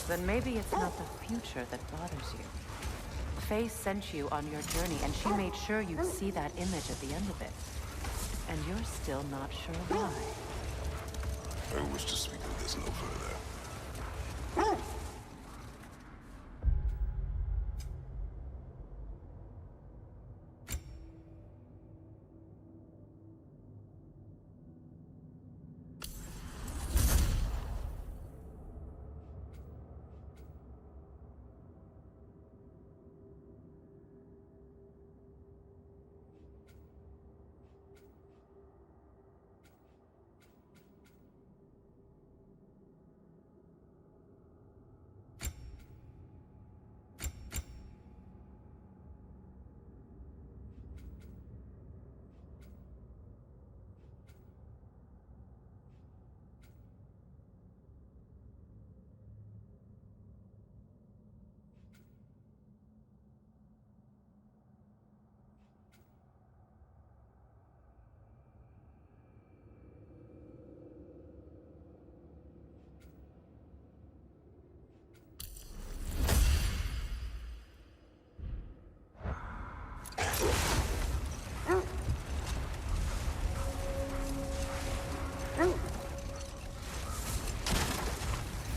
Then maybe it's not the future that bothers you. Faye sent you on your journey, and she made sure you'd see that image at the end of it. And you're still not sure why. I wish to speak of this no further.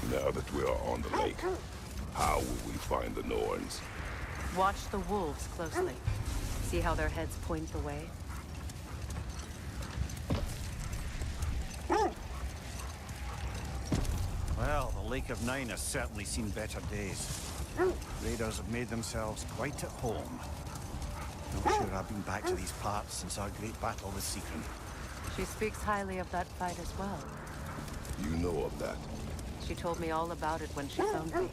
Now that we are on the lake, how will we find the Norns? Watch the wolves closely. See how their heads point the way? Well, the Lake of Nine has certainly seen better days. Raiders have made themselves quite at home. Not sure I've been back to these parts since our great battle with Seacron. She speaks highly of that fight as well. You know of that? She told me all about it when she found me.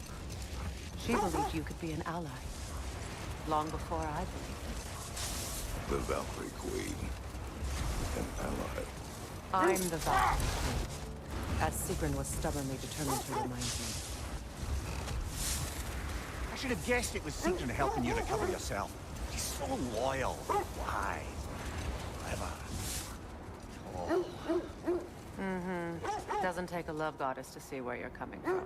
She believed you could be an ally. Long before I believed it. The Valkyrie Queen. An ally. I'm the Valkyrie Queen, as Sigrun was stubbornly determined to remind me. should have guessed it was Sigrun helping you recover yourself. She's so loyal, wise, clever. Oh. Mm-hmm. Doesn't take a love goddess to see where you're coming from.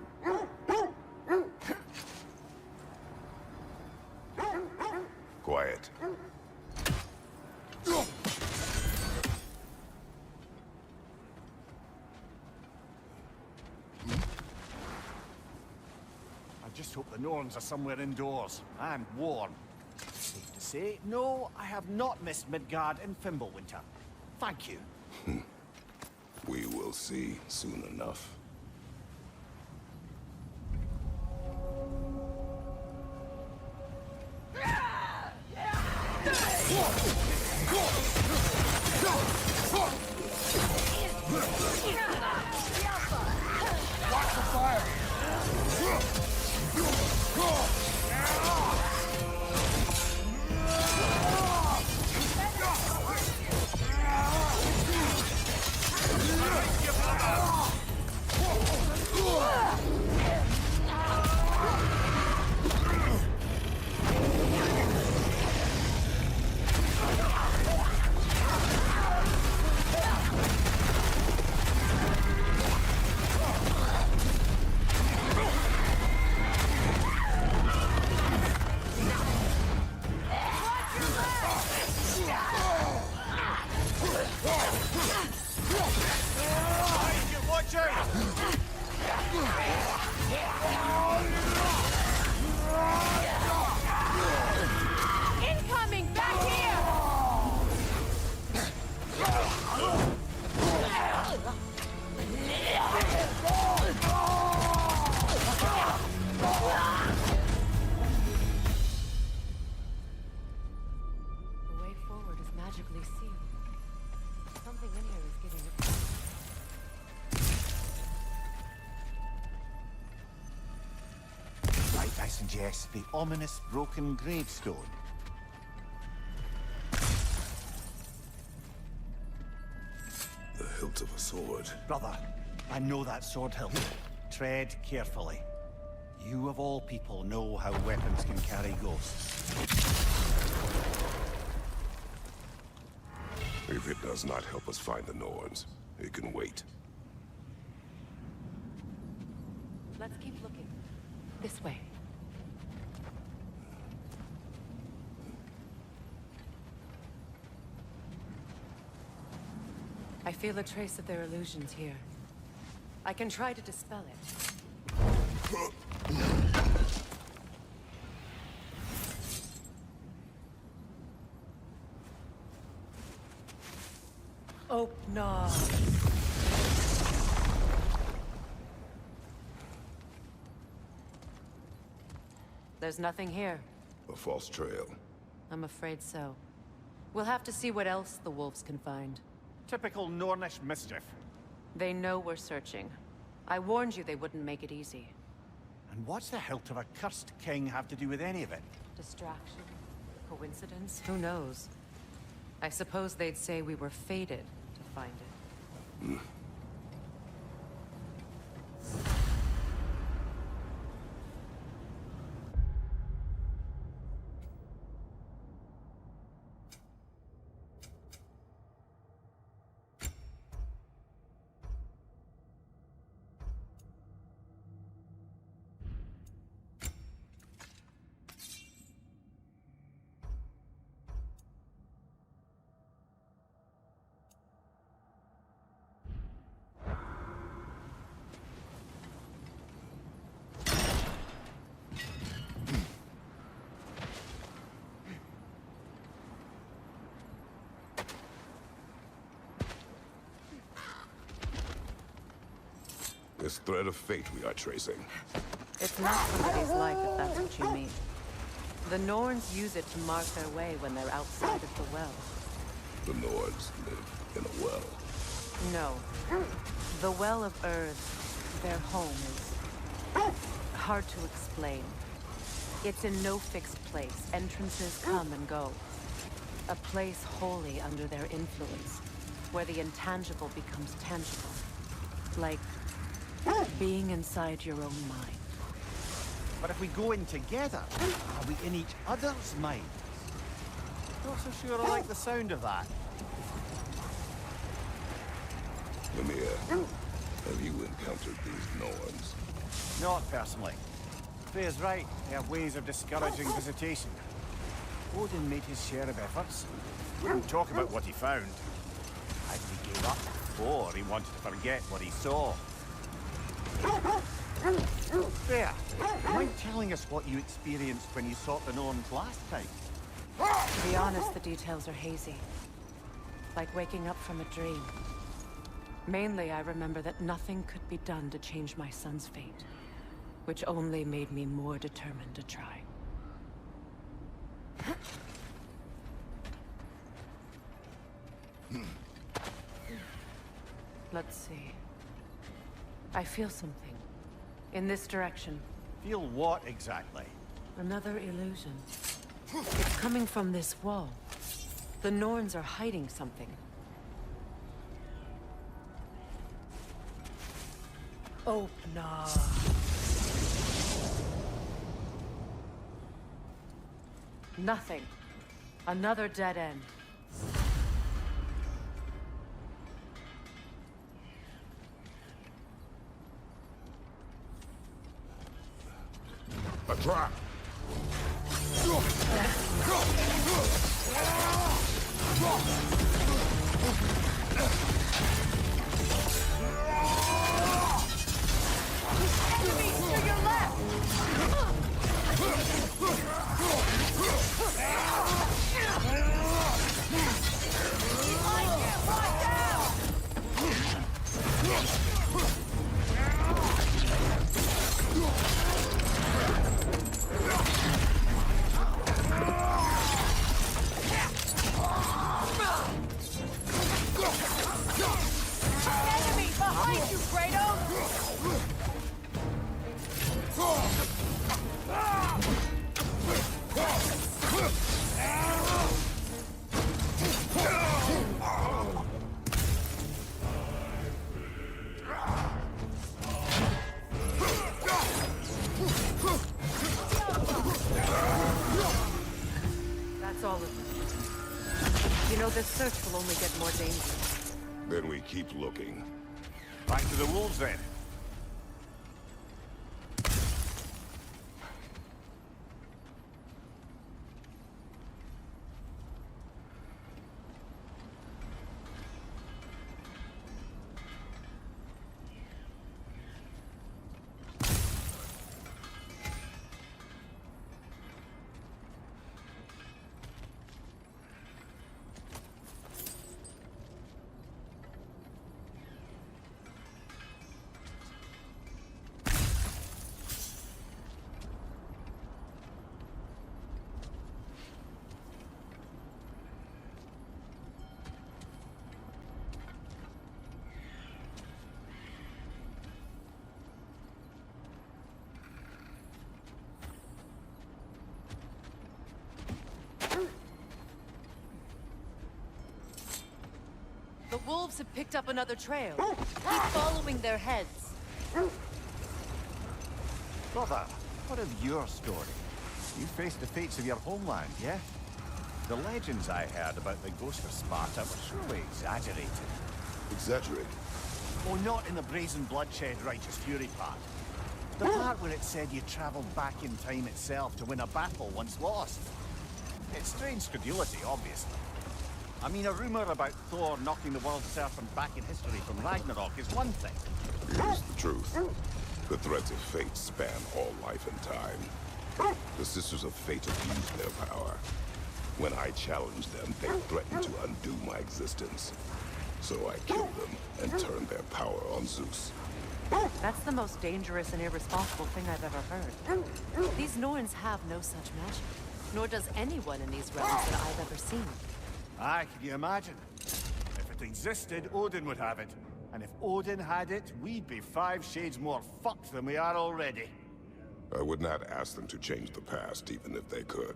Quiet. I just hope the Norns are somewhere indoors and warm. Safe to say, no, I have not missed Midgard and Fimbulwinter. Thank you. We will see soon enough. Watch the fire! Incoming! Back here! The way forward is magically sealed. Something in here is giving it. Right, I suggest the ominous broken gravestone. The hilt of a sword. Brother, I know that sword hilt. Tread carefully. You of all people know how weapons can carry ghosts. If it does not help us find the Norns, it can wait. Let's keep looking. This way. I feel a trace of their illusions here. I can try to dispel it. Oh, no. There's nothing here. A false trail. I'm afraid so. We'll have to see what else the wolves can find. Typical Nornish mischief. They know we're searching. I warned you they wouldn't make it easy. And what's the hilt of a cursed king have to do with any of it? Distraction? Coincidence? Who knows? I suppose they'd say we were fated to find it. This thread of fate we are tracing. It's not somebody's life, if that's what you mean. The Norns use it to mark their way when they're outside of the well. The Nords live in a well. No. The Well of Earth, their home, is hard to explain. It's in no fixed place. Entrances come and go. A place wholly under their influence, where the intangible becomes tangible. Like being inside your own mind. But if we go in together, are we in each other's minds? Not so sure I like the sound of that. Mimir, have you encountered these Norns? Not personally. Freya's right. They have ways of discouraging visitation. Odin made his share of efforts. Wouldn't talk about what he found. Either he gave up, or he wanted to forget what he saw. Freya, mind telling us what you experienced when you sought the Norns last time? To be honest, the details are hazy. Like waking up from a dream. Mainly, I remember that nothing could be done to change my son's fate, which only made me more determined to try. Let's see. I feel something. In this direction. Feel what exactly? Another illusion. It's coming from this wall. The Norns are hiding something. Oh, no. Nothing. Another dead end. A trap! Enemy to your left! I can't fight down! Enemy behind you, Kratos! That's all of them. You know, this search will only get more dangerous. Then we keep looking. Back to the wolves, then. The wolves have picked up another trail. Keep following their heads. Brother, what of your story? You faced the fates of your homeland, yeah? The legends I heard about the ghost of Sparta were surely exaggerated. Exaggerated? Oh, not in the brazen bloodshed righteous fury part. The part where it said you traveled back in time itself to win a battle once lost. It's strange credulity, obviously. I mean, a rumor about Thor knocking the world serpent back in history from Ragnarok is one thing. Here's the truth. The threads of fate span all life and time. The Sisters of Fate abused their power. When I challenged them, they threatened to undo my existence. So I killed them and turned their power on Zeus. That's the most dangerous and irresponsible thing I've ever heard. These Norns have no such magic, nor does anyone in these realms that I've ever seen. Aye, can you imagine? If it existed, Odin would have it. And if Odin had it, we'd be 5 shades more fucked than we are already. I would not ask them to change the past, even if they could.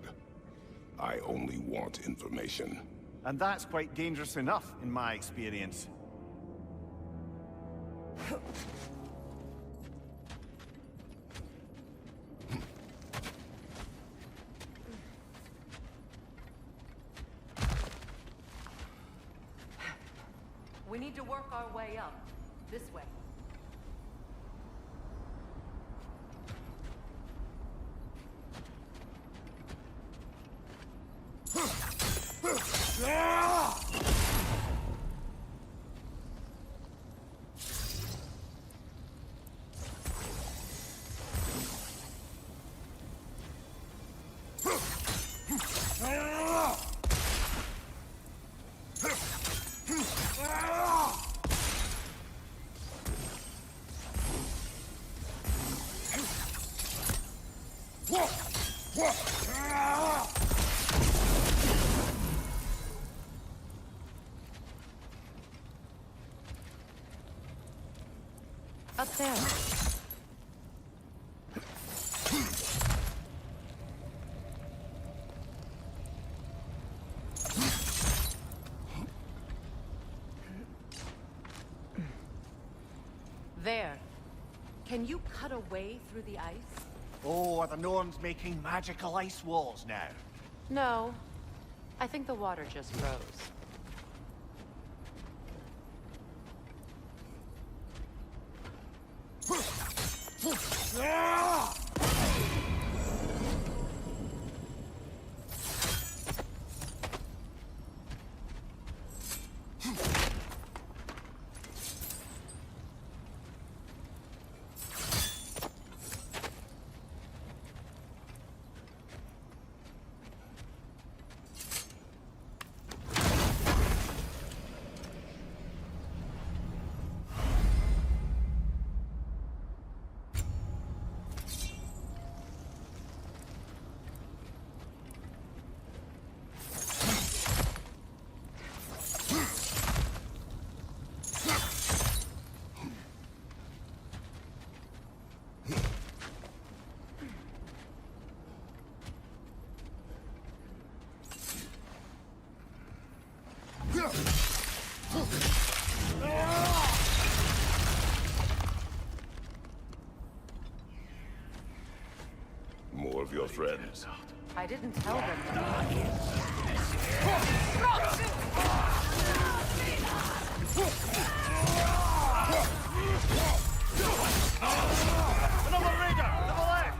I only want information. And that's quite dangerous enough, in my experience. We need to work our way up. This way. Up there. There. Can you cut a way through the ice? Oh, are the Norns making magical ice walls now? No. I think the water just froze. More of your friends. I didn't tell them to be here. Another raider! To the left!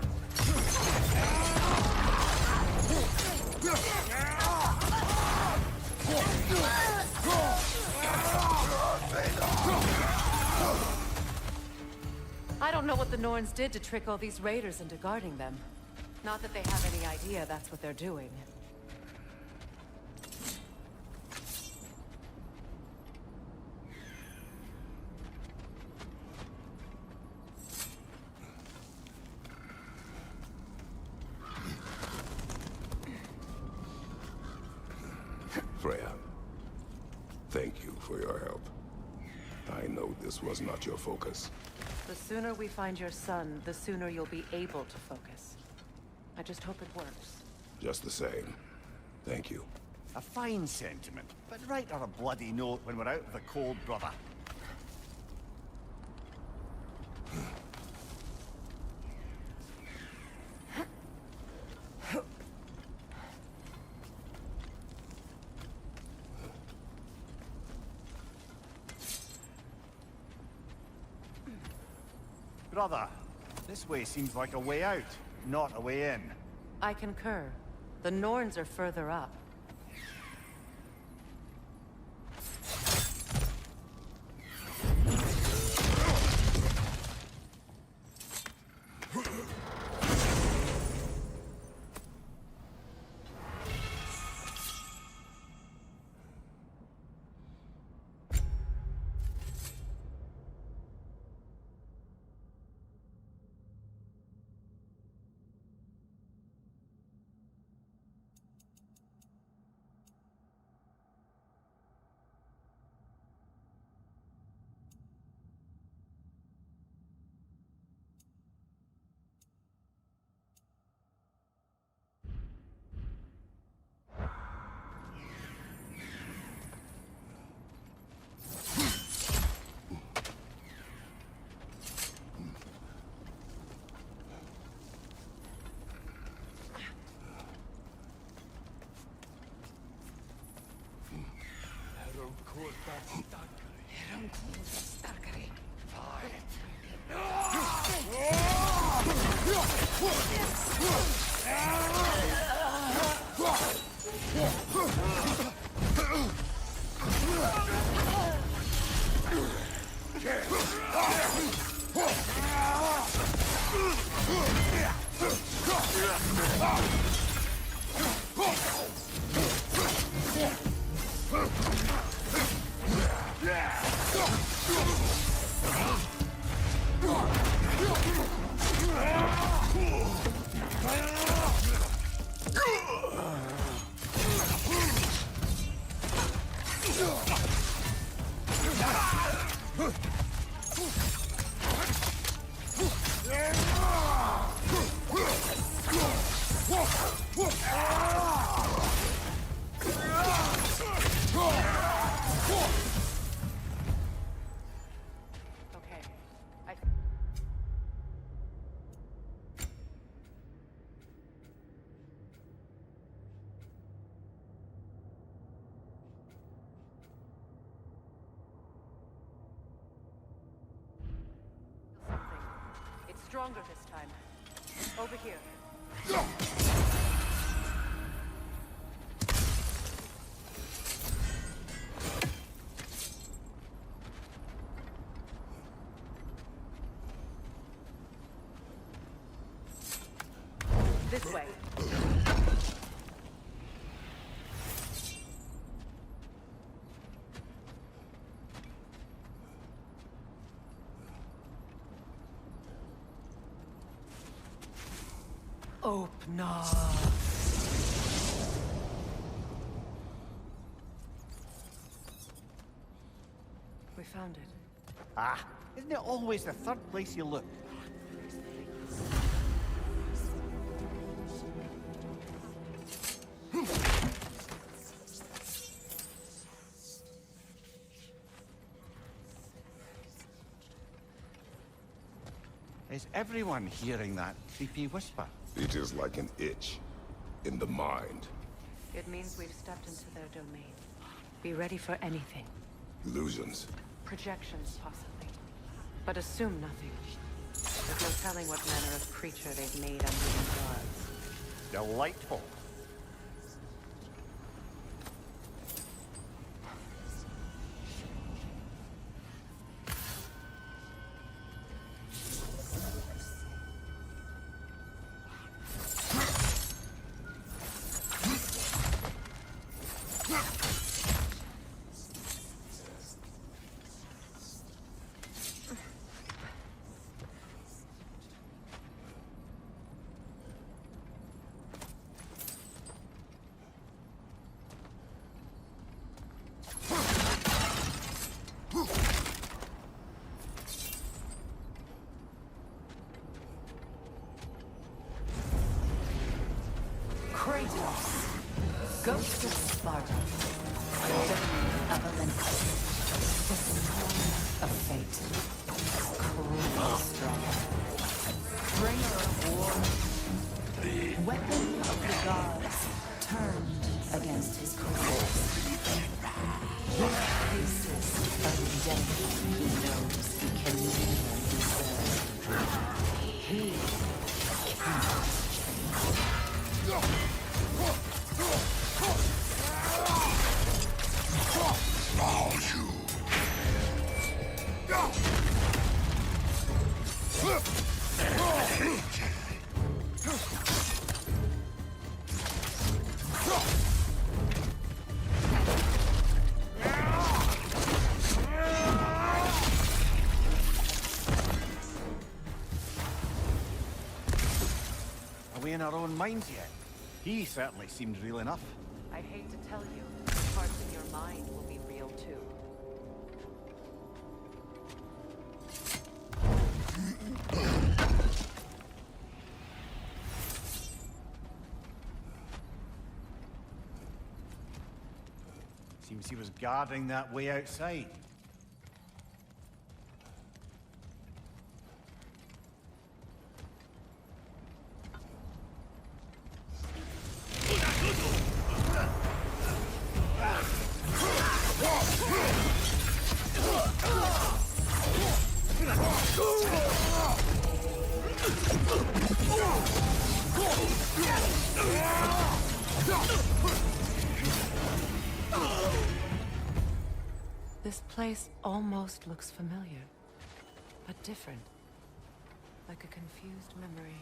I don't know what the Norns did to trick all these raiders into guarding them. Not that they have any idea that's what they're doing. Freya, thank you for your help. I know this was not your focus. The sooner we find your son, the sooner you'll be able to focus. I just hope it works. Just the same, thank you. A fine sentiment, but write her a bloody note when we're out of the cold, brother. Brother, this way seems like a way out, not a way in. I concur. The Norns are further up. It's stronger this time. Over here. This way. Open up. We found it. Ah, isn't it always the third place you look? Is everyone hearing that creepy whisper? It is like an itch in the mind. It means we've stepped into their domain. Be ready for anything. Illusions. Projections, possibly. But assume nothing. There's no telling what manner of creature they've made under the gods. Delightful. Kratos, Ghost of Sparta, of Olympus, of fate, cruel strength, bringer of war, weapon of the gods, turned against his cause. With faces of death he knows he can never deserve. He cannot change. Are we in our own minds yet? He certainly seemed real enough. I'd hate to tell you, parts of your mind will be real too. Seems he was guarding that way outside. This place almost looks familiar, but different. Like a confused memory.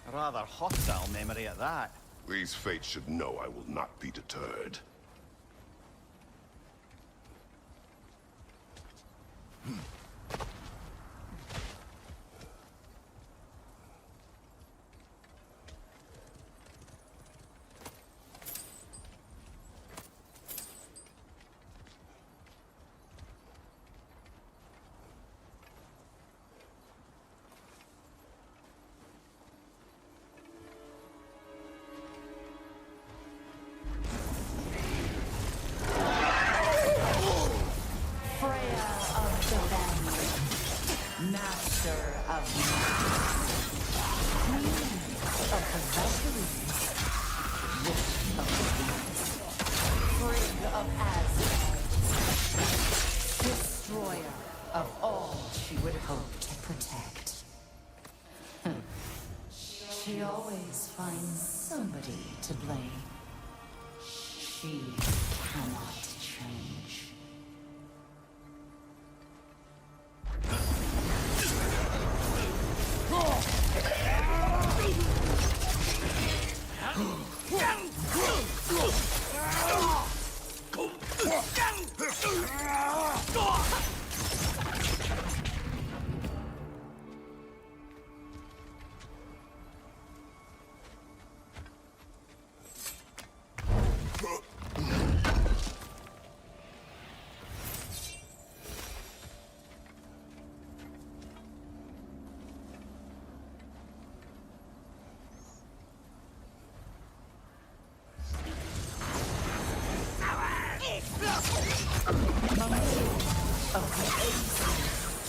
A rather hostile memory at that. These fates should know I will not be deterred. Freya of the Vanguard, Master of Magic, Queen of the Valkyries, Witch of the Venus, Frigg of Asgard, Destroyer of all she would hope to protect. She always finds somebody to blame. She cannot change.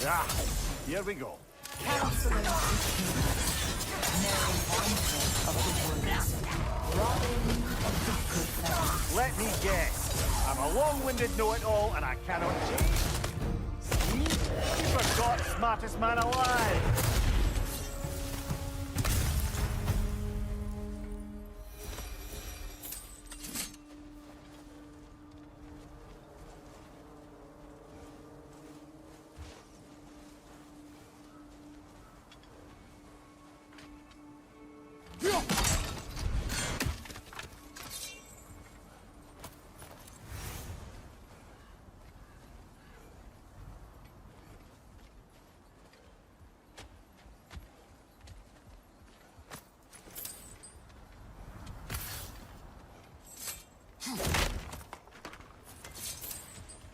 Ah, here we go. Counselor Mary Vanderbilt of the Woods, Robin of the Good Family. Let me guess. I'm a long-winded know-it-all and I cannot change. See? You forgot smartest man alive.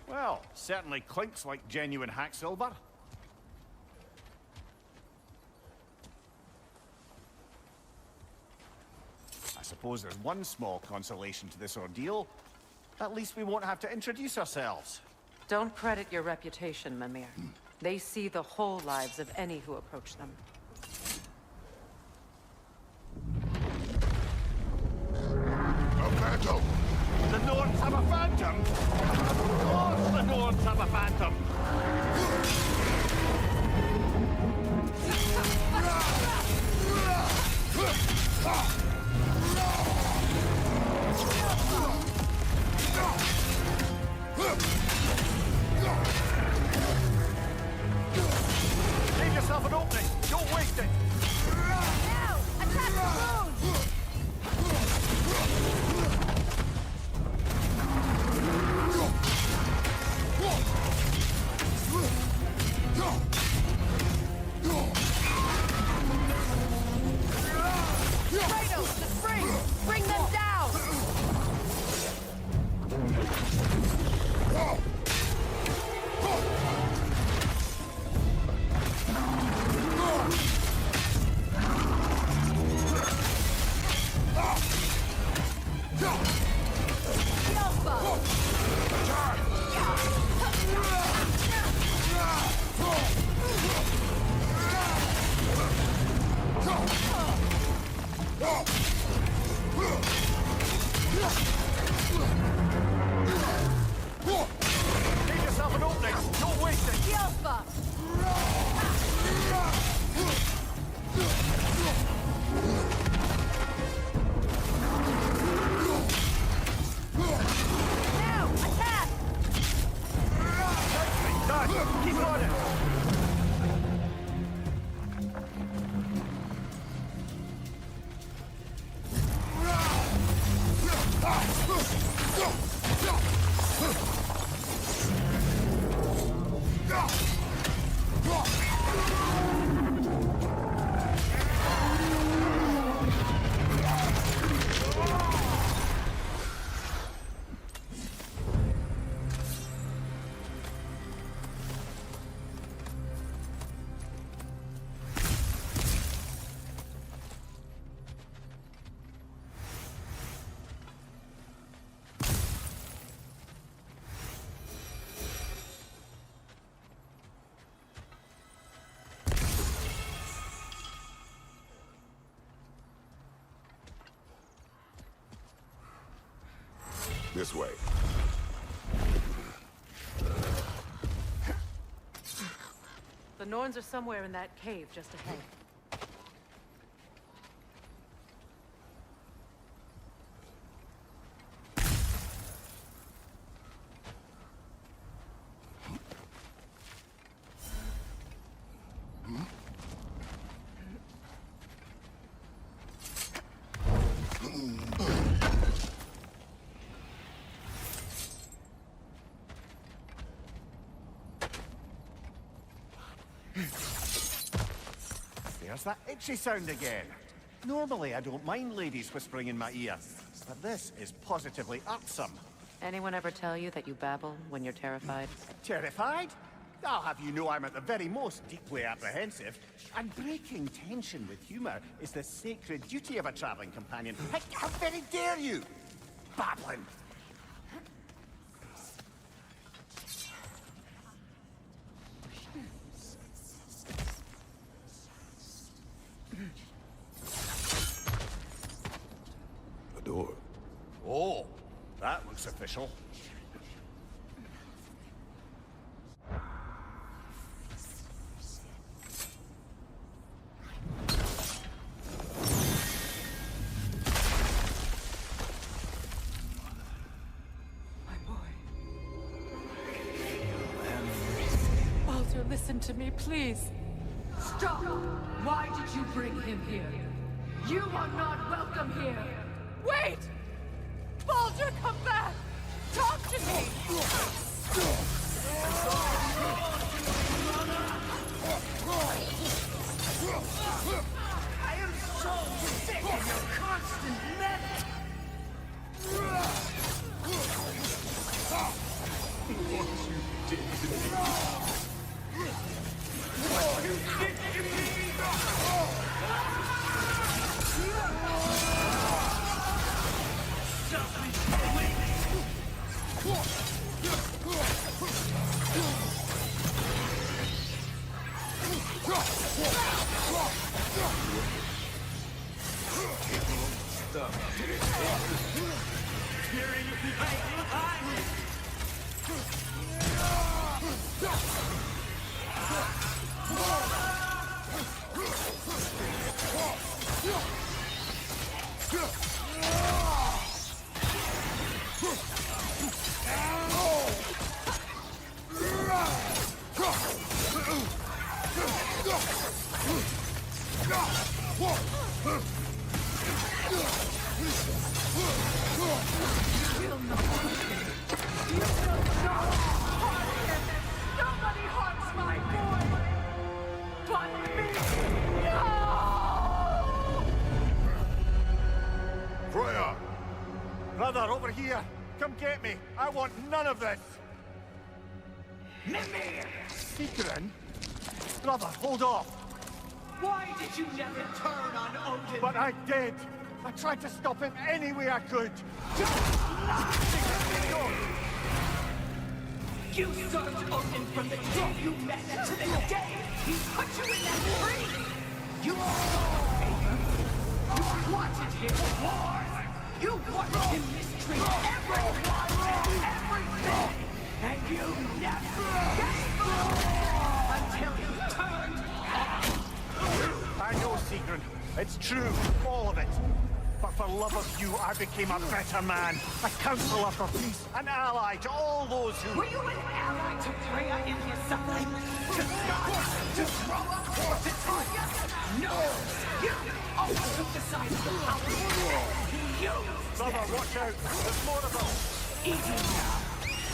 Well, certainly clinks like genuine hack silver. I suppose there's one small consolation to this ordeal. At least we won't have to introduce ourselves. Don't credit your reputation, Mimir. They see the whole lives of any who approach them. A phantom! The Norns have a phantom? Of course the Norns have a phantom! Leave yourself an opening! Don't waste it! Now! Attack the wound! This way. The Norns are somewhere in that cave just ahead. There's that itchy sound again. Normally, I don't mind ladies whispering in my ear, but this is positively irksome. Anyone ever tell you that you babble when you're terrified? Terrified? I'll have you know I'm at the very most deeply apprehensive. And breaking tension with humor is the sacred duty of a traveling companion. How very dare you! Babbling! A door. Oh, that looks official. Baldur, listen to me, please. Stop! Why did you bring him here? You are not welcome here! Wait! Baldur, come back! Talk to me! I am so sick of your constant meddling! What you did to me. What you did to me! Nobody harms my boy! But me! No! Freya! Brother, over here! Come get me! I want none of this! Mimir! Sigrun? Brother, hold off! Why did you never turn on Odin? But I did! I tried to stop him any way I could! You served Odin from the day you met to the day he put you in that tree! You wanted him war! You wanted him mistreat everyone and everything! And you never gave up until you turned I know, Sigrun. It's true, all of it. But for love of you, I became a better man. A counselor for peace, an ally to all those who... Were you an ally to Freya in his suffering? To Scott? To Groa? Or to Tarja? No! You always took the side of the power. You... Brother, watch out. There's more of them. easy now.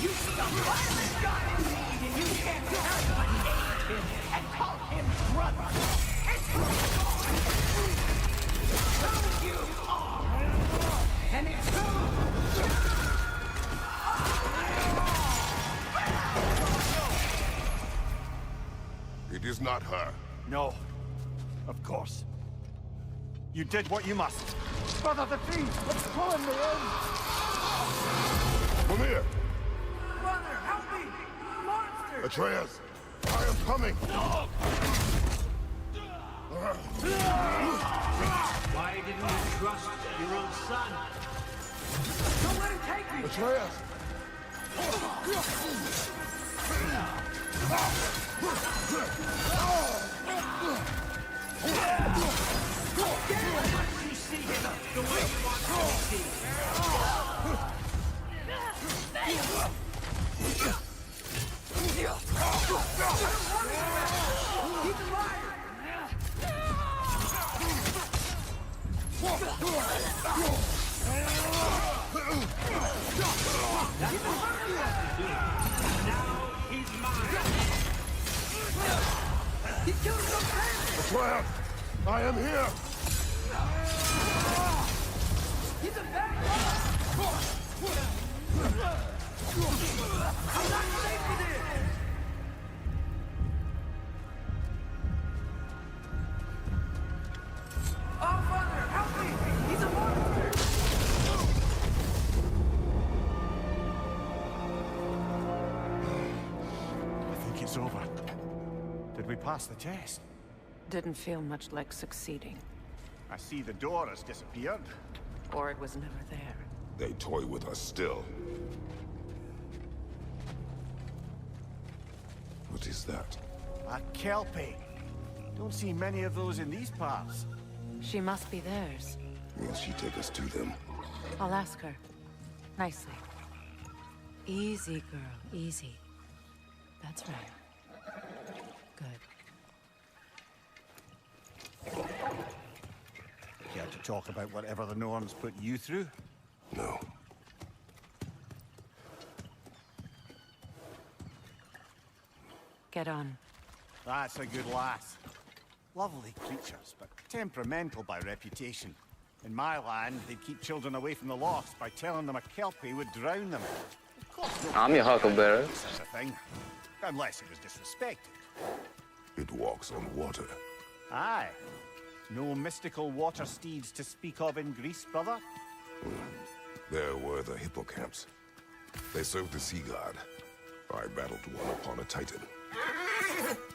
You stumbled on this guy indeed, and you can't help but hate him and call him brother. It's who you are. And it's who It is not her. No. Of course. You did what you must. Brother, the tree! Let's pull him in! Mimir! Brother, help me! Monster! Atreus! I am coming! Why didn't you trust your own son? Don't let him take me! Atreus! You see him the way you want to be seen. He's alive! Now he's mine. He killed some man! Atreus! I am here! He's a bad guy! I'm not safe with it! Oh, Father, help me! He's a monster! I think it's over. Did we pass the test? Didn't feel much like succeeding. I see the door has disappeared. Or it was never there. They toy with us still. What is that? A Kelpie. Don't see many of those in these parts. She must be theirs. Will she take us to them? I'll ask her. Nicely. Easy, girl. Easy. That's right. Good. Care to talk about whatever the Norns put you through? No. Get on. That's a good lass. Lovely creatures, but temperamental by reputation. In my land, they'd keep children away from the lost by telling them a Kelpie would drown them. Of course, no I'm your huckleberry. such a thing. Unless it was disrespected. It walks on water. Aye. No mystical water steeds to speak of in Greece, brother? There were the hippocamps. They served the sea god. I battled one upon a titan.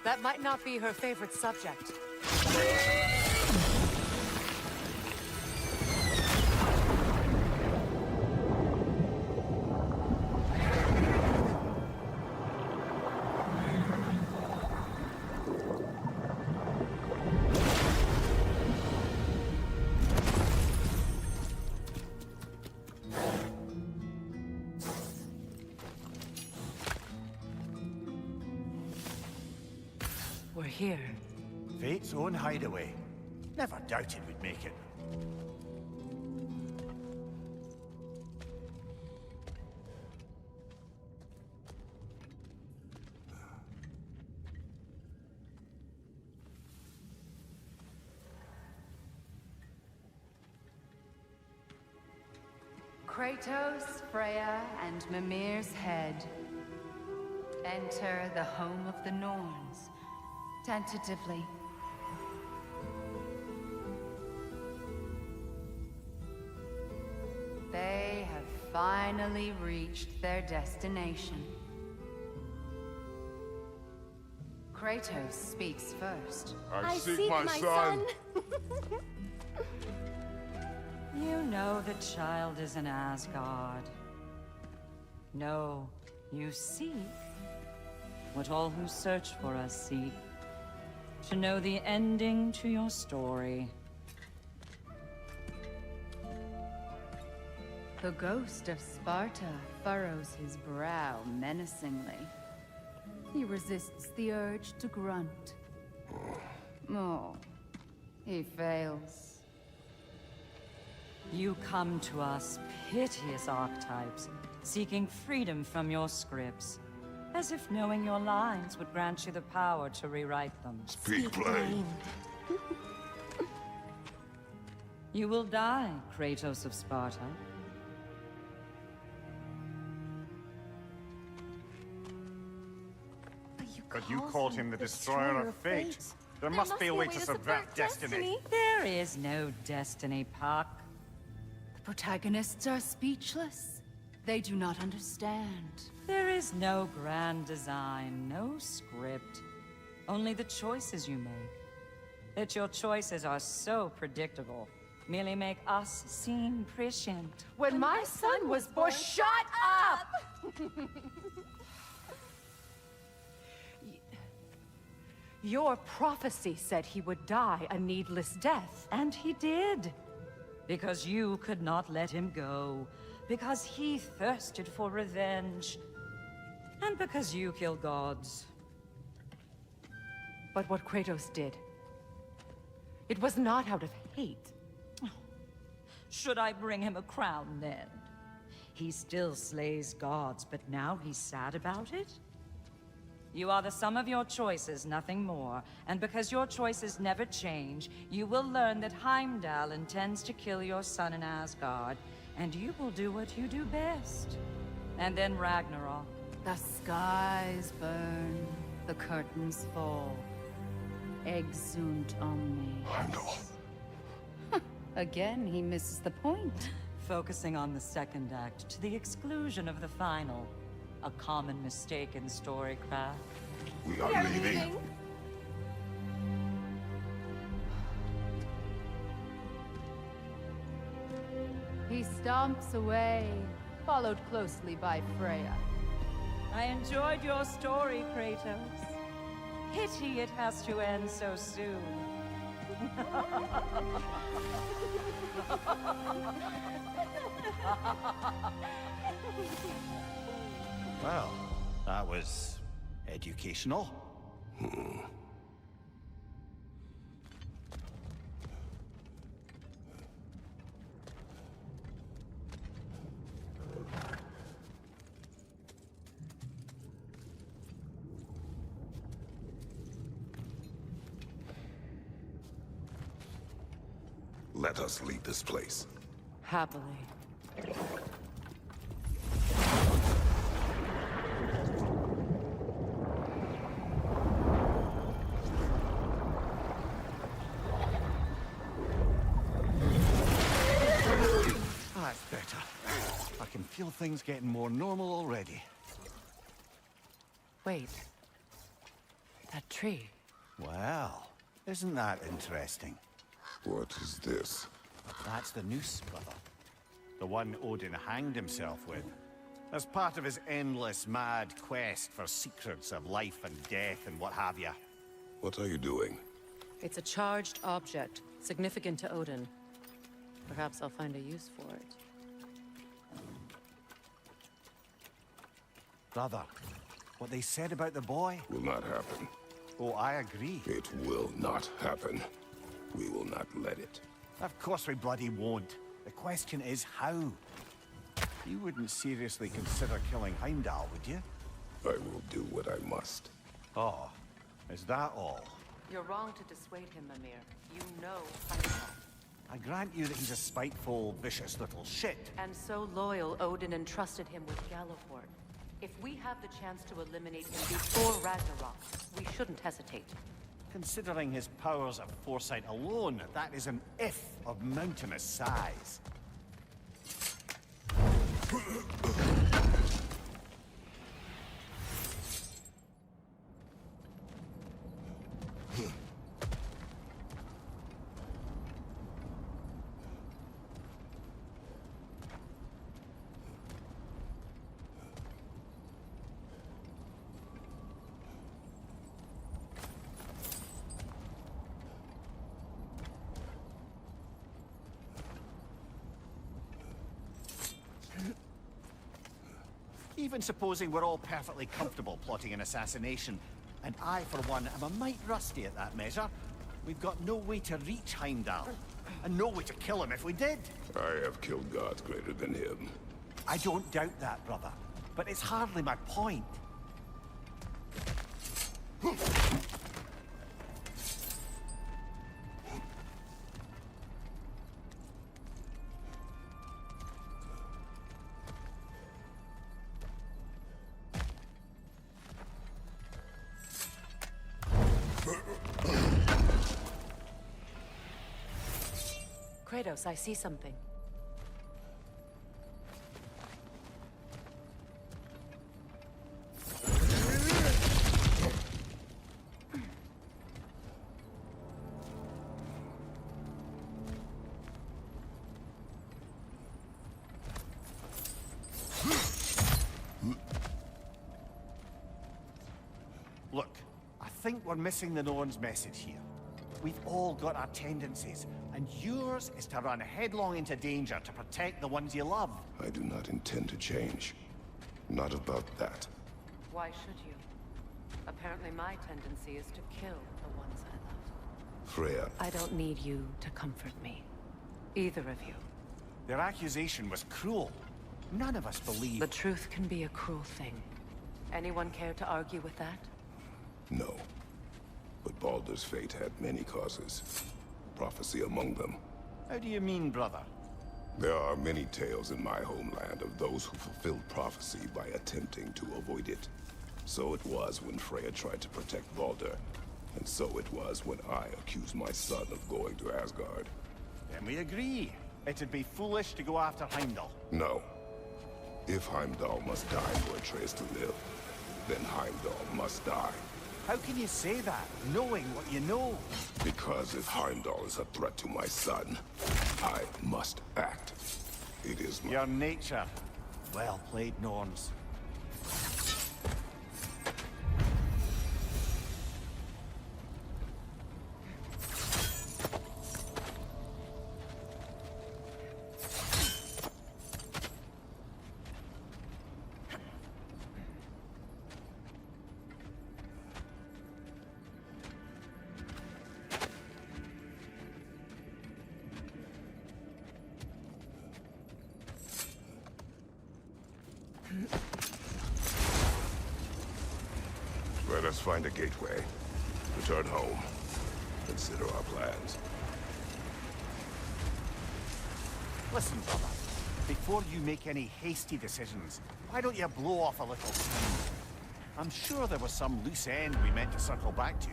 That might not be her favorite subject. We're here. Fate's own hideaway. Never doubted we'd make it. Kratos, Freya, and Mimir's head. Enter the home of the Norns. Tentatively. They have finally reached their destination. Kratos speaks first. I seek my son. You know the child is in Asgard. No, you seek what all who search for us seek. To know the ending to your story. The ghost of Sparta furrows his brow menacingly. He resists the urge to grunt. Oh, he fails. You come to us, piteous archetypes, seeking freedom from your scripts, as if knowing your lines would grant you the power to rewrite them. Speak plain. You will die, Kratos of Sparta. But you called him the Destroyer of Fate. There must be a way to subvert destiny. There is no destiny, Puck. The protagonists are speechless. They do not understand. There is no grand design, no script. Only the choices you make. That your choices are so predictable merely make us seem prescient. When my son was born, shut up! Your prophecy said he would die a needless death. And he did. Because you could not let him go. Because he thirsted for revenge. And because you kill gods. But what Kratos did, it was not out of hate. Should I bring him a crown then? He still slays gods, but now he's sad about it? You are the sum of your choices, nothing more. And because your choices never change, you will learn that Heimdall intends to kill your son in Asgard, and you will do what you do best. And then Ragnarok. The skies burn, the curtains fall. Exunt omnes. Heimdall. Again, he misses the point. Focusing on the second act to the exclusion of the final. A common mistake in storycraft. We are leaving. He stomps away, followed closely by Freya. I enjoyed your story, Kratos. Pity it has to end so soon. Well, that was educational. Let us leave this place. Happily. That's better. I can feel things getting more normal already. Wait. That tree. Well, isn't that interesting? What is this? That's the noose, brother. The one Odin hanged himself with. As part of his endless, mad quest for secrets of life and death and what have you. What are you doing? It's a charged object, significant to Odin. Perhaps I'll find a use for it. Brother, what they said about the boy? Will not happen. Oh, I agree. It will not happen. We will not let it. Of course we bloody won't. The question is how? You wouldn't seriously consider killing Heimdall, would you? I will do what I must. Oh, is that all? You're wrong to dissuade him, Mimir. You know Heimdall. I grant you that he's a spiteful, vicious little shit. And so loyal, Odin entrusted him with Gjallarhorn. If we have the chance to eliminate him before Ragnarok, we shouldn't hesitate. Considering his powers of foresight alone, that is an if of mountainous size. Even supposing we're all perfectly comfortable plotting an assassination, and I, for one, am a mite rusty at that measure, we've got no way to reach Heimdall, and no way to kill him if we did. I have killed gods greater than him. I don't doubt that, brother. But it's hardly my point. Kratos, I see something. Look, I think we're missing the Norn's message here. We've all got our tendencies, and yours is to run headlong into danger to protect the ones you love. I do not intend to change. Not about that. Why should you? Apparently my tendency is to kill the ones I love. Freya. I don't need you to comfort me. Either of you. Their accusation was cruel. None of us believe... The truth can be a cruel thing. Anyone care to argue with that? No. But Baldur's fate had many causes. Prophecy among them. How do you mean, brother? There are many tales in my homeland of those who fulfilled prophecy by attempting to avoid it. So it was when Freya tried to protect Baldur. And so it was when I accused my son of going to Asgard. Then we agree. It'd be foolish to go after Heimdall. No. If Heimdall must die for Atreus to live, then Heimdall must die. How can you say that, knowing what you know? Because if Heimdall is a threat to my son, I must act. It is my... Your nature. Well played, Norns. Let us find a gateway. Return home. Consider our plans. Listen, brother. Before you make any hasty decisions, why don't you blow off a little steam? I'm sure there was some loose end we meant to circle back to.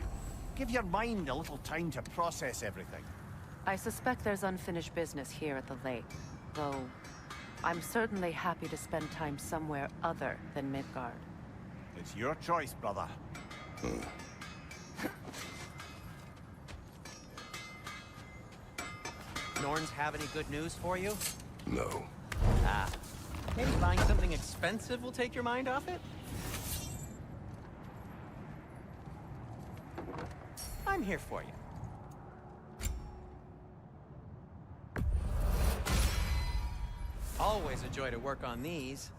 Give your mind a little time to process everything. I suspect there's unfinished business here at the lake, though I'm certainly happy to spend time somewhere other than Midgard. It's your choice, brother. Norns have any good news for you? No. Ah. Maybe buying something expensive will take your mind off it? I'm here for you. Always a joy to work on these.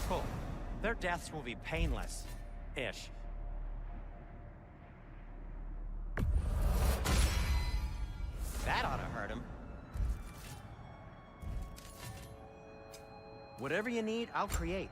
Cool. Their deaths will be painless. Ish. That ought to hurt him. Whatever you need, I'll create.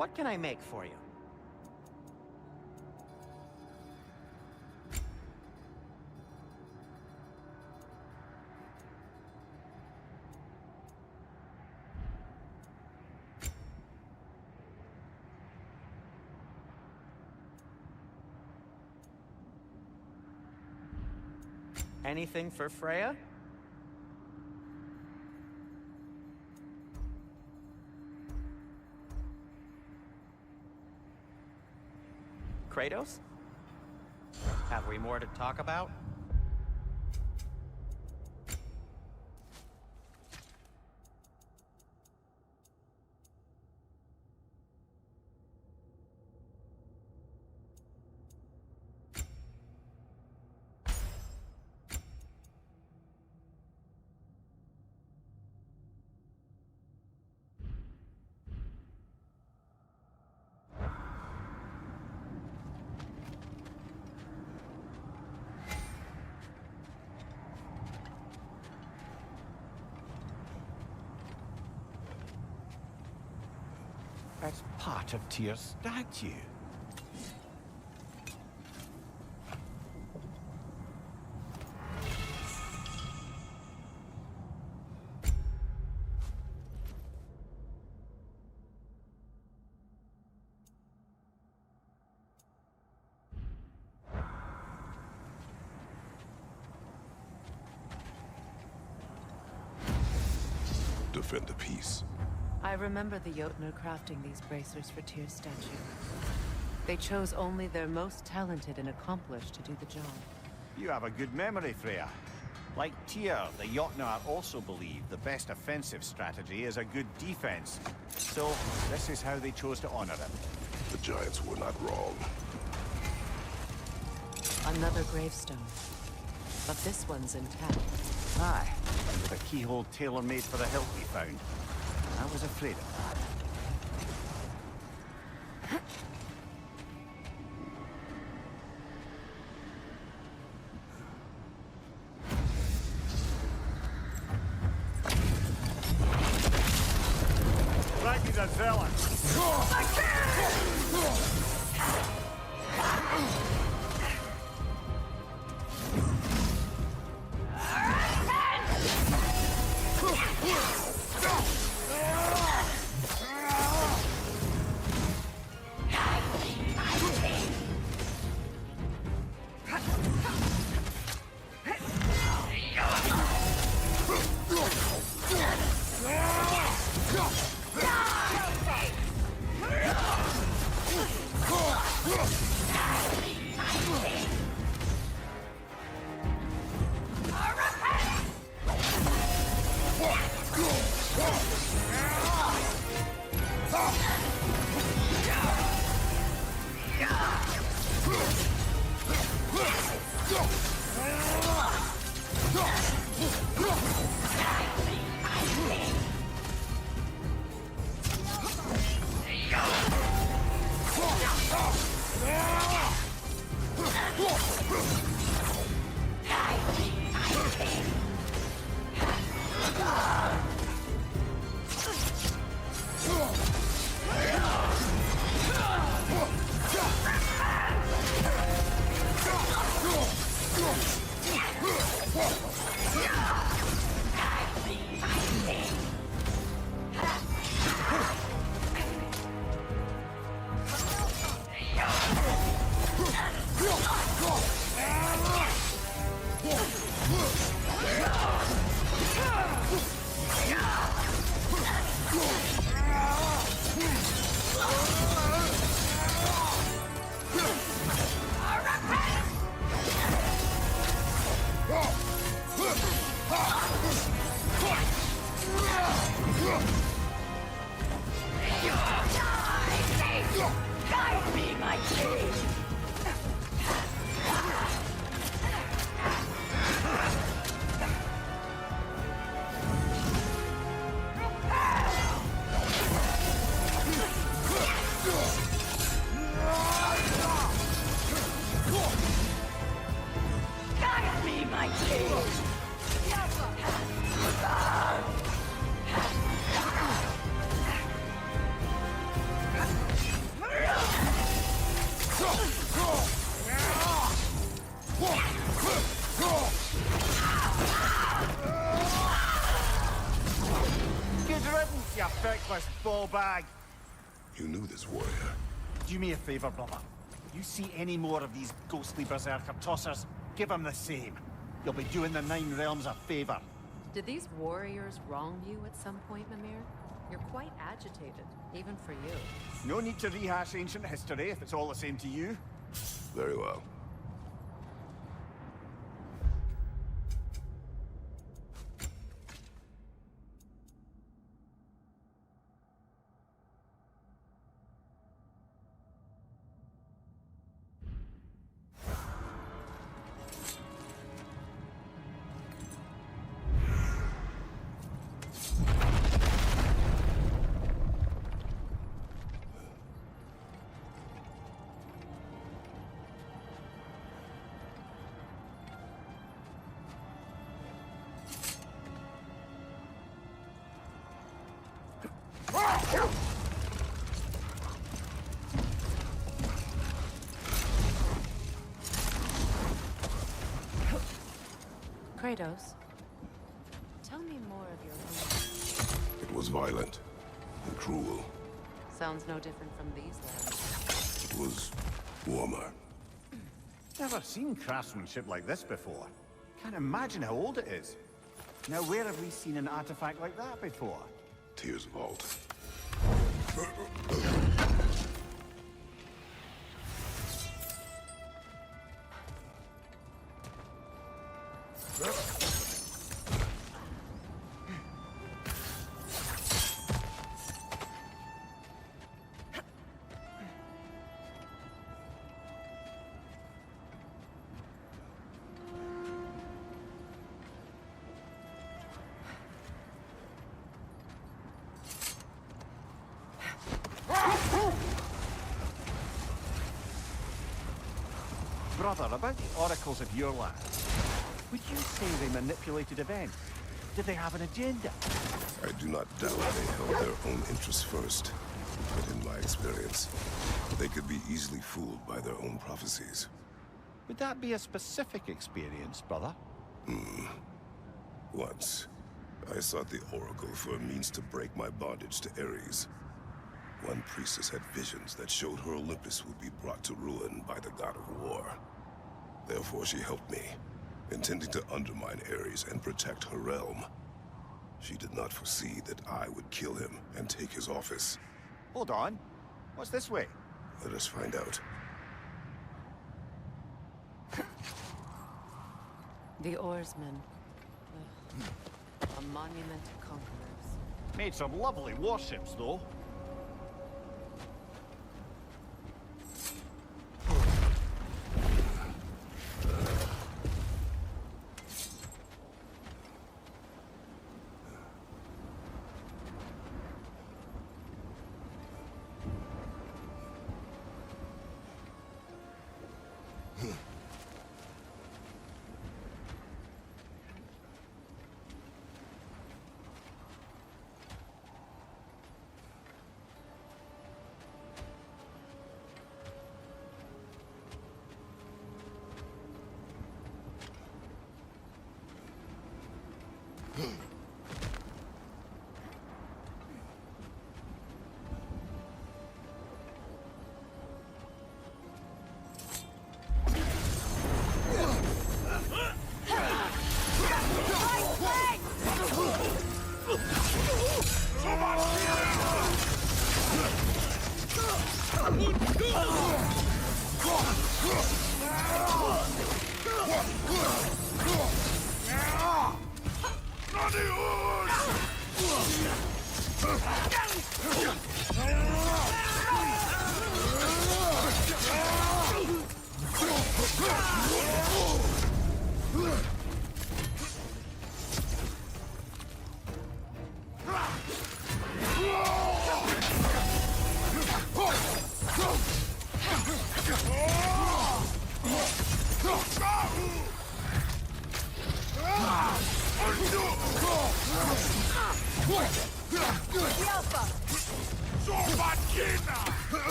What can I make for you? Anything for Freya? Kratos? Have we more to talk about? That's part of Tyr's statue. Defend the peace. I remember the Jotnar crafting these bracers for Tyr's statue. They chose only their most talented and accomplished to do the job. You have a good memory, Freya. Like Tyr, the Jotnar also believe the best offensive strategy is a good defense. So, this is how they chose to honor him. The Giants were not wrong. Another gravestone. But this one's intact. Aye, and with a keyhole tailor-made for the hilt we found. I was afraid of that. Frankie's a villain. didn't, you feckless ball bag! You knew this warrior. Do me a favor, brother. You see any more of these ghostly berserker tossers, give them the same. You'll be doing the Nine Realms a favor. Did these warriors wrong you at some point, Mimir? You're quite agitated, even for you. No need to rehash ancient history if it's all the same to you. Very well. Kratos, tell me more of your own. It was violent and cruel. Sounds no different from these lands. It was warmer. Never seen craftsmanship like this before. Can't imagine how old it is. Now, where have we seen an artifact like that before? Tyr's vault. Brother, about the oracles of your land, would you say they manipulated events? Did they have an agenda? I do not doubt they held their own interests first. But in my experience, they could be easily fooled by their own prophecies. Would that be a specific experience, brother? Once, I sought the Oracle for a means to break my bondage to Ares. One priestess had visions that showed her Olympus would be brought to ruin by the god of war. Therefore, she helped me, intending to undermine Ares and protect her realm. She did not foresee that I would kill him and take his office. Hold on. What's this way? Let us find out. The Oarsmen. A monument to conquerors. Made some lovely warships, though.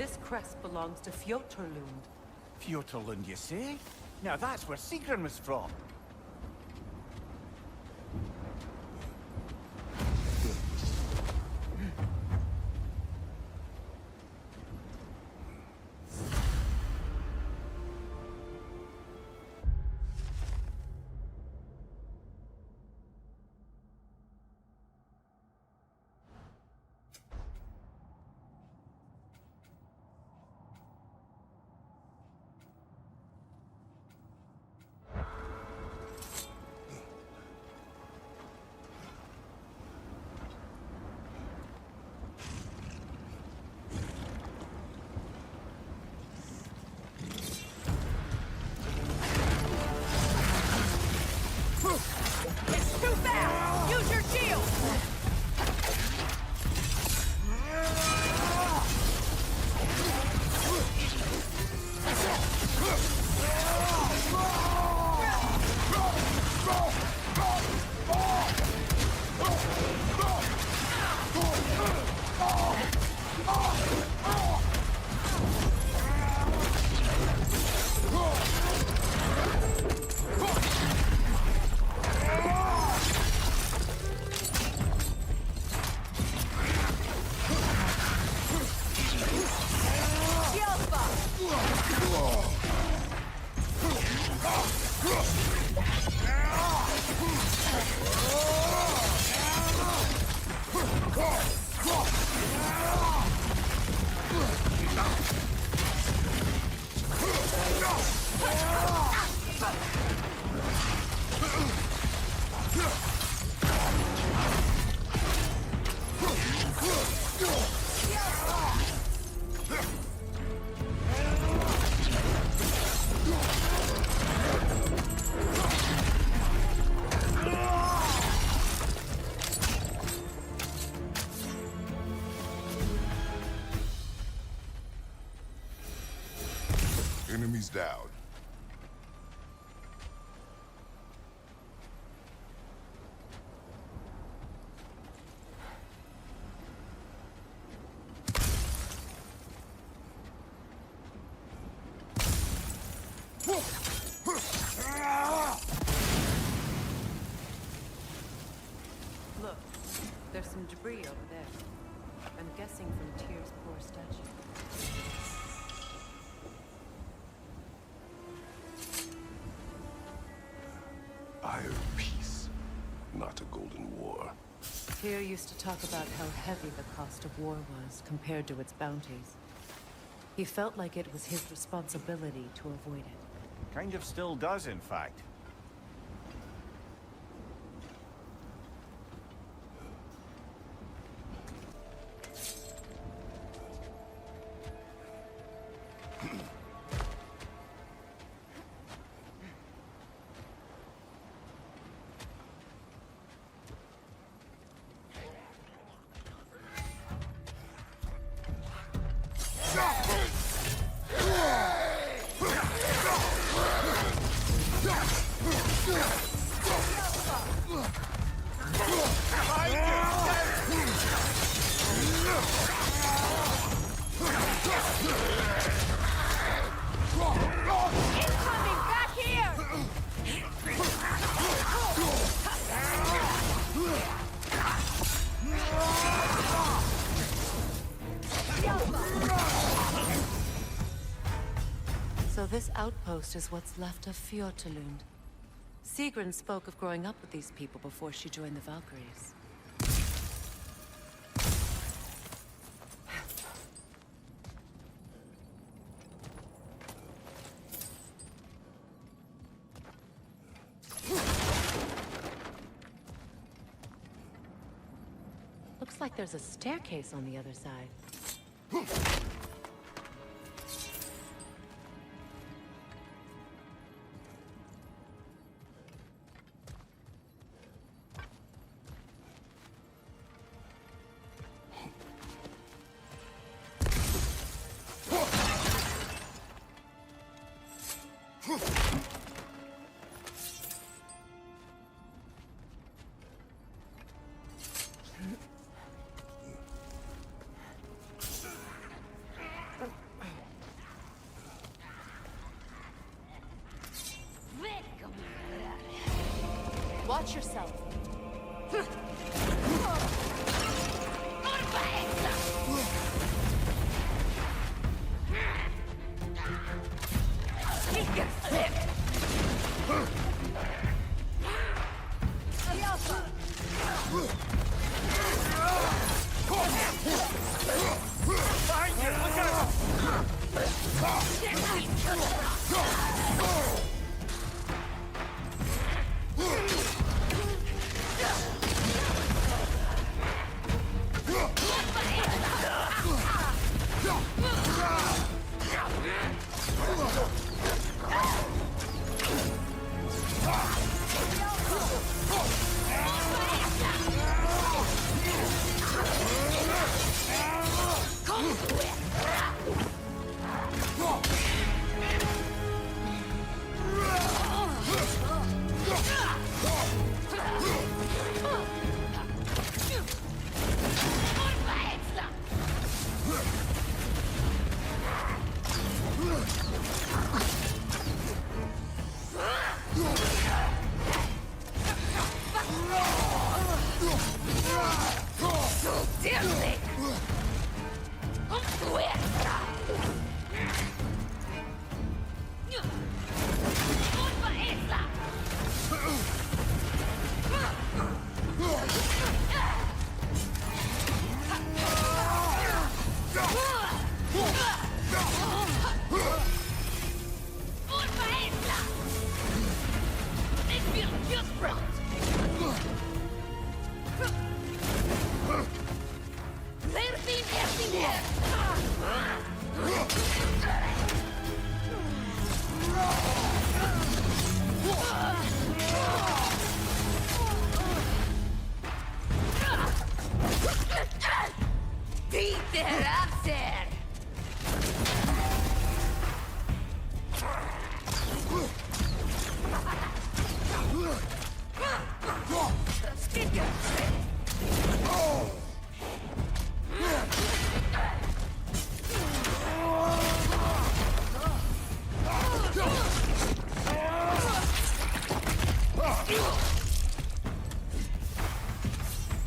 This crest belongs to Fjotorlund. Fjotorlund, you say? Now that's where Sigrun was from. It's too fast! Use your shield! Enemies down. Look, there's some debris over there. I'm guessing from Tyr's poor statue. Iron peace, not a golden war. Tyr used to talk about how heavy the cost of war was compared to its bounties. He felt like it was his responsibility to avoid it. Kind of still does, in fact. Incoming! Back here! So this outpost is what's left of Fjotorlund. Sigrun spoke of growing up with these people before she joined the Valkyries. Looks like there's a staircase on the other side. Watch yourself. Behind you! Look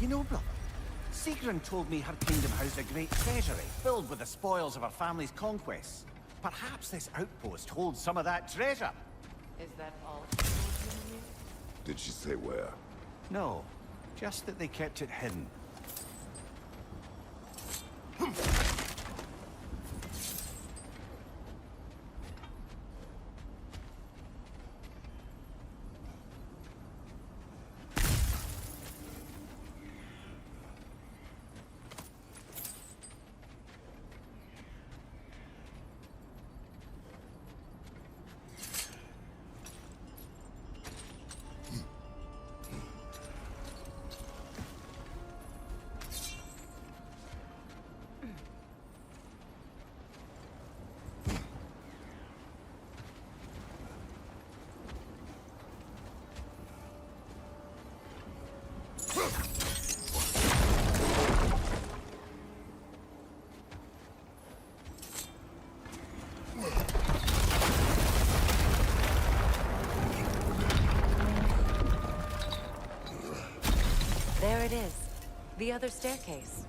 You know, brother, Sigrun told me her kingdom housed a great treasury filled with the spoils of her family's conquests. Perhaps this outpost holds some of that treasure. Is that all? Did she say where? No, just that they kept it hidden. There it is. The other staircase.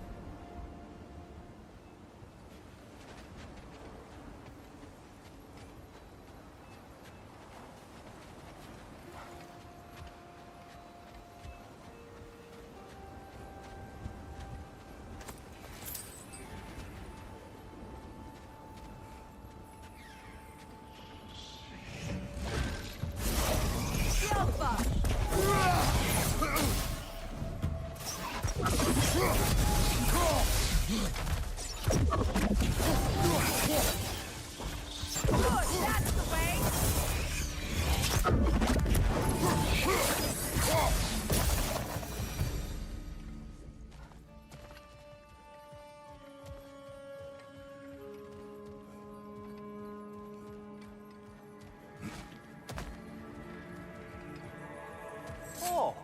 Oh,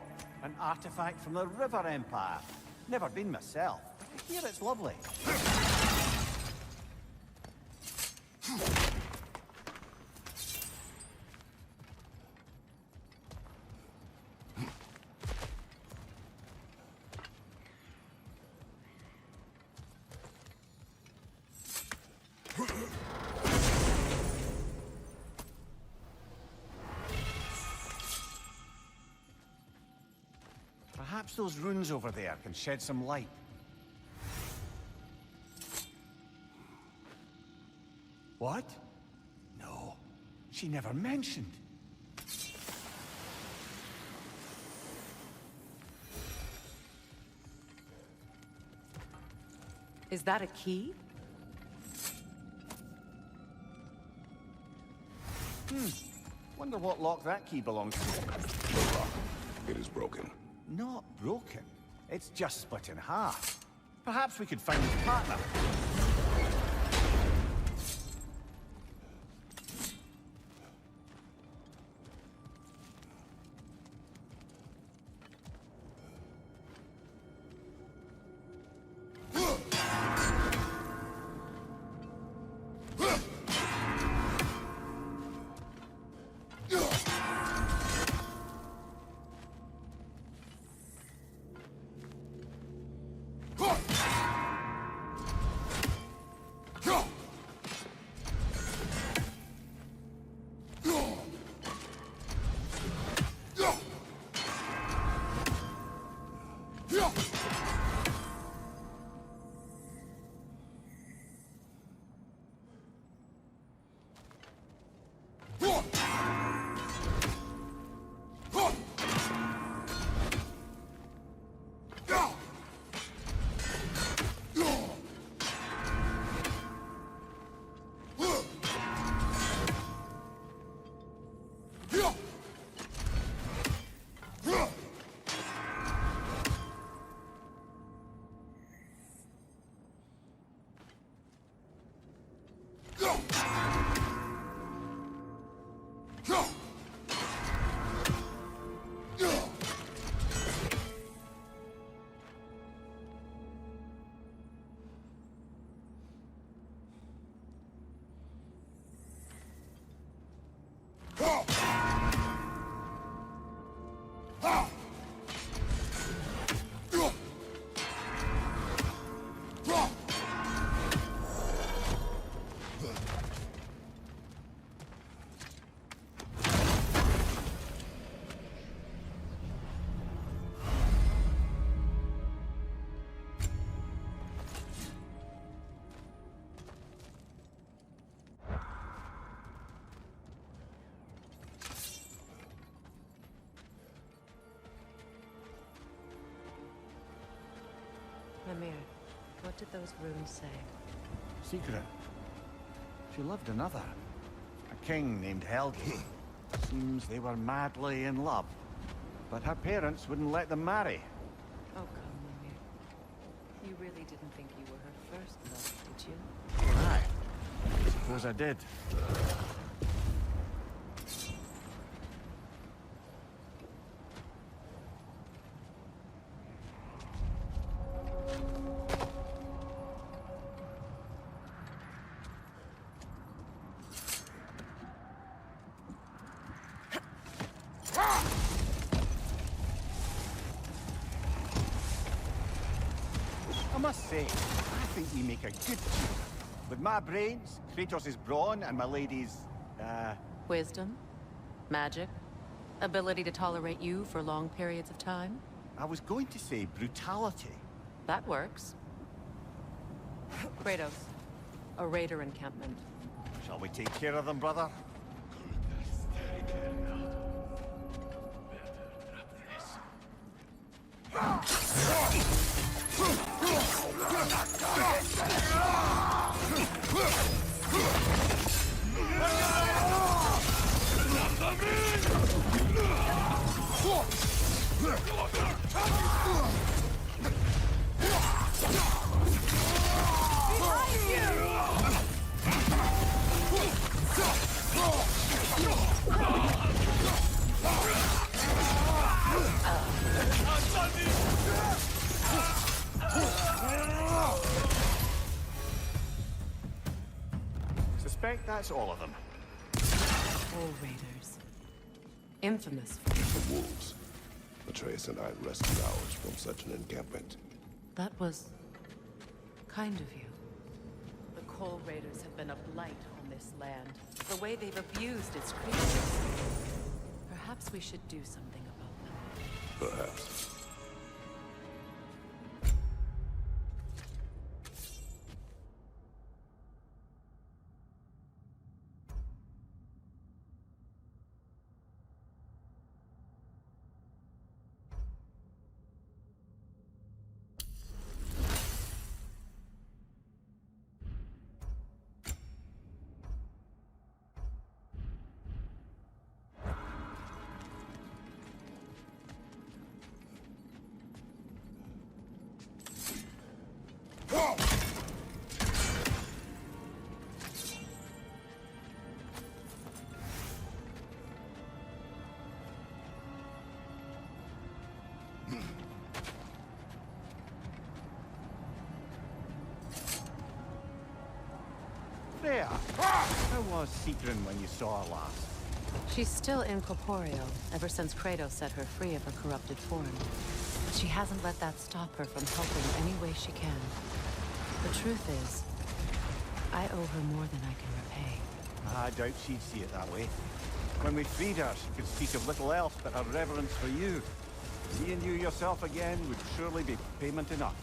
an artifact from the River Empire. Never been myself. I hear it's lovely. Perhaps those runes over there can shed some light. What? No, she never mentioned. Is that a key? Wonder what lock that key belongs to. The lock. It is broken. Not broken. It's just split in half. Perhaps we could find his partner. Mimir, what did those runes say? Secret. She loved another. A king named Helgi. Seems they were madly in love. But her parents wouldn't let them marry. Oh, come, Mimir. You really didn't think you were her first love, did you? Aye. I suppose I did. I must say, I think we make a good team. With my brains, Kratos' brawn, and my lady's, Wisdom? Magic? Ability to tolerate you for long periods of time? I was going to say brutality. That works. Kratos, a raider encampment. Shall we take care of them, brother? Suspect that's all of them. All raiders. Infamous. The wolves. Atreus and I rescued ours from such an encampment. That was kind of you. The Coal Raiders have been a blight on this land. The way they've abused its creatures. Perhaps we should do something about them. Perhaps. Freya, how was Sigrun when you saw her last? She's still incorporeal, ever since Kratos set her free of her corrupted form. But she hasn't let that stop her from helping any way she can. The truth is, I owe her more than I can repay. I doubt she'd see it that way. When we freed her, she could speak of little else but her reverence for you. Seeing you yourself again would surely be payment enough.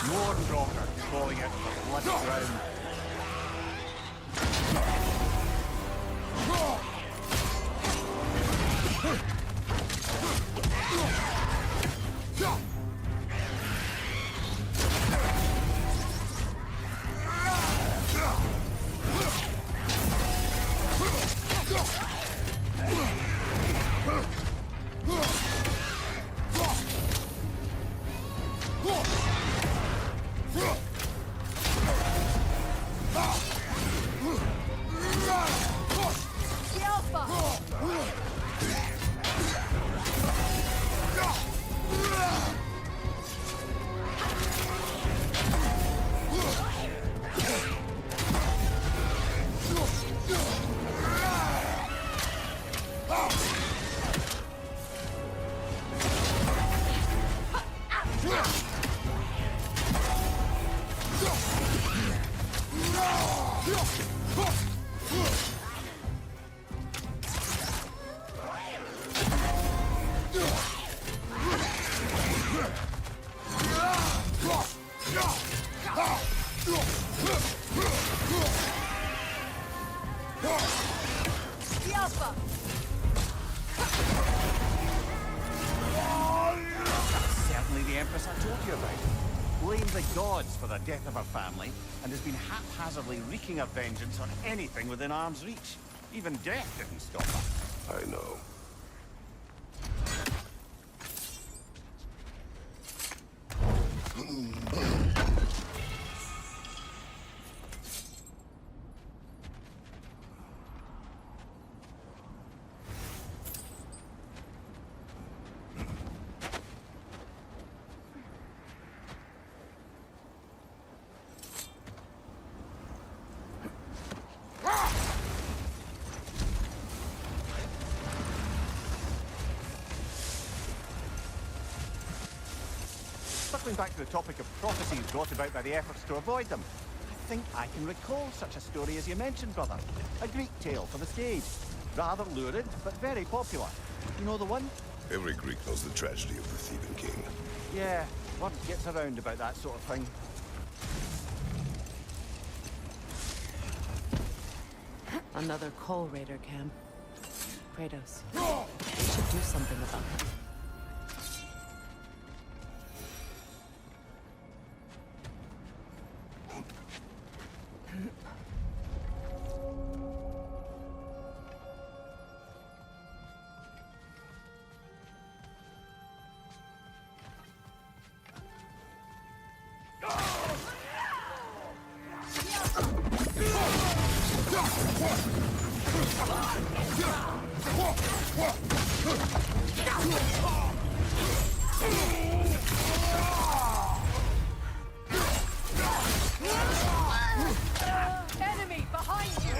Mordrocker calling out for blood ground. Certainly the Empress I told you about. Blamed the gods for the death of her family, and has been haphazardly wreaking her vengeance on anything within arm's reach. Even death didn't stop her. I know. Circling back to the topic of prophecies brought about by the efforts to avoid them, I think I can recall such a story as you mentioned, brother. A Greek tale for the stage. Rather lurid, but very popular. You know the one? Every Greek knows the tragedy of the Theban king. Yeah, word gets around about that sort of thing. Another Coal Raider camp. Kratos, we should do something about it. Enemy behind you!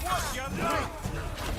What's your name?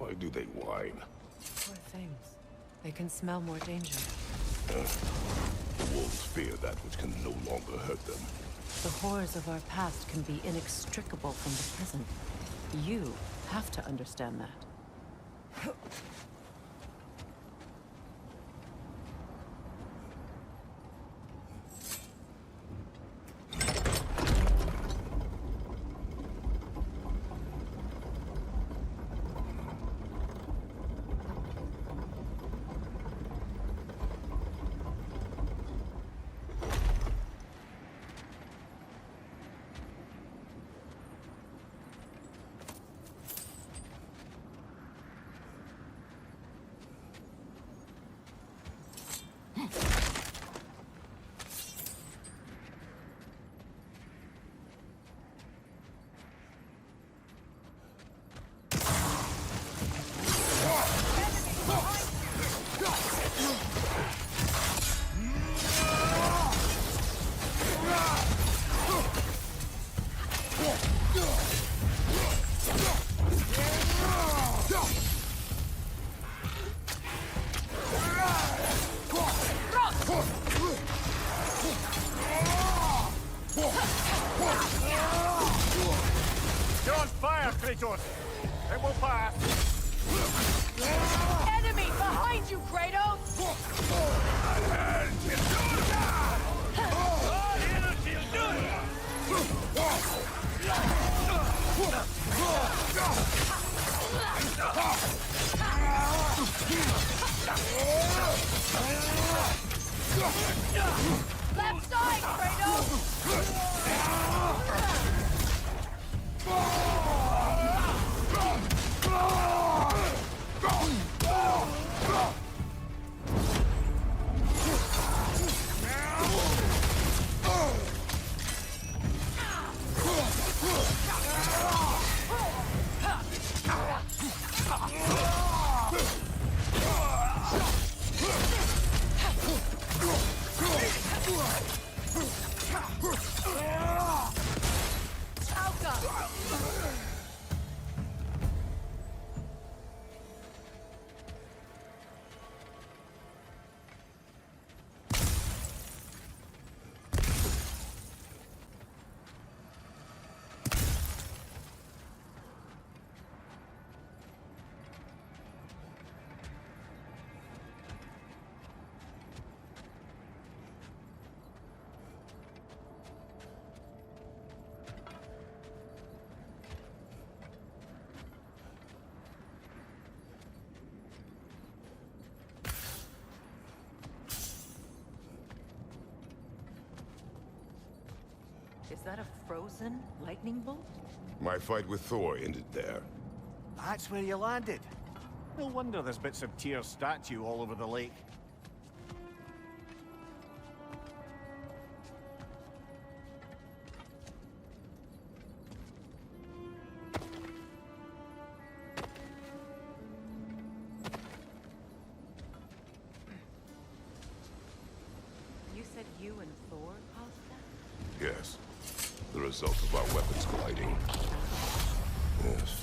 Why do they whine? Poor things. They can smell more danger. The wolves fear that which can no longer hurt them. The horrors of our past can be inextricable from the present. You have to understand that. You're on fire, Kratos! It will pass! Enemy behind you, Kratos! Left side, Kratos! Alka! Is that a frozen lightning bolt? My fight with Thor ended there. That's where you landed. No wonder there's bits of Tyr's statue all over the lake. You said you and Thor caused that? Yes. The result of our weapons colliding. Yes.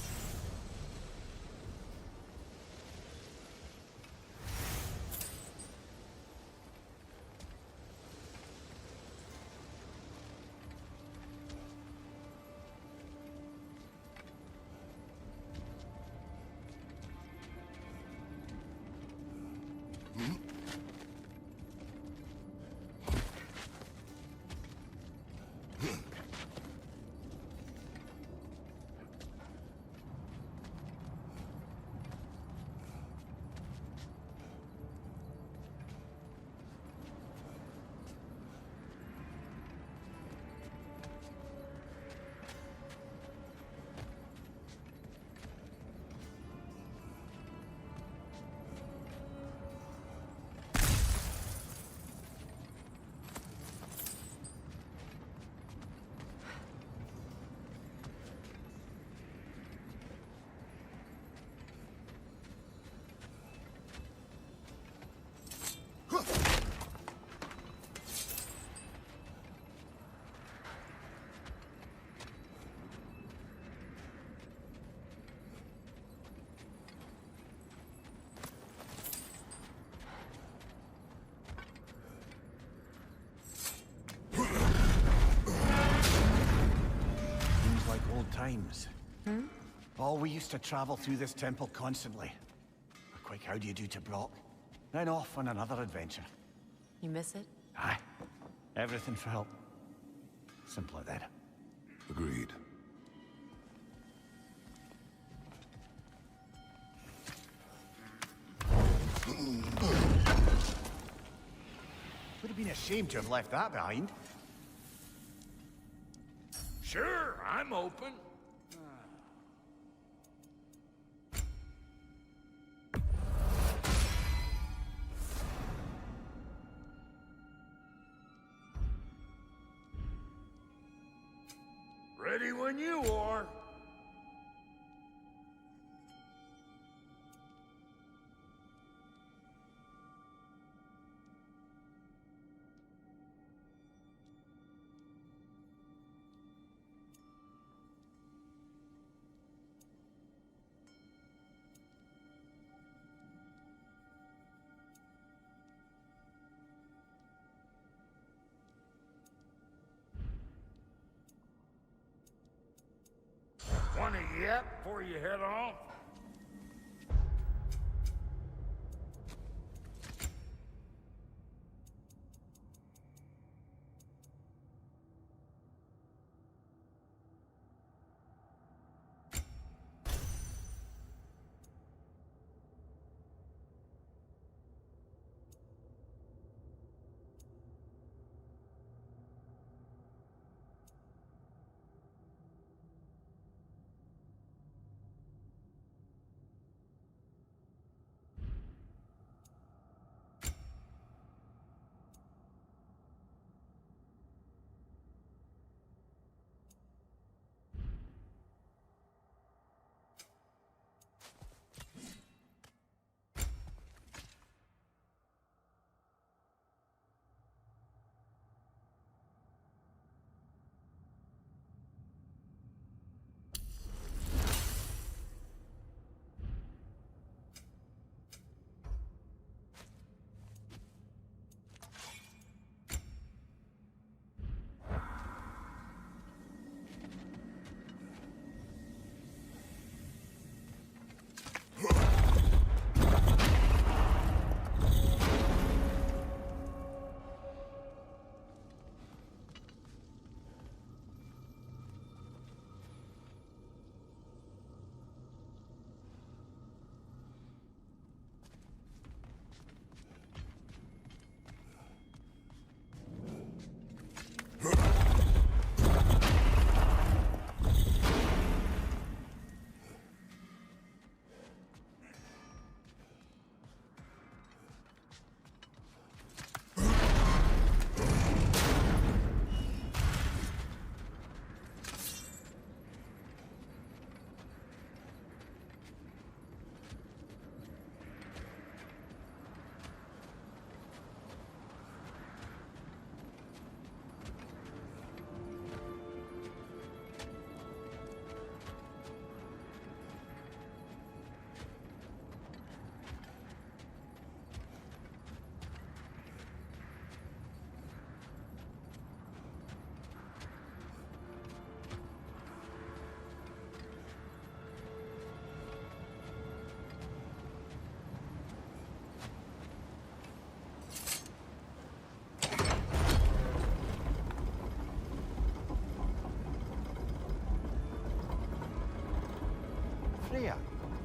Times. Oh, we used to travel through this temple constantly. A quick how do you do to Brock, then off on another adventure. You miss it? Aye. Everything for help. Simpler then. Agreed. Would have been a shame to have left that behind. Sure, I'm open. Ready when you are. Want a yap before you head off?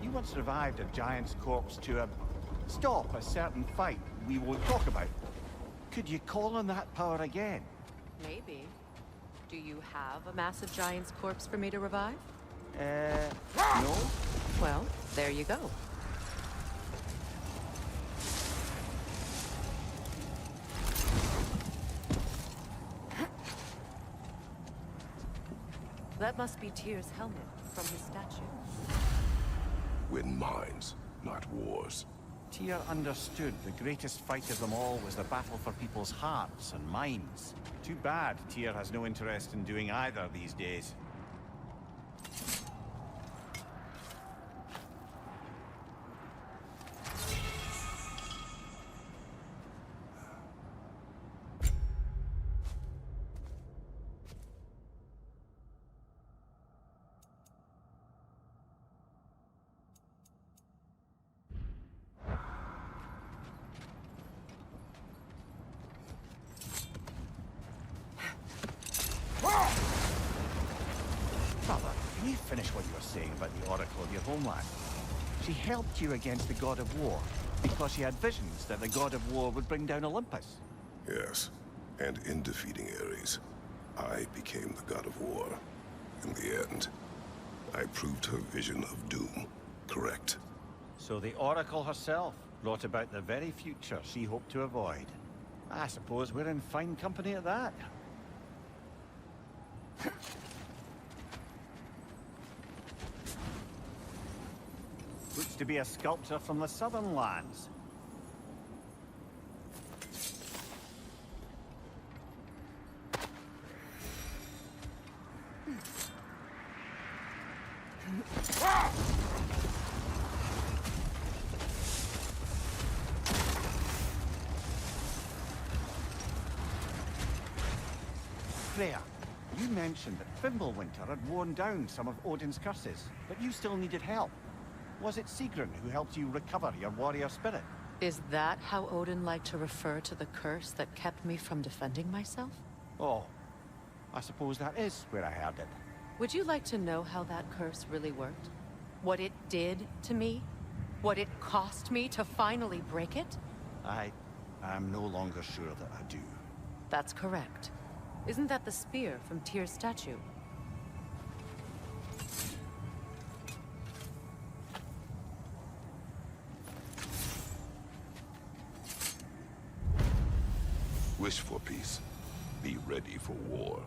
you once revived a giant's corpse to stop a certain fight we won't talk about. Could you call on that power again? Maybe. Do you have a massive giant's corpse for me to revive? No? Well, there you go. That must be Tyr's helmet from his statue. Win minds, not wars. Tyr understood the greatest fight of them all was the battle for people's hearts and minds. Too bad Tyr has no interest in doing either these days. Brother, can you finish what you were saying about the Oracle of your homeland? She helped you against the God of War because she had visions that the God of War would bring down Olympus. Yes, and in defeating Ares, I became the god of war. In the end, I proved her vision of doom correct. So the Oracle herself brought about the very future she hoped to avoid. I suppose we're in fine company at that. Looks to be a sculptor from the southern lands. Freya, you mentioned that Fimbulwinter had worn down some of Odin's curses, but you still needed help. Was it Sigrun who helped you recover your warrior spirit? Is that how Odin liked to refer to the curse that kept me from defending myself? Oh, I suppose that is where I heard it. Would you like to know how that curse really worked? What it did to me? What it cost me to finally break it? I'm no longer sure that I do. That's correct. Isn't that the spear from Tyr's statue? Wish for peace. Be ready for war.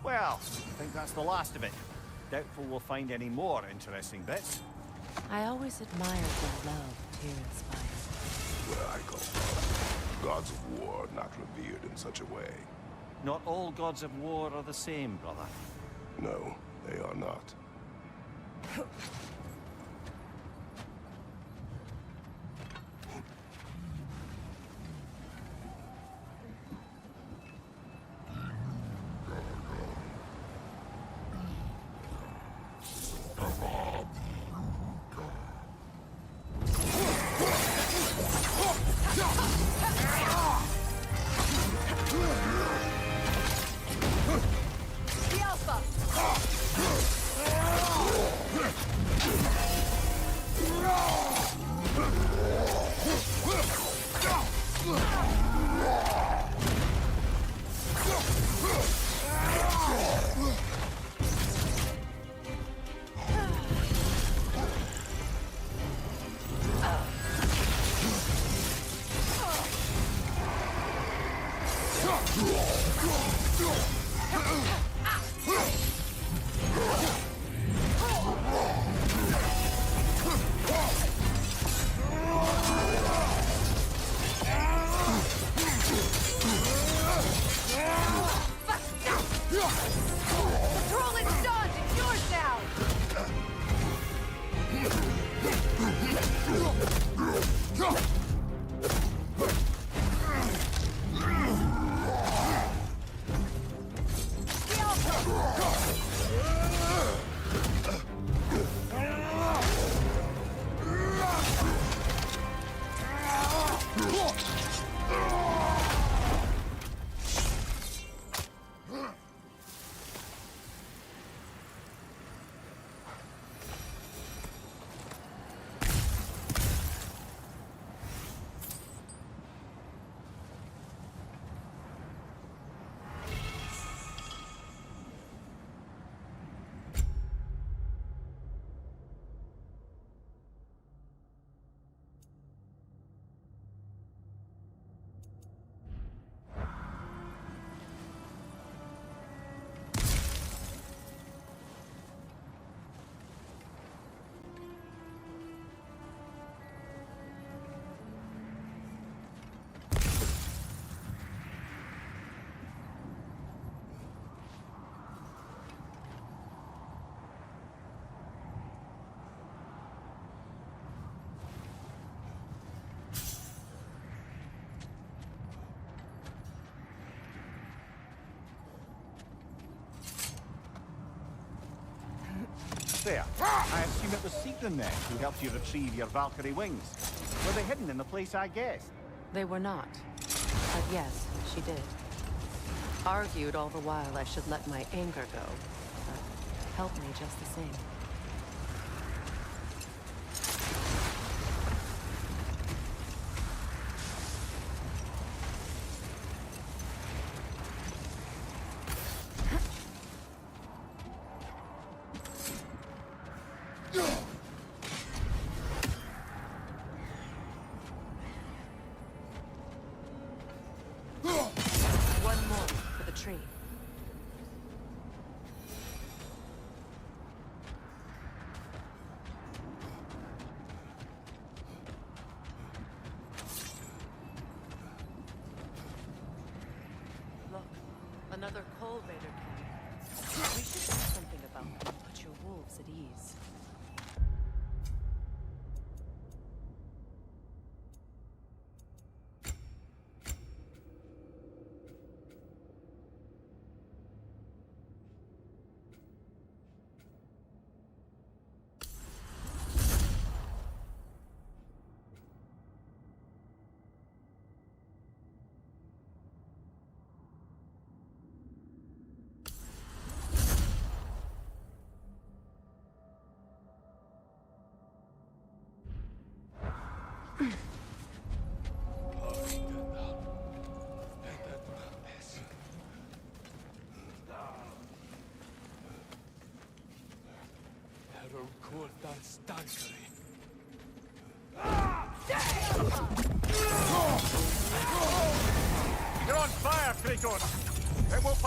Well, I think that's the last of it. Doubtful we'll find any more interesting bits. I always admired the love Tyr inspired. Where I come from, gods of war are not revered in such a way. Not all gods of war are the same, brother. No, they are not. Patrol is done! It's yours now! there. I assume it was Sigrun then who helped you retrieve your Valkyrie wings. Were they hidden in the place I guessed? They were not. But yes, she did. Argued all the while I should let my anger go, but helped me just the same. One more for the tree. Look, another Cold Raider camp. We should do something about them. Put your wolves at ease. You're on fire, Kratos! It won't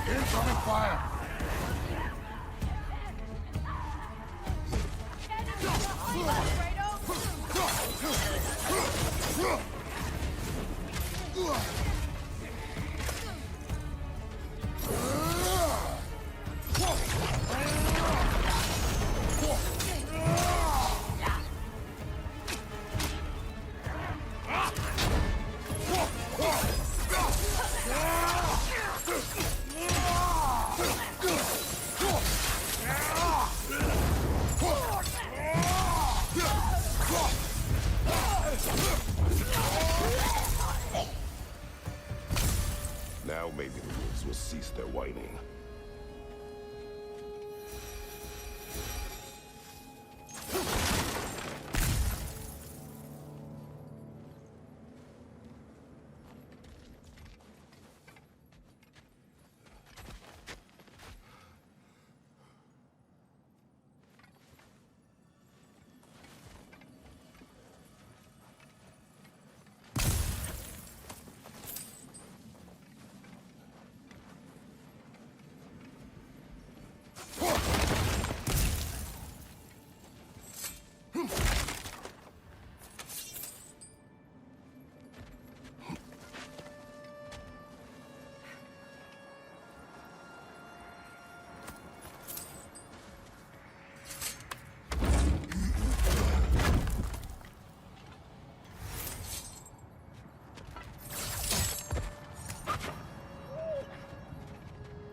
Incoming fire! Now maybe the wolves will cease their whining.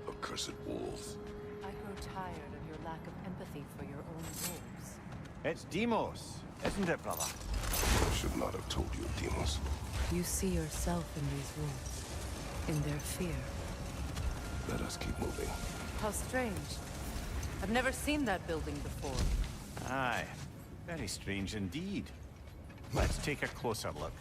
Accursed wolves. I grow tired of your lack of empathy for your own wolves. It's Deimos, isn't it, brother? I should not have told you, Deimos. You see yourself in these wolves, in their fear. Let us keep moving. How strange. I've never seen that building before. Aye, very strange indeed. Let's take a closer look.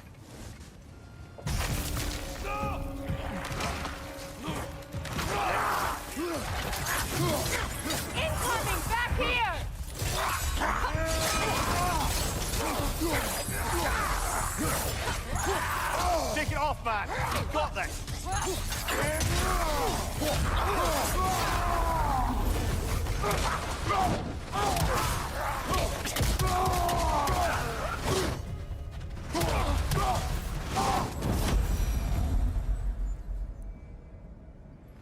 Incoming! Back here! Take it off, man! You've got this!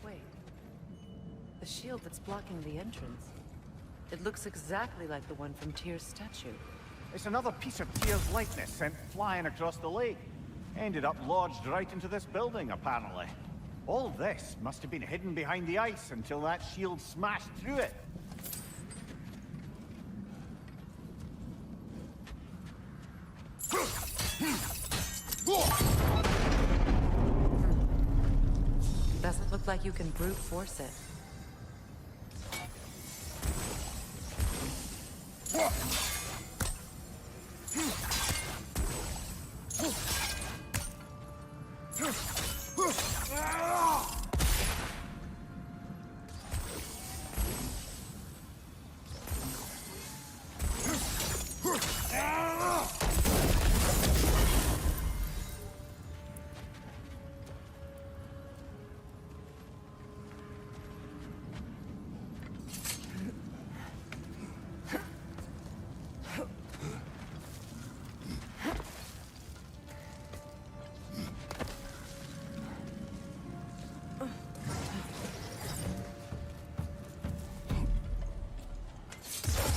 Wait. The shield that's blocking the entrance. It looks exactly like the one from Tyr's statue. It's another piece of Tyr's likeness sent flying across the lake. Ended up lodged right into this building, apparently. All this must have been hidden behind the ice until that shield smashed through it. Doesn't look like you can brute force it.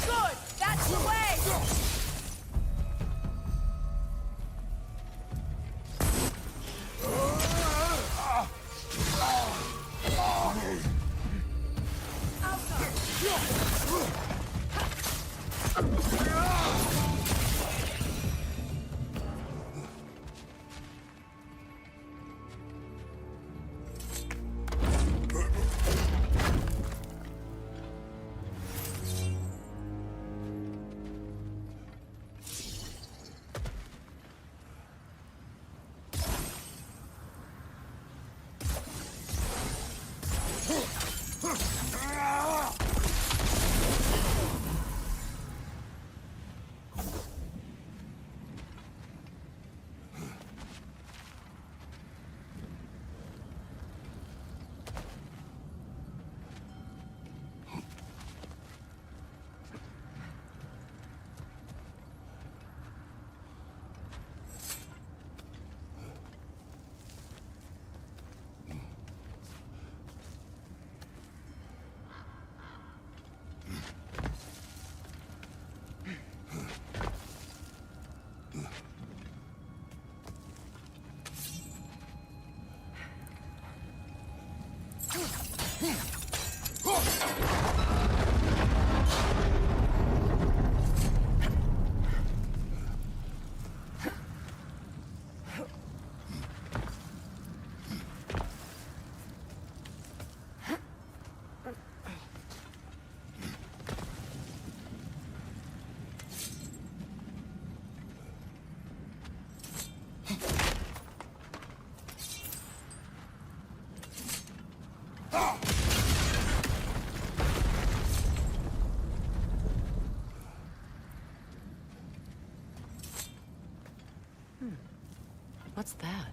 Good! That's the way! What's that?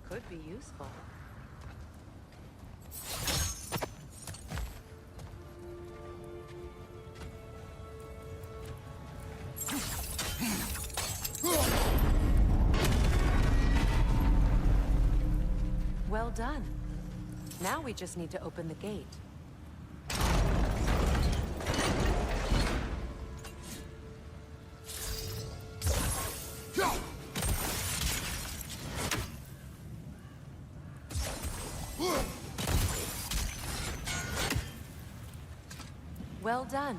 Could be useful. Well done. Now we just need to open the gate. Well done.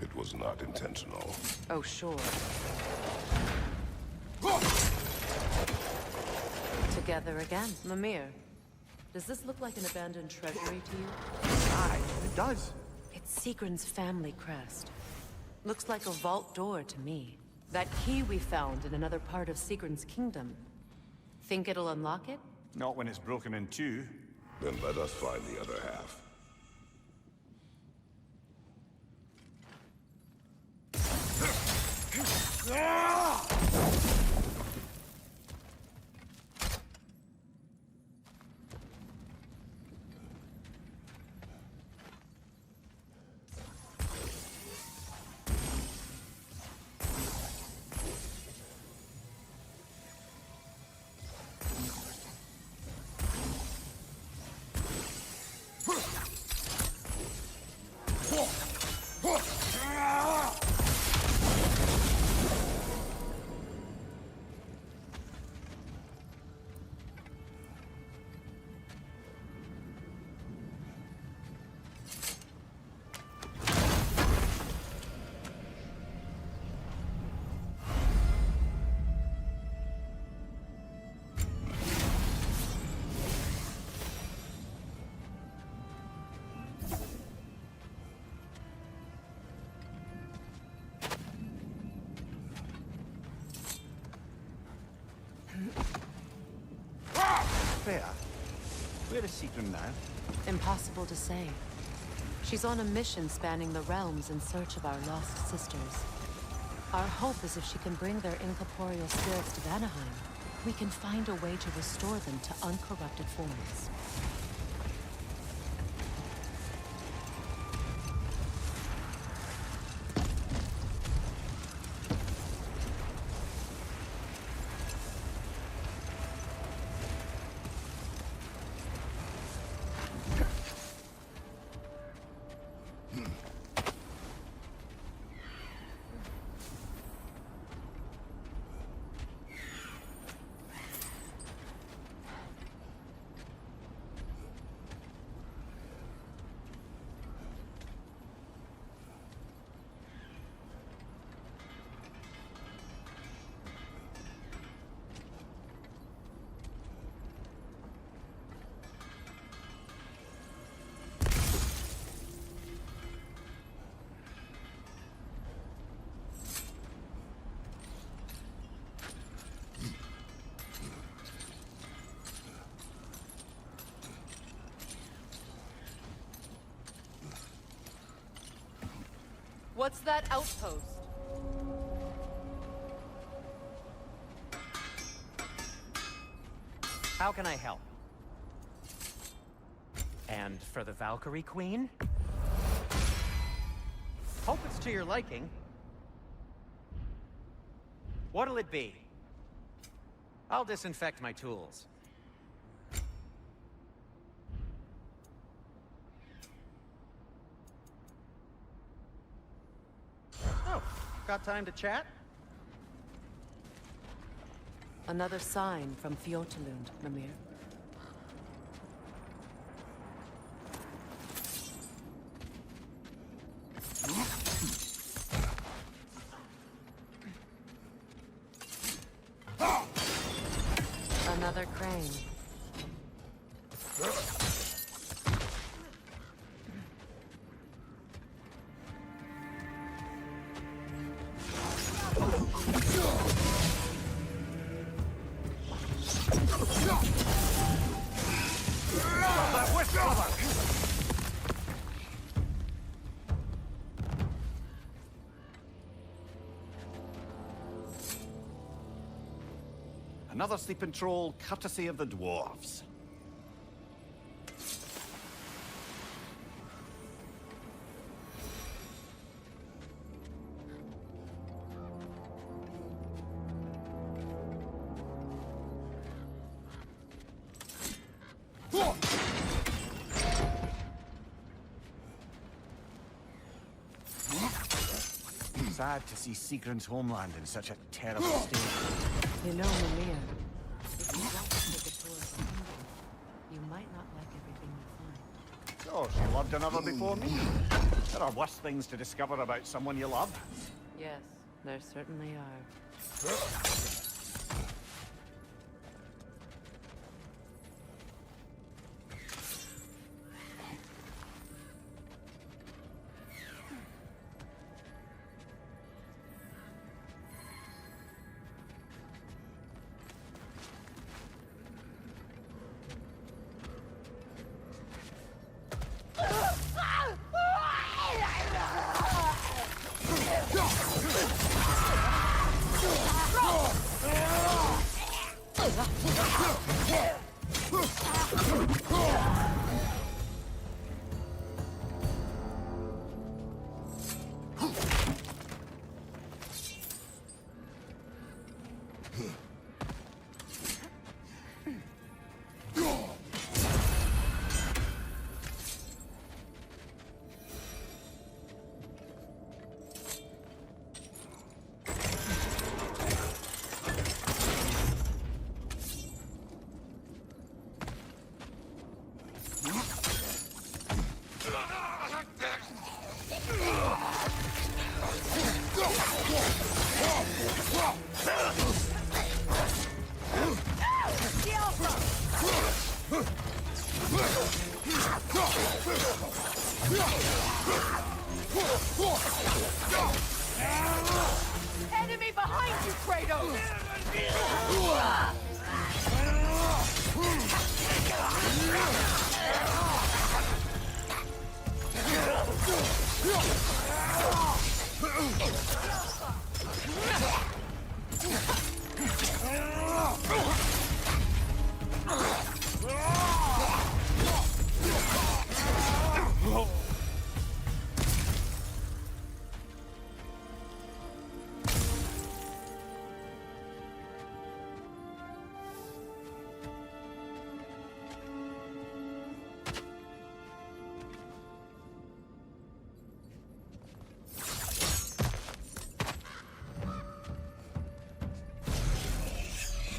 It was not intentional. Oh, sure. Together again. Mimir, does this look like an abandoned treasury to you? Aye, it does. It's Sigrun's family crest. Looks like a vault door to me. That key we found in another part of Sigrun's kingdom. Think it'll unlock it? Not when it's broken in two. Then let us find the other half. Freya, where is Sigrun now? Impossible to say. She's on a mission spanning the realms in search of our lost sisters. Our hope is if she can bring their incorporeal spirits to Vanaheim, we can find a way to restore them to uncorrupted forms. What's that outpost? How can I help? And for the Valkyrie Queen? Hope it's to your liking. What'll it be? I'll disinfect my tools. Oh, got time to chat? Another sign from Fjortulund, Mimir. Another crane. Another sleeping troll, courtesy of the dwarves. sad to see Sigrun's homeland in such a terrible state. You know, Mimir, if you don't take a tour of the kingdom, you might not like everything you find. Oh, she loved another before me. There are worse things to discover about someone you love. Yes, there certainly are. Enemy behind you, Kratos!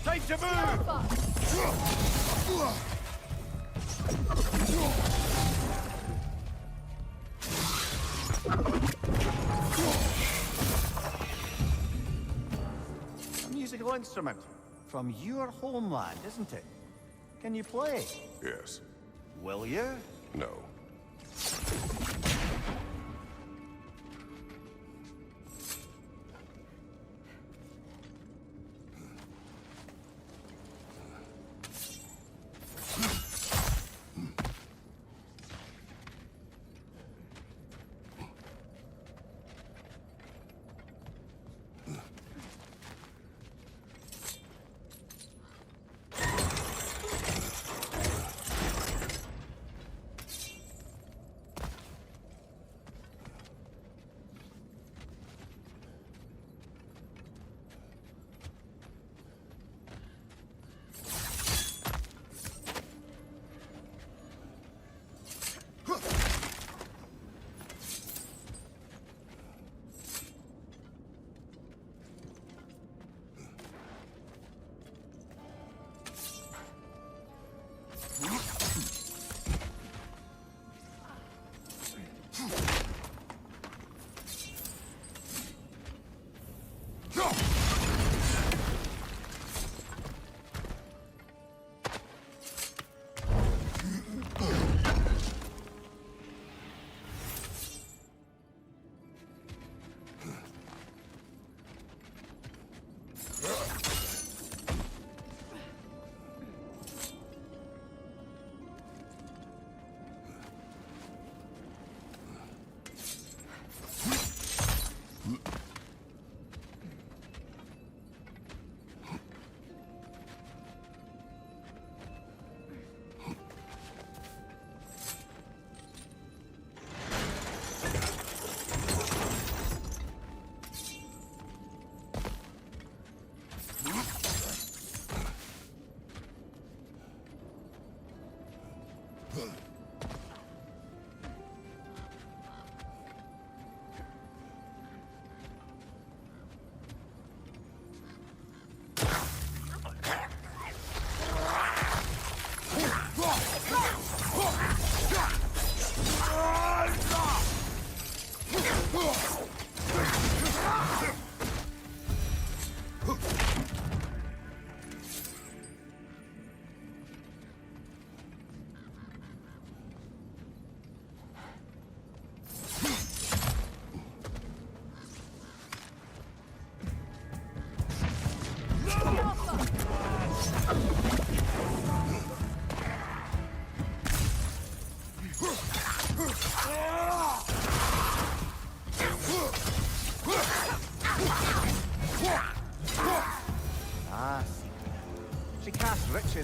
Time to A musical instrument from your homeland, isn't it? Can you play? Yes. Will you? No.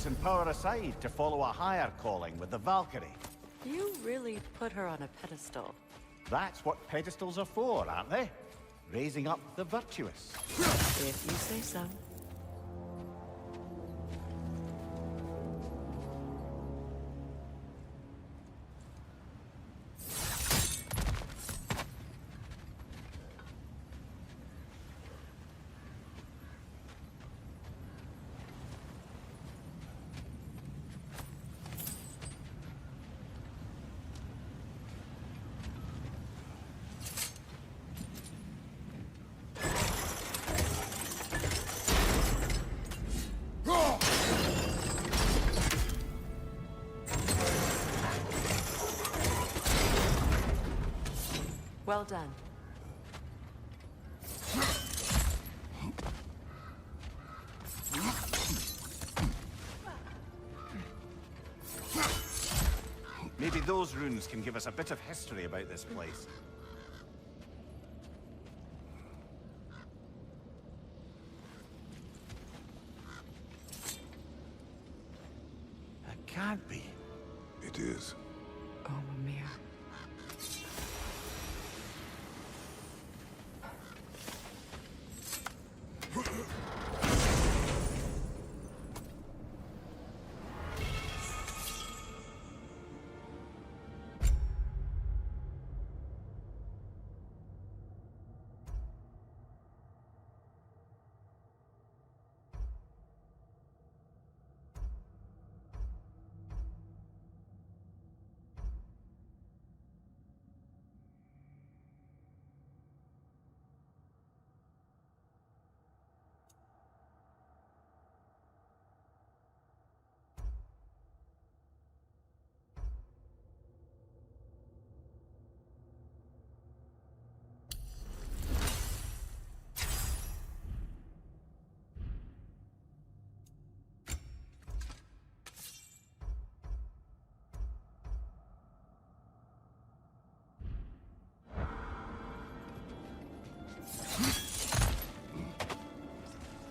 and power aside to follow a higher calling with the Valkyrie. You really put her on a pedestal. That's what pedestals are for, aren't they? Raising up the virtuous. If you say so. Well done. Maybe those runes can give us a bit of history about this place. That can't be. It is. Oh, Mimir.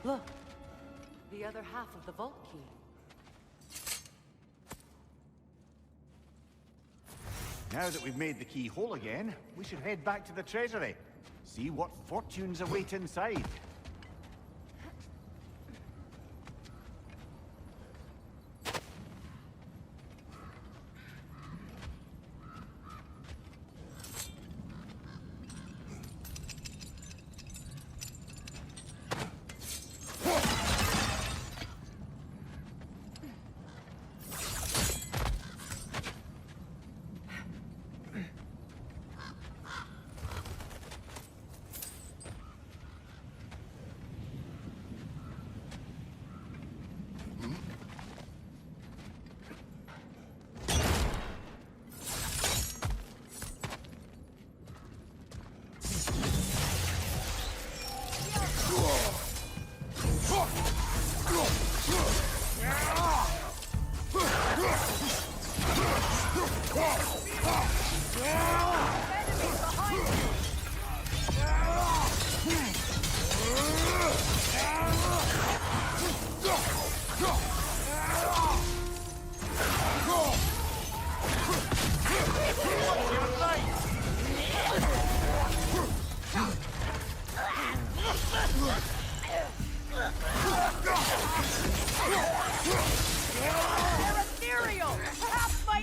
Look, the other half of the vault key. Now that we've made the key whole again, we should head back to the treasury. See what fortunes await inside. They're ethereal! Half my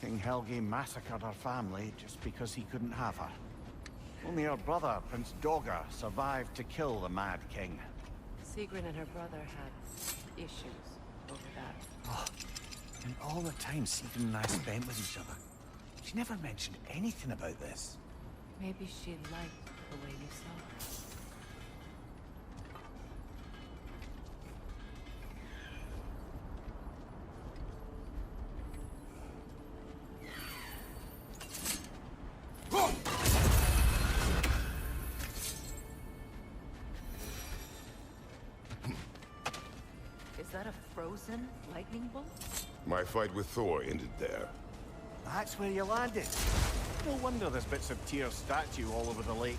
King Helge massacred her family just because he couldn't have her. Only her brother, Prince Dogger, survived to kill the Mad King. Sigrun and her brother had issues over that. Oh, and all the time Sigrun and I spent with each other, she never mentioned anything about this. Maybe she liked the way you saw her. frozen lightning bolt? My fight with Thor ended there. That's where you landed. No wonder there's bits of Tyr's statue all over the lake.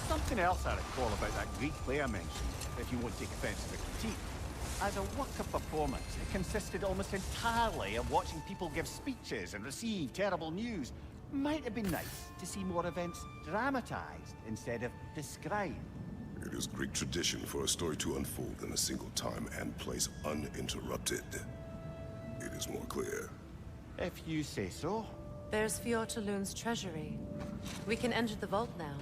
Something else I recall about that Greek play I mentioned, if you won't take offense to the critique. As a work of performance, it consisted almost entirely of watching people give speeches and receive terrible news. Might have been nice to see more events dramatized instead of described. It is Greek tradition for a story to unfold in a single time and place uninterrupted. It is more clear. If you say so. There's Fjortulun's treasury. We can enter the vault now.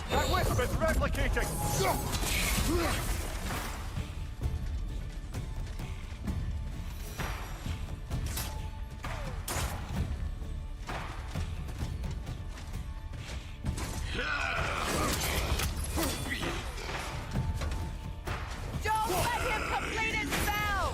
That wisp is replicating! Don't let him complete his spell!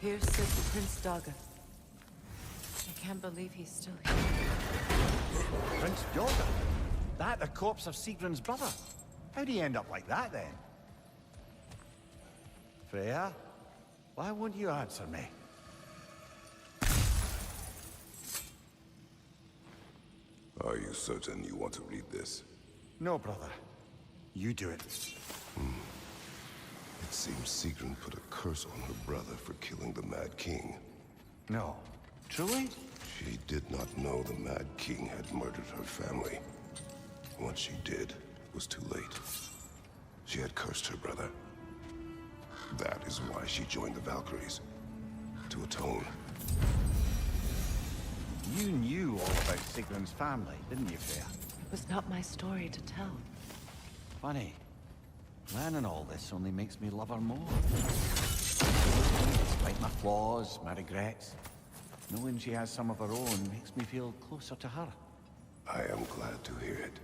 Here sits Prince Daga. I can't believe he's still here. Prince Daga? That the corpse of Sigrun's brother? How'd he end up like that, then? Freya? Why won't you answer me? Are you certain you want to read this? No, brother. You do it. It seems Sigrun put a curse on her brother for killing the Mad King. No. Truly? She did not know the Mad King had murdered her family. Once she did, it was too late. She had cursed her brother. That is why she joined the Valkyries. To atone. You knew all about Sigrun's family, didn't you, Freya? It was not my story to tell. Funny. Learning all this only makes me love her more. Despite my flaws, my regrets, knowing she has some of her own makes me feel closer to her. I am glad to hear it.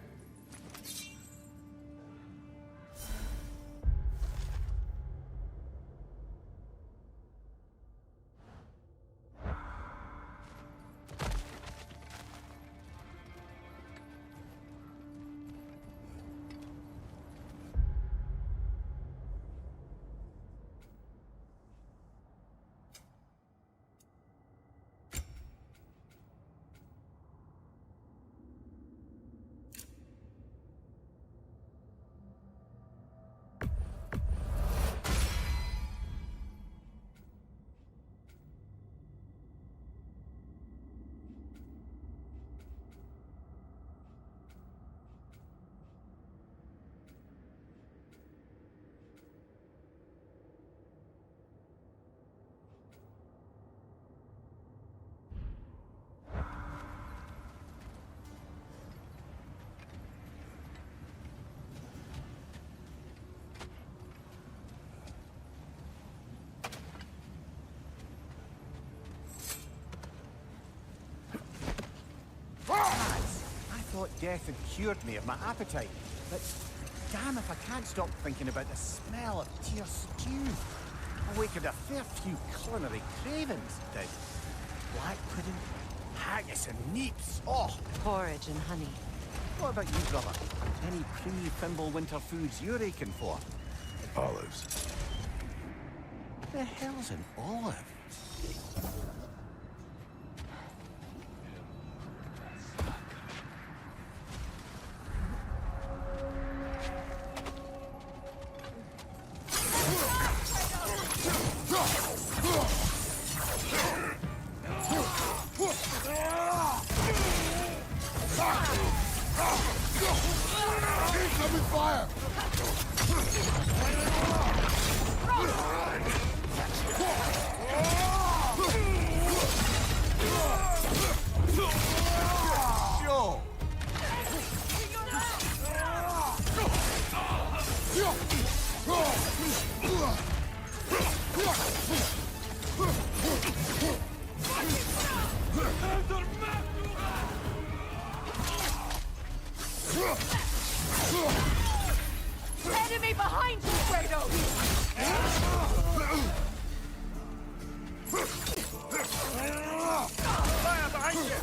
Lads, I thought death had cured me of my appetite, but damn if I can't stop thinking about the smell of tear stew. Awakened a fair few culinary cravings, did. Black pudding, haggis and neeps, oh! Porridge and honey. What about you, brother? Any pre-Fimble winter foods you're aching for? Olives. The hell's an olive? Incoming fire! Yo! Enemy behind you, Kratos! Fire behind you!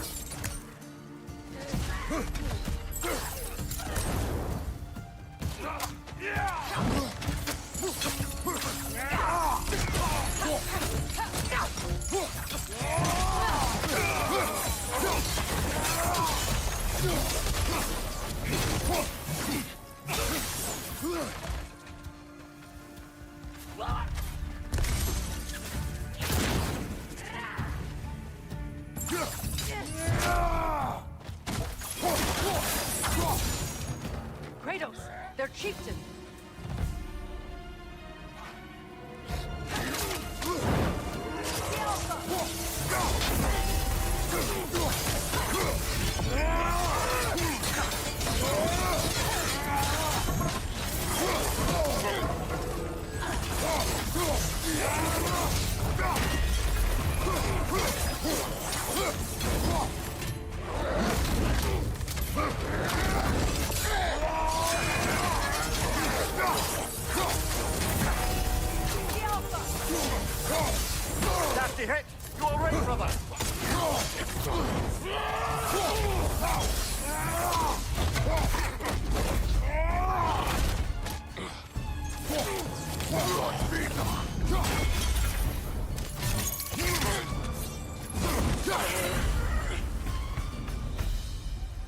Kratos, their chieftain. Nasty hit! You alright, brother?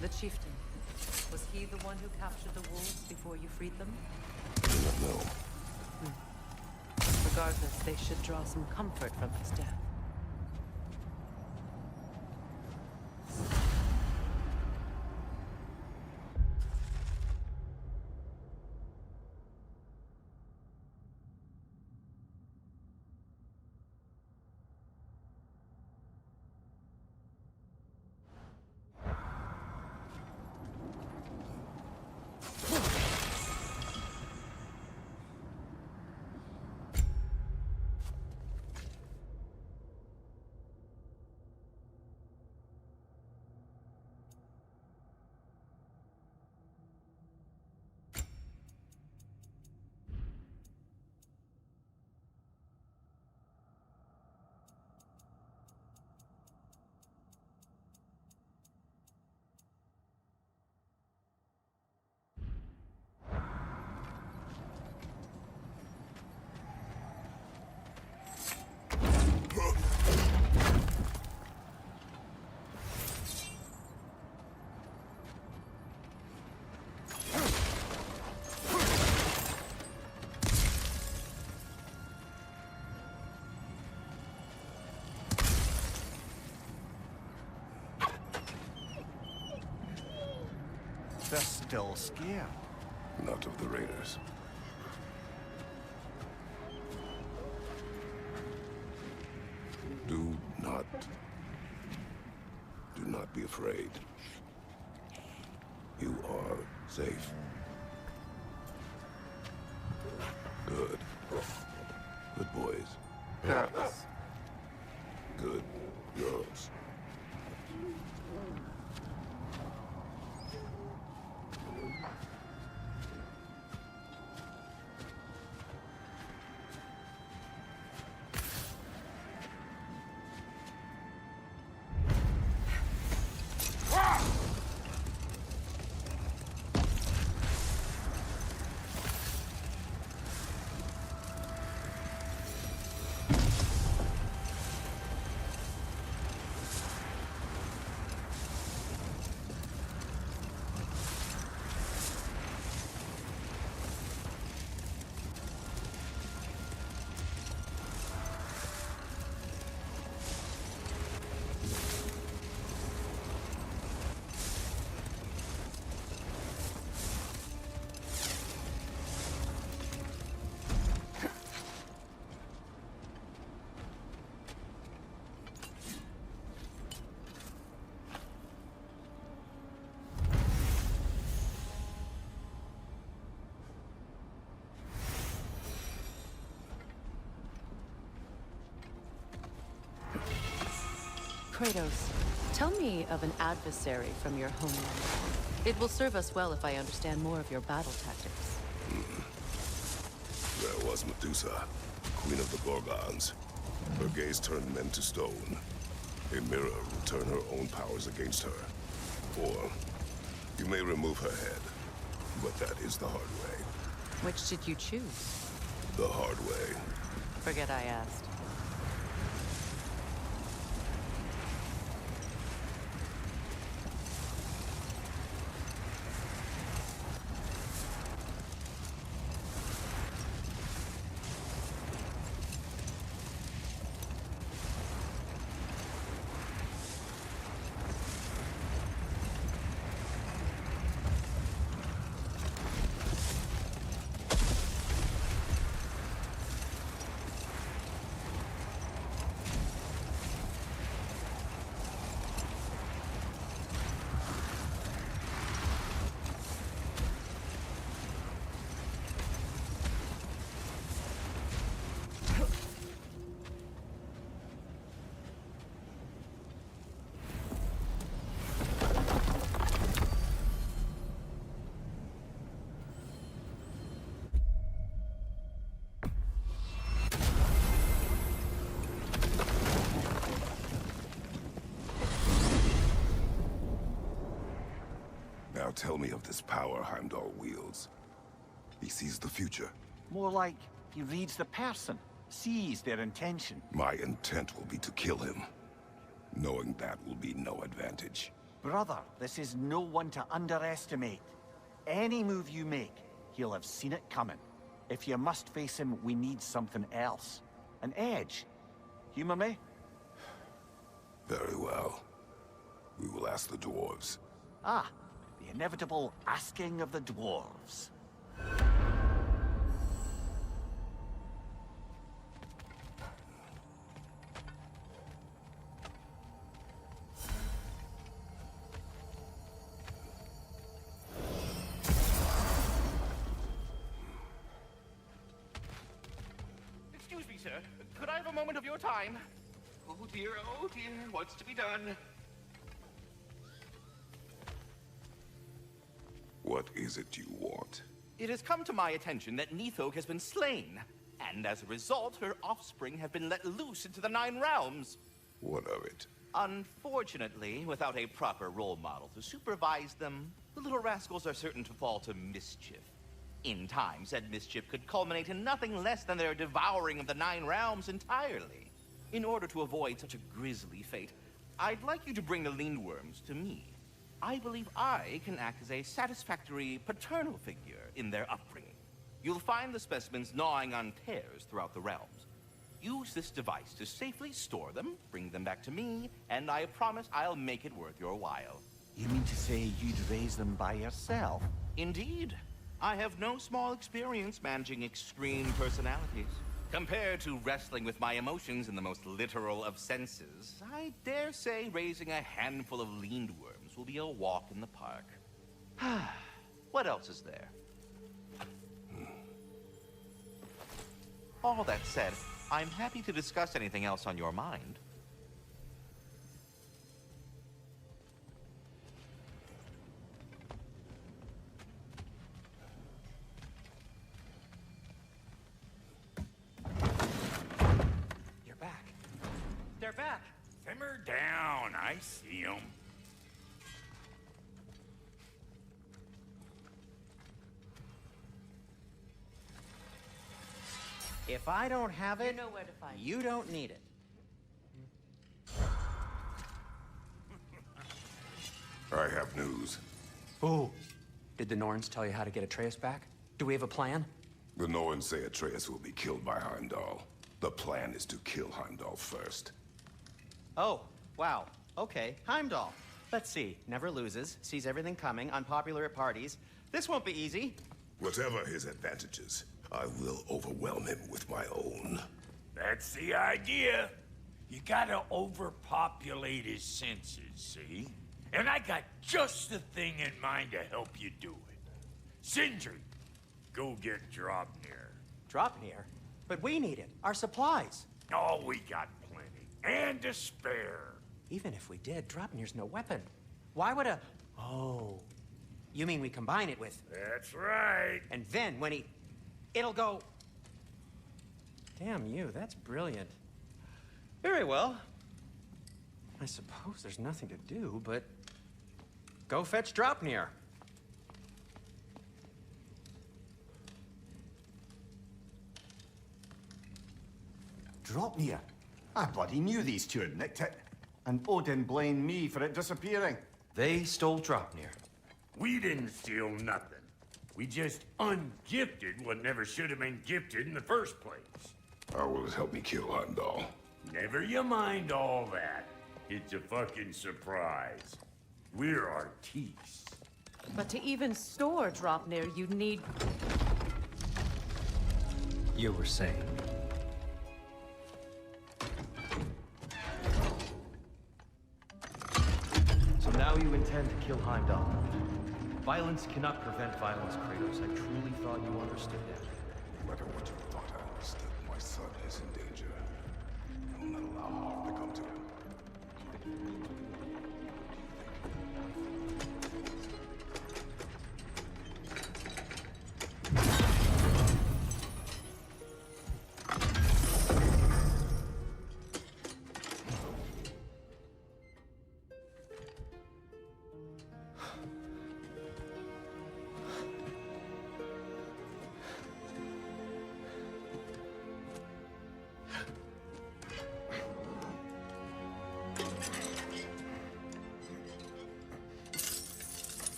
The chieftain. Was he the one who captured the wolves before you freed them? I do not know. Regardless, they should draw some comfort from his death. They're still scared. Not of the raiders. Do not be afraid. You are safe. Good. Good boys. Girls. Good girls. Kratos, tell me of an adversary from your homeland. It will serve us well if I understand more of your battle tactics. There was Medusa, queen of the Gorgons. Her gaze turned men to stone. A mirror will turn her own powers against her. Or you may remove her head, but that is the hard way. Which did you choose? The hard way. Forget I asked. Now tell me of this power Heimdall wields. He sees the future. More like he reads the person, sees their intention. My intent will be to kill him. Knowing that will be no advantage. Brother, this is no one to underestimate. Any move you make, he'll have seen it coming. If you must face him, we need something else. An edge. Humor me? Very well. We will ask the dwarves. Ah, the inevitable asking of the dwarves. Excuse me, sir. Could I have a moment of your time? Oh dear, what's to be done? What is it you want? It has come to my attention that Nithog has been slain, and as a result, her offspring have been let loose into the Nine Realms. What of it? Unfortunately, without a proper role model to supervise them, the little rascals are certain to fall to mischief. In time, said mischief could culminate in nothing less than their devouring of the Nine Realms entirely. In order to avoid such a grisly fate, I'd like you to bring the Lindworms to me. I believe I can act as a satisfactory paternal figure in their upbringing. You'll find the specimens gnawing on tears throughout the realms. Use this device to safely store them, bring them back to me, and I promise I'll make it worth your while. You mean to say you'd raise them by yourself? Indeed. I have no small experience managing extreme personalities. Compared to wrestling with my emotions in the most literal of senses, I dare say raising a handful of Lindworms will be a walk in the park. What else is there? All that said, I'm happy to discuss anything else on your mind. You're back. They're back. Simmer down. I see them. If I don't have it, You know where to find you don't need it. I have news. Oh, did the Norns tell you how to get Atreus back? Do we have a plan? The Norns say Atreus will be killed by Heimdall. The plan is to kill Heimdall first. Oh, wow. Okay, Heimdall. Let's see. Never loses, sees everything coming, unpopular at parties. This won't be easy. Whatever his advantages, I will overwhelm him with my own. That's the idea. You gotta overpopulate his senses, see? And I got just the thing in mind to help you do it. Sindri, go get Draupnir. Draupnir? But we need it. Our supplies. Oh, we got plenty. And to spare. Even if we did, Draupnir's no weapon. Why would a... Oh. You mean we combine it with... That's right. And then when he... It'll go... Damn you, that's brilliant. Very well. I suppose there's nothing to do, but... Go fetch Draupnir. Draupnir? I bloody knew these two had nicked it. And Odin blamed me for it disappearing. They stole Draupnir. We didn't steal nothing. We just ungifted what never should have been gifted in the first place. How will it help me kill Heimdall? Never you mind all that. It's a fucking surprise. We're artistes. But to even store Draupnir, you'd need... You were saying? So now you intend to kill Heimdall. Violence cannot prevent violence, Kratos. I truly thought you understood that. No matter what you thought I understood, my son is in danger. I will not allow harm to come to him.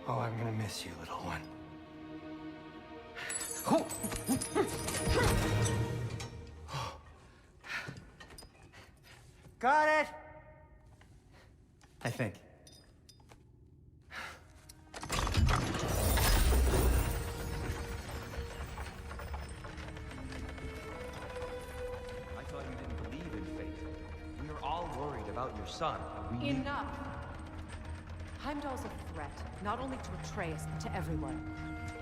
Oh, I'm gonna miss you, little one. Got it! I think. I thought you didn't believe in fate. We were all worried about your son. We... Enough! Heimdall's a threat, not only to Atreus, but to everyone.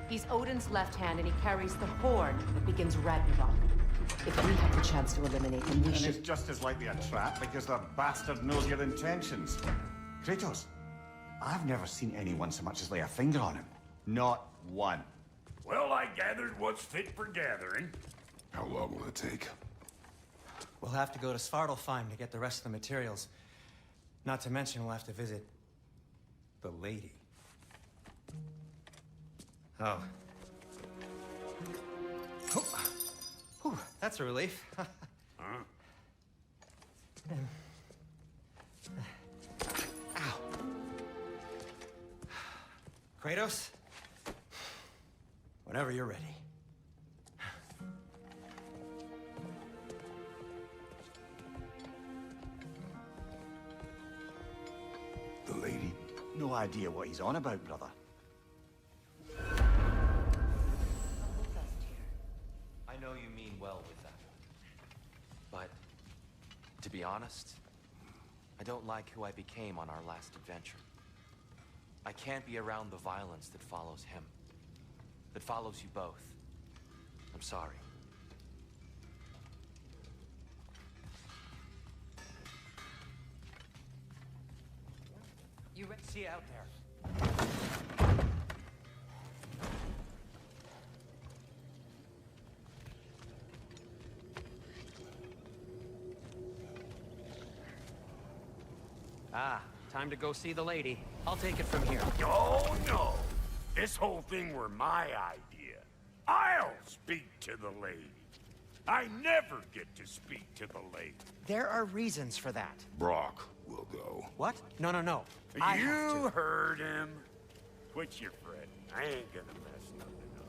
He's Odin's left hand, and he carries the horn that begins Ragnarok. If we have the chance to eliminate him, we should... And it's just as likely a trap because the bastard knows your intentions. Kratos, I've never seen anyone so much as lay a finger on him. Not one. Well, I gathered what's fit for gathering. How long will it take? We'll have to go to Svartalfheim to get the rest of the materials. Not to mention we'll have to visit... the lady. Oh. Whew, that's a relief. Ow. Kratos? Whenever you're ready. The lady? No idea what he's on about, brother. I know you mean well with that. But, to be honest, I don't like who I became on our last adventure. I can't be around the violence that follows him. That follows you both. I'm sorry. You see you out there. Ah, time to go see the lady. I'll take it from here. Oh, no. This whole thing were my idea. I'll speak to the lady. I never get to speak to the lady. There are reasons for that. Brock will go. What? No, no, no. I have You to. heard him. Quit your fretting. I ain't gonna mess nothing up.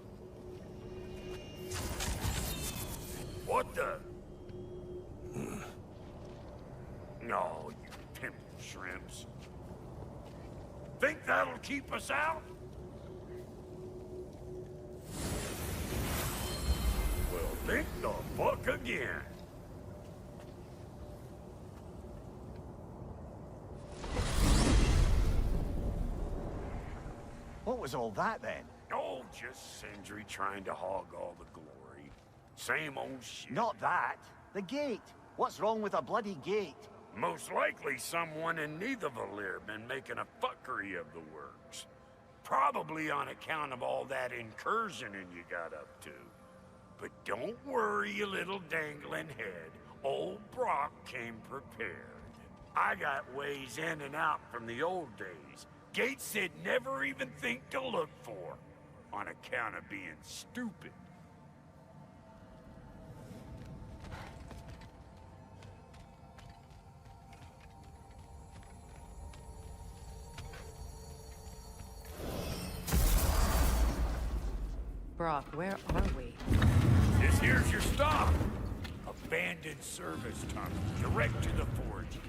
What the? No, you pimple shrimps. Think that'll keep us out? Well, think the fuck again. What was all that then? Oh, just Sindri trying to hog all the glory. Same old shit. Not that. The gate. What's wrong with a bloody gate? Most likely someone in Nidavellir been making a fuckery of the works. Probably on account of all that incursioning you got up to. But don't worry, you little dangling head. Old Brock came prepared. I got ways in and out from the old days. Gates they'd never even think to look for, on account of being stupid. Brock, where are we? This here's your stop. Abandoned service tunnel, direct to the forge camp.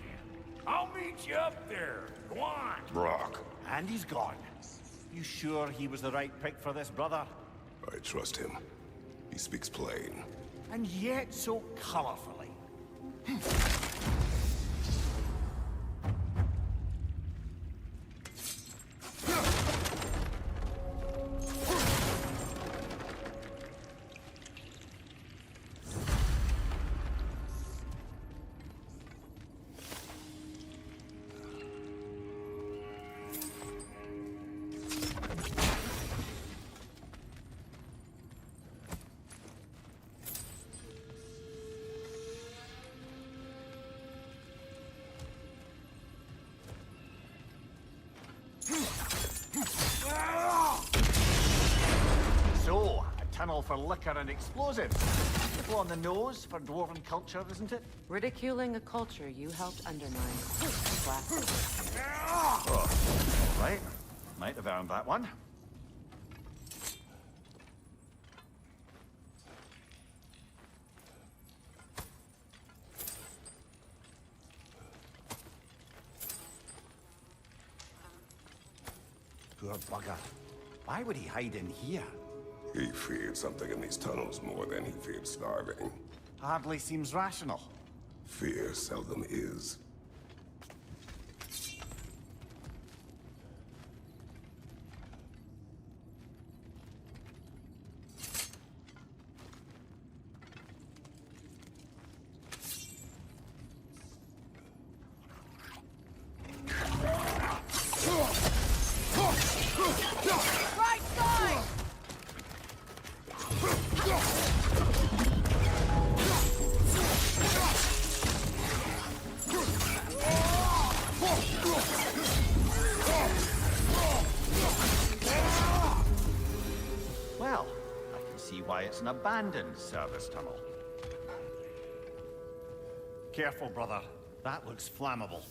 I'll meet you up there. Go on. Brock. And he's gone. You sure he was the right pick for this, brother? I trust him. He speaks plain. And yet so colorfully. So, a tunnel for liquor and explosives. A little on the nose for dwarven culture, isn't it? Ridiculing a culture you helped undermine. Classic. Oh, right. Might have earned that one. Poor bugger. Why would he hide in here? He feared something in these tunnels more than he feared starving. Hardly seems rational. Fear seldom is. Right side! Well, I can see why it's an abandoned service tunnel. Careful, brother. That looks flammable.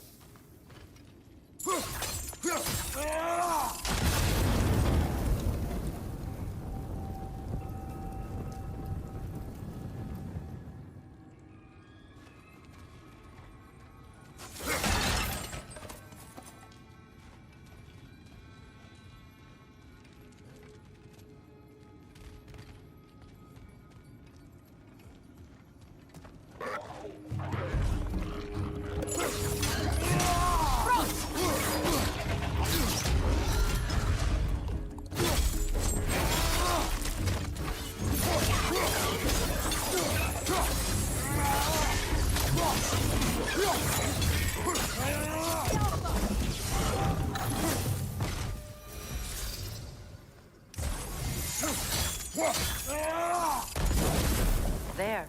There.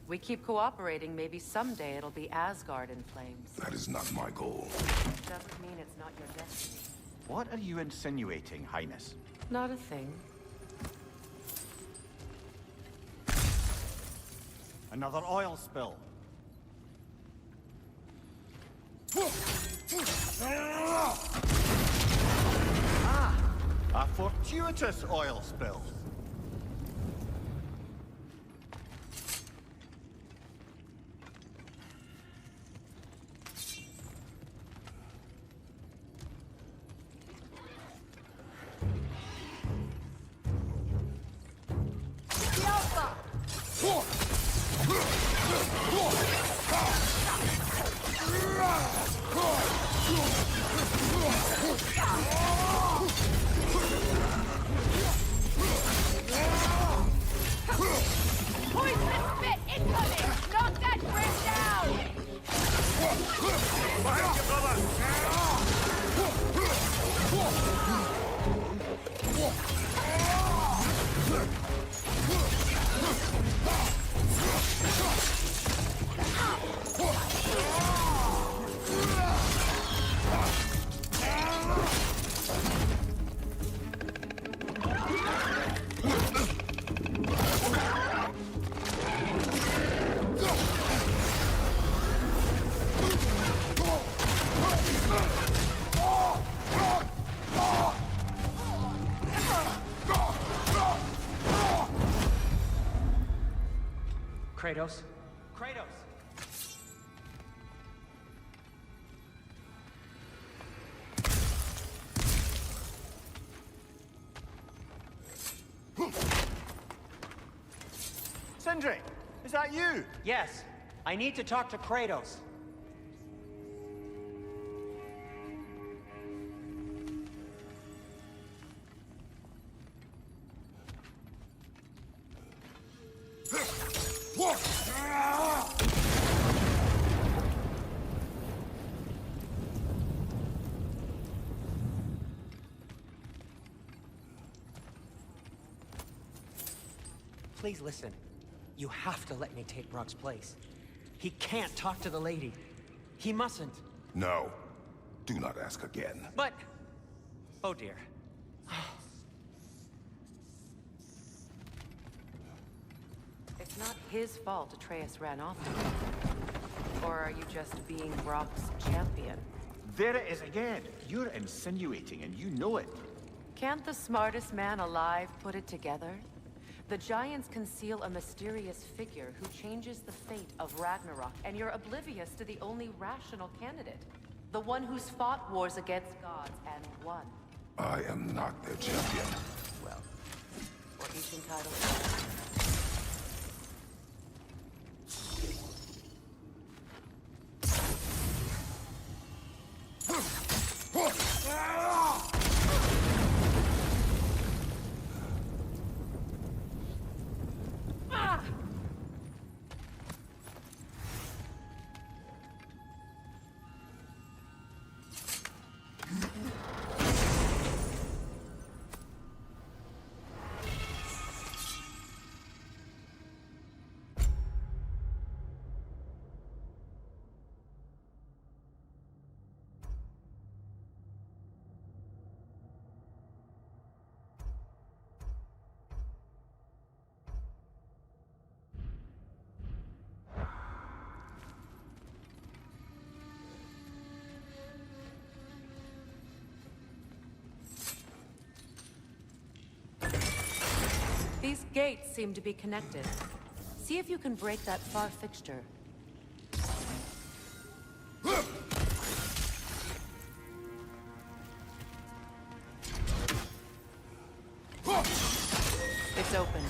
We keep cooperating, maybe someday it'll be Asgard in flames. That is not my goal. Doesn't mean it's not your destiny. What are you insinuating, Highness? Not a thing. Another oil spill. Ah! A fortuitous oil spill. Kratos? Kratos! Sindri, is that you? Yes. I need to talk to Kratos. Please listen. You have to let me take Brock's place. He can't talk to the lady. He mustn't. No. Do not ask again. But... oh dear. It's not his fault Atreus ran off to him. Or are you just being Brock's champion? There it is again. You're insinuating, and you know it. Can't the smartest man alive put it together? The Giants conceal a mysterious figure who changes the fate of Ragnarok, and you're oblivious to the only rational candidate. The one who's fought wars against gods and won. I am not their champion. Well, or each entitled. These gates seem to be connected. See if you can break that far fixture. It's open.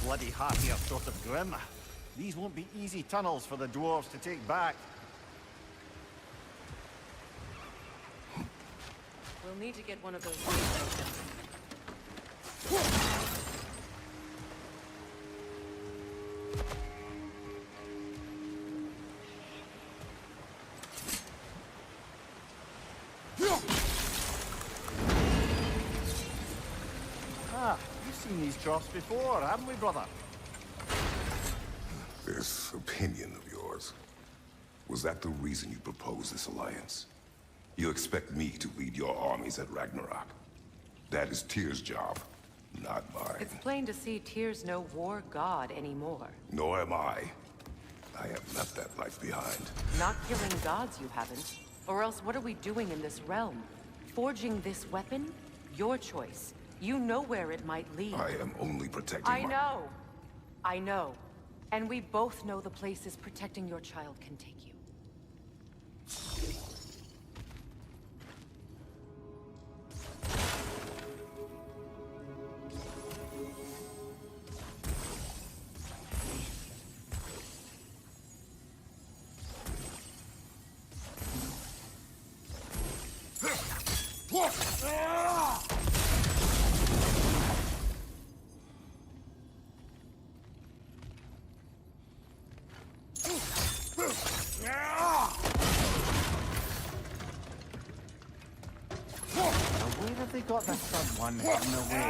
Bloody half-year sort of grim. These won't be easy tunnels for the dwarves to take back. We'll need to get one of those gates open. Ah, you've seen these troughs before, haven't we, brother? This opinion of yours, was that the reason you proposed this alliance? You expect me to lead your armies at Ragnarok? That is Tyr's job, not mine. It's plain to see Tyr's no war god anymore. Nor am I. I have left that life behind. Not killing gods, you haven't. Or else what are we doing in this realm? Forging this weapon? Your choice. You know where it might lead. I am only protecting I know. I know. And we both know the places protecting your child can take you. Where have they got the third one in the way?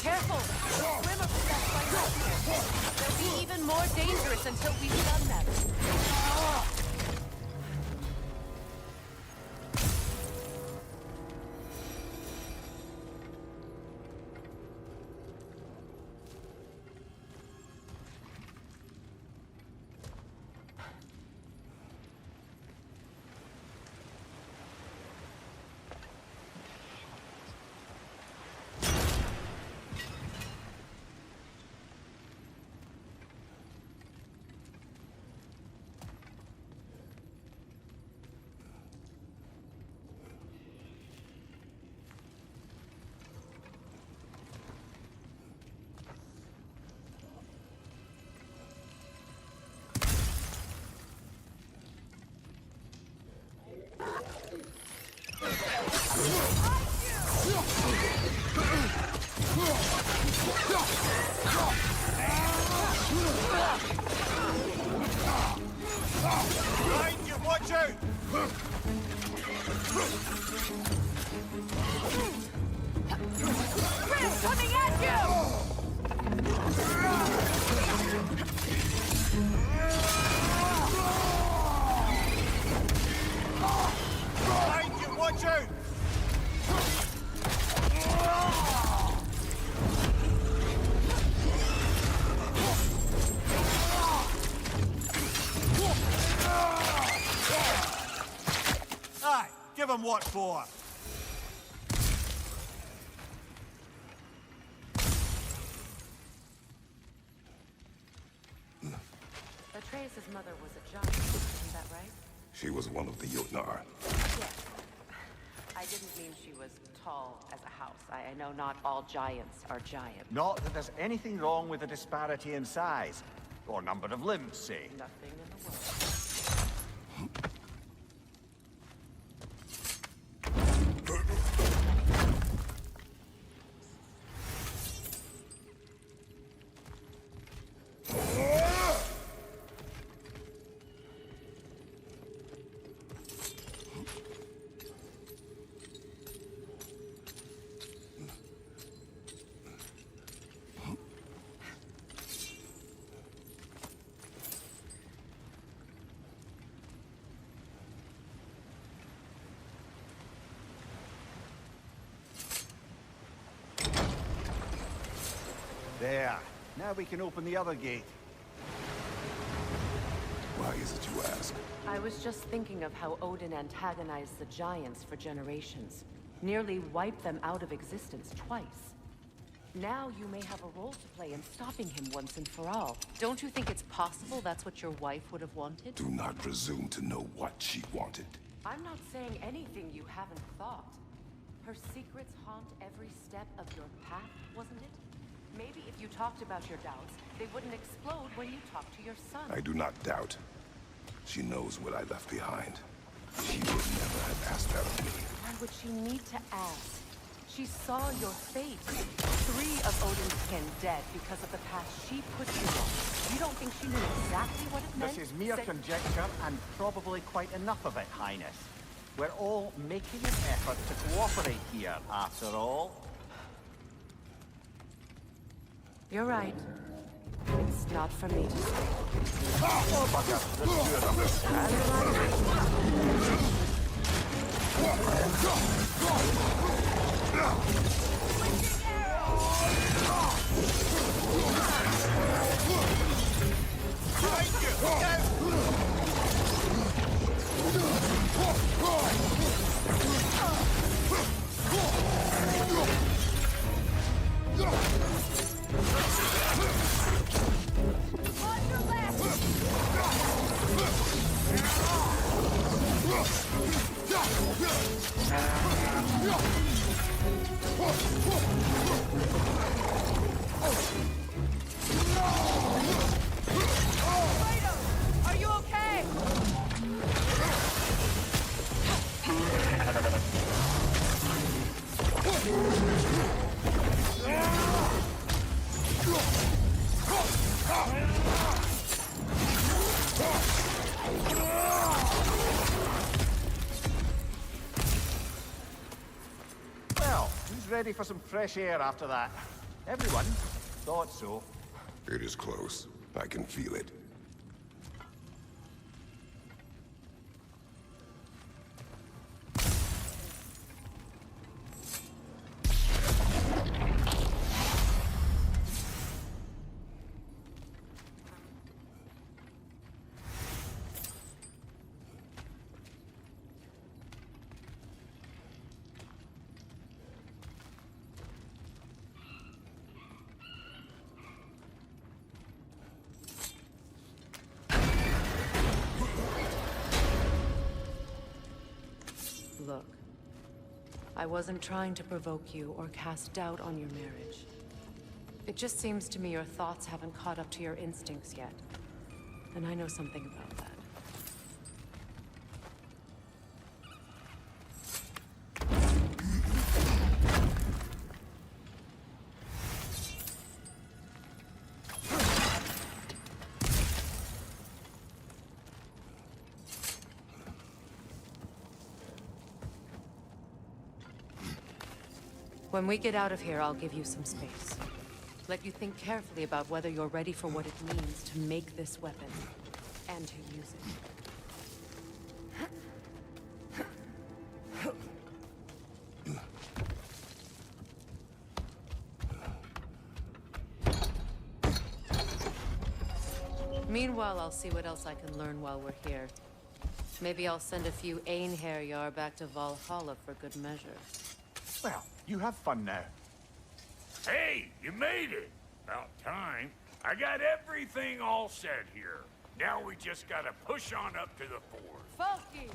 Careful! Swim up that fight. They'll be even more dangerous until we've done them. Behind you, watch out! Chris, coming at you! Behind you, watch out! Aye, give him what for. Atreus' mother was a giant, isn't that right? She was one of the Jotnar. Yes. I didn't mean she was tall as a house. I know not all giants are giant. Not that there's anything wrong with the disparity in size. Or number of limbs, say. Nothing in the world. There. Now we can open the other gate. Why is it you ask? I was just thinking of how Odin antagonized the giants for generations. Nearly wiped them out of existence twice. Now you may have a role to play in stopping him once and for all. Don't you think it's possible that's what your wife would have wanted? Do not presume to know what she wanted. I'm not saying anything you haven't thought. Her secrets haunt every step of your path, wasn't it? Maybe if you talked about your doubts, they wouldn't explode when you talked to your son. I do not doubt. She knows what I left behind. She would never have asked that of me. Why would she need to ask? She saw your fate. 3 of Odin's kin dead because of the path she put you on. You don't think she knew exactly what it meant? This is mere conjecture, and probably quite enough of it, Highness. We're all making an effort to cooperate here, after all. You're right. It's not for me to say. Are you okay? Well, who's ready for some fresh air after that? Everyone? Thought so. It is close. I can feel it. Look, I wasn't trying to provoke you or cast doubt on your marriage. It just seems to me your thoughts haven't caught up to your instincts yet. And I know something about that. When we get out of here, I'll give you some space. Let you think carefully about whether you're ready for what it means to make this weapon, and to use it. Meanwhile, I'll see what else I can learn while we're here. Maybe I'll send a few Einherjar back to Valhalla for good measure. Well, you have fun now. Hey, you made it! About time. I got everything all set here. Now we just gotta push on up to the fort. Falky!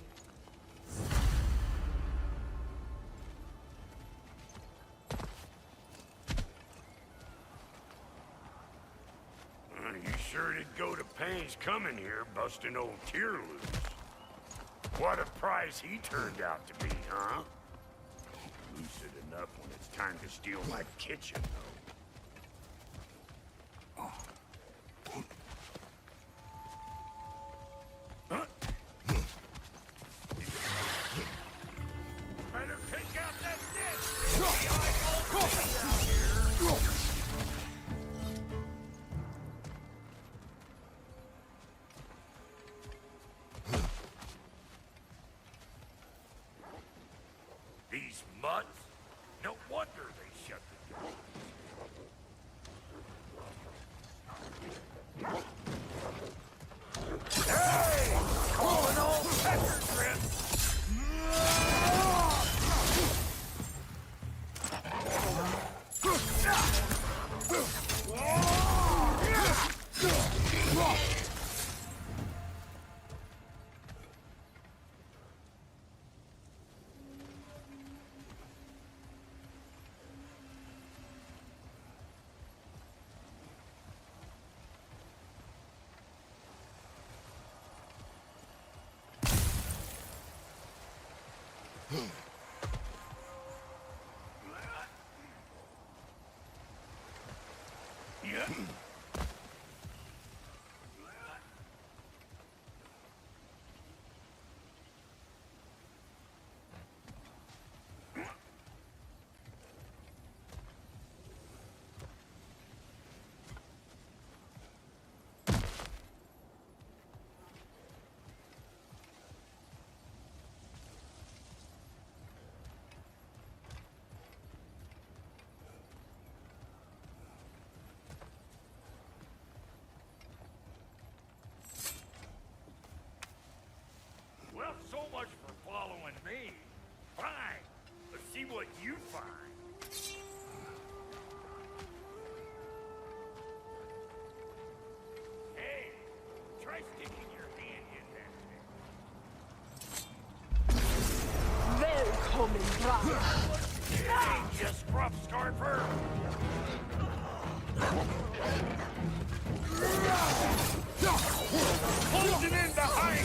You sure did go to pains coming here, busting old Tyr loose. What a prize he turned out to be, huh? Lucid enough when it's time to steal my kitchen, though. Better pick out that These mutts? No wonder they shut the door. Hey! Calling all pecker trips! Ain't you scruff scarfer? Closing in behind!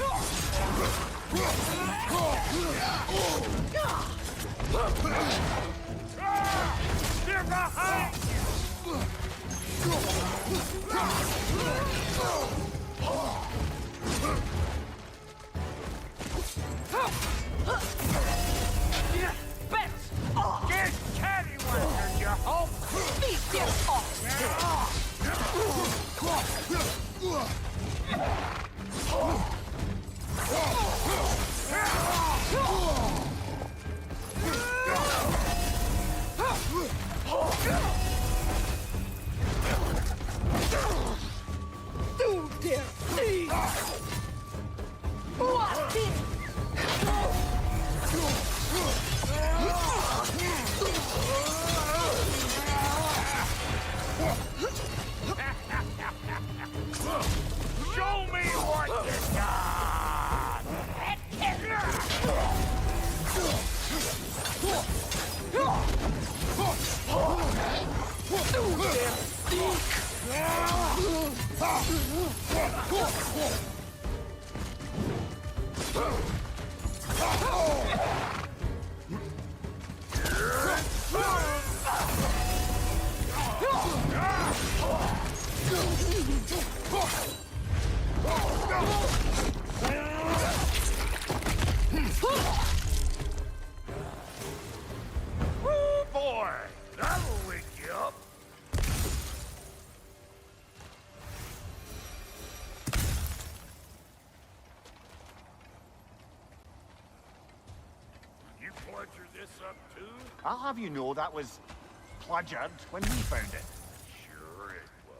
They're behind you! Bets! Get cattywankers, you hope! Beat them Do their thing! What did... Show me what you got! Oh boy, that'll wake you up. You bludgered this up too? I'll have you know that was bludgered when we found it. Sure it was.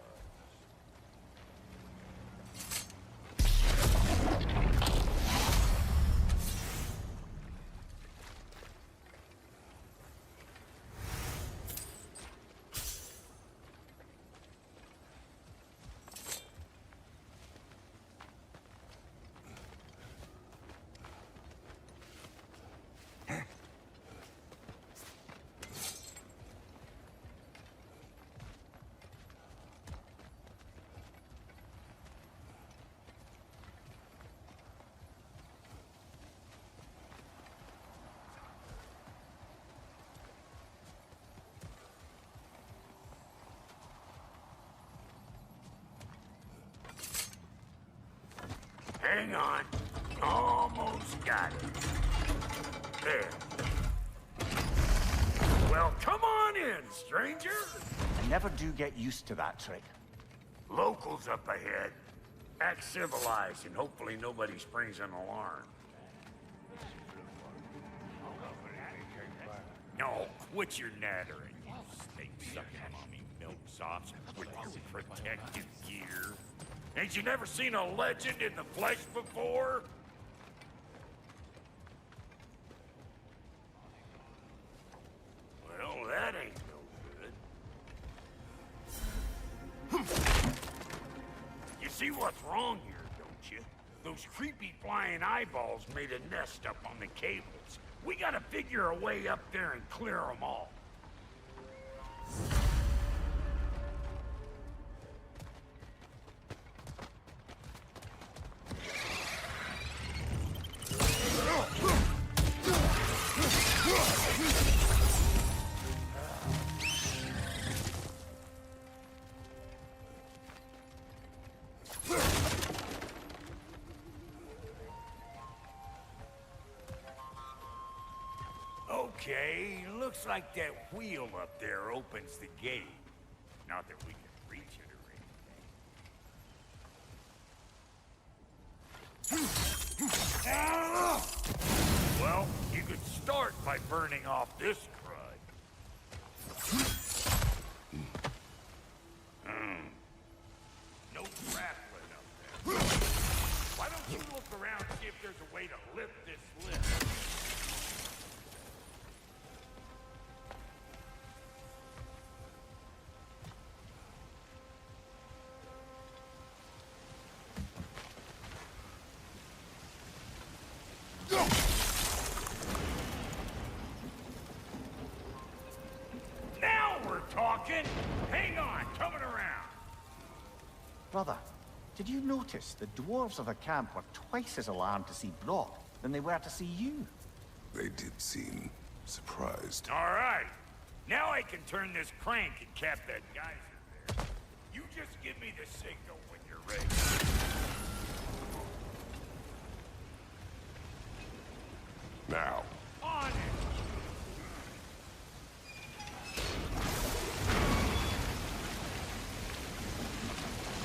Hang on. Almost got it. There. Well, come on in, stranger. I never do get used to that trick. Locals up ahead. Act civilized and hopefully nobody springs an alarm. No, quit your nattering, you snake-sucking mommy milksops with your protective gear. Ain't you never seen a legend in the flesh before? Well, that ain't no good. You see what's wrong here, don't you? Those creepy flying eyeballs made a nest up on the cables. We gotta figure a way up there and clear them all. Okay, looks like that wheel up there opens the gate. Not that we can reach it or anything. Well, you could start by burning off this crud. No grappling up there. Why don't you look around and see if there's a way to lift this lift? talking? Hang on, coming around. Brother, did you notice the dwarves of the camp were twice as alarmed to see Brock than they were to see you? They did seem surprised. All right. Now I can turn this crank and cap that geyser there. You just give me the signal when you're ready. Now. On it!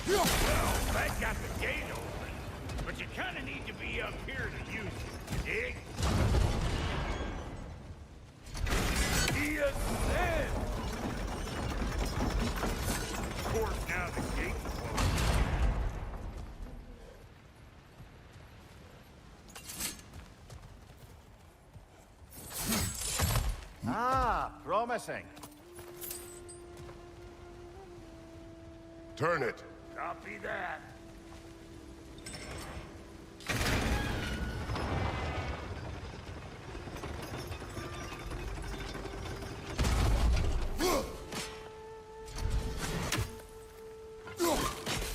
Well, that got the gate open, but you kind of need to be up here to use it, you dig? He ascends! Of course, now the gate's closed. Ah, promising. Turn it. Copy that.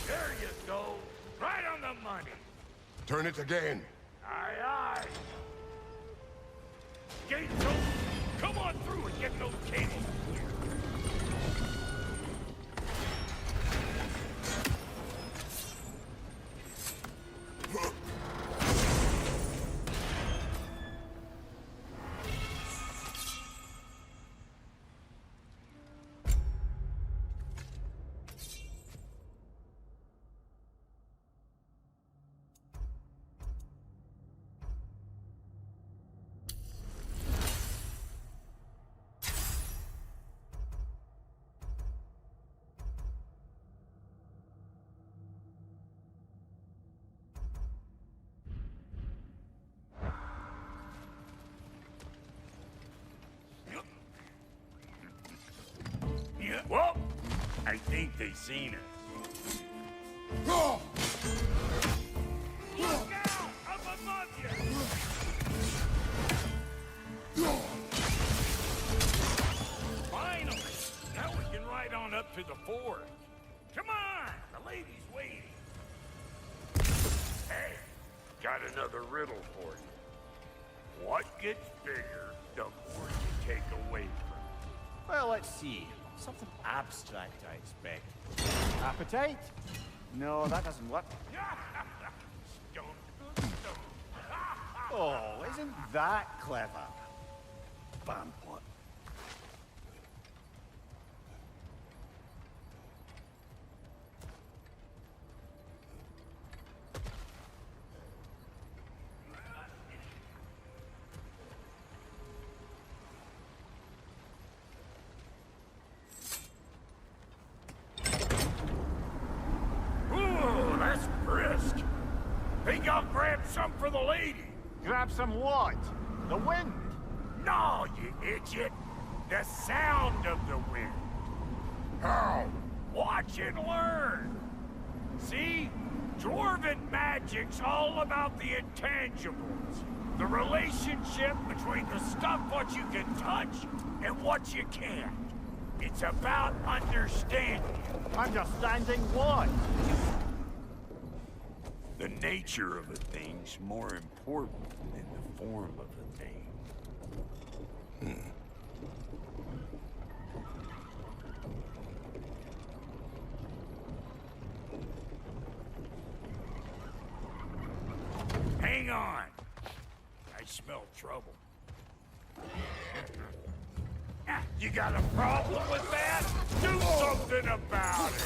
There you go. Right on the money. Turn it again. Aye, aye. Gate's open. Come on through and get those cables clear. Yeah, well, I think they seen us. Look out! Up above you! Finally! Now we can ride on up to the forest. Come on! The lady's waiting. Hey, got another riddle for you. What gets bigger, the more you take away from it? Well, let's see. Something abstract, I expect. Appetite? No, that doesn't work. Oh, isn't that clever? Vampot. Ooh, that's brisk. Think I'll grab some for the lady. Grab some what? The wind? No, you idiot. The sound of the wind. How? Watch and learn. See? Dwarven magic's all about the intangibles. The relationship between the stuff what you can touch and what you can't. It's about understanding. Understanding what? The nature of a thing's more important than the form of a thing. Hang on. I smell trouble. You got a problem with that? Do something about it!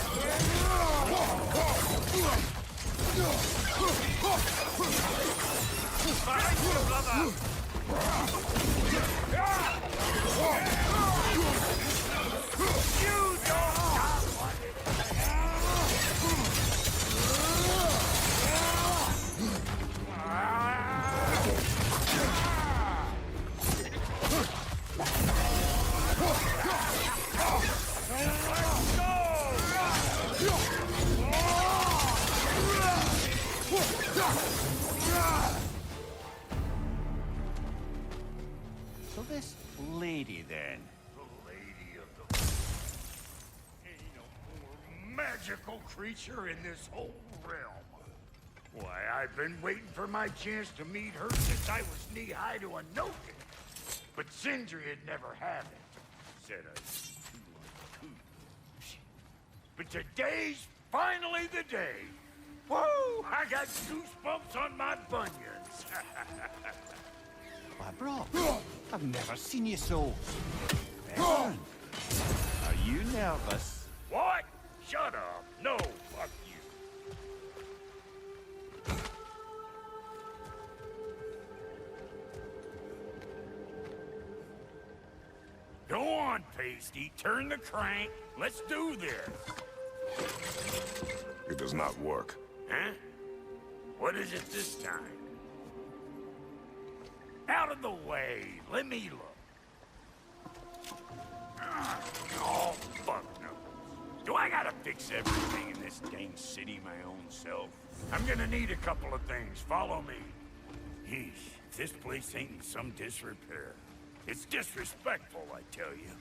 Behind you, brother! You don't want So this lady, then? The lady of the... magical creature in this whole realm. Why, I've been waiting for my chance to meet her since I was knee-high to a Noken. But Sindri had never had it. Said I was too uncouth. But today's finally the day. Woo! I got goosebumps on my bunions. Why, bro, I've never seen you so. Are you nervous? What? Shut up. No, fuck you. Go on, Pasty. Turn the crank. Let's do this. It does not work. Huh? What is it this time? Out of the way. Let me look. Oh, fuck no. Do I gotta fix everything in this dang city my own self? I'm gonna need a couple of things. Follow me. Yeesh, if this place ain't in some disrepair. It's disrespectful, I tell you.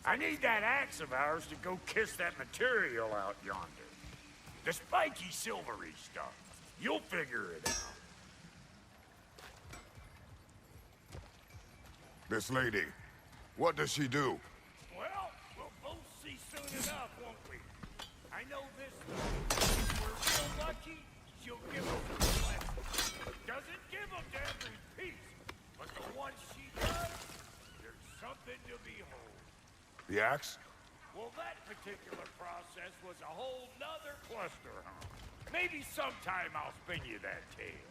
I need that axe of ours to go kiss that material out yonder. The spiky silvery stuff. You'll figure it out. This lady, what does she do? Well, we'll both see soon enough, won't we? I know this much. If we're real lucky, she'll give us a blessing. Doesn't give them to every piece, but the ones she does, there's something to behold. The axe? Well, that particular process was a whole nother cluster, huh? Maybe sometime I'll spin you that tale.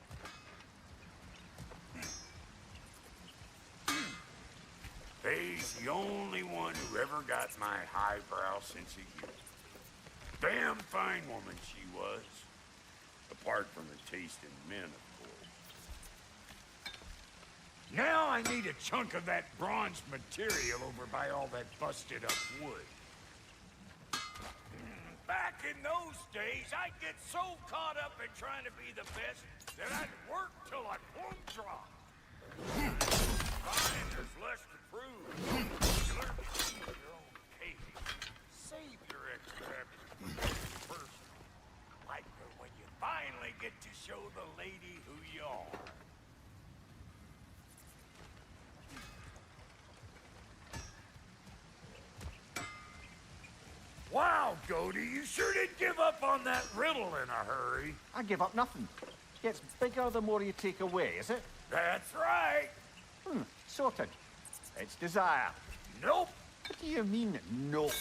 Faye's the only one who ever got my highbrow sense of humor. Damn fine woman she was. Apart from her taste in men, of course. Now I need a chunk of that bronze material over by all that busted up wood. Back in those days, I'd get so caught up in trying to be the best that I'd work till I plumb drop. Fine, there's less to prove. You learn to keep your own pace. Save your extra effort first. Like when you finally get to show the lady who you are. Wow, Goody, you sure did give up on that riddle in a hurry. I give up nothing. Gets bigger the more you take away, is it? That's right. Sorted. It's desire. Nope. What do you mean, nope?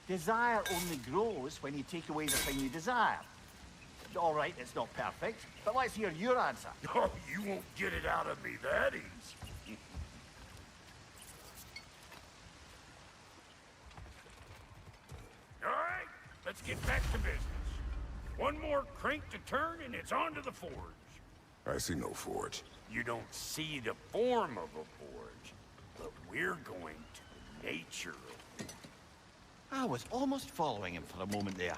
Desire only grows when you take away the thing you desire. All right, it's not perfect, but let's hear your answer. Oh, you won't get it out of me that easy. All right, let's get back to business. One more crank to turn and it's on to the forge. I see no forge. You don't see the form of a forge, but we're going to the nature of it. I was almost following him for a moment there.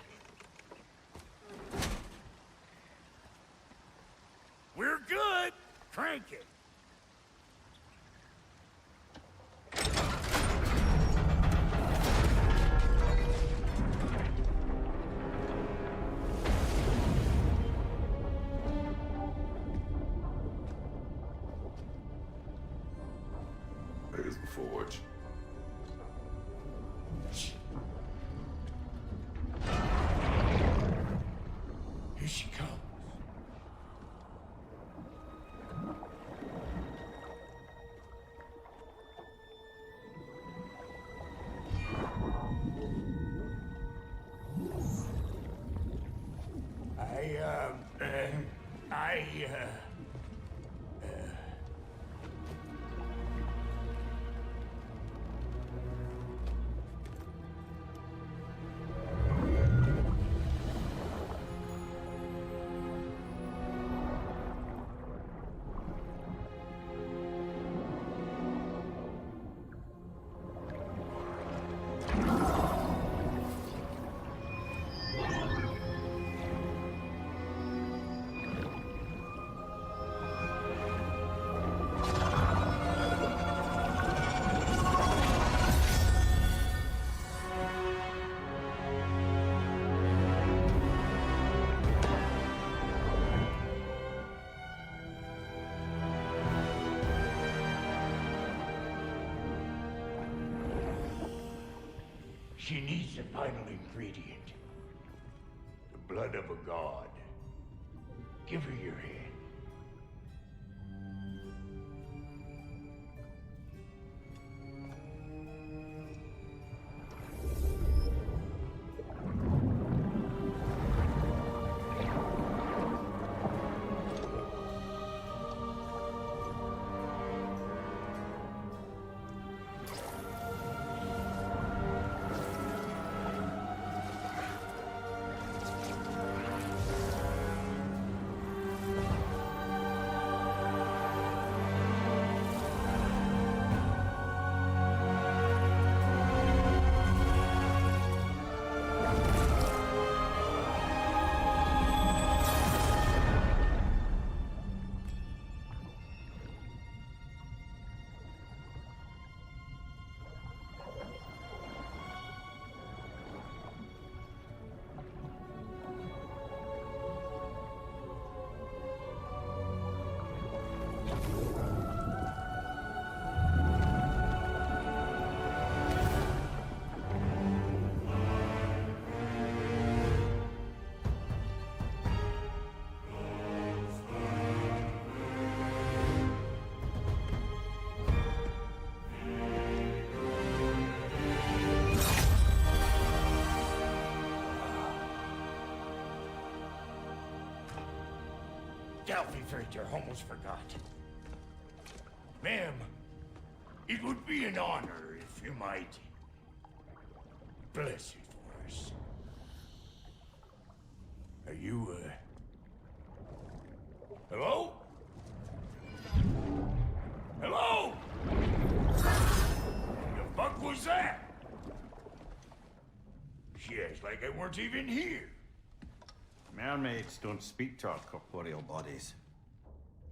We're good. Crank it. There's the forge. Here she comes. She needs the final ingredient. The blood of a god. Give her your hand. Delphi Frater almost forgot. Ma'am, it would be an honor if you might bless it for us. Are you, hello? Hello? The fuck was that? She acts like I weren't even here. Mermaids don't speak to our corporeal bodies.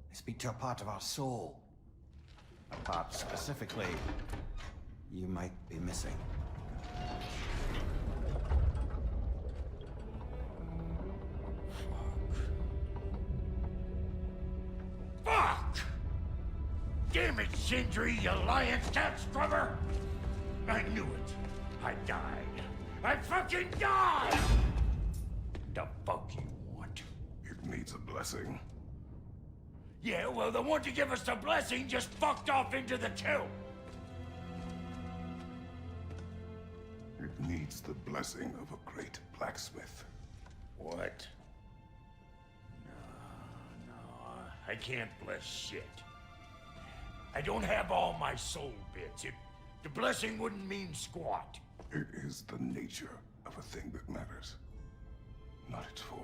They speak to a part of our soul. A part specifically you might be missing. Fuck! Damn it, Sindri, you lion cat scrubber! I knew it. I died. I fucking died! The fuck you want? It needs a blessing. Yeah, well, the one to give us the blessing just fucked off into the tomb. It needs the blessing of a great blacksmith. What? No, I can't bless shit. I don't have all my soul bits. The blessing wouldn't mean squat. It is the nature of a thing that matters, not its form.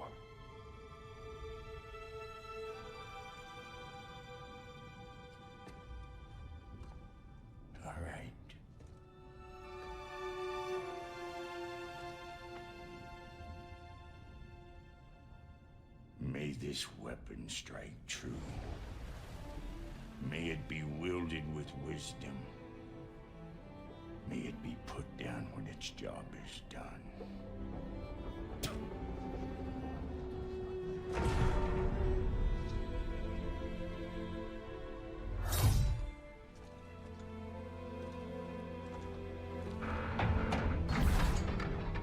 All right. May this weapon strike true. May it be wielded with wisdom. May it be put down when its job is done.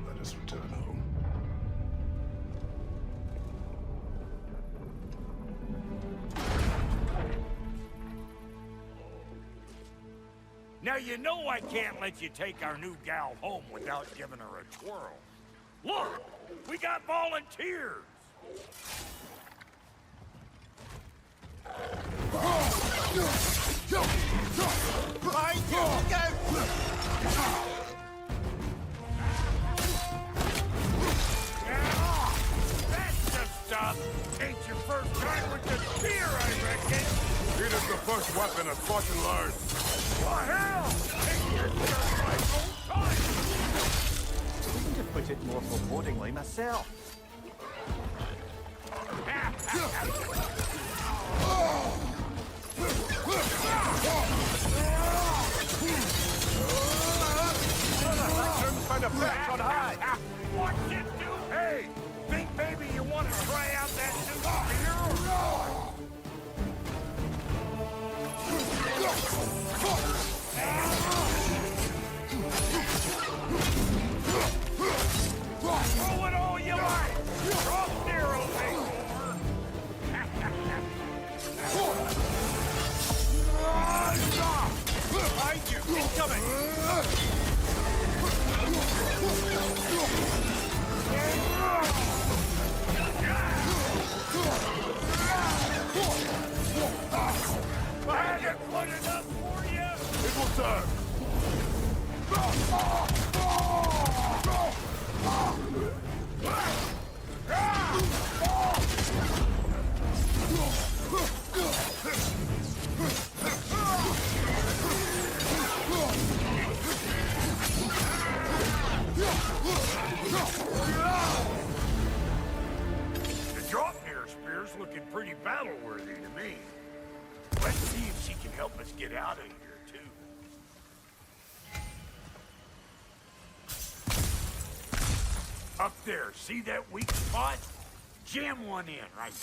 Let us return home. Now you know I can't let you take our new gal home without giving her a twirl. Look, we got volunteers. That's the stuff. Ain't your first time with the spear, I reckon. It is the first weapon of Spartan learned. What hell? Maybe it's just my own time. I couldn't have put it more forebodingly myself. Find a patch on high. Watch it do. Hey, think maybe you want to try out that new spear or what? Put it up for you! It will serve! The Draupnir spear's looking pretty battle-worthy to me. Let's see if she can help us get out of here, too. Up there, see that weak spot? Jam one in right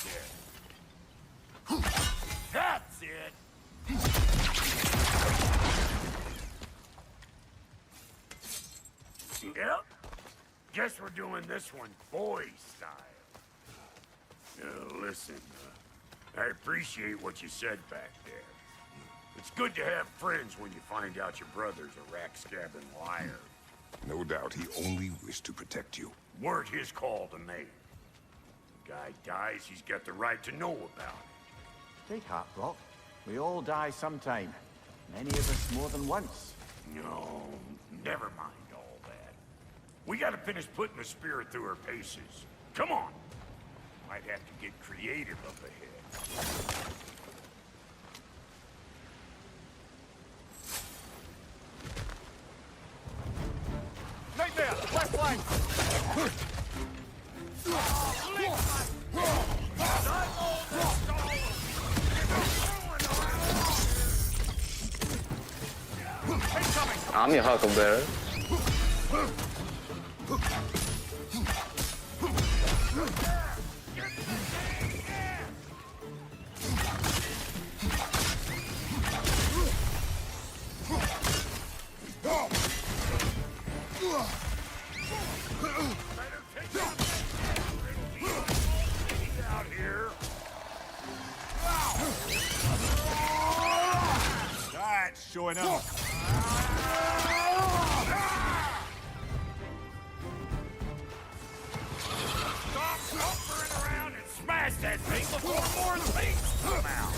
there. That's it! Yep. Guess we're doing this one boy style. Listen, I appreciate what you said back there. It's good to have friends when you find out your brother's a rack-scabbing liar. No doubt he only wished to protect you. Weren't his call to make. The guy dies, he's got the right to know about it. Take heart, Brock. We all die sometime. Many of us more than once. No, never mind all that. We gotta finish putting the spirit through her paces. Come on! Might have to get creative up ahead. Right there, left flank! I'm your Huckleberry. Out here. That's showing up. Stop lumbering around and smash that thing before more things come out.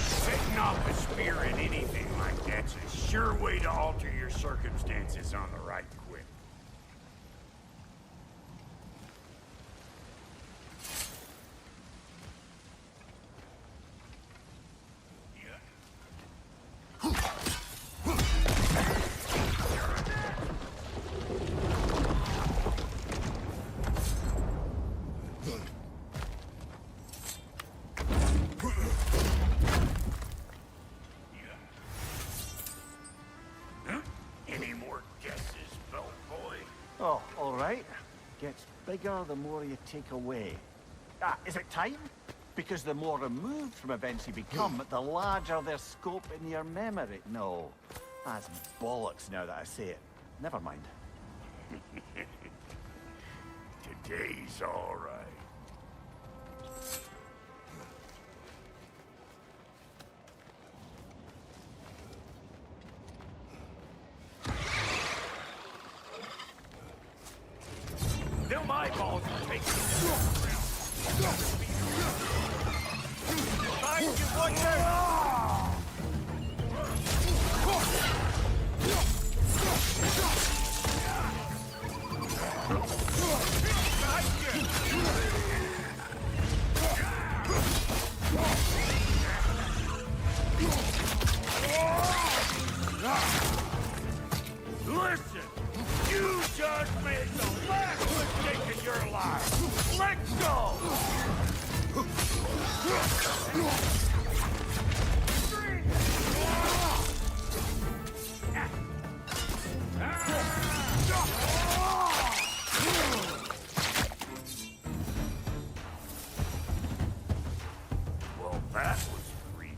Setting off a spear in anything like that's a sure way to alter your circumstances on the right quick. bigger, the more you take away. Is it time? Because the more removed from events you become, the larger their scope in your memory. No, that's bollocks now that I say it. Never mind. Today's all right. Them eyeballs are taking Listen, you just made the last mistake in your life. Let's go! Well, that was creepy.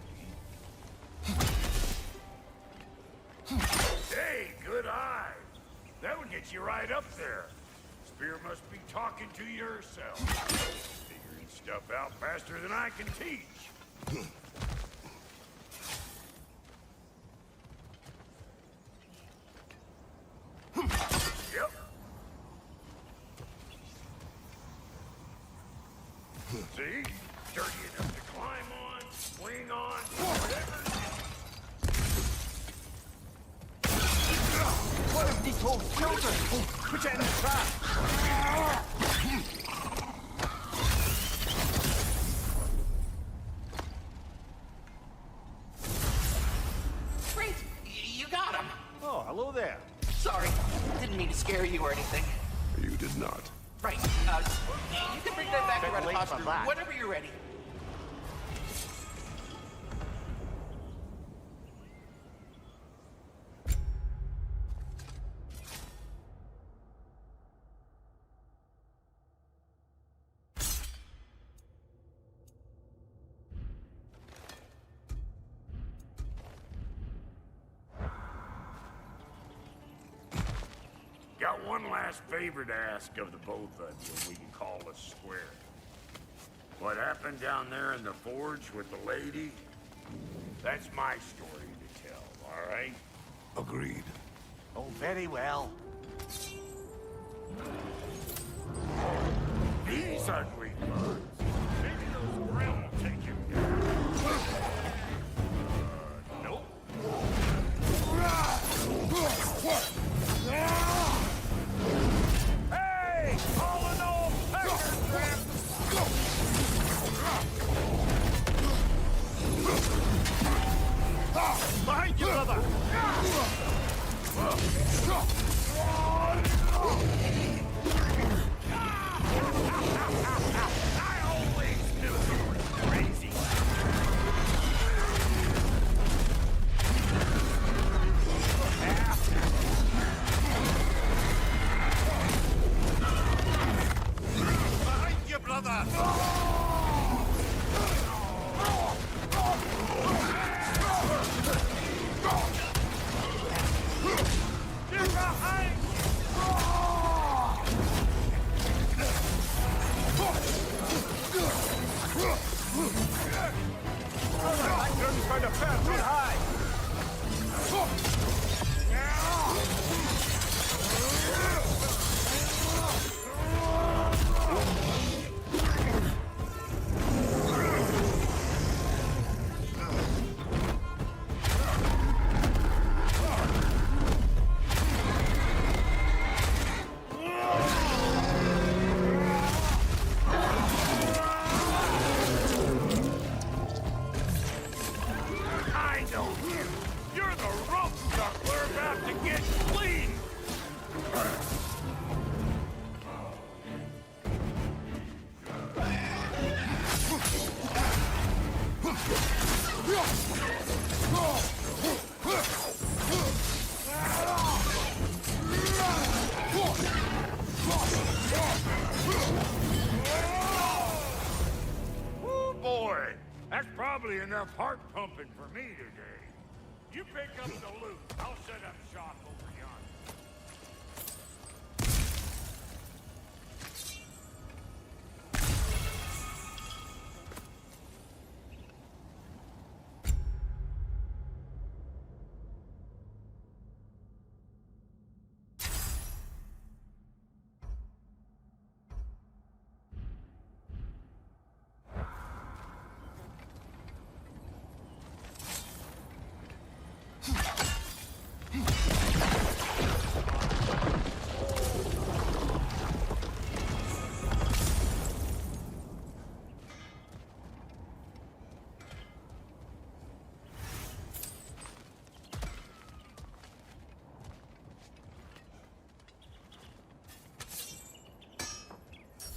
Hey, good eyes. That would get you right up there. Spear must be talking to yourself. Figuring stuff out faster than I can teach. Yep. See? Sturdy enough to climb on, swing on, whatever. What if these whole children? Put it in the trap! Great! You got him! Oh, hello there. Sorry, didn't mean to scare you or anything. You did not. Right, you can bring that back Bit around the late for costume that. whenever you're ready. Got one last favor to ask of the both of you, we can call us square. What happened down there in the forge with the lady? That's my story to tell, all right? Agreed. Oh, very well. These ugly bugs. Maybe those grill will take him down. Nope. Hey! All in all, pecker trap! Behind you, brother! I always knew you were crazy. Behind you, brother! Get behind That gun's going to fair too high! I know probably enough heart pumping for me today. You pick up the loot. I'll set up shop over yonder.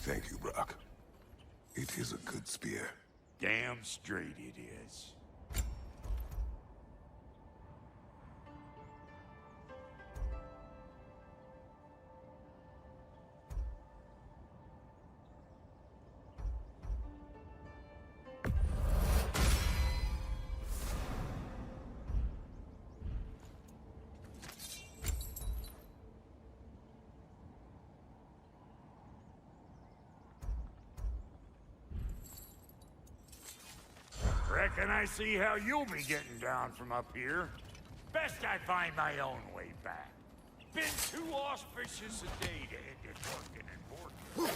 Thank you, Brock. It is a good spear. Damn straight it is. Reckon I see how you'll be getting down from up here. Best I find my own way back. Been too auspicious a day to end it working and working.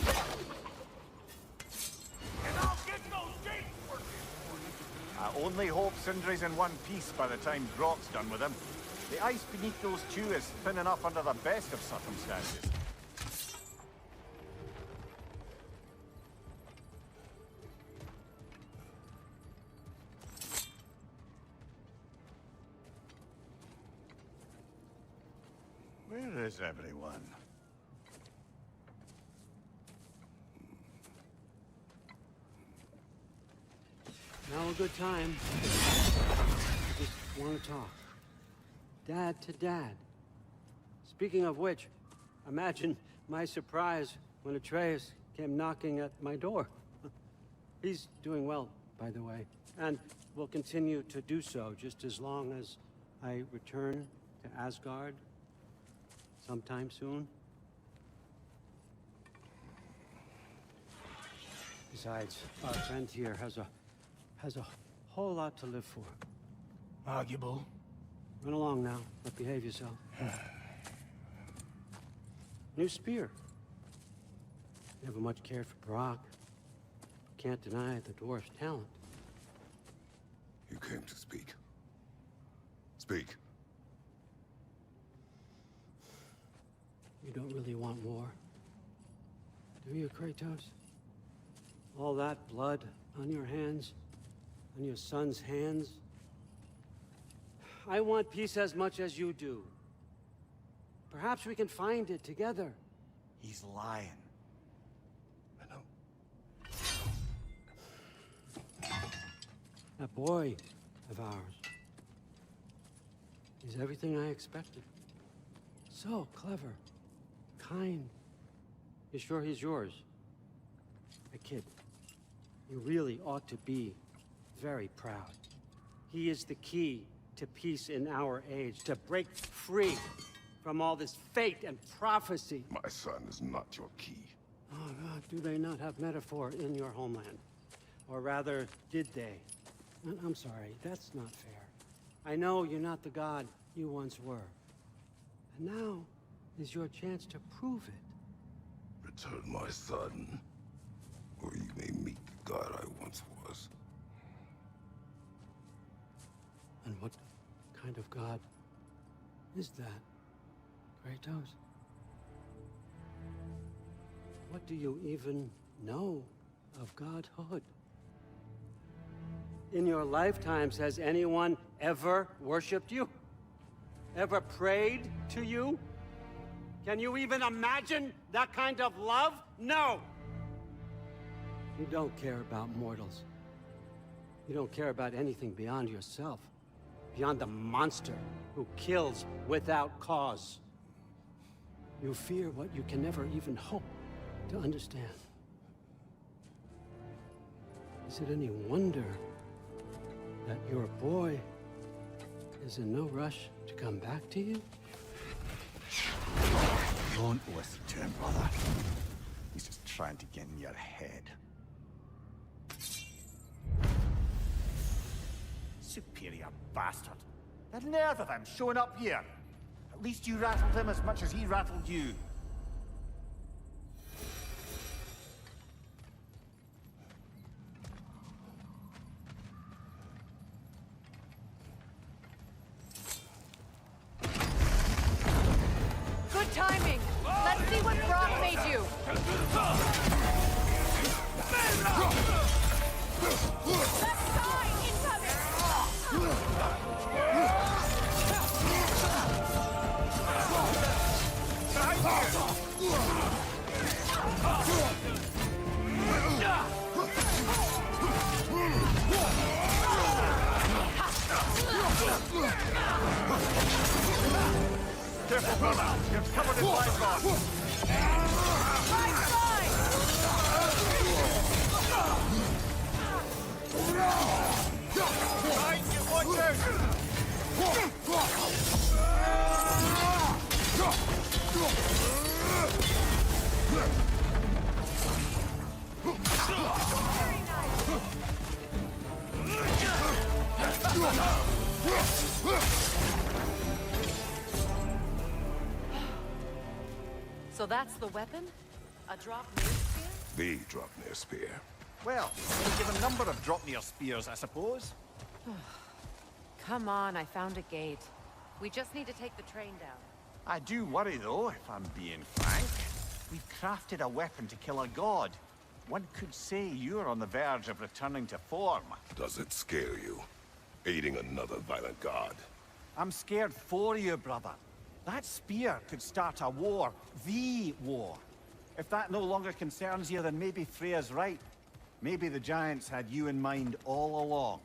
And I'll get those gates working for you. I only hope Sindri's in one piece by the time Brock's done with him. The ice beneath those two is thin enough under the best of circumstances. Where is everyone? Now a good time. I just want to talk. Dad to Dad. Speaking of which, imagine my surprise when Atreus came knocking at my door. He's doing well, by the way, and will continue to do so just as long as I return to Asgard sometime soon. Besides, our friend here has a whole lot to live for. Arguable. Run along now, but behave yourself. New spear. Never much cared for Brock. Can't deny the dwarf's talent. You came to speak. Speak. You don't really want war, do you, Kratos? All that blood on your hands, on your son's hands? I want peace as much as you do. Perhaps we can find it together. He's lying. I know. That boy of ours is everything I expected. So clever, kind. You sure he's yours? A kid. You really ought to be very proud. He is the key to peace in our age, to break free from all this fate and prophecy. My son is not your key. Oh, God, do they not have metaphor in your homeland? Or rather, did they? I'm sorry, that's not fair. I know you're not the god you once were. And now is your chance to prove it. Return my son, or you may meet the god I once was. And what kind of god is that, Kratos? What do you even know of godhood? In your lifetimes, has anyone ever worshipped you? Ever prayed to you? Can you even imagine that kind of love? No! You don't care about mortals. You don't care about anything beyond yourself. Beyond the monster who kills without cause. You fear what you can never even hope to understand. Is it any wonder that your boy is in no rush to come back to you? Don't listen to him, brother. He's just trying to get in your head. Superior bastard. The nerve of him showing up here. At least you rattled him as much as he rattled you. Good timing. Let's see what Brock made you. Careful, brother. You're covered in blind rod. Watch So that's the weapon? A drop near spear? The Dropnir spear. Well, you give a number of Dropnir spears, I suppose. Come on, I found a gate. We just need to take the train down. I do worry, though, if I'm being frank. We've crafted a weapon to kill a god. One could say you're on the verge of returning to form. Does it scare you? Aiding another violent god? I'm scared for you, brother. That spear could start a war. The war. If that no longer concerns you, then maybe Freya's right. Maybe the Giants had you in mind all along.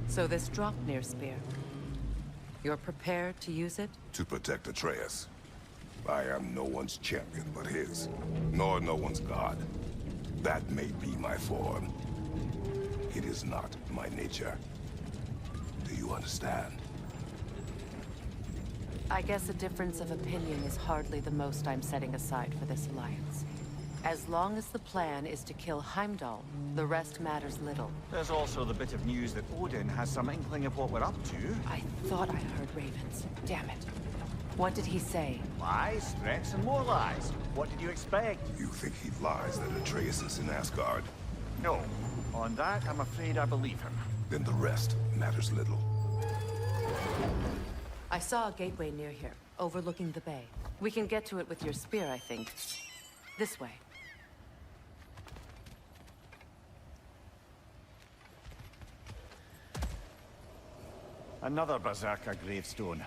So this Dropnir spear. You're prepared to use it? To protect Atreus. I am no one's champion but his, nor no one's god. That may be my form. It is not my nature. Do you understand? I guess a difference of opinion is hardly the most I'm setting aside for this alliance. As long as the plan is to kill Heimdall, the rest matters little. There's also the bit of news that Odin has some inkling of what we're up to. I thought I heard ravens. Damn it. What did he say? Lies, threats, and more lies. What did you expect? You think he lies that Atreus is in Asgard? No. On that, I'm afraid I believe him. Then the rest matters little. I saw a gateway near here, overlooking the bay. We can get to it with your spear, I think. This way. Another Berserker gravestone.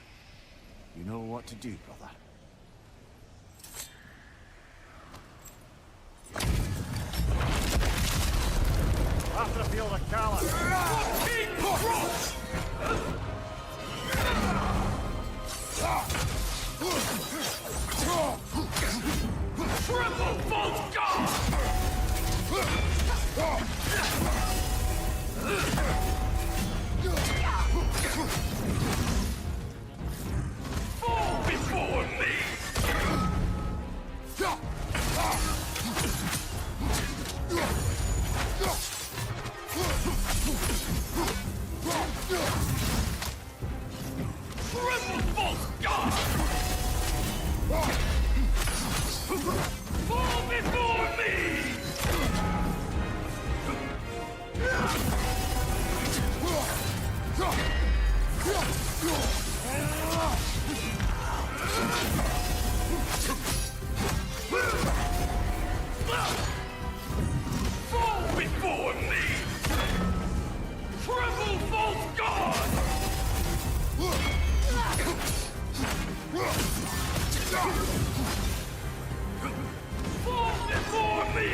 You know what to do, brother. After the field of Kala. Triple Bolt God! Fall before me! Triple Bolt God! Fall before me! Fall before me! Triple Bolt God! Fall before me!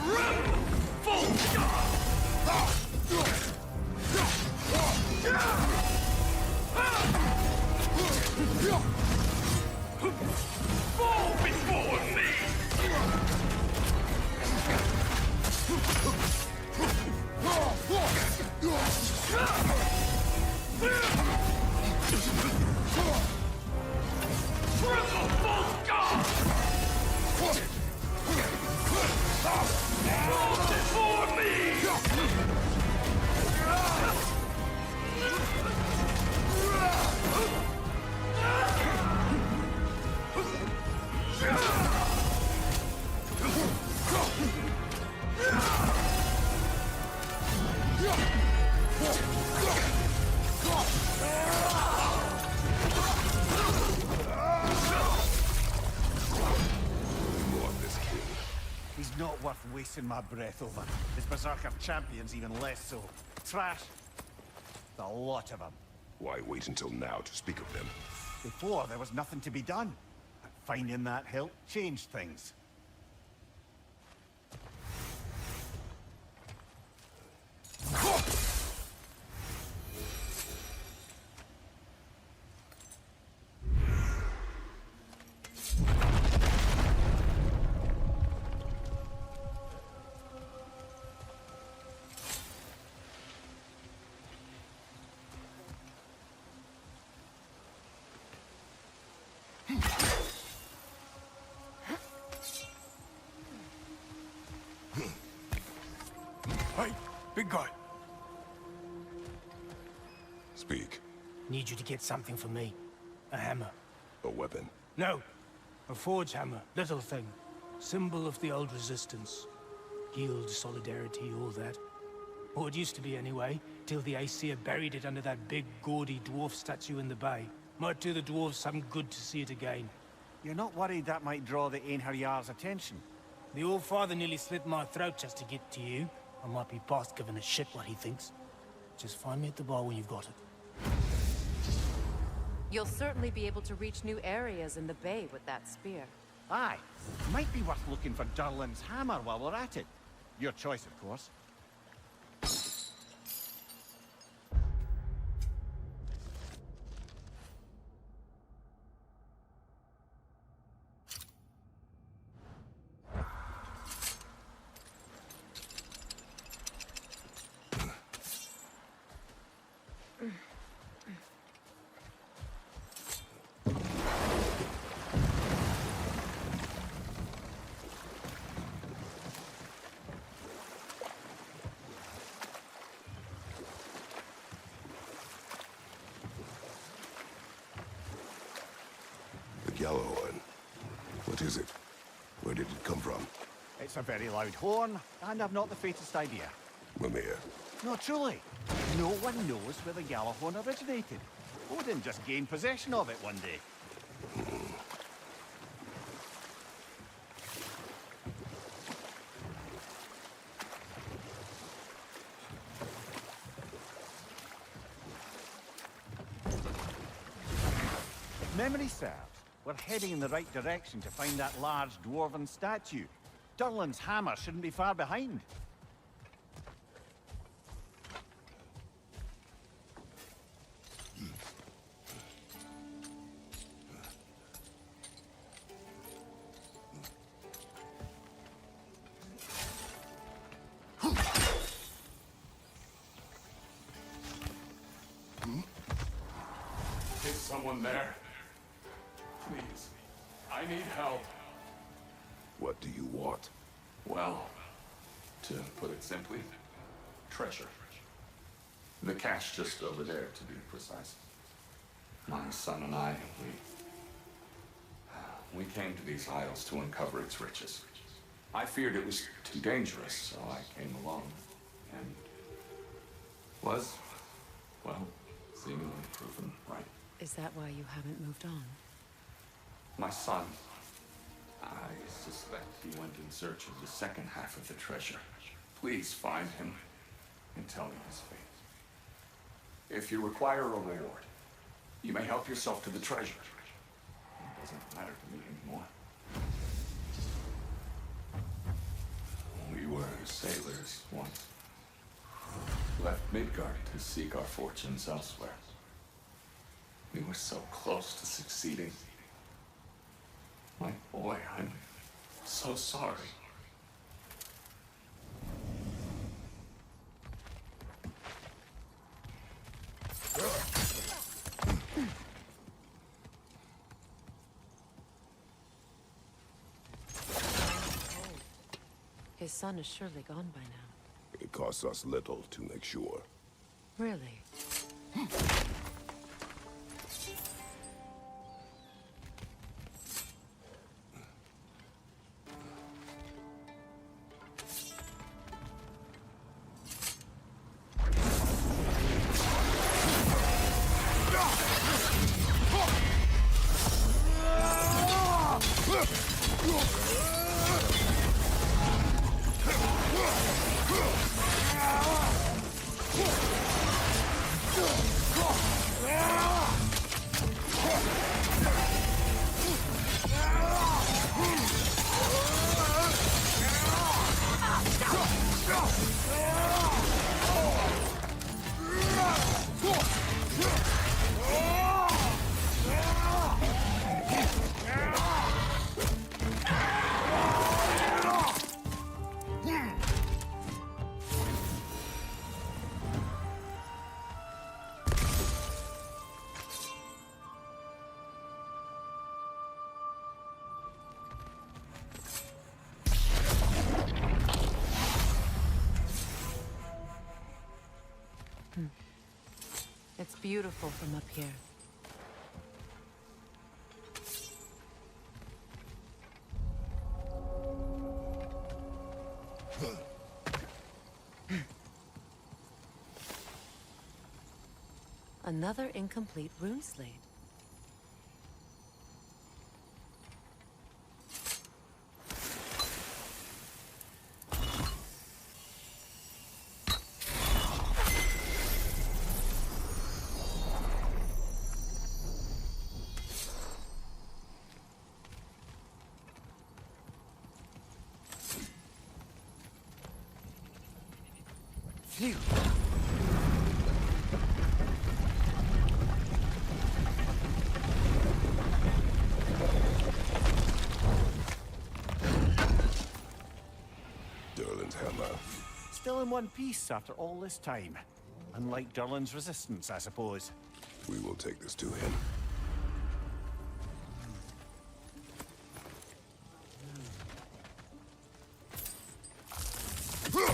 Rebel Bolt God! Fall before me! Triple Bolt God! Fall before me! He's not worth wasting my breath over. His Berserker champions even less so. Trash. The lot of them. Why wait until now to speak of them? Before, there was nothing to be done. And finding that help changed things. Hey, big guy. Speak. Need you to get something for me. A hammer. A weapon. No. A forge hammer. Little thing. Symbol of the old resistance. Guild, solidarity, all that. Or it used to be anyway, till the Aesir buried it under that big, gaudy dwarf statue in the bay. Might do the dwarves some good to see it again. You're not worried that might draw the Einherjar's attention? The old father nearly slit my throat just to get to you. I might be past giving a shit what he thinks. Just find me at the bar when you've got it. You'll certainly be able to reach new areas in the bay with that spear. Aye. Might be worth looking for Durlin's hammer while we're at it. Your choice, of course. Gjallarhorn. What is it? Where did it come from? It's a very loud horn, and I've not the faintest idea. Mimir. No, truly. No one knows where the Gjallarhorn originated. Odin just gained possession of it one day. If memory serves, we're heading in the right direction to find that large dwarven statue. Durlin's hammer shouldn't be far behind. Is someone there? Please. I need help. What do you want? Well, to put it simply, treasure. The cache just over there, to be precise. My son and I, we came to these isles to uncover its riches. I feared it was too dangerous, so I came along and was, well, seemingly proven right. Is that why you haven't moved on? My son, I suspect he went in search of the second half of the treasure. Please find him and tell me his fate. If you require a reward, you may help yourself to the treasure. It doesn't matter to me anymore. We were sailors once. Left Midgard to seek our fortunes elsewhere. We were so close to succeeding. My boy, I'm so sorry. His son is surely gone by now. It costs us little to make sure. Really? It's beautiful from up here. Another incomplete rune slate. Phew. Durlin's hammer. Still in one piece after all this time. Unlike Durlin's resistance, I suppose. We will take this to him. Go!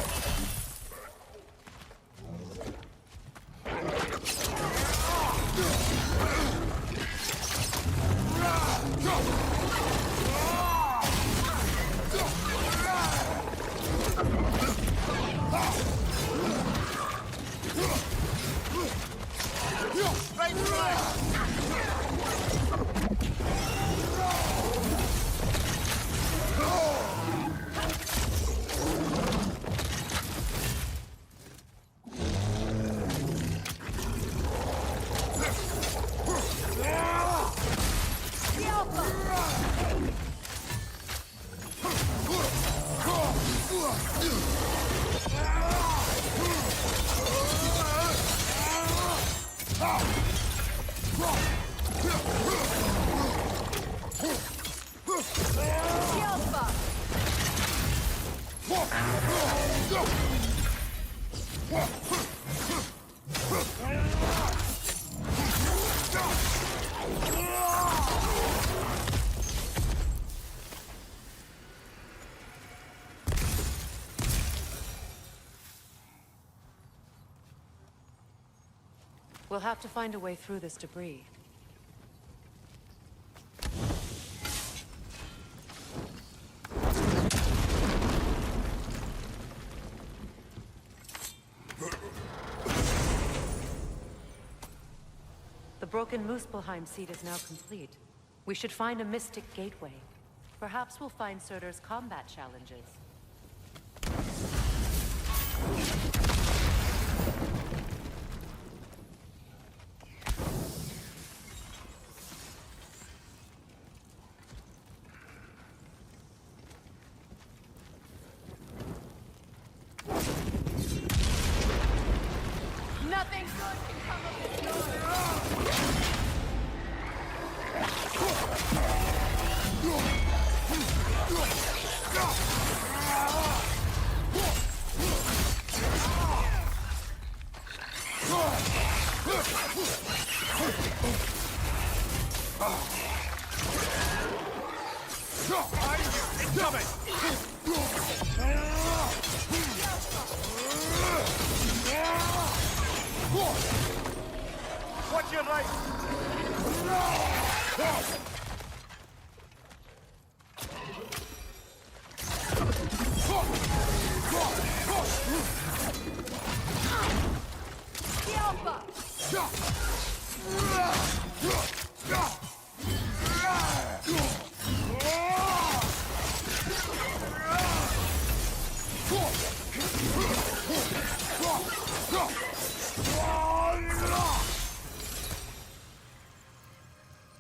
We'll have to find a way through this debris. The broken Muspelheim seat is now complete. We should find a mystic gateway. Perhaps we'll find Surtur's combat challenges. Nothing good can come of this noise. Watch your right!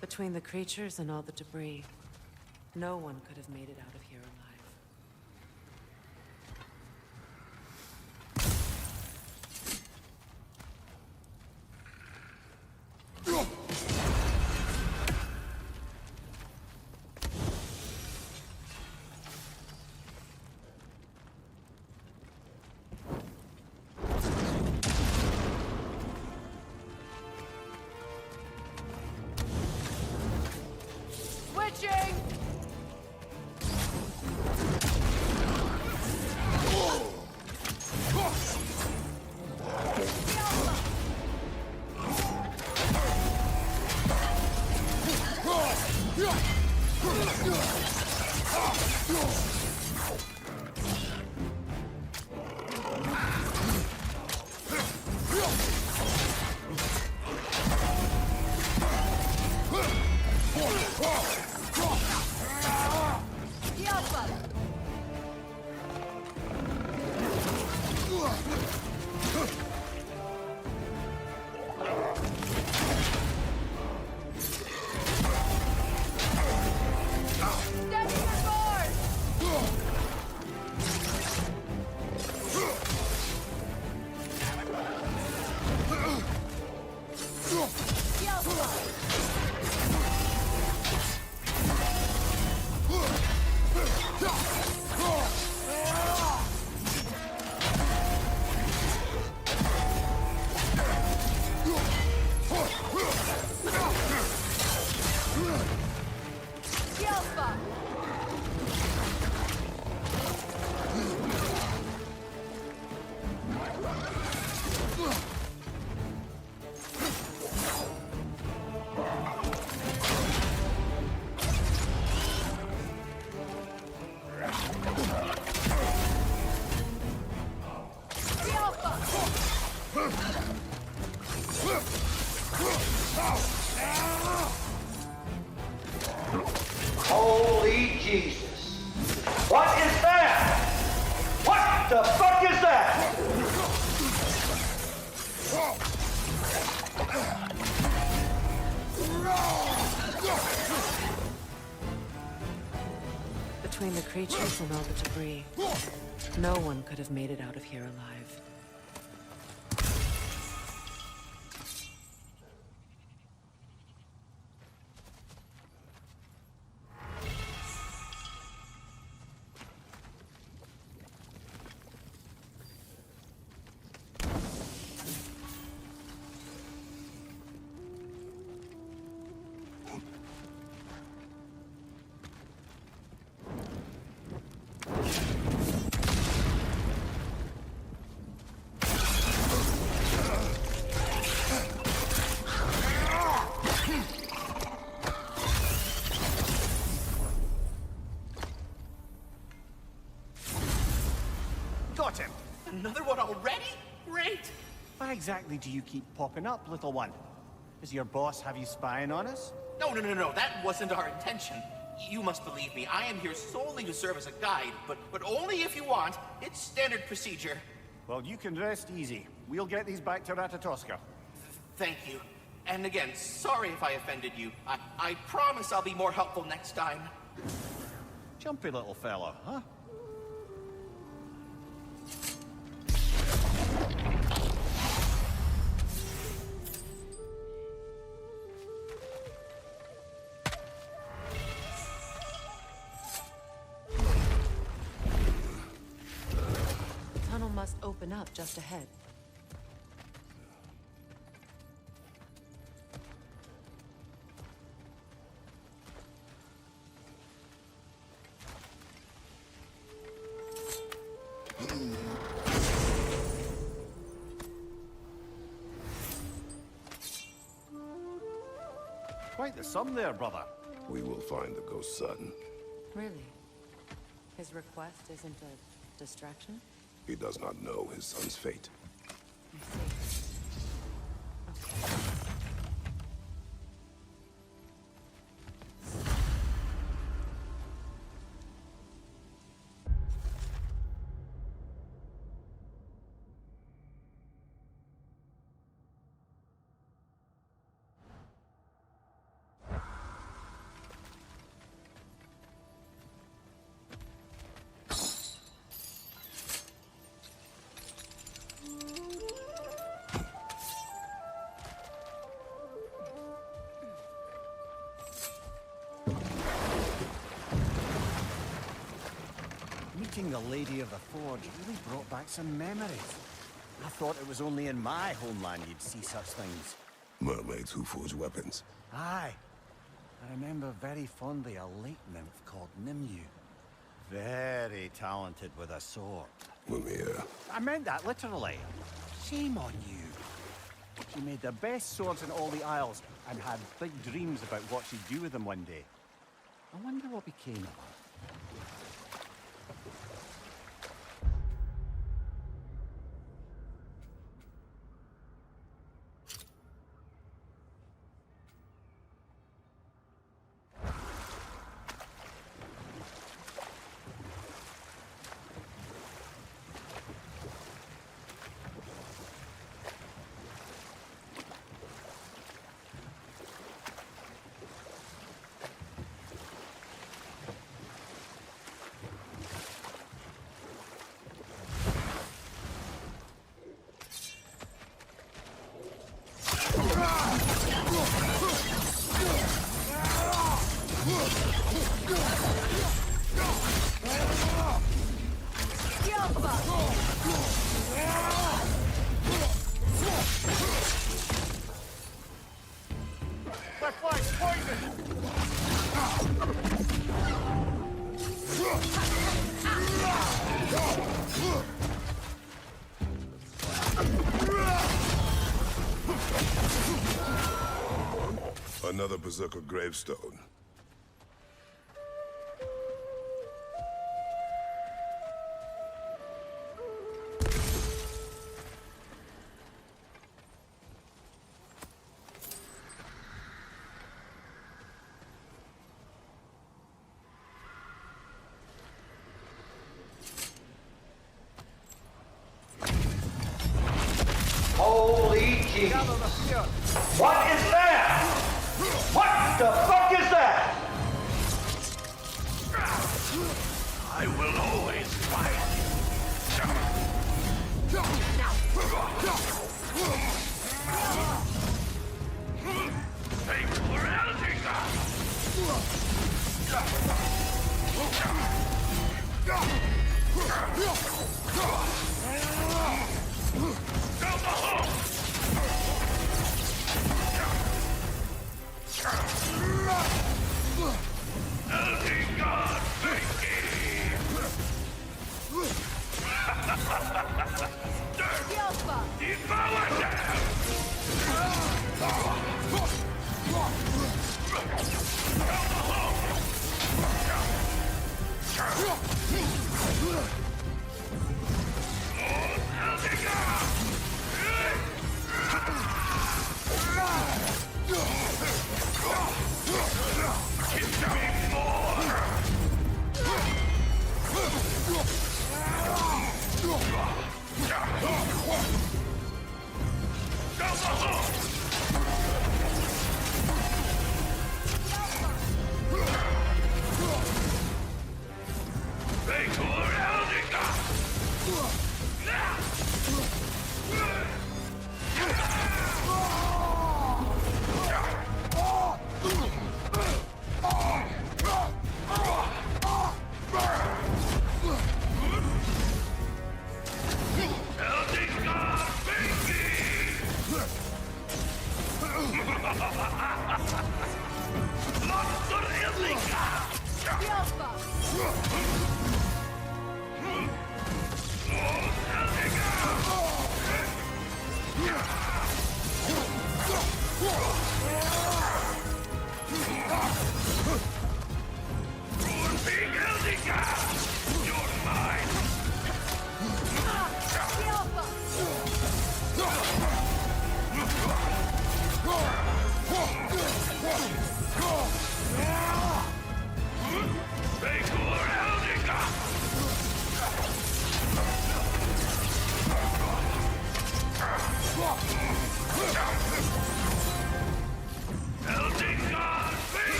Between the creatures and all the debris, no one could have made it out of here alive. Switching! Holy Jesus. What is that? What the fuck is that? Between the creatures and all the debris, no one could have made it out of here alive. Another one already? Great! Why exactly do you keep popping up, little one? Does your boss have you spying on us? No, that wasn't our intention. You must believe me, I am here solely to serve as a guide, but only if you want. It's standard procedure. Well, you can rest easy. We'll get these back to Ratatoska. Thank you. And again, sorry if I offended you. I promise I'll be more helpful next time. Jumpy little fellow, huh? The tunnel must open up just ahead. Quite the sum there, brother. We will find the ghost son. Really? His request isn't a distraction? He does not know his son's fate. Meeting the Lady of the Forge really brought back some memories. I thought it was only in my homeland you'd see such things. Mermaids who forge weapons. Aye. I remember very fondly a lake nymph called Nimue. Very talented with a sword. Mimir. I meant that literally. Shame on you. She made the best swords in all the Isles and had big dreams about what she'd do with them one day. I wonder what became of her. My fly's poisoned! Another Berserker gravestone. Holy Jesus! What is that? What the fuck is that? I will always fight. Take morality,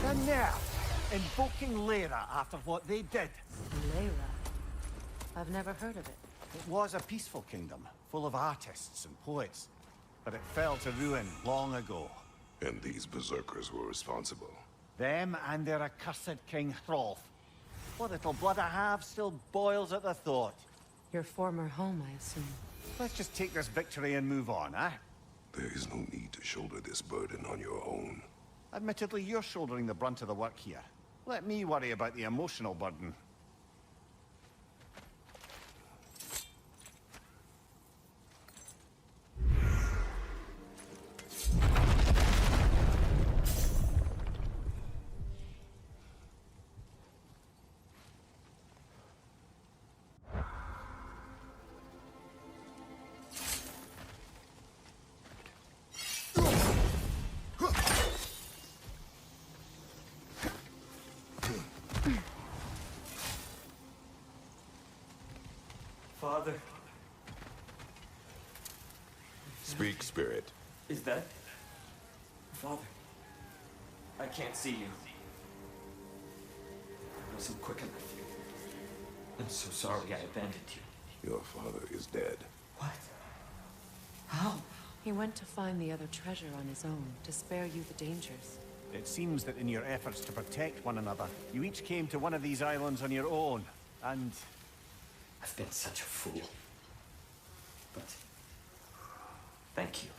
The nerve! Invoking Lyra after what they did. Lyra? I've never heard of it. It was a peaceful kingdom, full of artists and poets. But it fell to ruin long ago. And these berserkers were responsible. Them and their accursed King Hrolf. What little blood I have still boils at the thought. Your former home, I assume. Let's just take this victory and move on, eh? There is no need to shoulder this burden on your own. Admittedly, you're shouldering the brunt of the work here. Let me worry about the emotional burden. Father. Speak, Spirit. Is that... Father? I can't see you. I wasn't quick enough. I'm so sorry I abandoned you. Your father is dead. What? How? He went to find the other treasure on his own, to spare you the dangers. It seems that in your efforts to protect one another, you each came to one of these islands on your own, and... I've been such a fool. But... thank you.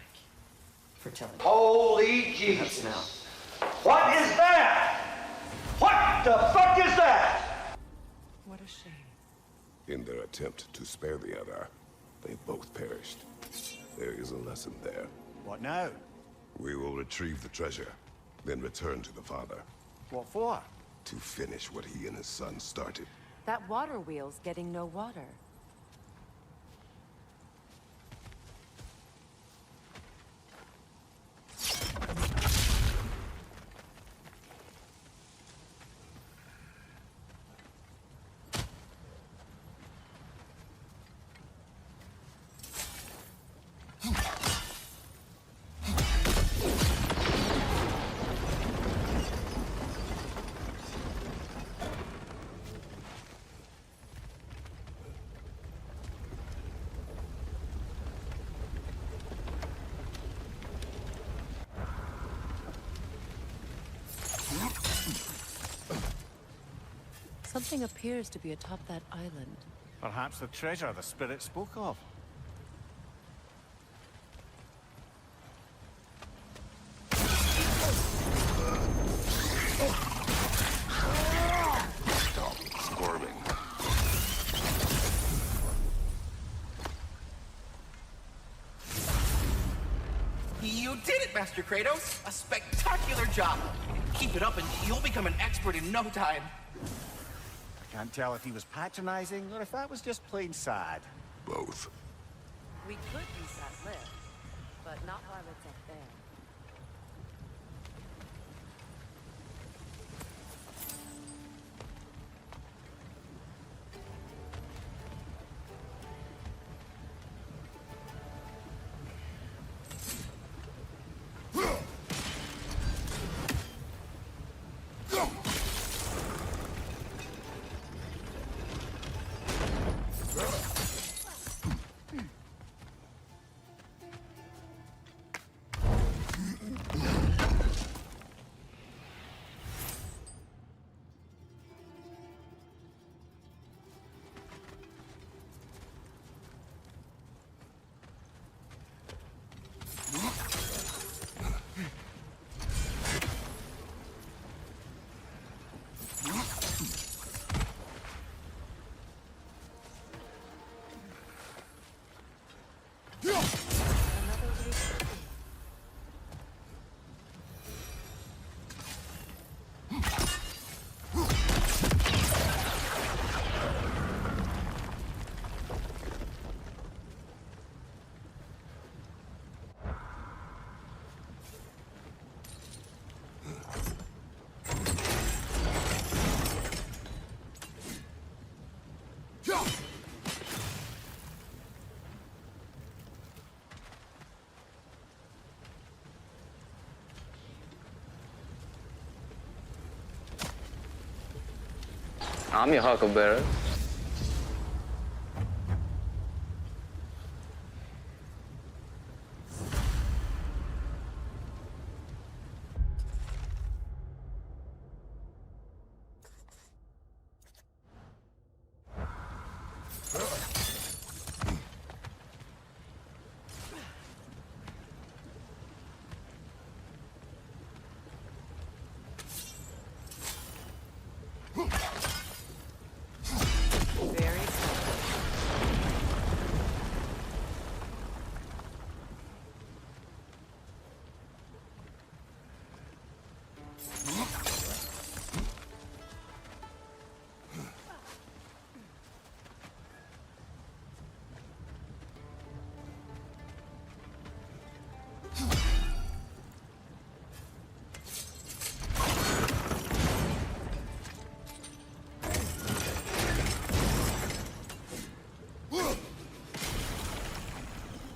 For telling me. Holy Jesus! Now. What is that? What the fuck is that? What a shame. In their attempt to spare the other, they both perished. There is a lesson there. What now? We will retrieve the treasure, then return to the father. What for? To finish what he and his son started. That water wheel's getting no water. Something appears to be atop that island. Perhaps the treasure the spirit spoke of. Stop squirming. You did it, Master Kratos! A spectacular job! Keep it up and you'll become an expert in no time. I can't tell if he was patronizing or if that was just plain sad. Both. We could use that lift. but not while it's up there. I'm your huckleberry.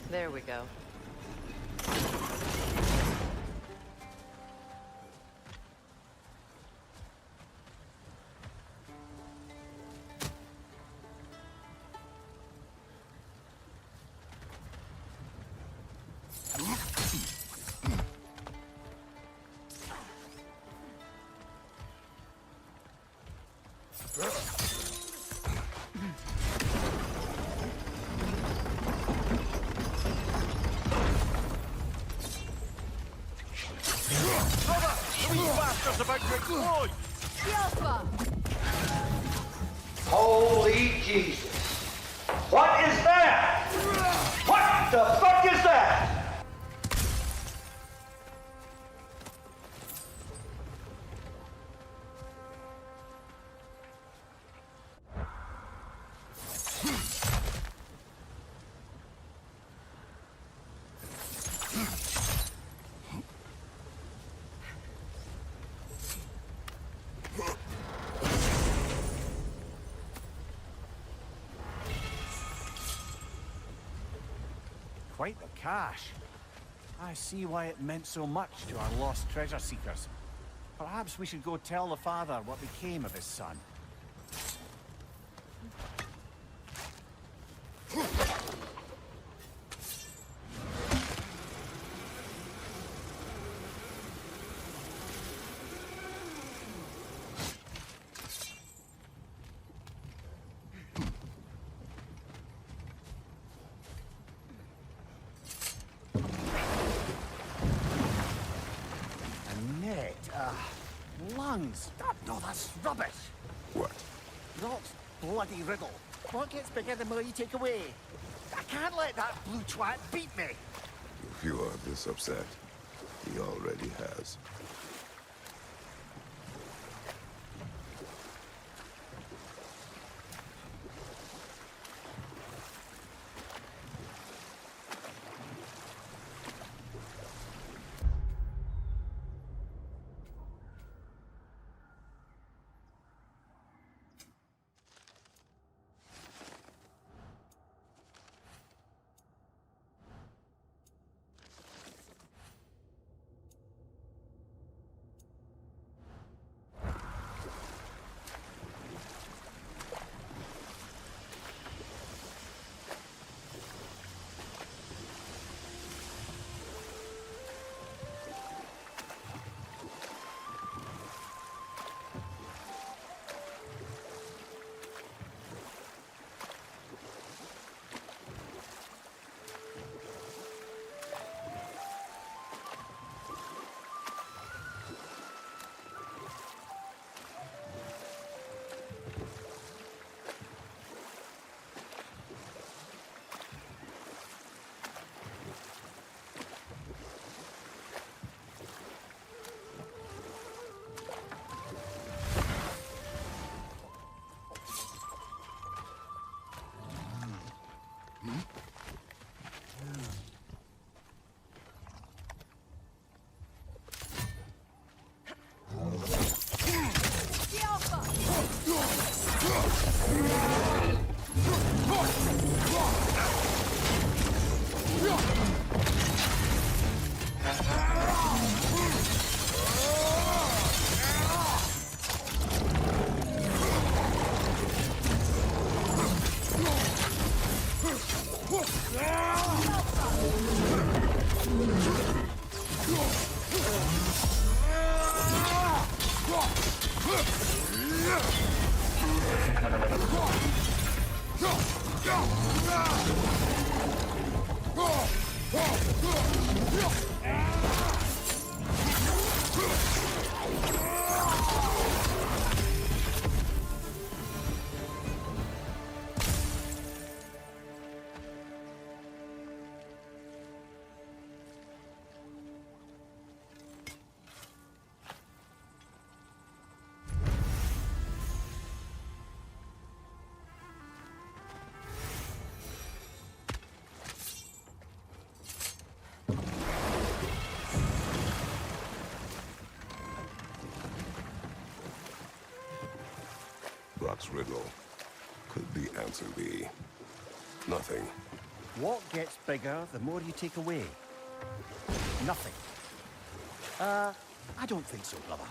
There we go. About to explode! Holy Jesus. What is that? What the fuck is that? Quite the cache. I see why it meant so much to our lost treasure seekers. Perhaps we should go tell the father what became of his son. Lungs! No, that's rubbish! What? Rot's bloody riddle. What gets bigger the more you take away? I can't let that blue twat beat me! If you are this upset, he already has. Brock's riddle. Could the answer be nothing? What gets bigger the more you take away? Nothing. I don't think so, brother.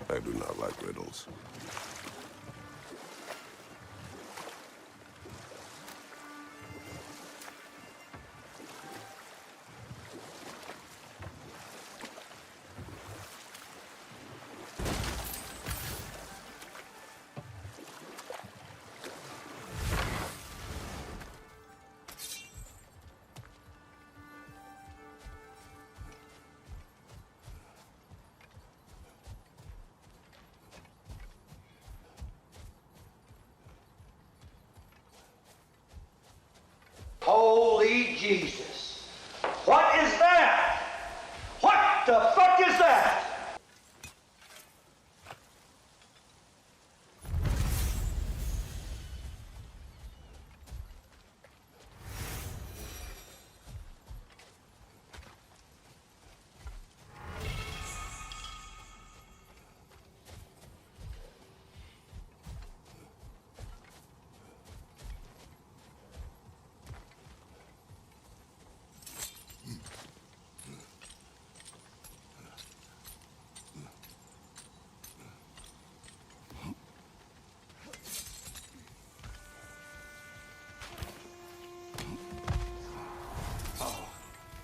I do not like riddles. Holy Jesus. What is that? What the fuck is that?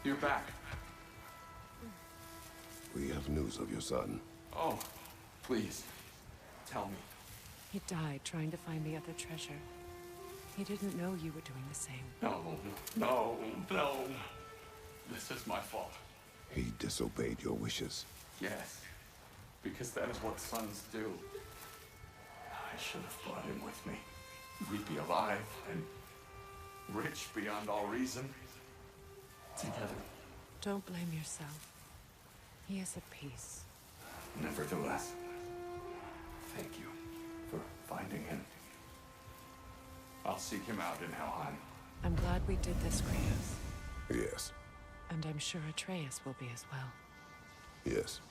You're back. We have news of your son. Oh, please, tell me. He died trying to find the other treasure. He didn't know you were doing the same. No. This is my fault. He disobeyed your wishes. Yes, because that is what sons do. I should have brought him with me. We'd be alive and rich beyond all reason. Together. Don't blame yourself. He is at peace. Nevertheless, thank you for finding him. I'll seek him out in Helheim. I'm glad we did this, Kratos. Yes. And I'm sure Atreus will be as well. Yes.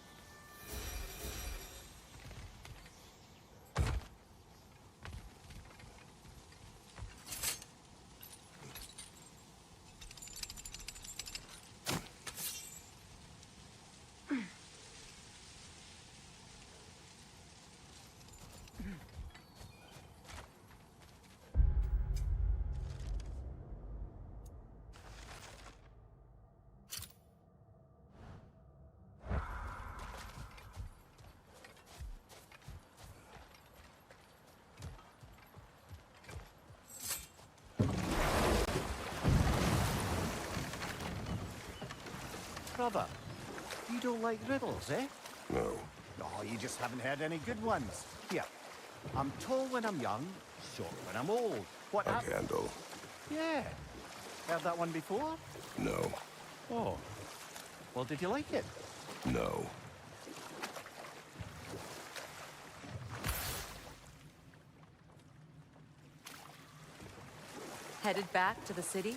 Brother, you don't like riddles, eh? No. No, you just haven't heard any good ones. Here, I'm tall when I'm young, short when I'm old. What A candle. Yeah. Heard that one before? No. Oh. Well, did you like it? No. Headed back to the city?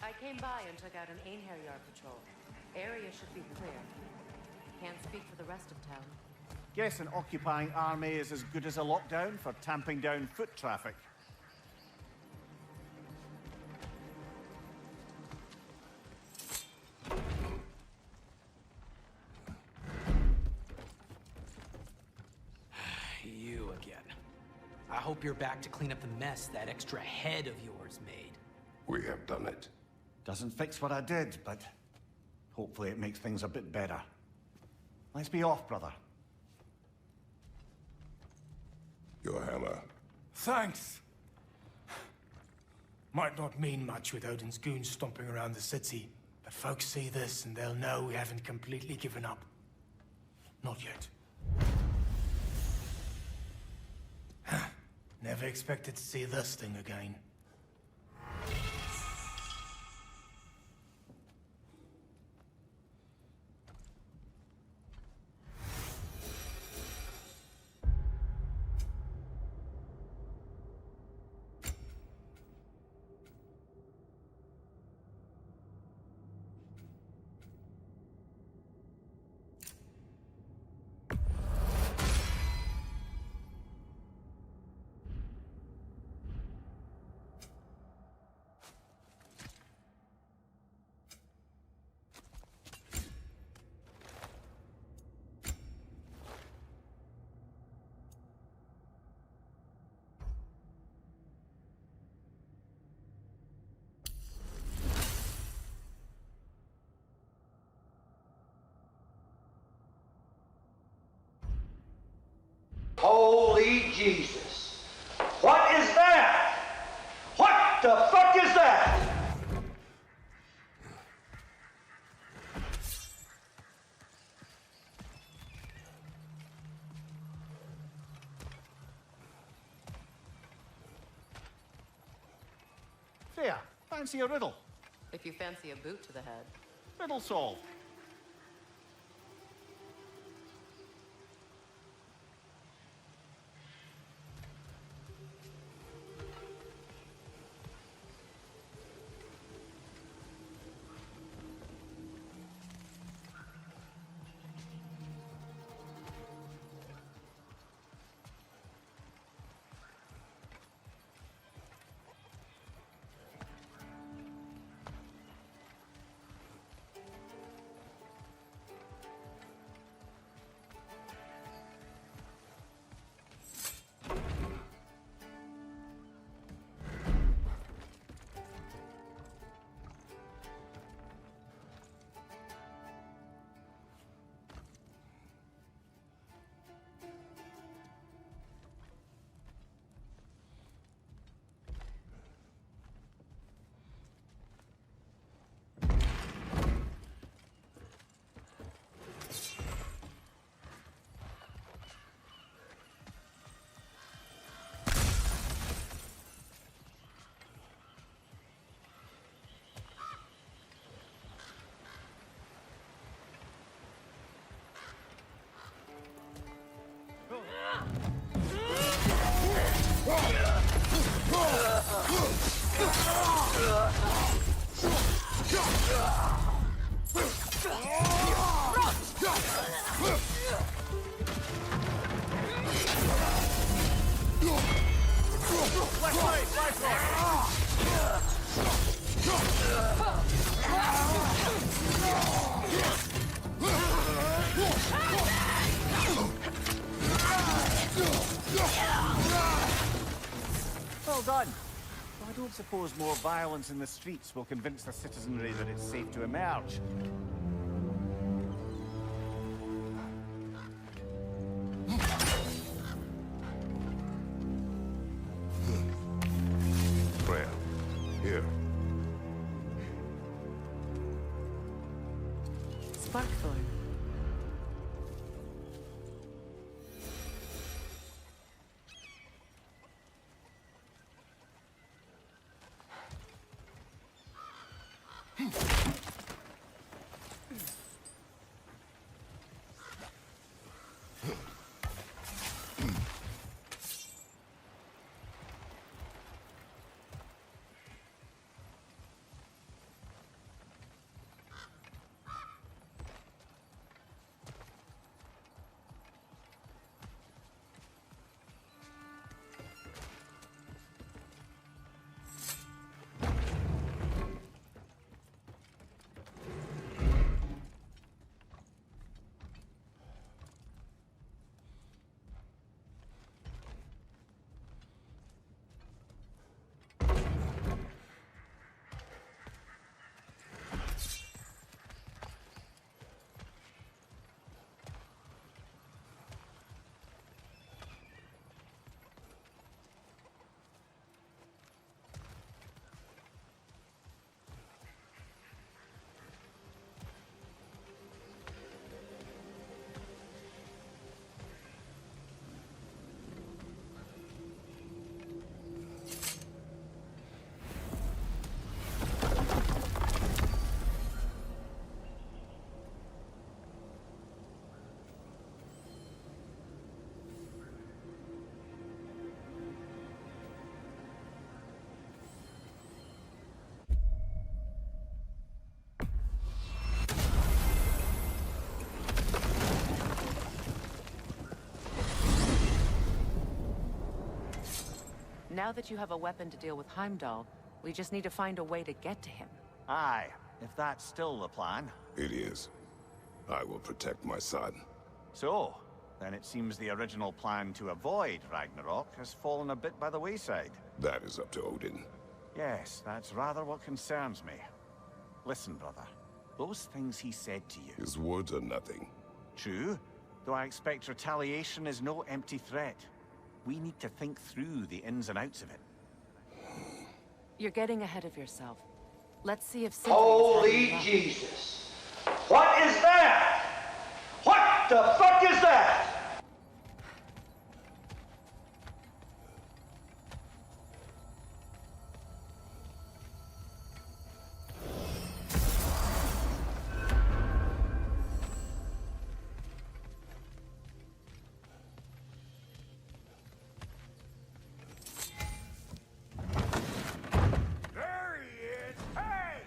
I came by and took out an Einherjar patrol. Area should be clear. Can't speak for the rest of town. Guess an occupying army is as good as a lockdown for tamping down foot traffic. You again. I hope you're back to clean up the mess that extra head of yours made. We have done it. Doesn't fix what I did, but hopefully it makes things a bit better. Let's be off, brother. Your hammer. Thanks. Might not mean much with Odin's goons stomping around the city, but folks see this and they'll know we haven't completely given up. Not yet. Never expected to see this thing again. Holy Jesus. What is that? What the fuck is that? Freya, fancy a riddle? If you fancy a boot to the head. Riddle solved. Well done. I don't suppose more violence in the streets will convince the citizenry that it's safe to emerge. Freya, here. Sparkthorn. Now that you have a weapon to deal with Heimdall, we just need to find a way to get to him. Aye, if that's still the plan. It is. I will protect my son. So, then it seems the original plan to avoid Ragnarok has fallen a bit by the wayside. That is up to Odin. Yes, that's rather what concerns me. Listen, brother. Those things he said to you... His words are nothing. True, though I expect retaliation is no empty threat. We need to think through the ins and outs of it. You're getting ahead of yourself. Let's see if Sindri is Holy having luck. Jesus. What is that? What the fuck is that? There he is! Hey!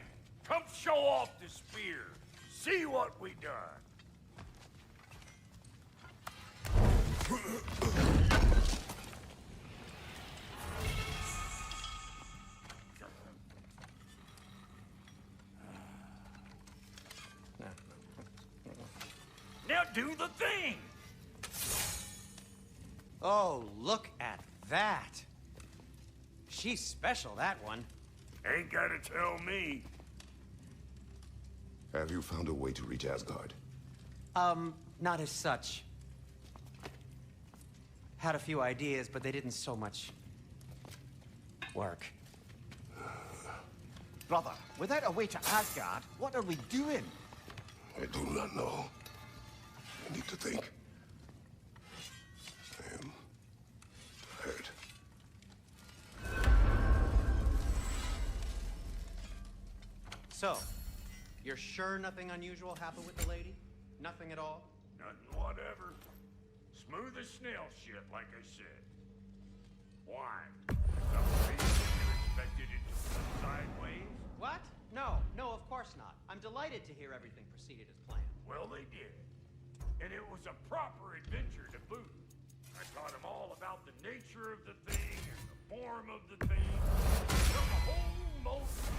Come show off the spear. See what we done. Now do the thing! Oh, look at that. She's special, that one. Ain't gotta tell me. Have you found a way to reach Asgard? Not as such. Had a few ideas, but they didn't so much work. Brother, without a way to Asgard, what are we doing? I do not know. I need to think. I am tired. So, you're sure nothing unusual happened with the lady? Nothing at all? Nothing whatever. Smooth as snail shit, like I said. Why? Some reason you expected it to go sideways? What? No, of course not. I'm delighted to hear everything proceeded as planned. Well, they did. And it was a proper adventure to boot. I taught them all about the nature of the thing and the form of the thing. The whole motif.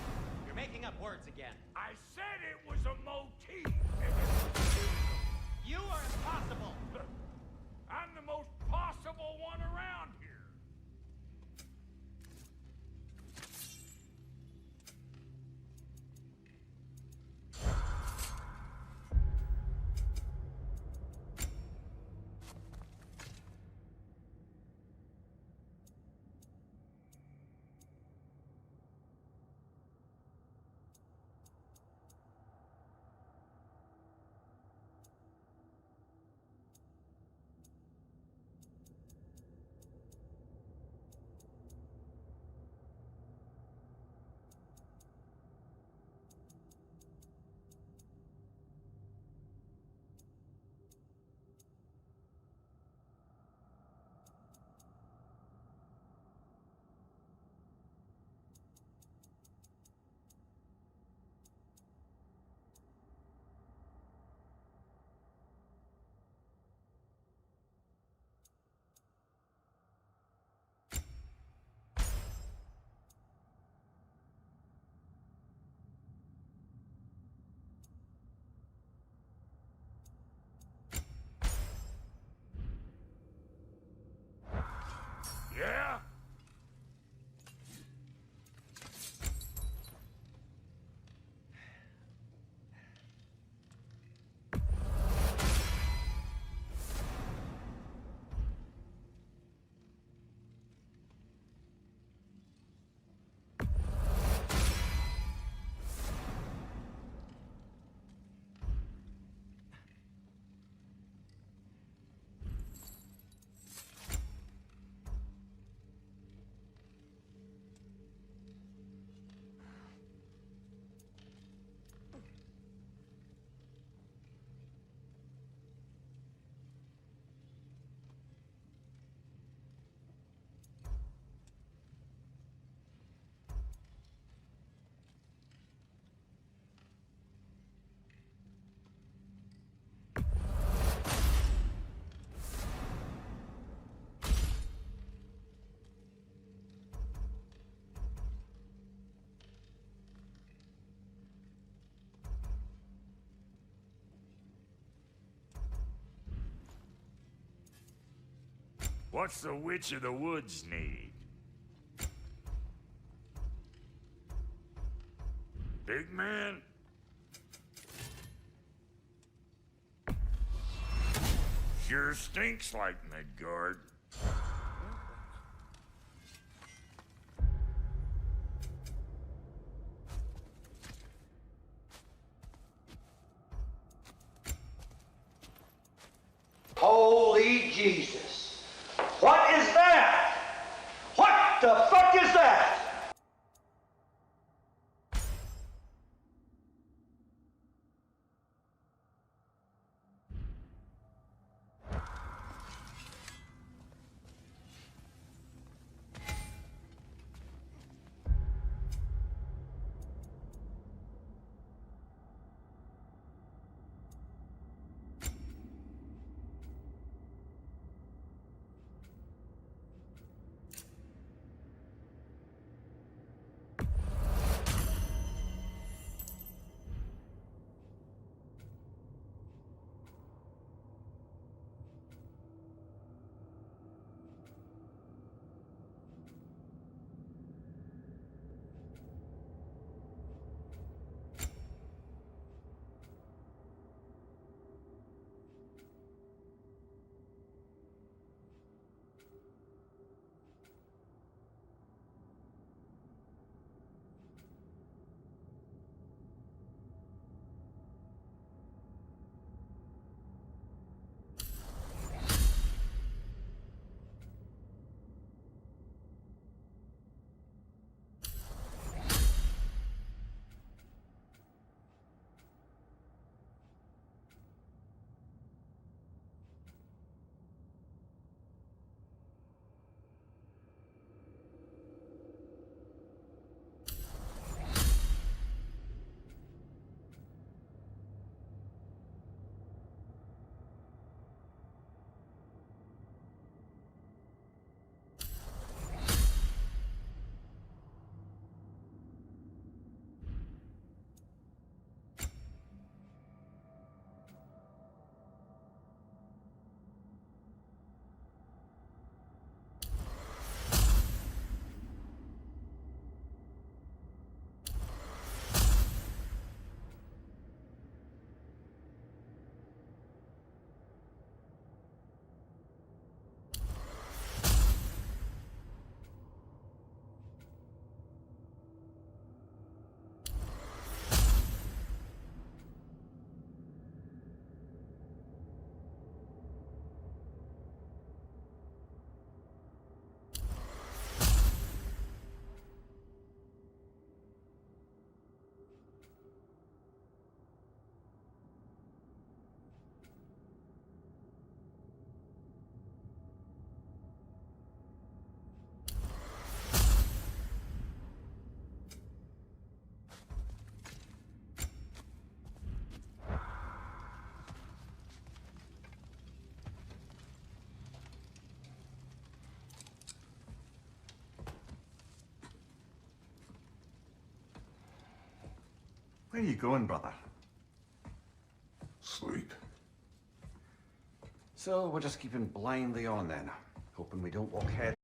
You're making up words again. I said it was a motif. And it was beautiful. You are impossible. I'm the most possible one around here. What's the Witch of the Woods need? Big man? Sure stinks like Midgard. Holy Jesus. What is that? What the fuck is that? Where are you going, brother? Sleep. So we're just keeping blindly on then, hoping we don't walk head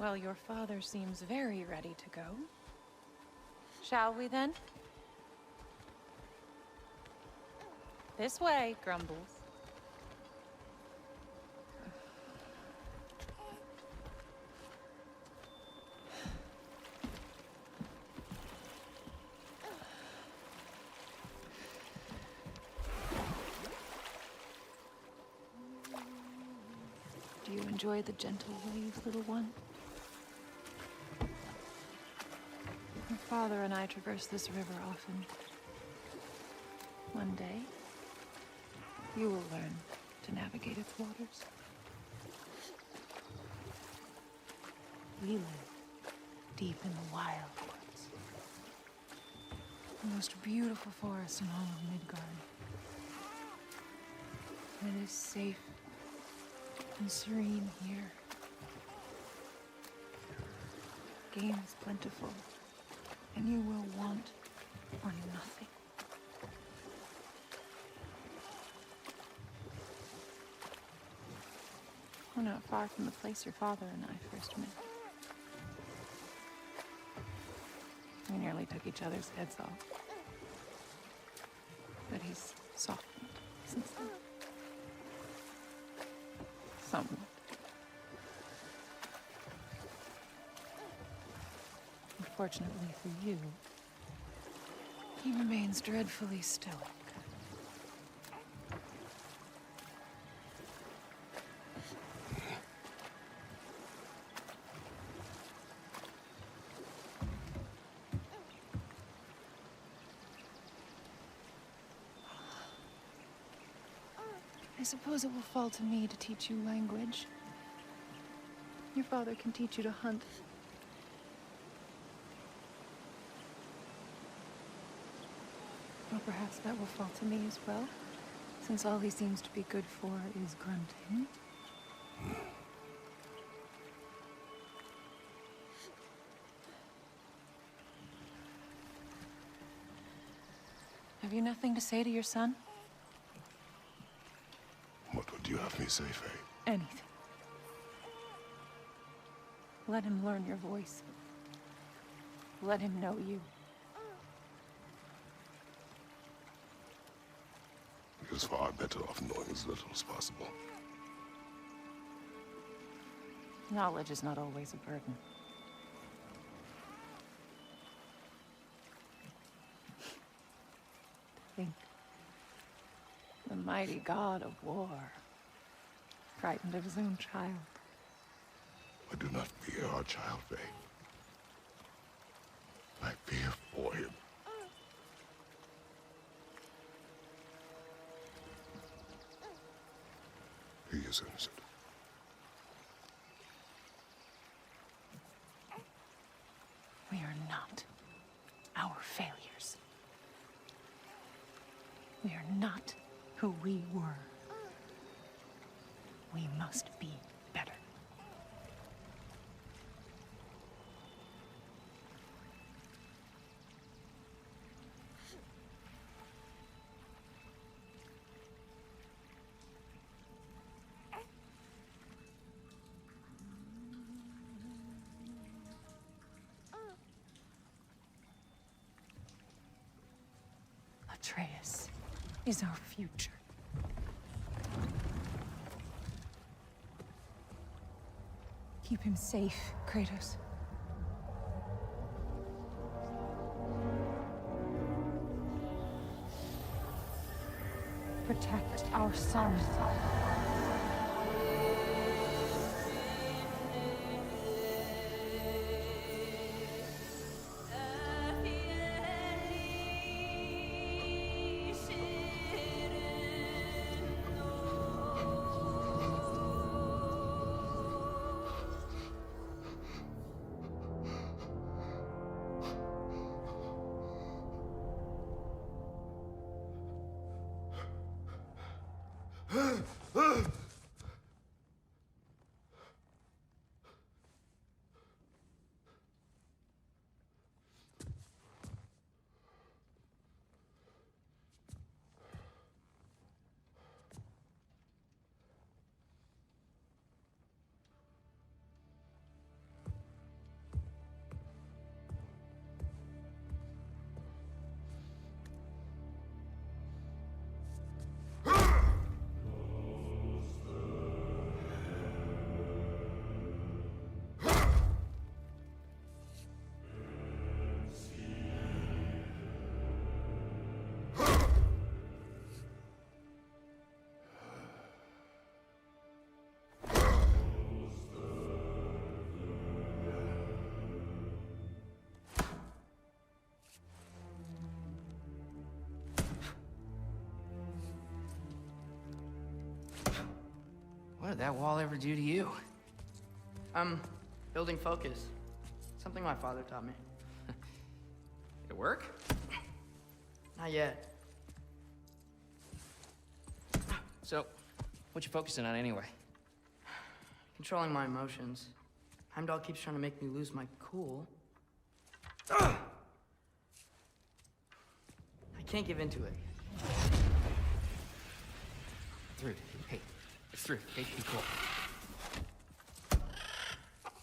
Well, your father seems very ready to go. Shall we then? This way, Grumbles. Do you enjoy the gentle waves, little one? My father and I traverse this river often. One day, you will learn to navigate its waters. We live deep in the wild woods. The most beautiful forest in all of Midgard. It is safe and serene here. Game is plentiful, and you will want for nothing. We're not far from the place your father and I first met. We nearly took each other's heads off. But he's softened since then. Somewhat. Unfortunately for you, he remains dreadfully stoic. I suppose it will fall to me to teach you language. Your father can teach you to hunt. Or perhaps that will fall to me as well, since all he seems to be good for is grunting. Have you nothing to say to your son? What would you have me say, Faye? Anything. Let him learn your voice. Let him know you. He was far better off knowing as little as possible. Knowledge is not always a burden. Think. The mighty god of war, frightened of his own child. I do not fear our child, Faye. I fear for him. He is innocent. We are not our failures. We are not who we were. We must be better. Atreus is our future. Keep him safe, Kratos. Protect our son. What did that wall ever do to you? Building focus. Something my father taught me. It work? Not yet. So, what you focusing on anyway? Controlling my emotions. Heimdall keeps trying to make me lose my cool. I can't give into it. Thrud, hey, it's Thrud. Hey, be cool.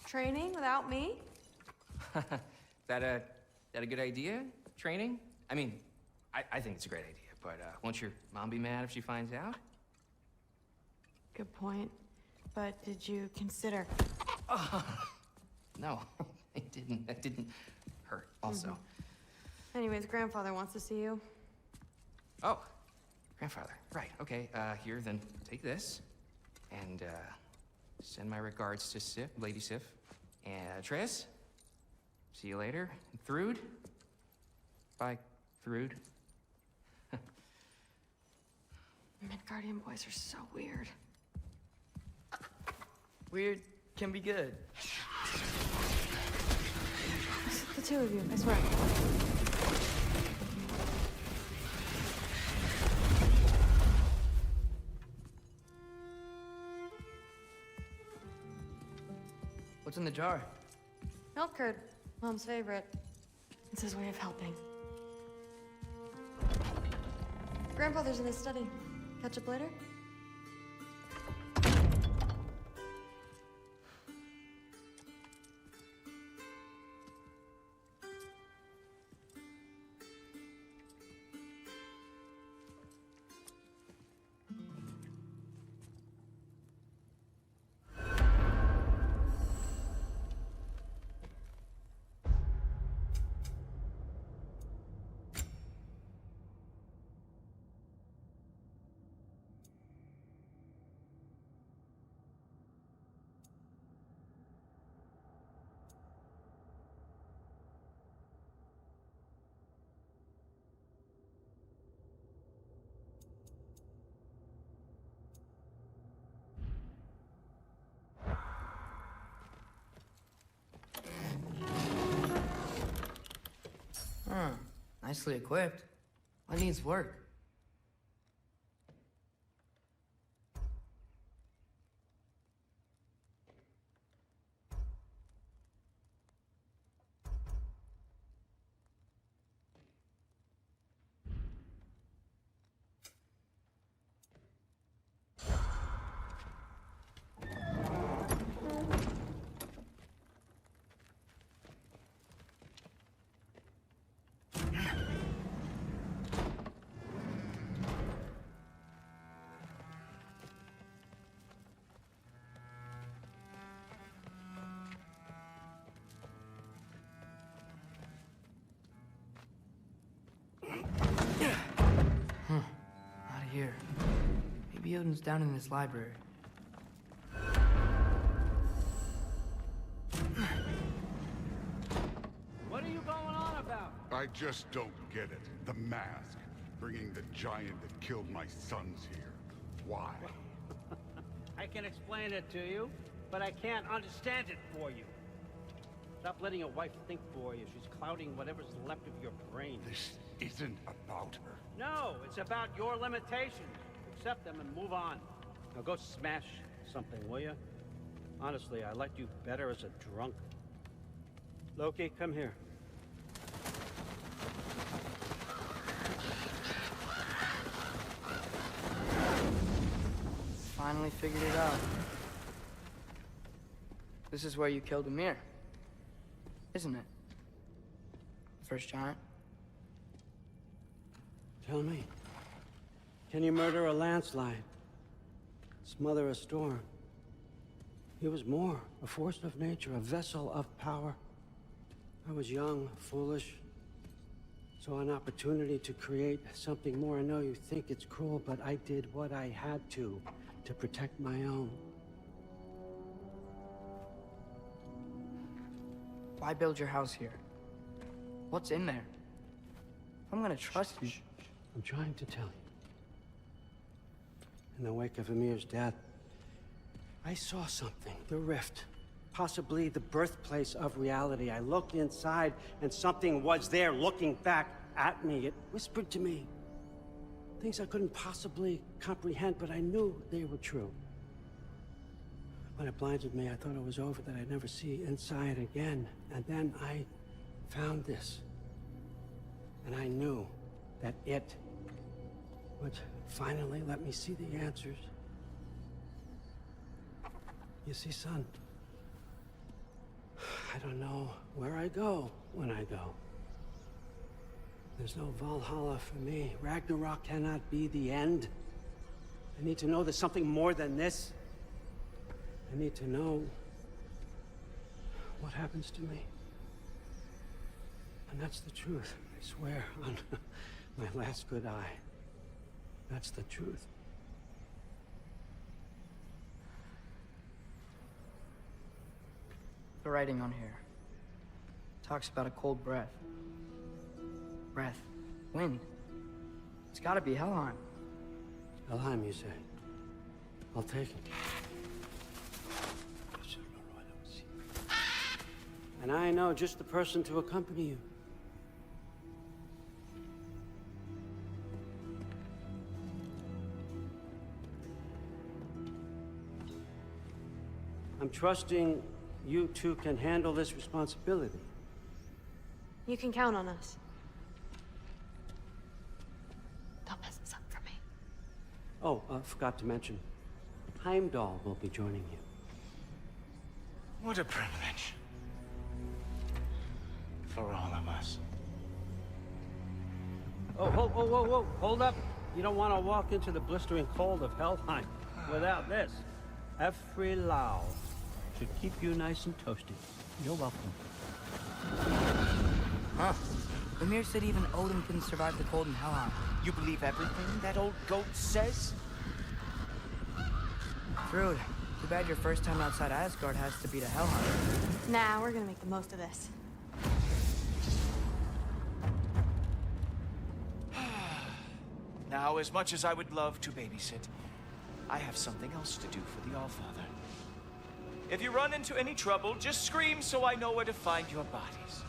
Training without me? That a good idea? Training? I mean, I think it's a great idea, but won't your mom be mad if she finds out? Good point. But did you consider... No, it didn't. That didn't hurt, also. Anyways, grandfather wants to see you. Oh, grandfather. Right, okay. Here, then take this. And, send my regards to Sif, Lady Sif. And, Atreus. See you later. And Thrud. Bye, Thrud. Midgardian boys are so weird. Weird can be good. The two of you, I swear. What's in the jar? Milk curd, Mom's favorite. It's his way of helping. Grandfather's in his study. Catch up later? Nicely equipped. What needs work? Here. Maybe Odin's down in this library. What are you going on about? I just don't get it. The mask. Bringing the giant that killed my sons here. Why? I can explain it to you, but I can't understand it for you. Stop letting your wife think for you. She's clouding whatever's left of your brain. This isn't about her. No, it's about your limitations. Accept them and move on. Now go smash something, will you? Honestly, I liked you better as a drunk. Loki, come here. Finally figured it out. This is where you killed Ymir, isn't it? First giant. Tell me, can you murder a landslide? Smother a storm? He was more, a force of nature, a vessel of power. I was young, foolish, saw an opportunity to create something more. I know you think it's cruel, but I did what I had to protect my own. Why build your house here? What's in there? I'm gonna trust you. I'm trying to tell you. In the wake of Ymir's death, I saw something. The rift. Possibly the birthplace of reality. I looked inside, and something was there looking back at me. It whispered to me things I couldn't possibly comprehend, but I knew they were true. When it blinded me, I thought it was over, that I'd never see inside again. And then I found this. And I knew that it would finally let me see the answers. You see, son, I don't know where I go when I go. There's no Valhalla for me. Ragnarok cannot be the end. I need to know there's something more than this. I need to know what happens to me. And that's the truth, I swear, on my last good eye. That's the truth. The writing on here talks about a cold breath. Breath. Wind. It's gotta be Helheim. Helheim, you say? I'll take it. And I know just the person to accompany you. I'm trusting you two can handle this responsibility. You can count on us. Don't mess this up for me. Oh, forgot to mention, Heimdall will be joining you. What a privilege. For all of us. Oh, whoa, hold up. You don't want to walk into the blistering cold of Helheim without this. Every Lau should keep you nice and toasty. You're welcome. Huh. Ymir said even Odin couldn't survive the cold in Helheim. You believe everything that old goat says? Thrud, too bad your first time outside Asgard has to be to Helheim. Nah, we're gonna make the most of this. Now, as much as I would love to babysit, I have something else to do for the Allfather. If you run into any trouble, just scream so I know where to find your bodies.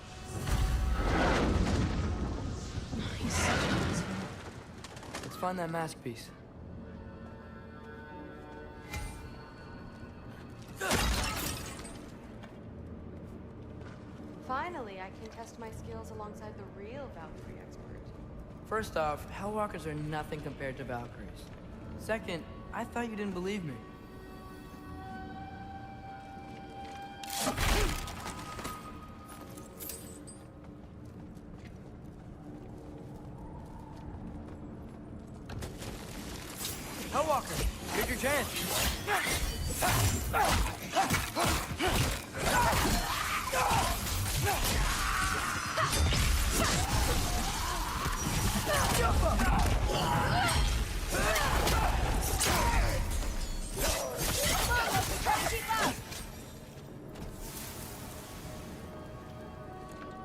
Let's find that mask piece. Finally, I can test my skills alongside the real Valkyrie expert. First off, Hellwalkers are nothing compared to Valkyries. Second, I thought you didn't believe me. Hellwalker, here's your chance.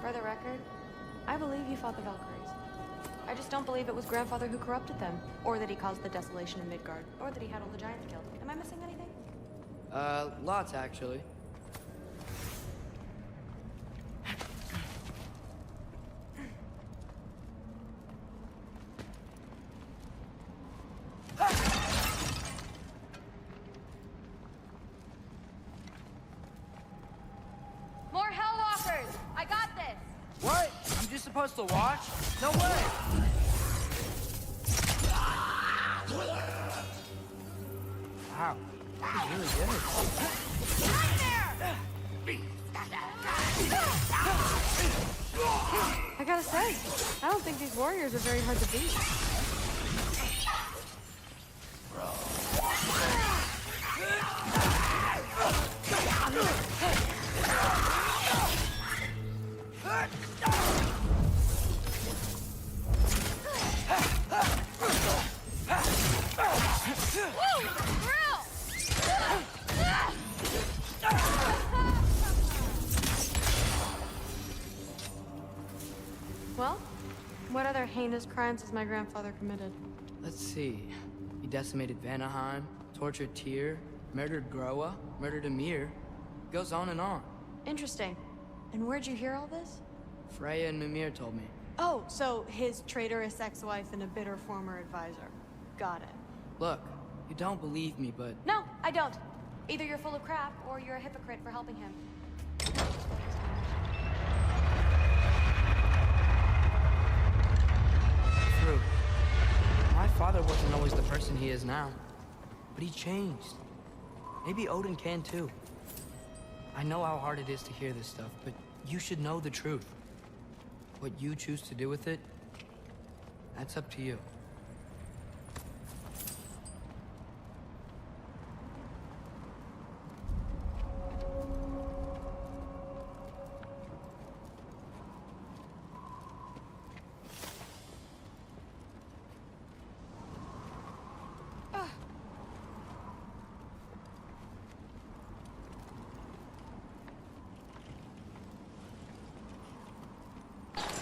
For the record, I believe you fought the Valkyries. I just don't believe it was Grandfather who corrupted them, or that he caused the desolation in Midgard, or that he had all the giants killed. Am I missing anything? Lots actually. More Hellwalkers! I got this! What? I'm just supposed to watch? No way! Wow, that was really good. I gotta say, I don't think these warriors are very hard to beat. Well, what other heinous crimes has my grandfather committed? Let's see. He decimated Vanaheim, tortured Tyr, Murdered Groa, murdered Emir. Goes on and on. Interesting. And where'd you hear all this? Freya and Mimir told me. Oh, so his traitorous ex-wife and a bitter former advisor. Got it. Look, you don't believe me, but... No, I don't. Either you're full of crap, or you're a hypocrite for helping him. True. My father wasn't always the person he is now. But he changed. Maybe Odin can too. I know how hard it is to hear this stuff, but you should know the truth. What you choose to do with it, that's up to you.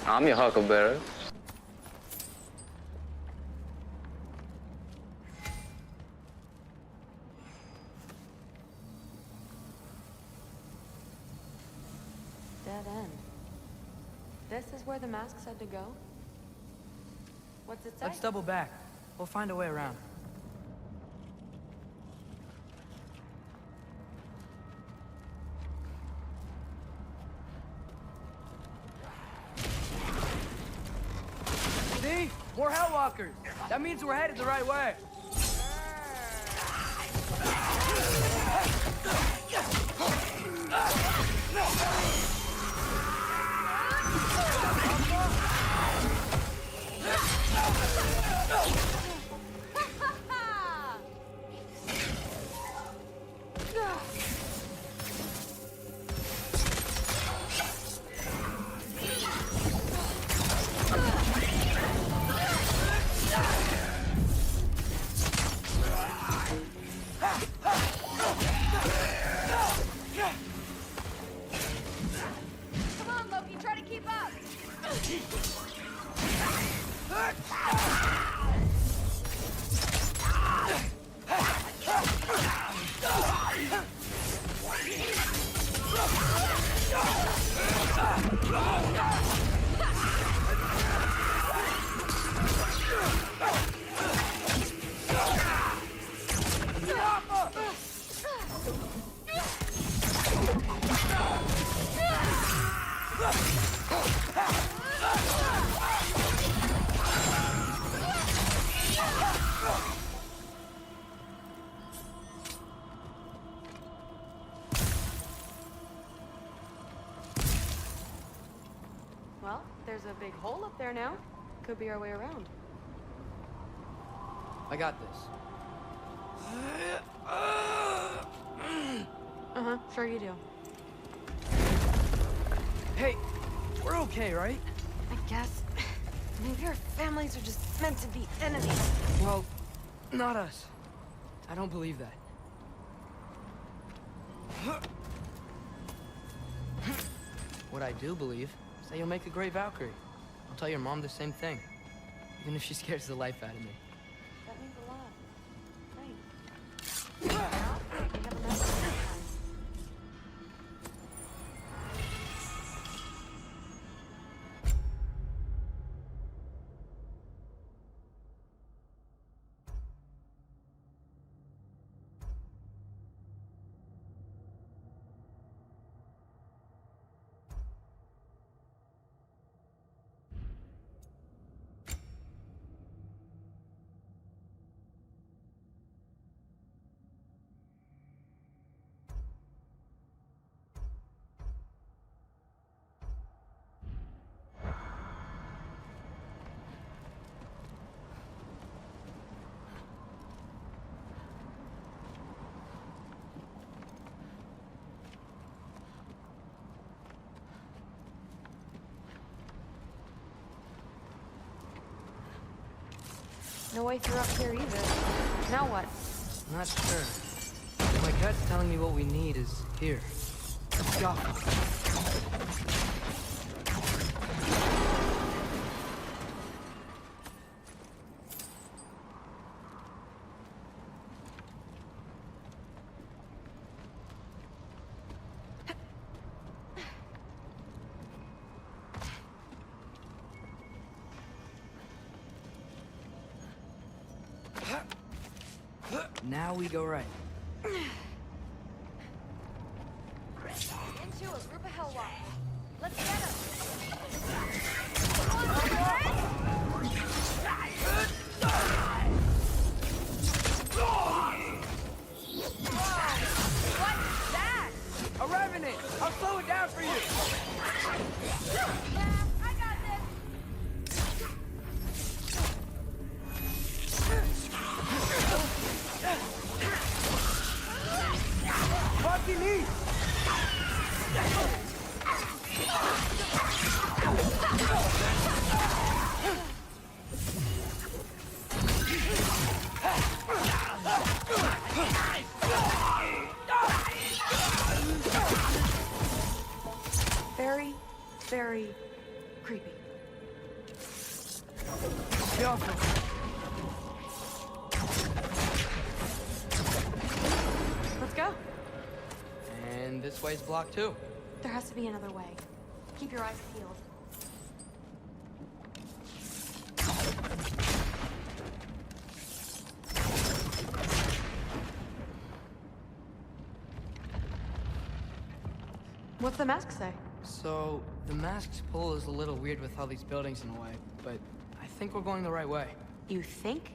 I'm your huckleberry. Dead end. This is where the mask said to go? What's it say? Let's double back. We'll find a way around. See? More Hellwalkers! That means we're headed the right way! Come on, Loki, try to keep up! Well, there's a big hole up there now. Could be our way around. I got this. Uh-huh, sure you do. Hey, we're okay, right? I guess. Maybe our families are just meant to be enemies. Well, not us. I don't believe that. What I do believe is that you'll make a great Valkyrie. I'll tell your mom the same thing. Even if she scares the life out of me. That means a lot. Thanks. Well, we have a message this time. No way through up here either. Now what? Not sure. My gut's telling me what we need is here. Let's go. Now we go right. Into a group of Hellwalkers. Let's get them. What's that? A revenant! I'll slow it down for you! Yeah, I got this. Fucking me! Very, very creepy. Be off. Let's go. And this way's blocked too. There has to be another way. Keep your eyes peeled. What's the mask say? So, the mask's pull is a little weird with all these buildings in the way, but I think we're going the right way. You think?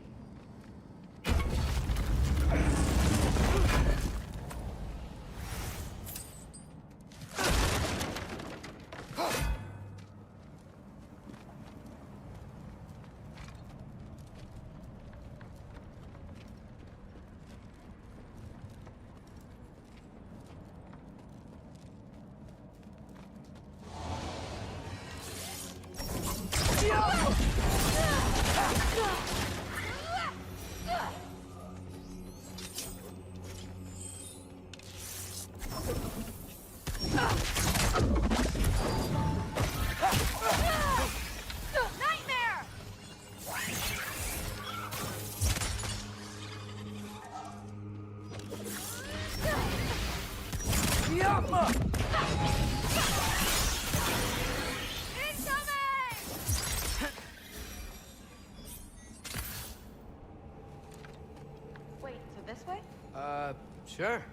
Nightmare! Wait, so this way? Sure.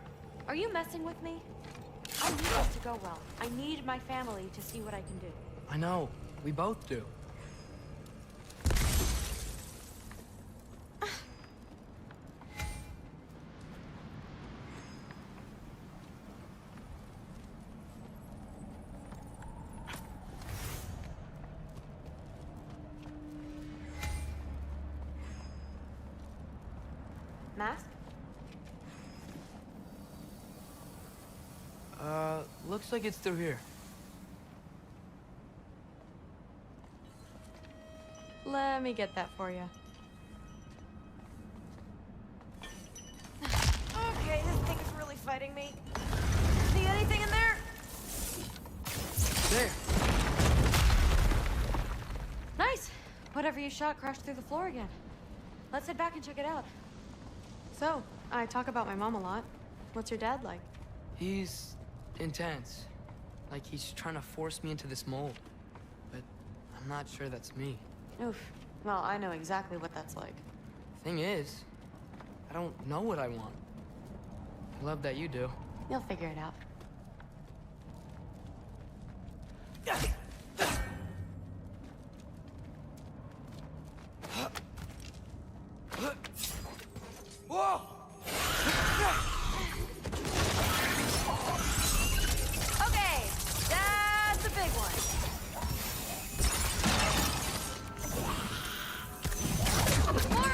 Are you messing with me? I need this to go well. I need my family to see what I can do. I know. We both do. Mask? Looks like it's through here. Let me get that for you. Okay, this thing is really fighting me. See anything in there? There. Nice. Whatever you shot crashed through the floor again. Let's head back and check it out. So, I talk about my mom a lot. What's your dad like? He's intense. Like he's trying to force me into this mold. But I'm not sure that's me. Oof. Well, I know exactly what that's like. Thing is, I don't know what I want. I love that you do. You'll figure it out. Whoa! Okay, that's a big one. More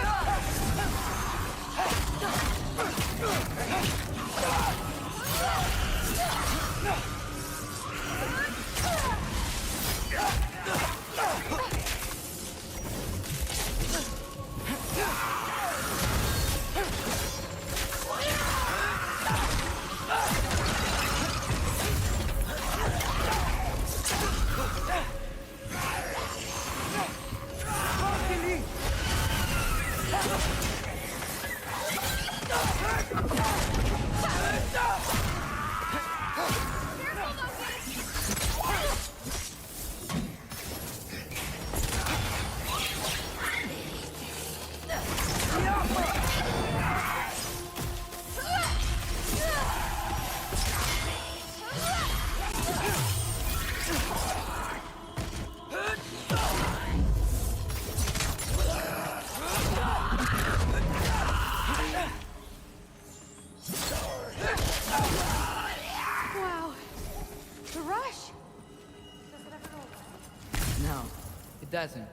doesn't.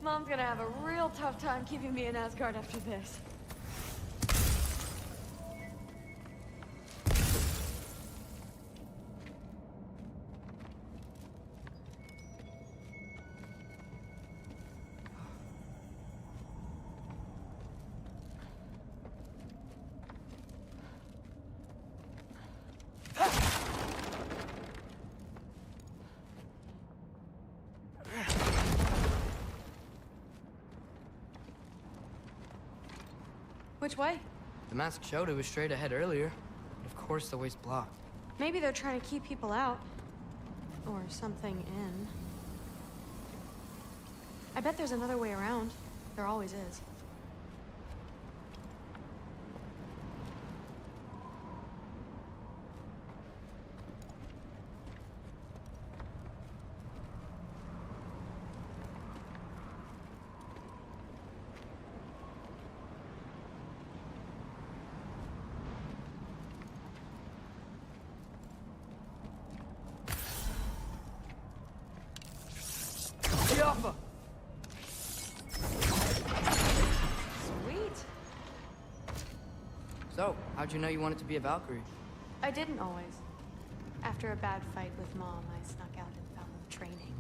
Mom's gonna have a real tough time keeping me in Asgard after this. Which way? The mask showed it was straight ahead earlier. But of course the way's blocked. Maybe they're trying to keep people out. Or something in. I bet there's another way around. There always is. Sweet. So, how'd you know you wanted to be a Valkyrie? I didn't always. After a bad fight with Mom, I snuck out and found them training.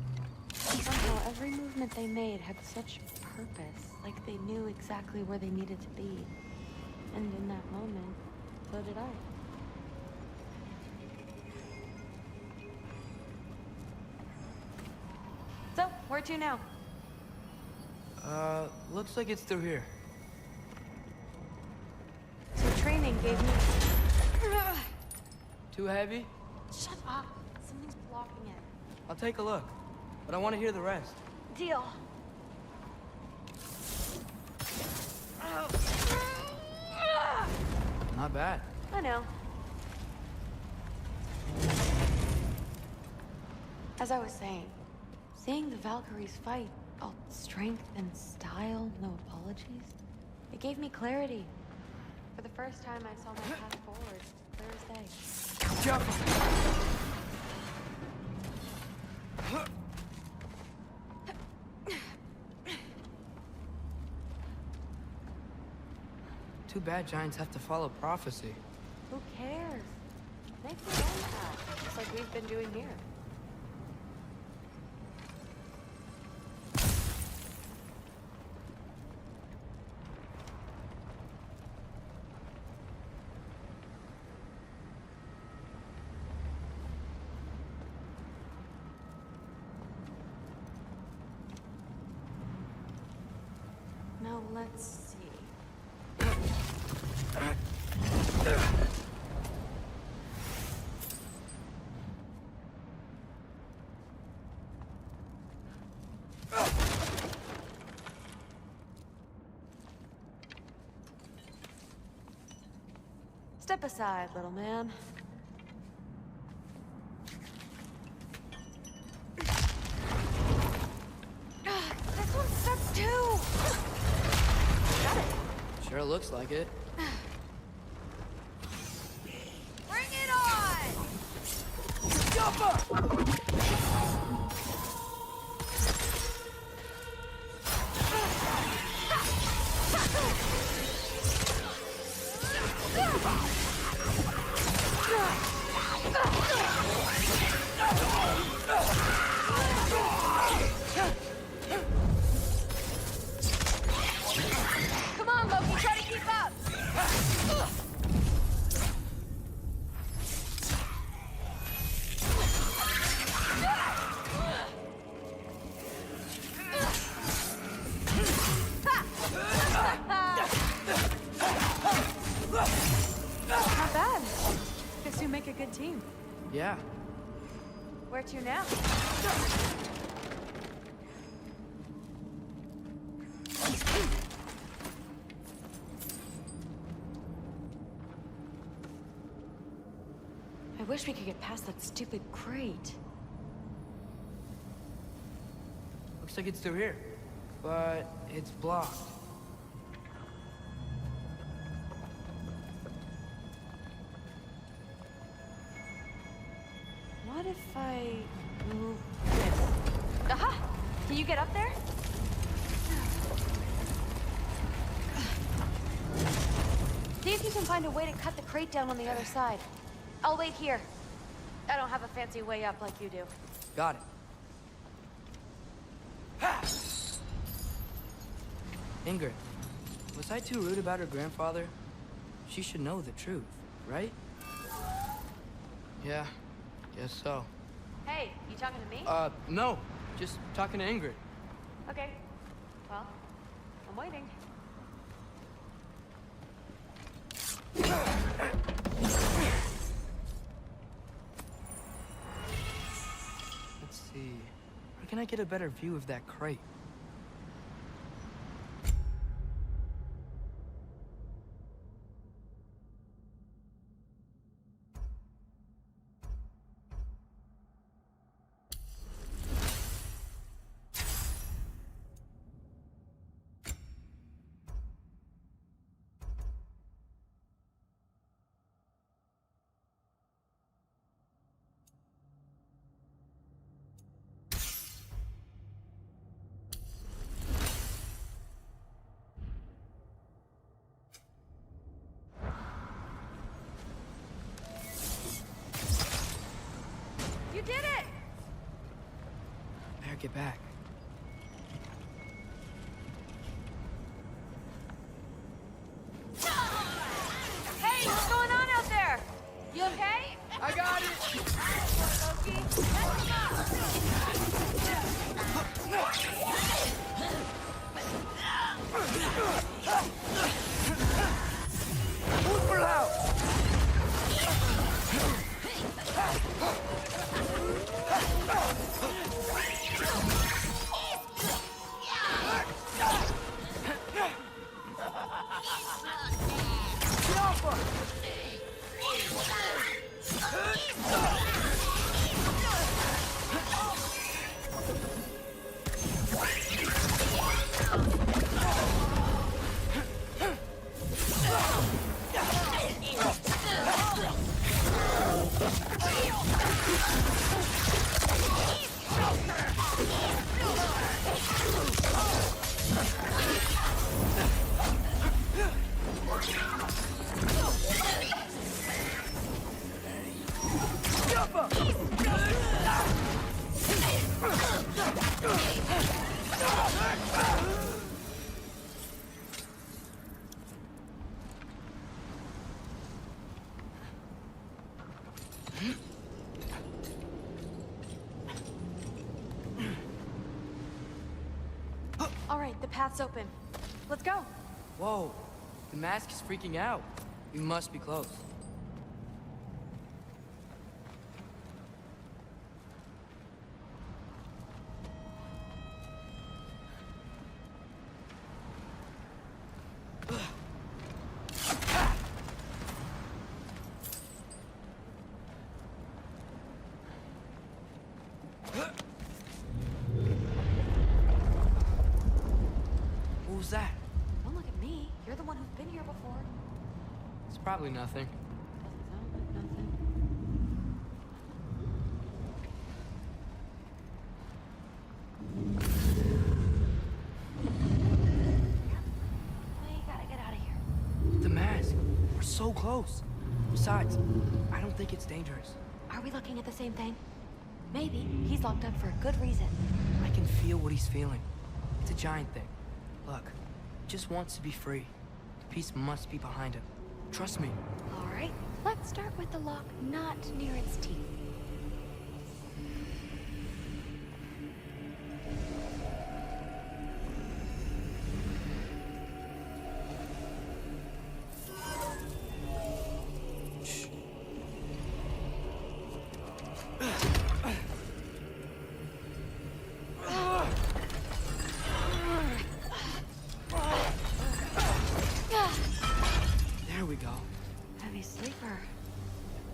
And somehow every movement they made had such purpose, like they knew exactly where they needed to be. And in that moment, so did I. So, where to now? Looks like it's through here. So training gave me... Too heavy? Shut up. Something's blocking it. I'll take a look. But I want to hear the rest. Deal. Not bad. I know. As I was saying, seeing the Valkyries fight, all strength and style, no apologies, it gave me clarity. For the first time, I saw my path forward, clear as day. Jump! Too bad giants have to follow prophecy. Who cares? Make their own path, just like we've been doing here. Now let's see. Step aside, little man. This one sucks too! Got it. Sure looks like it. Bring it on! Jump Come on, Loki, try to keep up! Not bad. Guess you make a good team. Yeah. Where to now? I wish we could get past that stupid crate. Looks like it's through here. But it's blocked. What if I move this? Aha! Can you get up there? if you can find a way to cut the crate down on the other side. I'll wait here. I don't have a fancy way up like you do. Got it. Ingrid, was I too rude about her grandfather? She should know the truth, right? Yeah, guess so. Hey, you talking to me? No. Just talking to Ingrid. Okay. Well, I'm waiting. Let's see. Where can I get a better view of that crate? You did it! Better get back. Hey, what's going on out there? You okay? I got it! Move for out! All right, the path's open. Let's go. Whoa, the mask is freaking out. We must be close. What was that? Don't look at me. You're the one who's been here before. It's probably nothing. Doesn't sound like nothing. We gotta get out of here. The mask. We're so close. Besides, I don't think it's dangerous. Are we looking at the same thing? Maybe. He's locked up for a good reason. I can feel what he's feeling. It's a giant thing. Look, he just wants to be free. The peace must be behind him. Trust me. All right. Let's start with the lock not near its teeth. There we go. Heavy sleeper.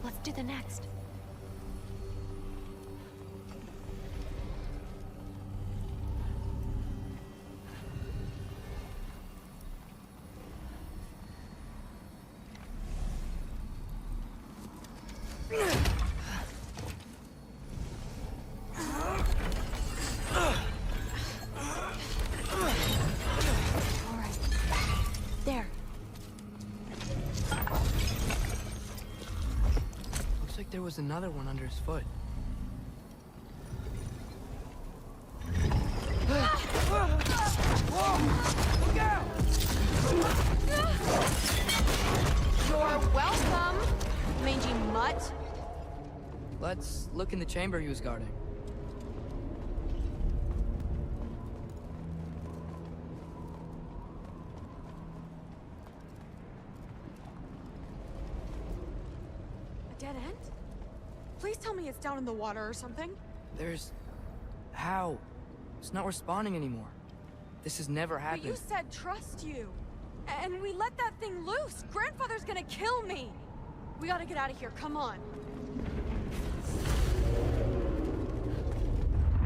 Let's do the next. All right. There. there was another one under his foot. Look out! You're welcome, mangy mutt. Let's look in the chamber he was guarding. A dead end? Please tell me it's down in the water or something. There's... How? It's not responding anymore. This has never happened. But you said trust you. And we let that thing loose. Grandfather's gonna kill me. We gotta get out of here, come on.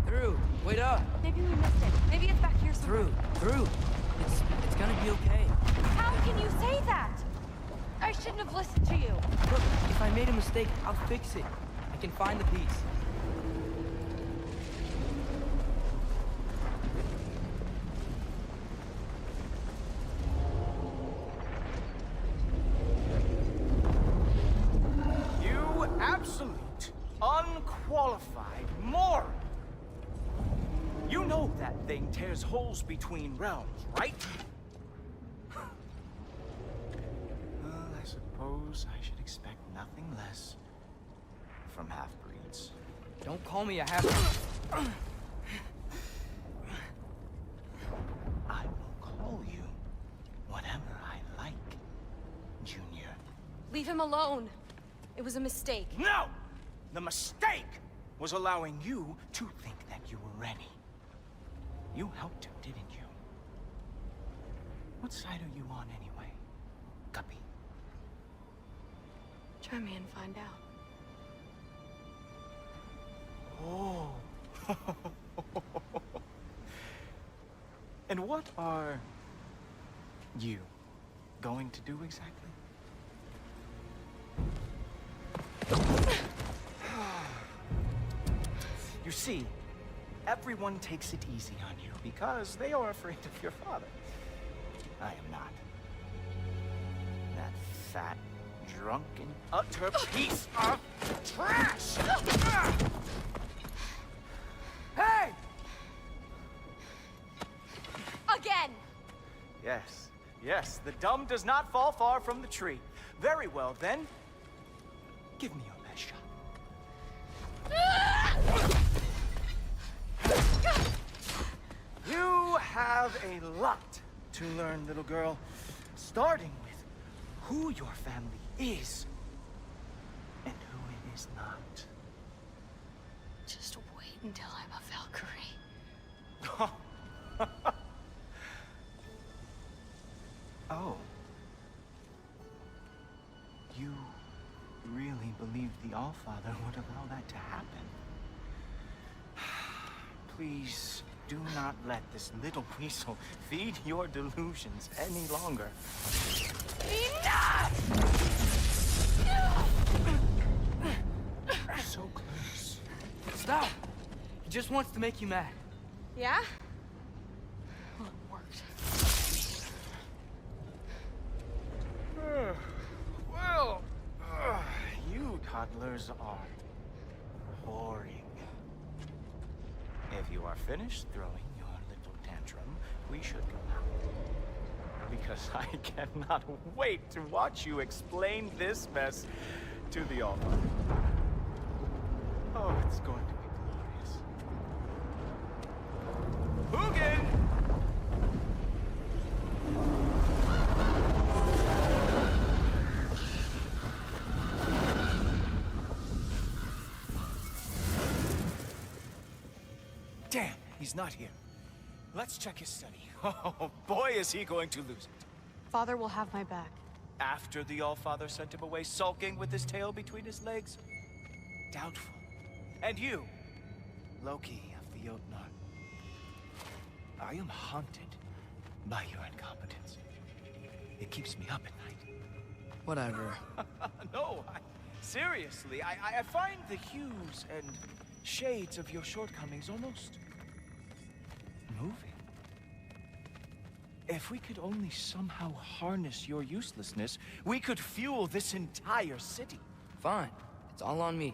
Through. Wait up. Maybe we missed it. Maybe it's back here somewhere. Through. It's gonna be okay. How can you say that? I shouldn't have listened to you. Look, if I made a mistake, I'll fix it. I can find the piece. You absolute, unqualified moron! You know that thing tears holes between realms, right? Well, I suppose I should expect nothing less from half-breeds. Don't call me a half... I will call you whatever I like, Junior. Leave him alone. It was a mistake. No! The mistake was allowing you to think that you were ready. You helped him, didn't you? What side are you on anyway, Guppy? Try me and find out. Oh. And what are you going to do exactly? You see, everyone takes it easy on you because they are afraid of your father. I am not. That fat, drunken, utter piece of trash! Hey! Again! Yes, yes, the dumb does not fall far from the tree. Very well, then. Give me your best shot. You have a lot to learn, little girl. Starting with who your family is and who it is not. Just wait until I'm a Valkyrie. Oh. You really believed the Allfather would allow that to happen? Please do not let this little weasel feed your delusions any longer. Enough! So close. Stop! He just wants to make you mad. Yeah? Well, it worked. Well, you toddlers are boring. If you are finished throwing your little tantrum, we should go now. Because I cannot wait to watch you explain this mess to the Allfather. Oh, it's going to be glorious. Hugin! Damn, he's not here. Let's check his study. Oh, boy, is he going to lose it. Father will have my back. After the Allfather sent him away sulking with his tail between his legs? Doubtful. And you, Loki of the Jotnar. I am haunted by your incompetence. It keeps me up at night. Whatever. No, seriously, I find the hues and shades of your shortcomings almost moving. If we could only somehow harness your uselessness, we could fuel this entire city. Fine. It's all on me.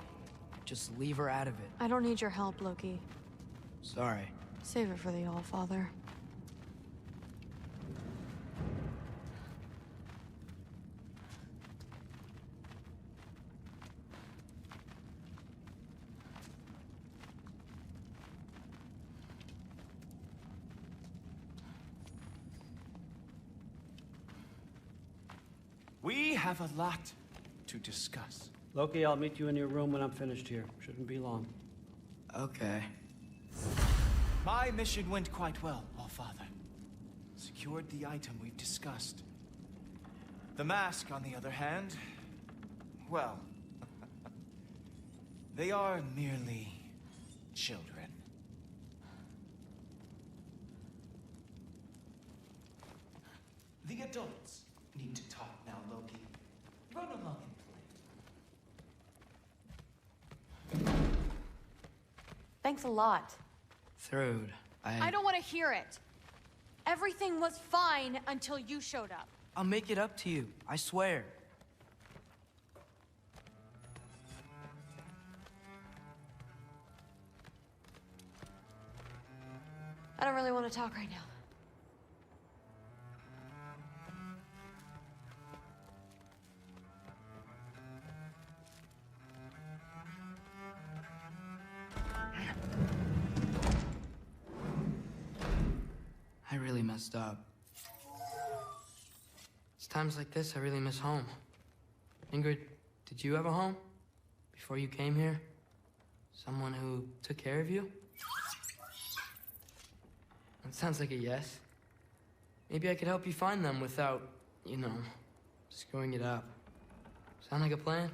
Just leave her out of it. I don't need your help, Loki. Sorry. Save it for the All-Father. We have a lot to discuss. Loki, I'll meet you in your room when I'm finished here. Shouldn't be long. Okay. My mission went quite well, All-Father. Secured the item we've discussed. The mask, on the other hand, well, they are merely children. The adults need to talk now, Loki. Run along and play. Thanks a lot. Thrud, I don't want to hear it. Everything was fine until you showed up. I'll make it up to you. I swear. I don't really want to talk right now. I really messed up. It's times like this I really miss home. Ingrid, did you have a home? Before you came here? Someone who took care of you? That sounds like a yes. Maybe I could help you find them without, you know, screwing it up. Sound like a plan?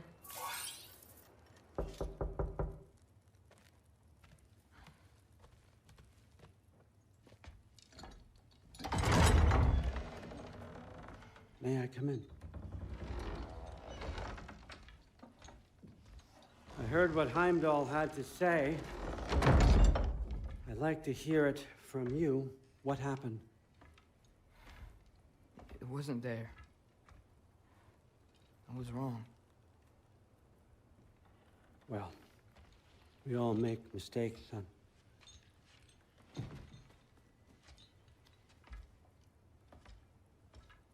May I come in? I heard what Heimdall had to say. I'd like to hear it from you. What happened? It wasn't there. I was wrong. Well, we all make mistakes, son.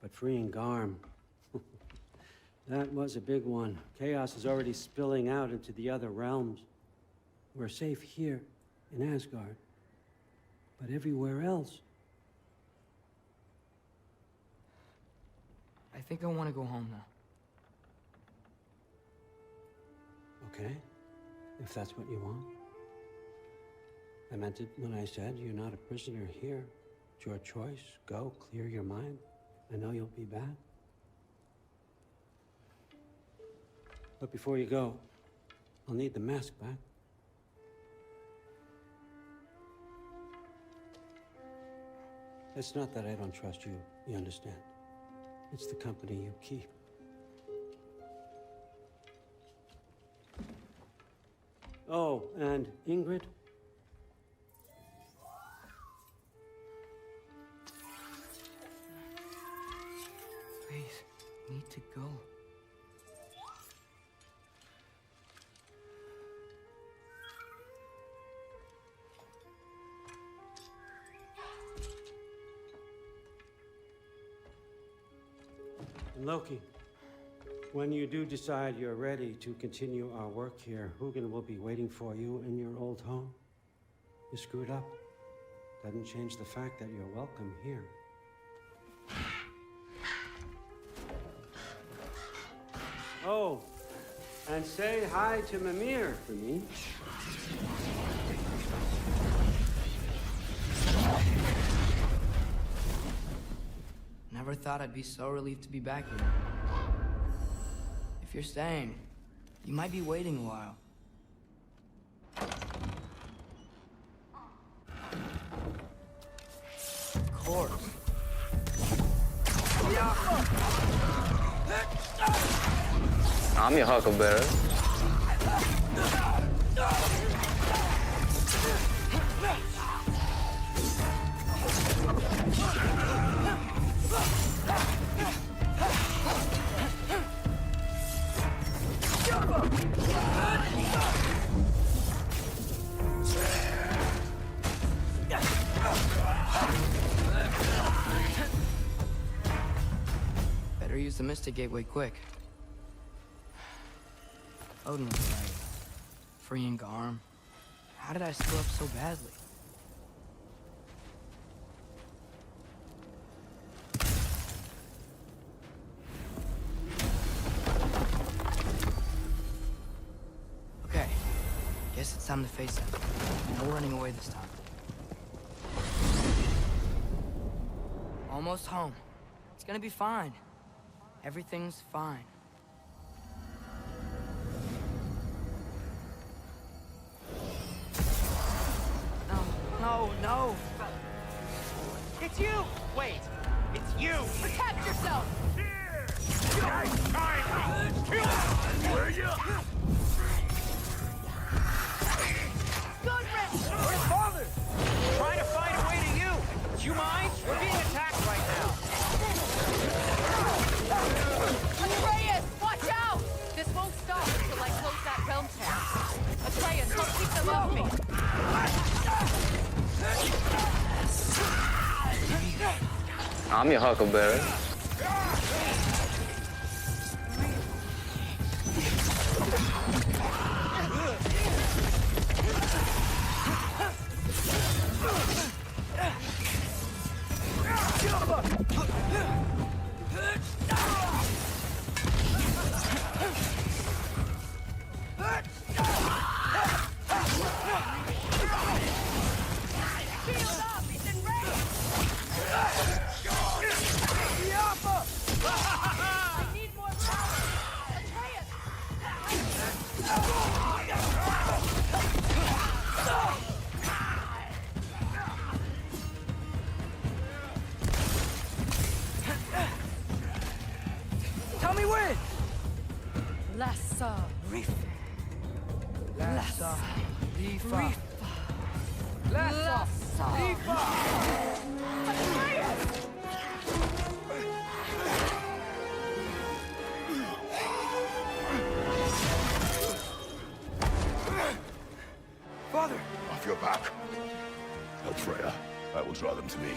But freeing Garm, that was a big one. Chaos is already spilling out into the other realms. We're safe here in Asgard, but everywhere else. I think I want to go home now. Okay, if that's what you want. I meant it when I said you're not a prisoner here. It's your choice. Go, clear your mind. I know you'll be back. But before you go, I'll need the mask back. It's not that I don't trust you, you understand? It's the company you keep. Oh, and Ingrid? Please, I need to go. Loki, when you do decide you're ready to continue our work here, Hugin will be waiting for you in your old home. You screwed up. Doesn't change the fact that you're welcome here. Oh, and say hi to Mimir for me. Never thought I'd be so relieved to be back here. If you're staying, you might be waiting a while. Of course. I'm your Huckleberry. Better use the Mystic Gateway quick. Odin was right. Freeing Garm. How did I screw up so badly? Okay. Guess it's time to face it. No running away this time. Almost home. It's gonna be fine. Everything's fine. No, no! It's you! Wait! It's you! Protect yourself! Nice timing! Kill him! Will ya? Good, Rick! Where's Father? Trying to find a way to you! Do you mind? We're being attacked right now. Atreus, watch out! This won't stop until I close that realm tear. Atreus, don't keep them off me. I'm your Huckleberry. Tell me when! Lassa Rifa. Lassa Rifa. Lassa Rifa. Father! Off your back. Help Freya. I will draw them to me.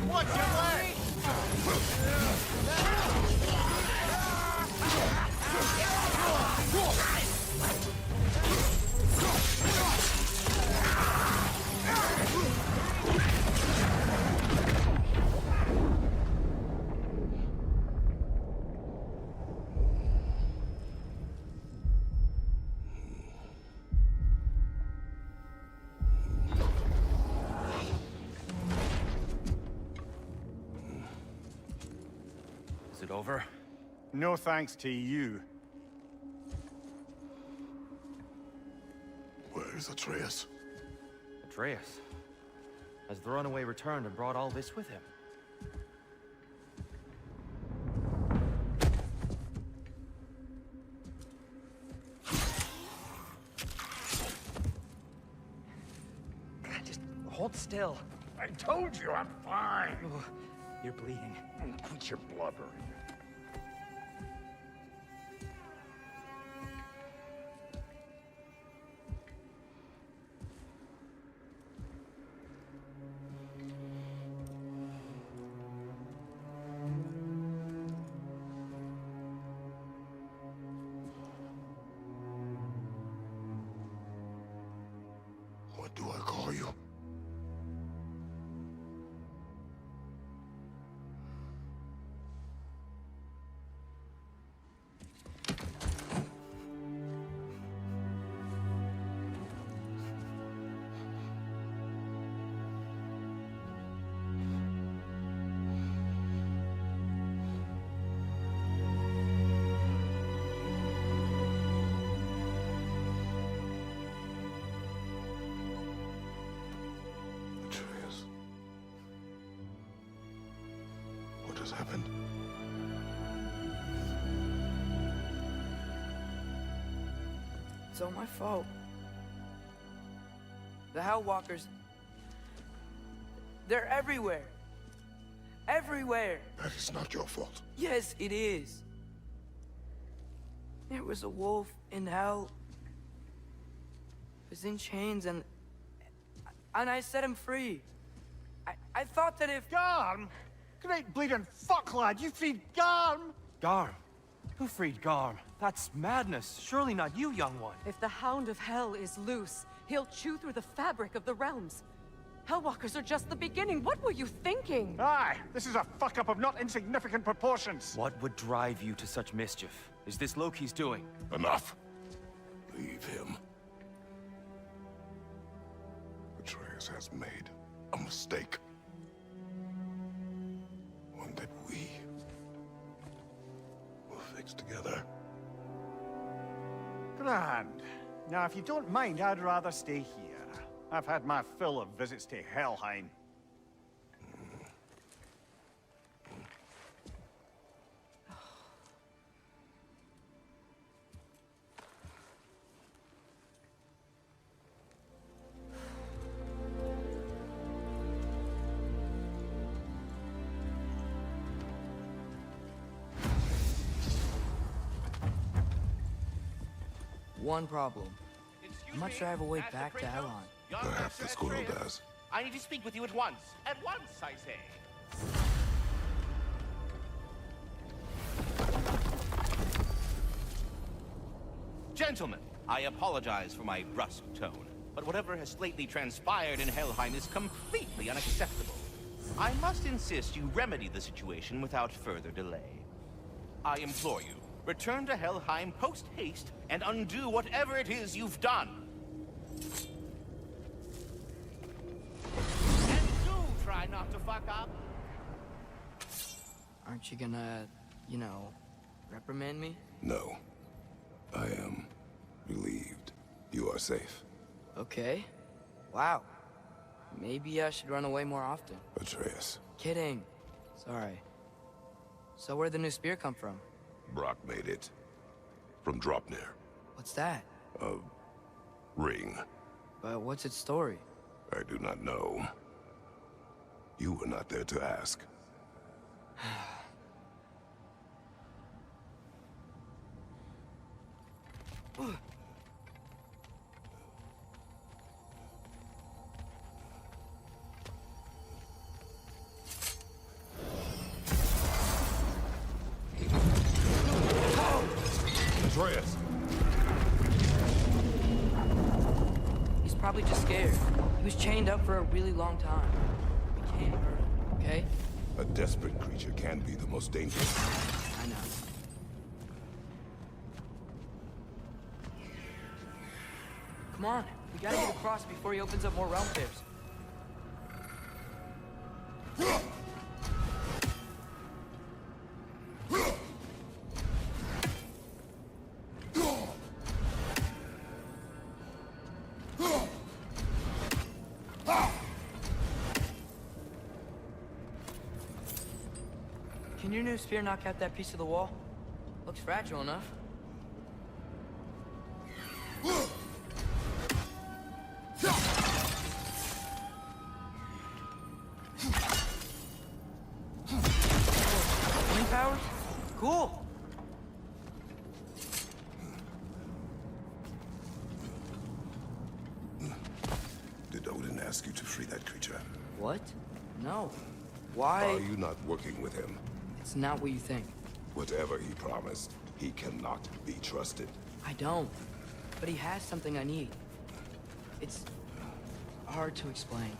Watch your leg! Is it over? No thanks to you. Where is Atreus? Atreus? Has the runaway returned and brought all this with him? Just hold still. I told you I'm fine. You're bleeding. Quit your blubbering. What do I call you? has happened? It's all my fault. The Hellwalkers... they're everywhere. Everywhere. That is not your fault. Yes, it is. There was a wolf in hell. He was in chains and I set him free. I thought that if... Garm? Great bleeding fuck, lad. You freed Garm? Garm? Who freed Garm? That's madness. Surely not you, young one. If the Hound of Hell is loose, he'll chew through the fabric of the realms. Hellwalkers are just the beginning. What were you thinking? Aye, this is a fuck-up of not insignificant proportions. What would drive you to such mischief? Is this Loki's doing? Enough. Leave him. Atreus has made a mistake. One that we will fix together. Grand. Now, if you don't mind, I'd rather stay here. I've had my fill of visits to Helheim. One problem. I'm not sure I have a way back to Elon. Perhaps the squirrel does. I need to speak with you at once. At once, I say. Gentlemen, I apologize for my brusque tone, but whatever has lately transpired in Helheim is completely unacceptable. I must insist you remedy the situation without further delay. I implore you, return to Helheim post-haste and undo whatever it is you've done. And do try not to fuck up. Aren't you gonna, you know, reprimand me? No. I am relieved. You are safe. Okay. Wow. Maybe I should run away more often. Atreus. Kidding. Sorry. So where'd the new spear come from? Brock made it. From Dropnir. What's that? A ring. But what's its story? I do not know. You were not there to ask. Atreus! He's probably just scared. He was chained up for a really long time. We can't hurt him, okay? A desperate creature can be the most dangerous. I know. Come on, we gotta get across before he opens up more realm pairs. Can your new spear knock out that piece of the wall? Looks fragile enough. Wind powers? Cool. Did Odin ask you to free that creature? What? No. Why? Are you not working with him? It's not what you think. Whatever he promised, he cannot be trusted. I don't. But he has something I need. It's hard to explain.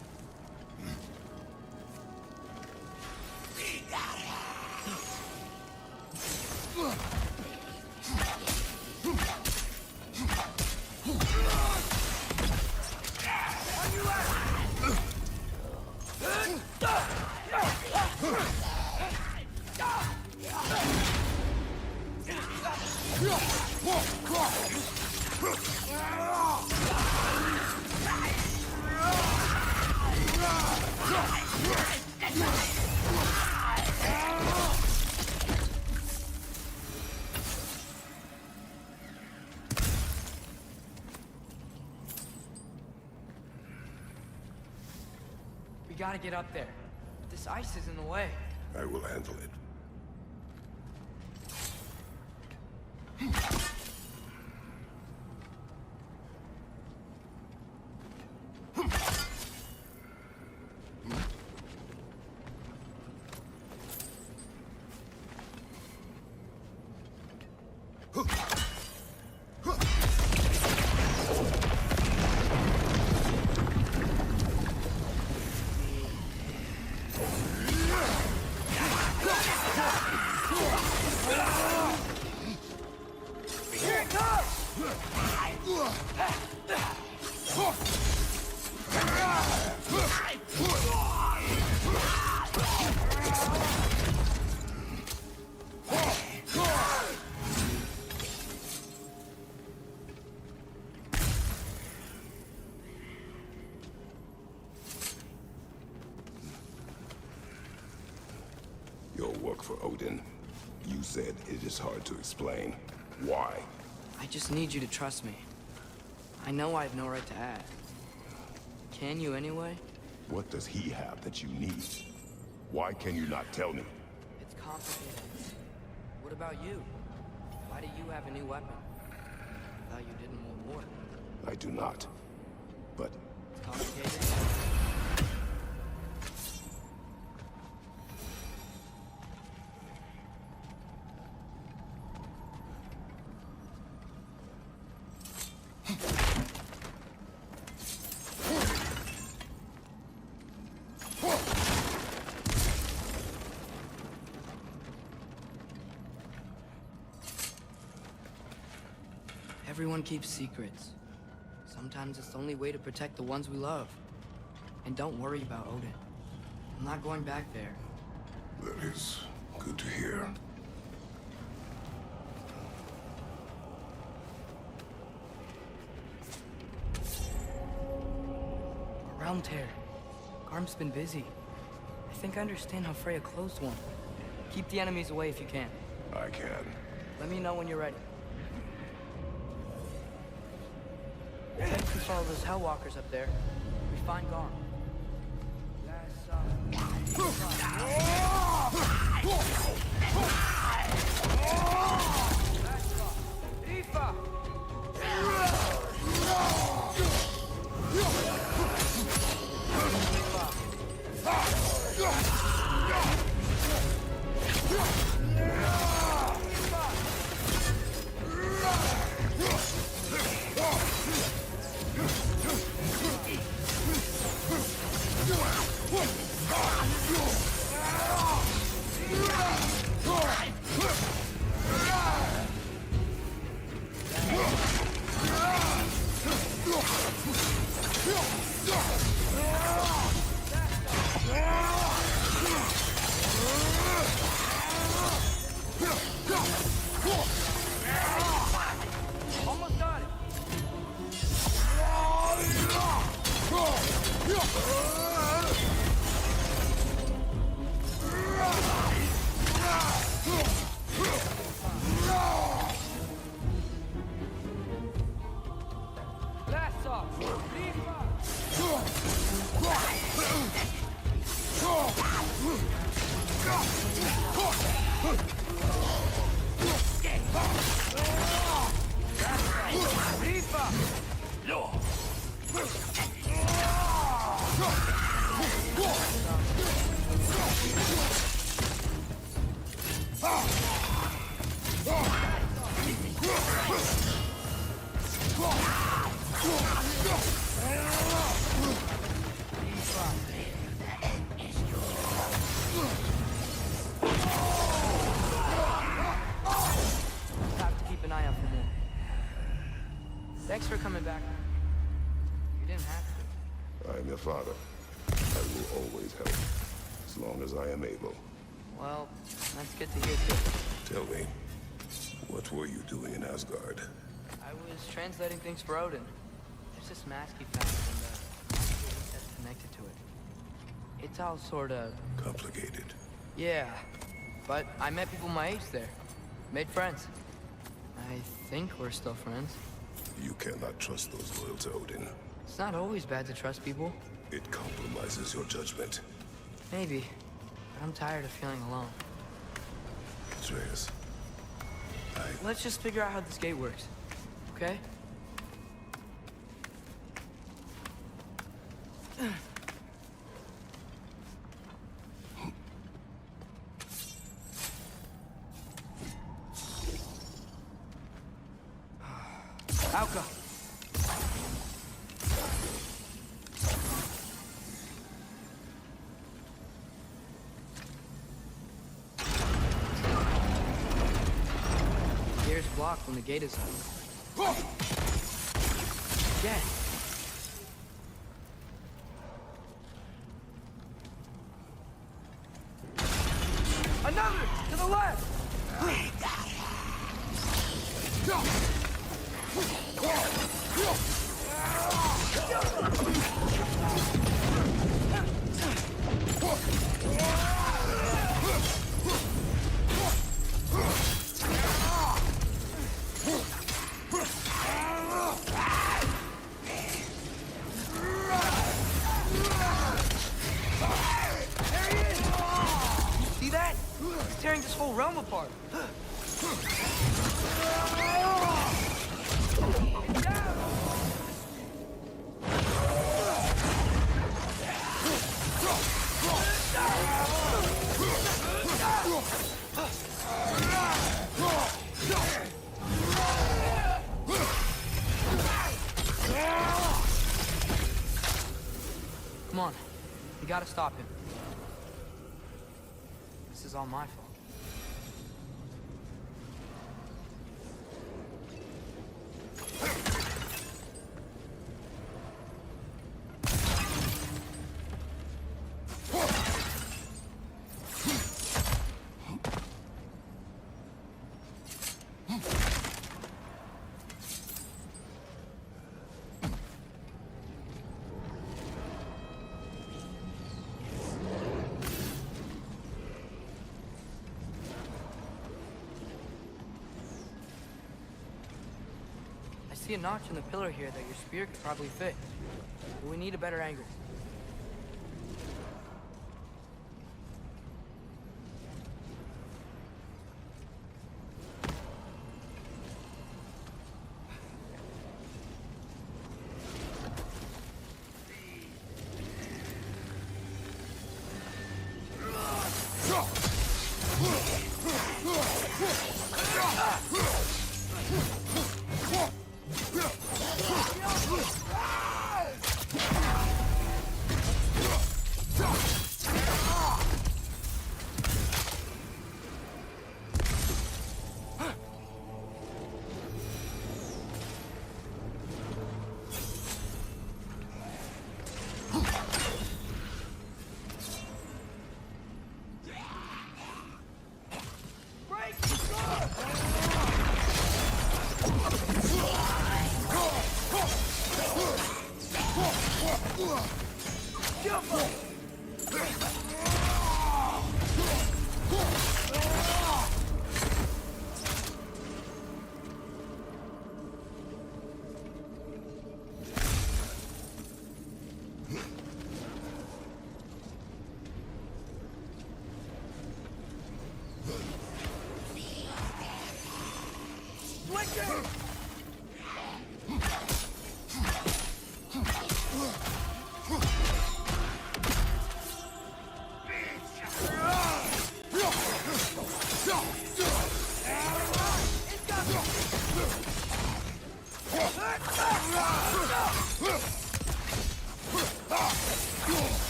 gotta get up there. This ice is in the way. I will handle it. Here it comes! Your work for Odin. You said it is hard to explain. Why? I just need you to trust me. I know I have no right to ask. Can you anyway? What does he have that you need? Why can you not tell me? It's complicated. What about you? Why do you have a new weapon? I thought you didn't want war. I do not. But It's complicated. Everyone keeps secrets. Sometimes it's the only way to protect the ones we love. And don't worry about Odin. I'm not going back there. that is good to hear. A realm tear. Garm's been busy. I think I understand how Freya closed one. Keep the enemies away if you can. I can. Let me know when you're ready. If we follow those Hellwalkers up there, we find Garm. Almost got it. Blast off. Have to keep an eye out for more. Thanks for coming back. You didn't have to. I am your father. I will always help, as long as I am able. Well, that's good to hear too. Tell me, what were you doing in Asgard? I was translating things for Odin. There's this mask he found, and that's connected to it. It's all sort of... Complicated. Yeah, but I met people my age there. Made friends. I think we're still friends. You cannot trust those loyal to Odin. It's not always bad to trust people. It compromises your judgment. Maybe. But I'm tired of feeling alone. Atreus. Let's just figure out how this gate works. Okay? Alka! The air's blocked when the gate is up. Again. Another! To the left! See that? It's tearing this whole realm apart. Come on. We gotta stop him. This is all my fault. I see a notch in the pillar here that your spear could probably fit. But we need a better angle.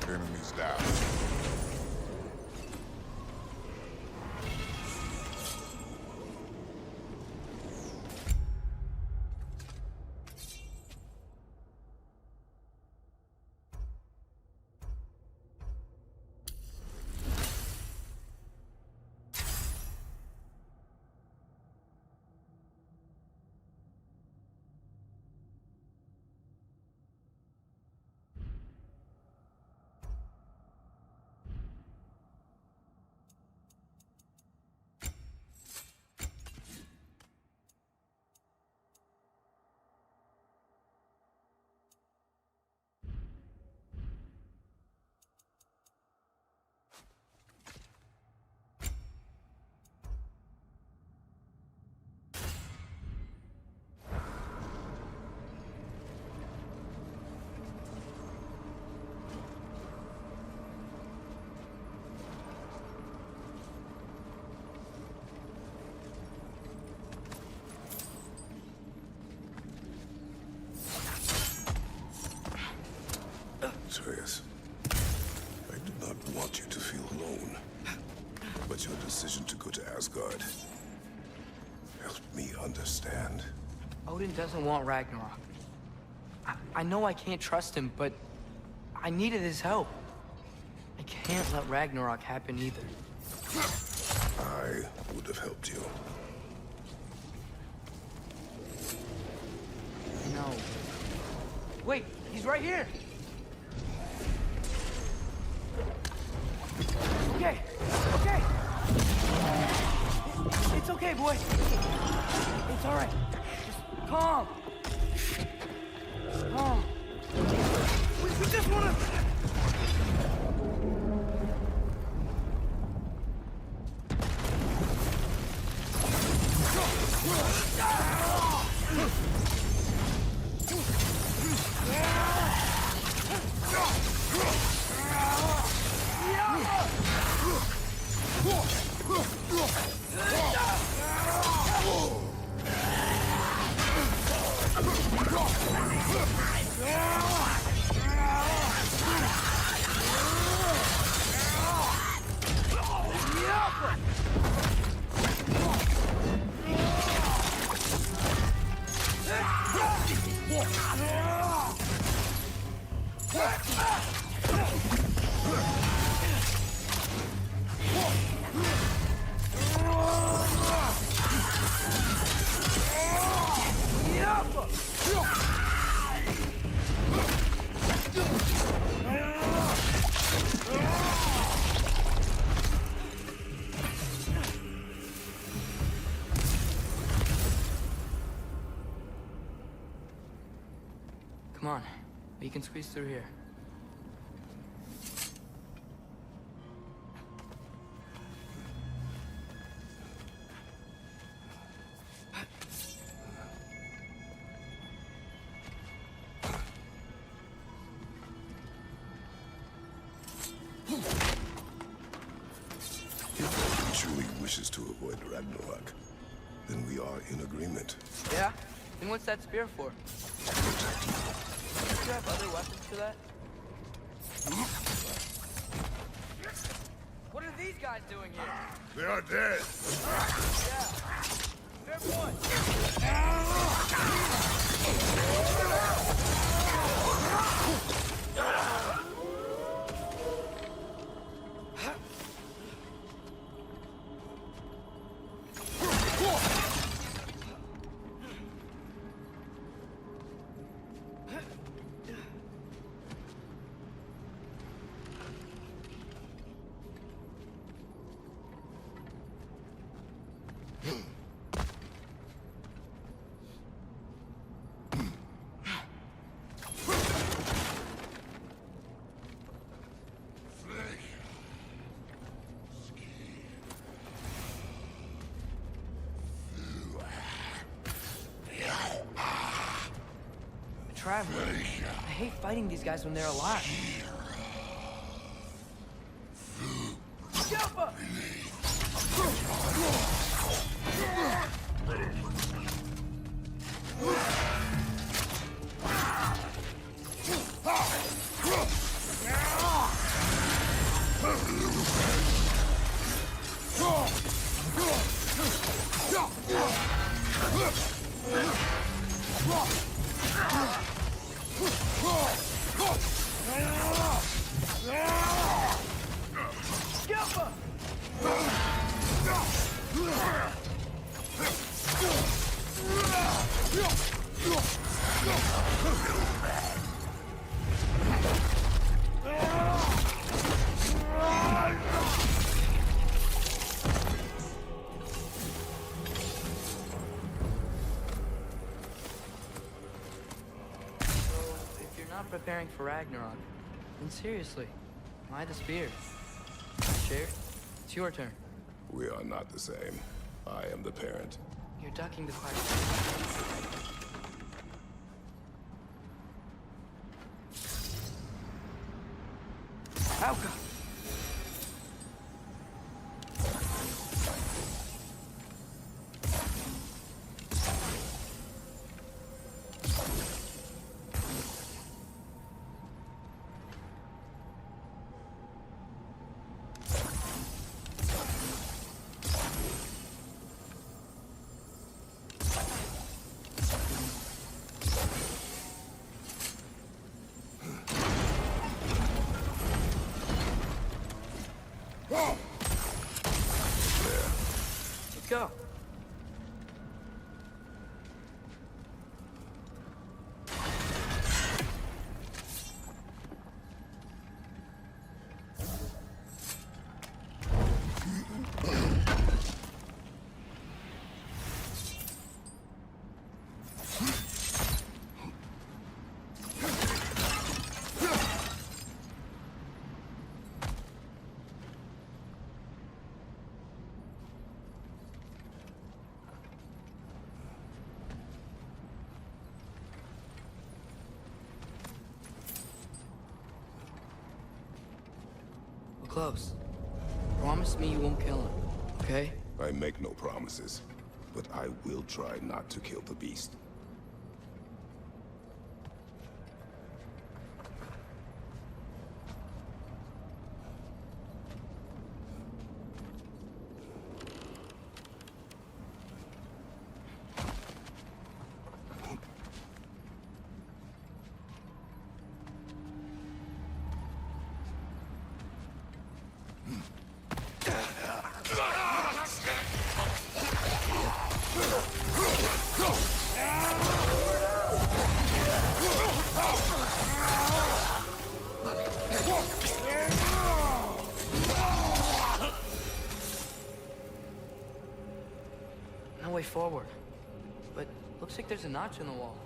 Enemies down. But your decision to go to Asgard helped me understand. Odin doesn't want Ragnarok. I know I can't trust him, but I needed his help. I can't let Ragnarok happen either. I would have helped you. No. Wait, he's right here. Okay, okay. It's okay, boy. It's all right. Just calm. Calm. We just wanna... Come on, we can squeeze through here. If he truly wishes to avoid Ragnarok, then we are in agreement. Yeah? Then what's that spear for? Do you have other weapons for that? What are these guys doing here? They are dead. Yeah. Fair point. Traveler, I hate fighting these guys when they're alive. Jumper! Preparing for Ragnarok. And seriously, why the spear? Sure, it's your turn. We are not the same. I am the parent. You're ducking the question. Alka! Let's go. We're close. Promise me you won't kill him, okay? I make no promises, but I will try not to kill the beast. No way forward. But looks like there's a notch in the wall.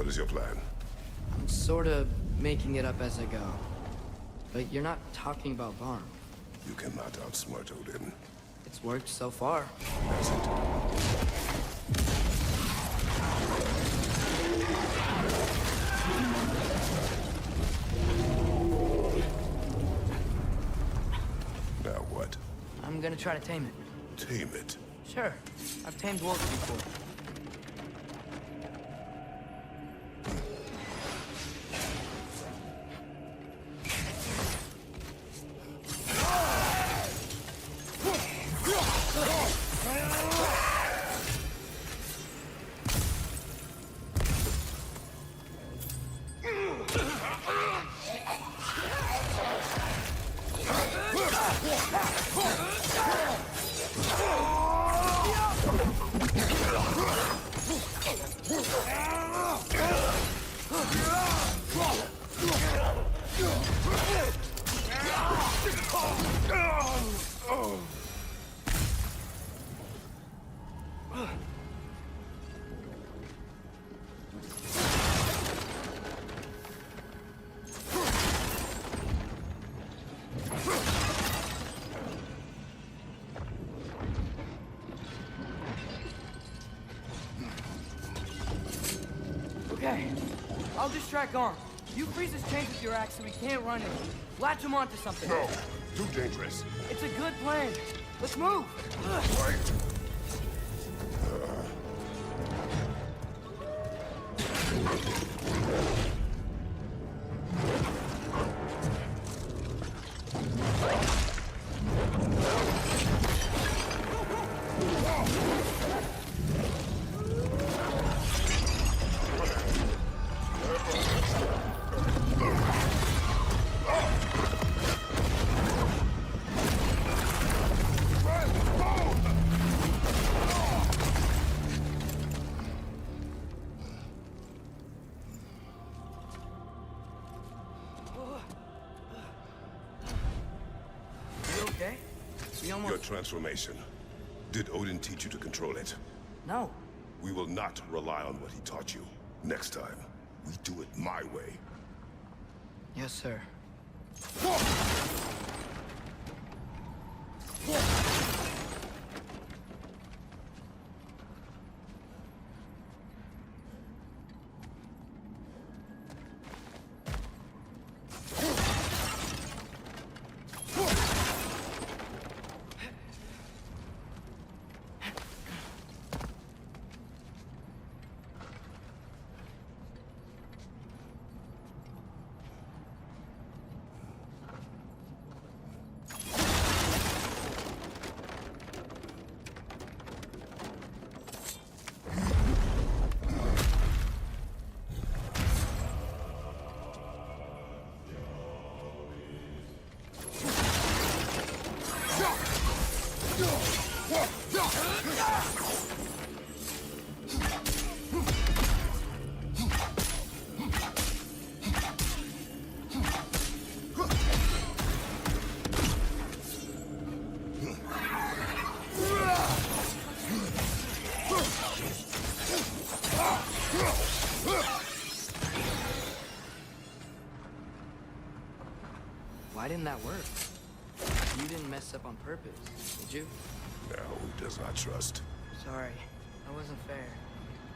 What is your plan? I'm sort of making it up as I go. But you're not talking about Varn. You cannot outsmart Odin. It's worked so far. Has it? Now what? I'm gonna try to tame it. Tame it? Sure. I've tamed wolves before. distract Arm. You freeze his chains with your axe so he can't run it. Latch him onto something. No, too dangerous. It's a good plan. Let's move. Wait. Your transformation. Did Odin teach you to control it? No. We will not rely on what he taught you. Next time, we do it my way. Yes, sir. Why didn't that work? You didn't mess up on purpose, did you? Now, who does not trust? Sorry, that wasn't fair.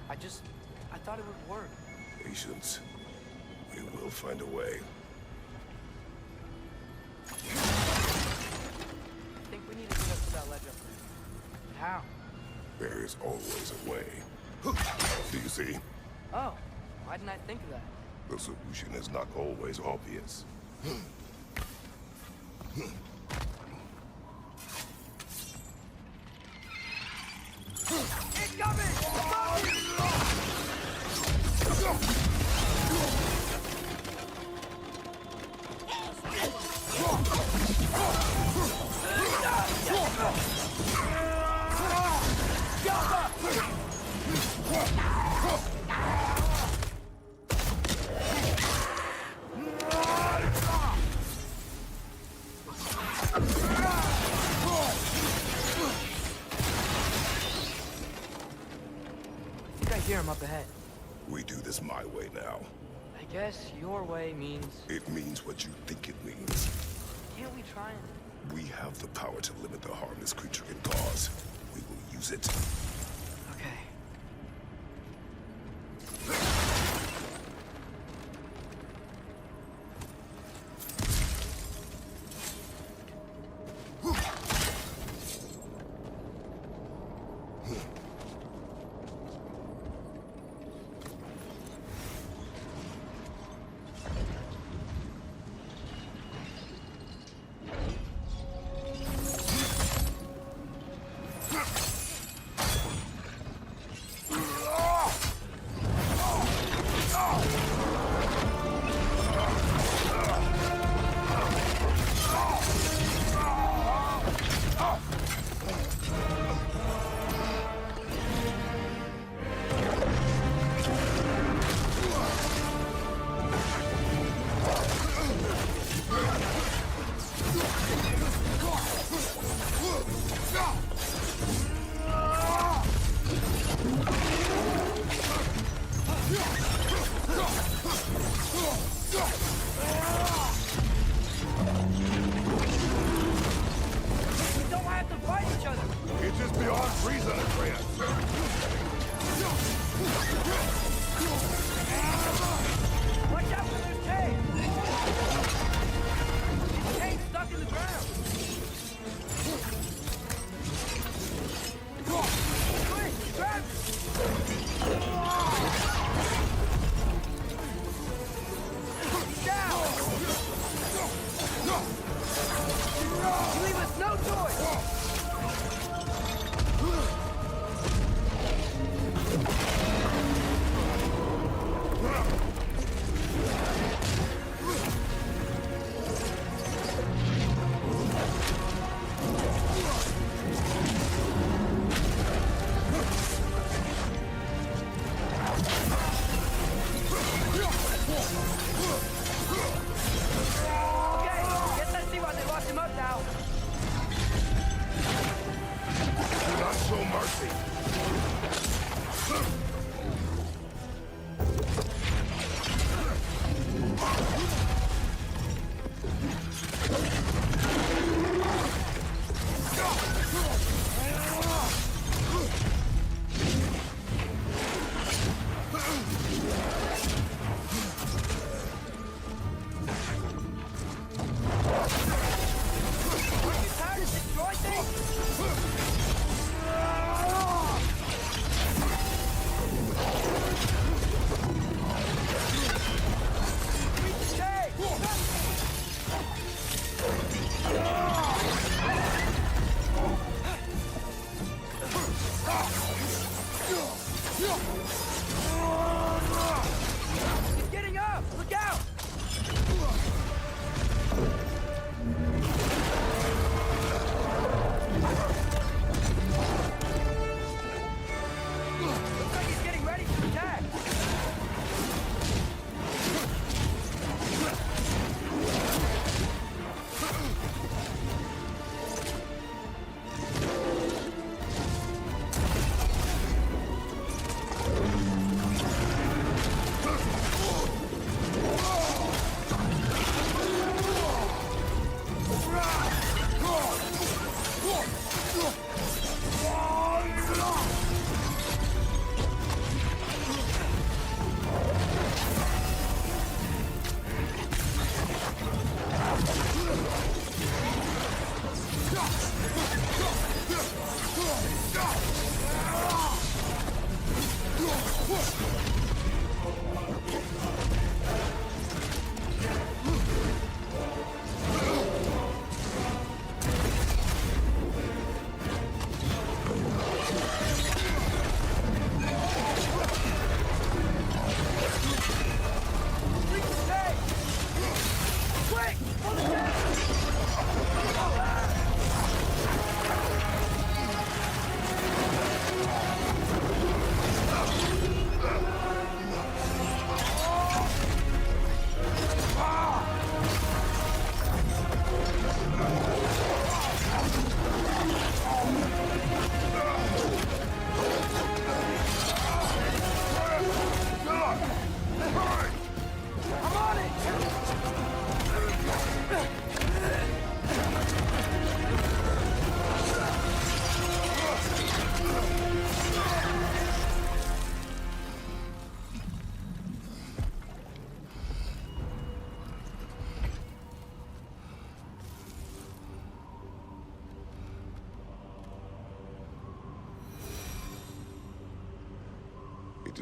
I thought it would work. Patience. We will find a way. I think we need to get up to that ledge up there. How? There is always a way. Do you see? Oh, why didn't I think of that? The solution is not always obvious. I hear him up ahead. We do this my way now. I guess your way means... It means what you think it means. Can't we try and... We have the power to limit the harm this creature can cause. We will use it. Okay.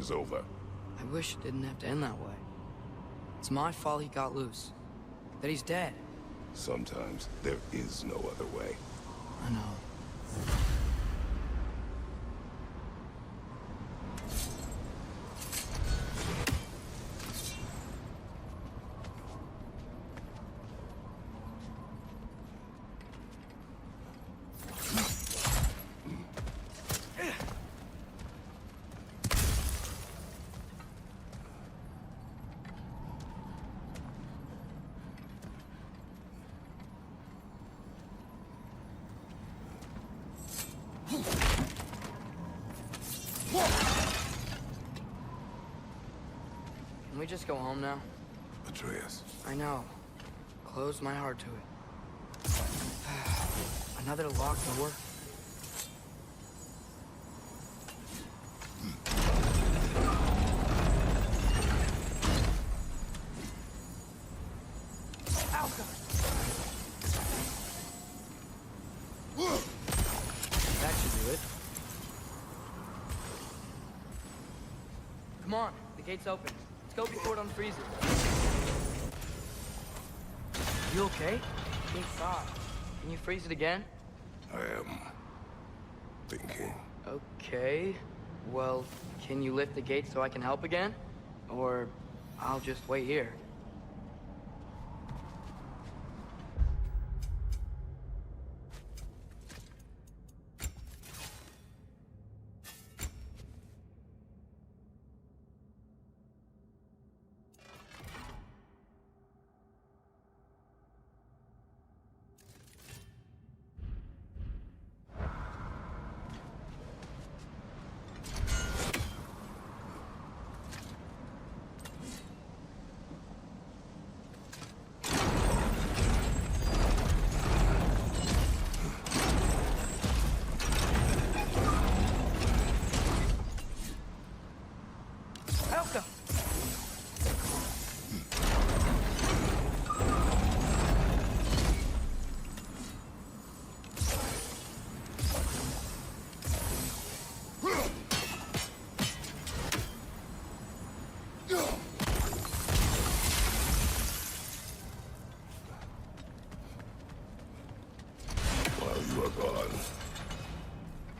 is over. I wish it didn't have to end that way. It's my fault he got loose. That he's dead. Sometimes there is no other way. I know. Can we just go home now? Atreus. I know. Close my heart to it. Another locked door. That should do it. Come on, the gate's open. Let's go before it unfreezes. You okay? Gate's soft. Can you freeze it again? I am thinking. Okay. Well, can you lift the gate so I can help again? Or I'll just wait here.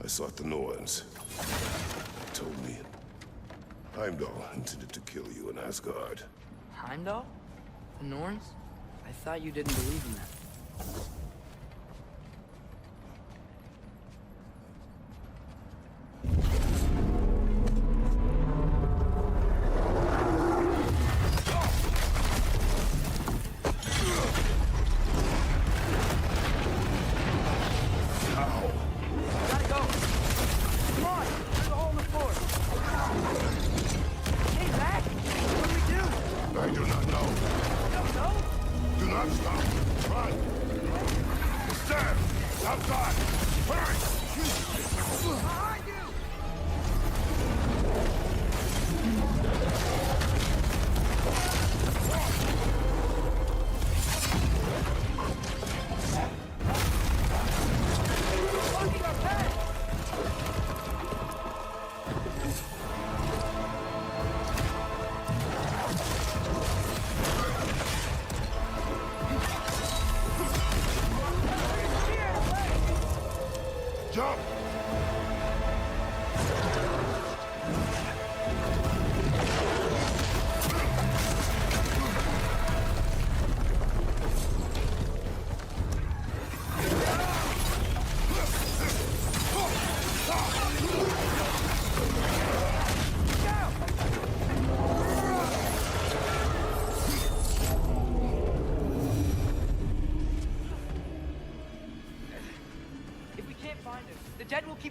I sought the Norns. They told me Heimdall intended to kill you in Asgard. Heimdall? The Norns? I thought you didn't believe in them.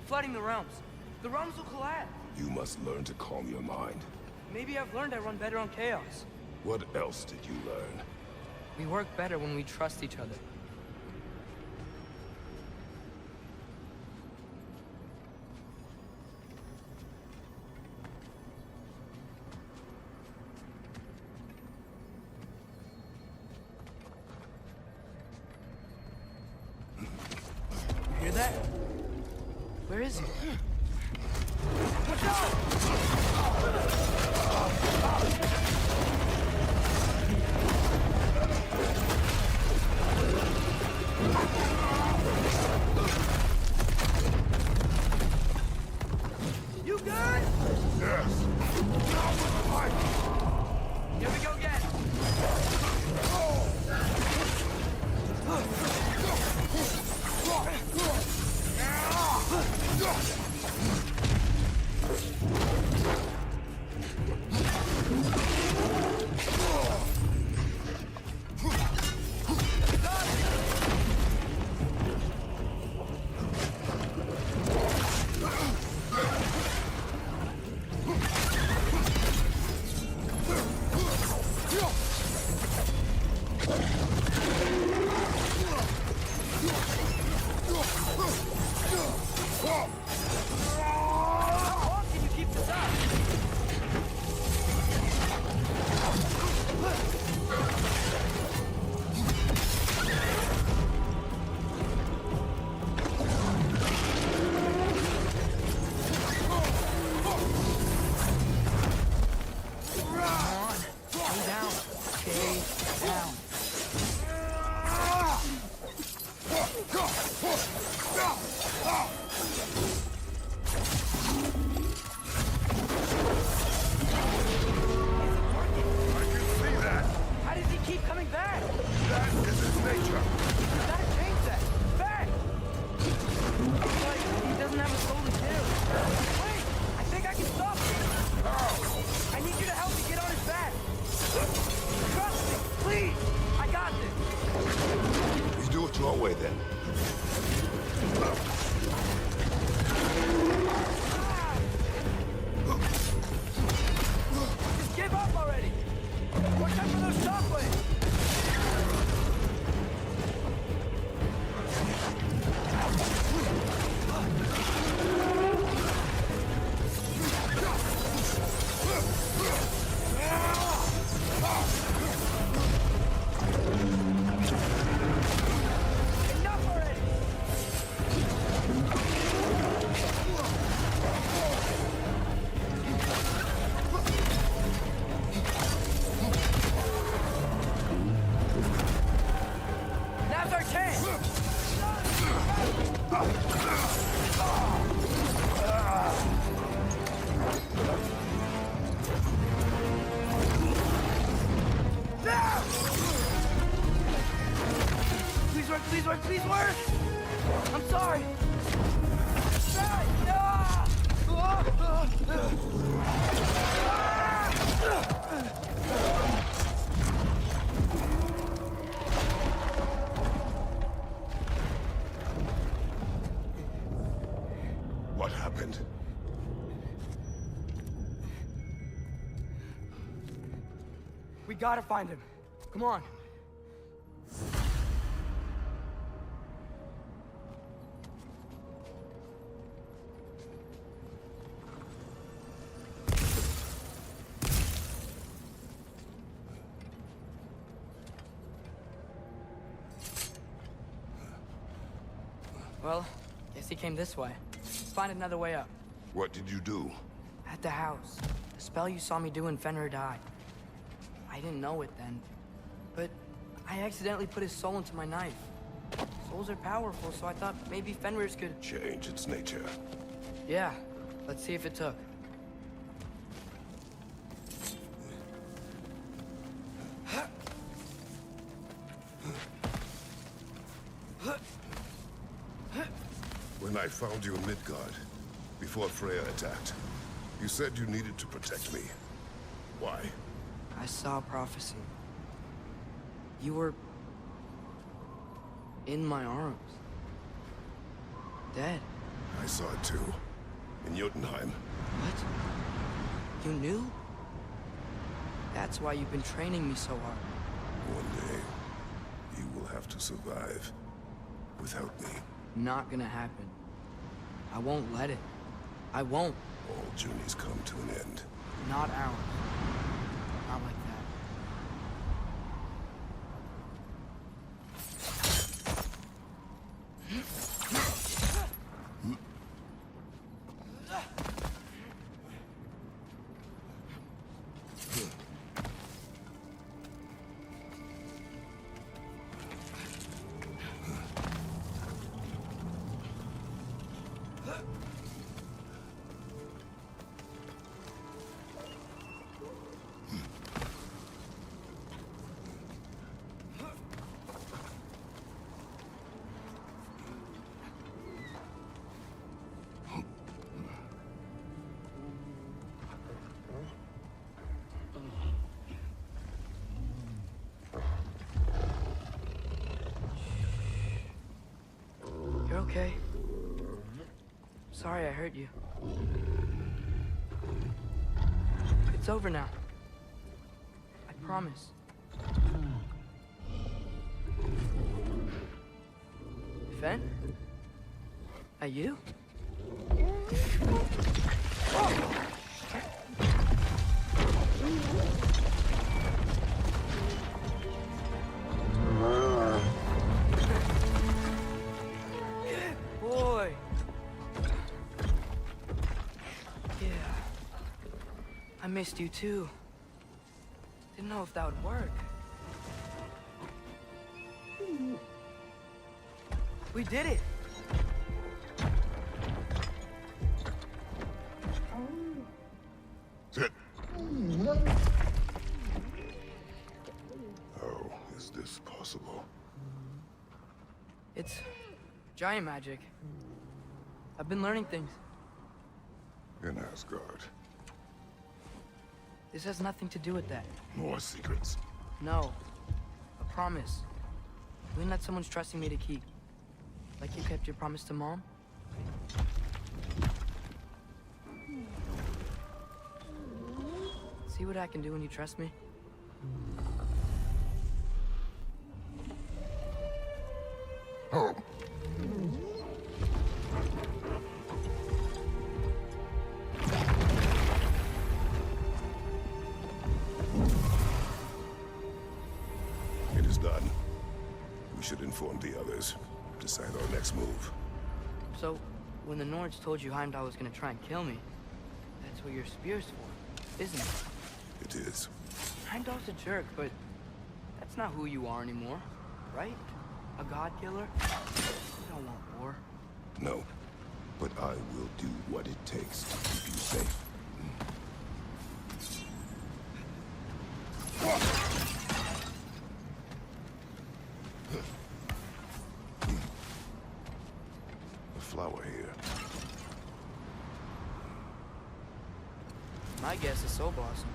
Flooding the realms. The realms will collapse. You must learn to calm your mind. Maybe I've learned I run better on chaos. What else did you learn? We work better when we trust each other. Hear that? Where is he? Watch out! my way then. Just give up already! Watch out for those shockwaves! Now's our chance! Please work, please work, please work! I'm sorry! What happened? We gotta find him. Come on. Well, guess he came this way. Let's find another way up. What did you do? At the house. The spell you saw me do when Fenrir died. I didn't know it then, but I accidentally put his soul into my knife. Souls are powerful, so I thought maybe Fenrir's could... Change its nature. Yeah, let's see if it took. When I found you in Midgard, before Freya attacked, you said you needed to protect me. Why? I saw a prophecy. You were... in my arms. Dead. I saw it too. In Jotunheim. What? You knew? That's why you've been training me so hard. One day, you will have to survive without me. Not gonna happen. I won't let it. I won't. All journeys come to an end. Not ours. Not like You're okay. Sorry I hurt you. It's over now. I promise. Fen? That you? Boy. Yeah. I missed you too. Didn't know if that would work. We did it! Sit. How is this possible? It's giant magic. I've been learning things. In Asgard. This has nothing to do with that. More secrets. No. I promise. Feeling that someone's trusting me to keep. Like you kept your promise to Mom? See what I can do when you trust me? Oh. It is done. We should inform the others. Decide our next move. So, when the Nords told you Heimdall was gonna try and kill me, that's what your spear's for, isn't it? It is. Heimdall's a jerk, but that's not who you are anymore, right? A god killer? You don't want war. No. But I will do what it takes to keep you safe. A flower here. My guess is Soul Blossom.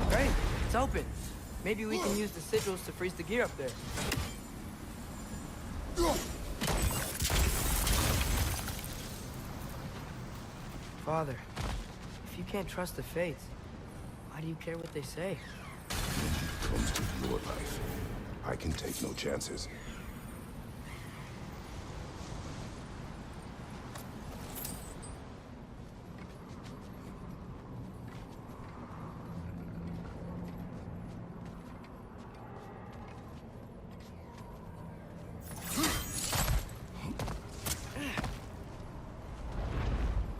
Great, it's open. Maybe we can use the sigils to freeze the gear up there. Father, if you can't trust the fates, why do you care what they say? It comes to your life. I can take no chances.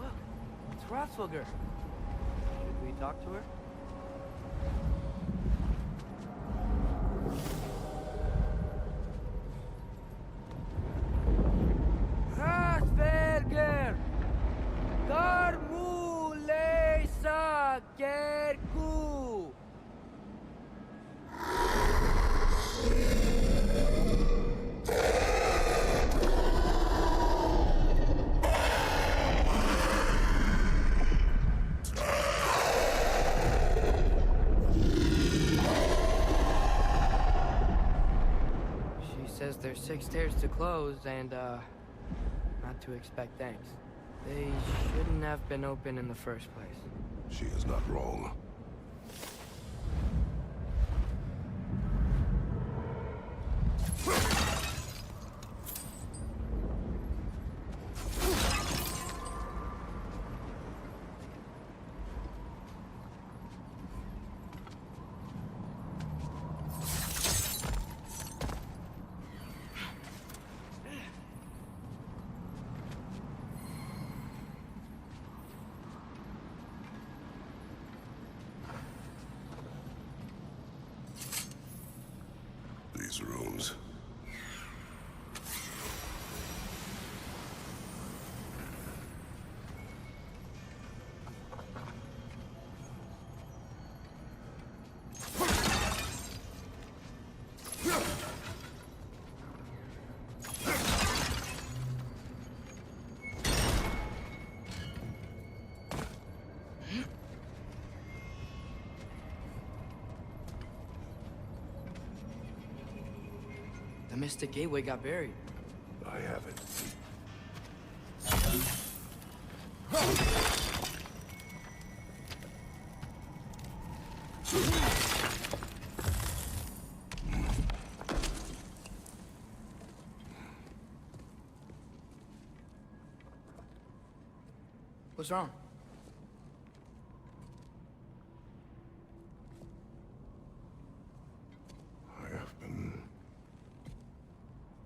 Look, it's Hrothgar. Should we talk to her? Hrothgar! Garmulesa Kerku! She says there's 6 stairs to close and, not to expect thanks. They shouldn't have been open in the first place. She is not wrong. These rooms. The Mystic Gateway got buried. I have it. What's wrong? I have been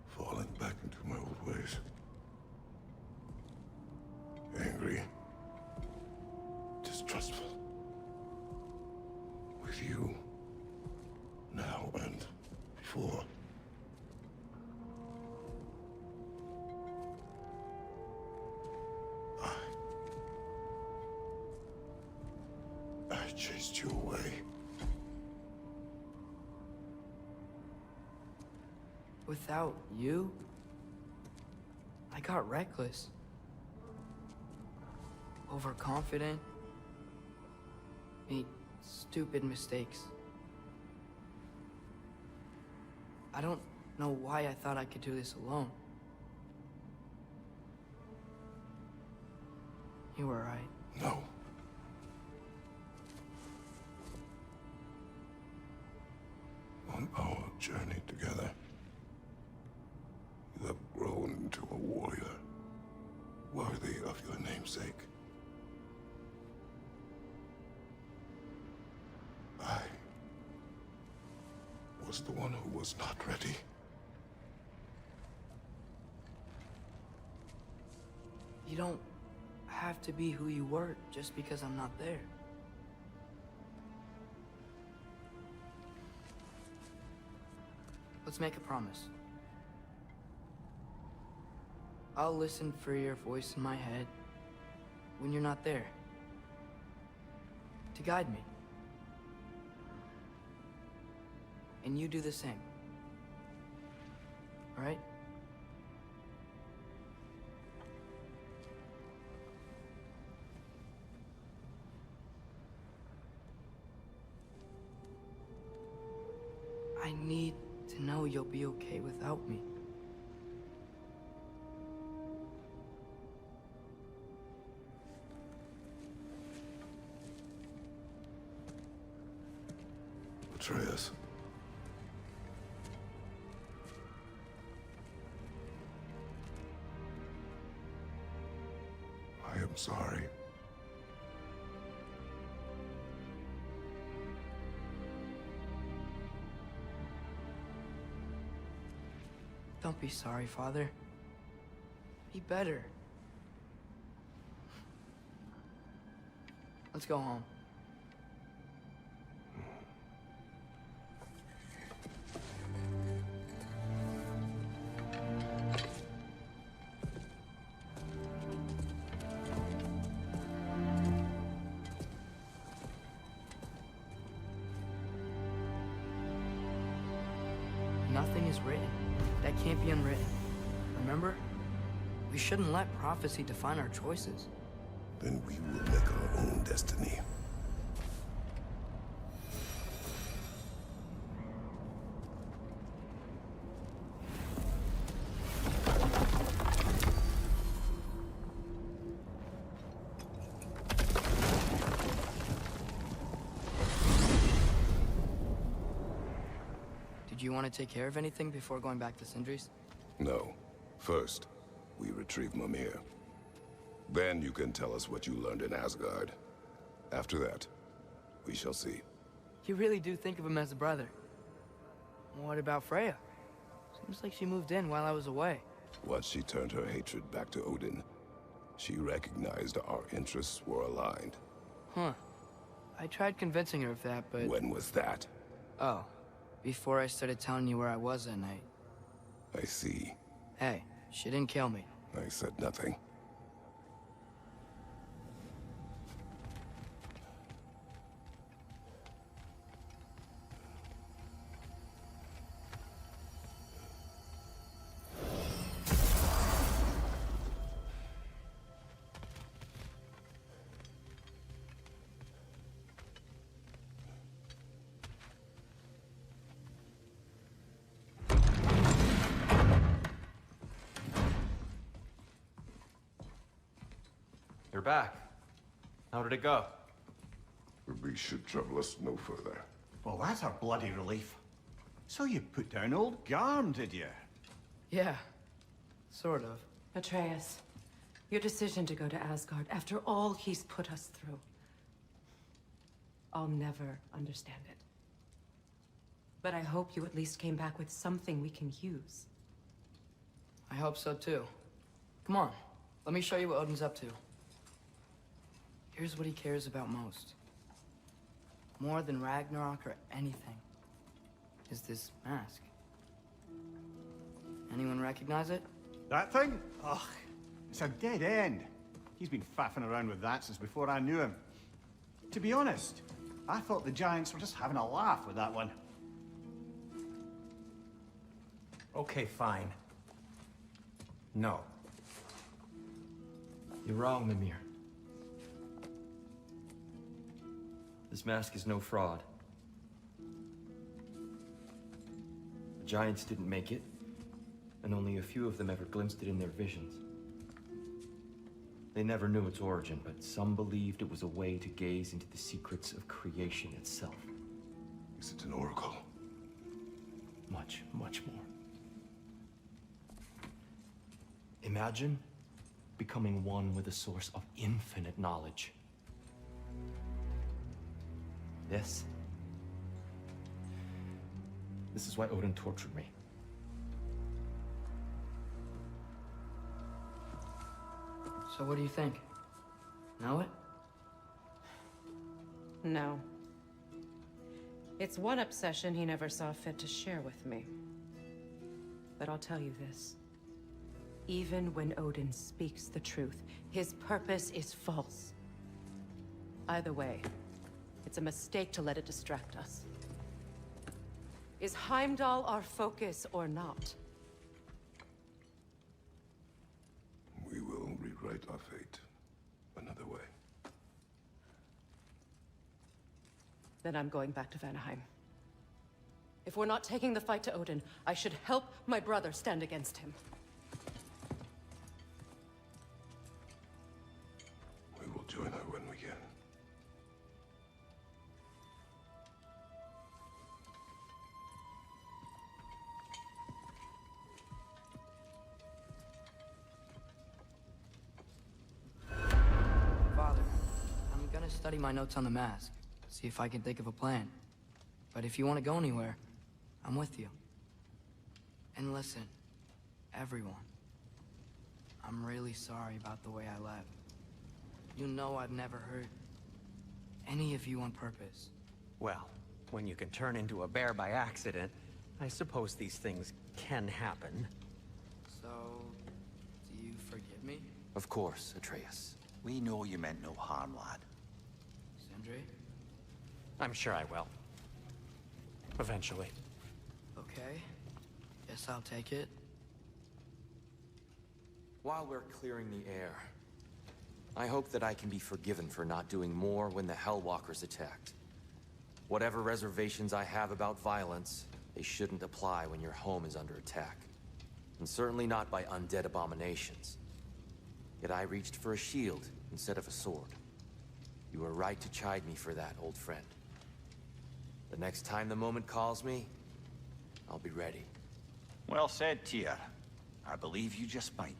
falling back into my old ways. Angry. Distrustful. before. I chased you away. Without you, I got reckless. Overconfident. Made stupid mistakes. I don't know why I thought I could do this alone. You were right. No. On our journey together, you have grown into a warrior, worthy of your namesake. I was the one who was not ready. You don't have to be who you were just because I'm not there. Let's make a promise. I'll listen for your voice in my head when you're not there, to guide me. And you do the same. All right? I need to know you'll be okay without me. Atreus. I am sorry. Don't be sorry, Father. Be better. Let's go home. Nothing is written that can't be unwritten. Remember? We shouldn't let prophecy define our choices. Then we will make our own destiny. Did you want to take care of anything before going back to Sindri's? No. First, we retrieve Mimir. Then you can tell us what you learned in Asgard. After that, we shall see. You really do think of him as a brother. What about Freya? Seems like she moved in while I was away. Once she turned her hatred back to Odin, she recognized our interests were aligned. Huh. I tried convincing her of that, but... When was that? Oh. Before I started telling you where I was that night. I see. Hey, she didn't kill me. I said nothing. You're back. How did it go? The beast should trouble us no further. Well, that's a bloody relief. So you put down old Garm, did you? Yeah. Sort of. Atreus, your decision to go to Asgard after all he's put us through. I'll never understand it. But I hope you at least came back with something we can use. I hope so too. Come on, let me show you what Odin's up to. Here's what he cares about most. More than Ragnarok or anything. Is this mask. Anyone recognize it? That thing? Ugh, it's a dead end. He's been faffing around with that since before I knew him. To be honest, I thought the Giants were just having a laugh with that one. Okay, fine. No. You're wrong, Mimir. This mask is no fraud. The Giants didn't make it, and only a few of them ever glimpsed it in their visions. They never knew its origin, but some believed it was a way to gaze into the secrets of creation itself. Is it an oracle? Much, much more. Imagine becoming one with a source of infinite knowledge. This is why Odin tortured me. So what do you think? Know it? No. It's one obsession he never saw fit to share with me. But I'll tell you this. Even when Odin speaks the truth, his purpose is false. Either way, it's a mistake to let it distract us. Is Heimdall our focus or not? We will rewrite our fate another way. Then I'm going back to Vanaheim. If we're not taking the fight to Odin, I should help my brother stand against him. We will join her when we can. Father, I'm gonna study my notes on the mask. See if I can think of a plan. But if you want to go anywhere, I'm with you. And listen, everyone. I'm really sorry about the way I left. You know I've never hurt any of you on purpose. Well, when you can turn into a bear by accident, I suppose these things can happen. So, do you forgive me? Of course, Atreus. We know you meant no harm, lad. Sindri? I'm sure I will. Eventually. Okay. Guess I'll take it. While we're clearing the air, I hope that I can be forgiven for not doing more when the Hellwalkers attacked. Whatever reservations I have about violence, they shouldn't apply when your home is under attack. And certainly not by undead abominations. Yet I reached for a shield instead of a sword. You were right to chide me for that, old friend. The next time the moment calls me, I'll be ready. Well said, Tyr. I believe you just might.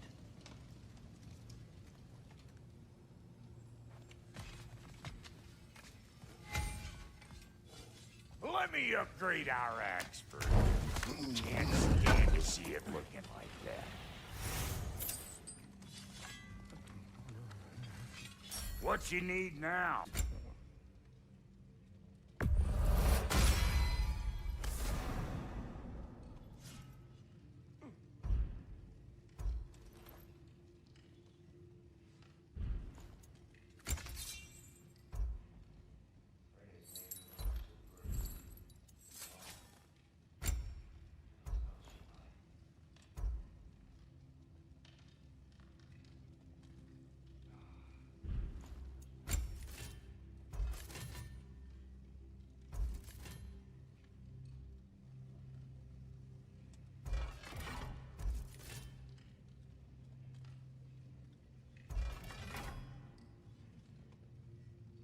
Let me upgrade our axe first. Can't stand to see it looking like that. What you need now?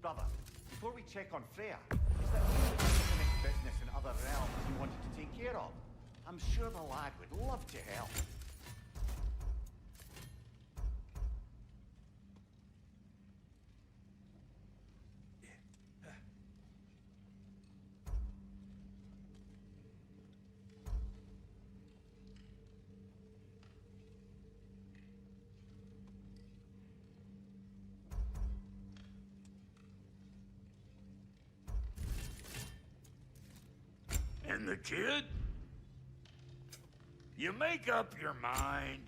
Brother, before we check on Freya, is there any unfinished business in other realms you wanted to take care of? I'm sure the lad would love to help. And the kid? You make up your mind,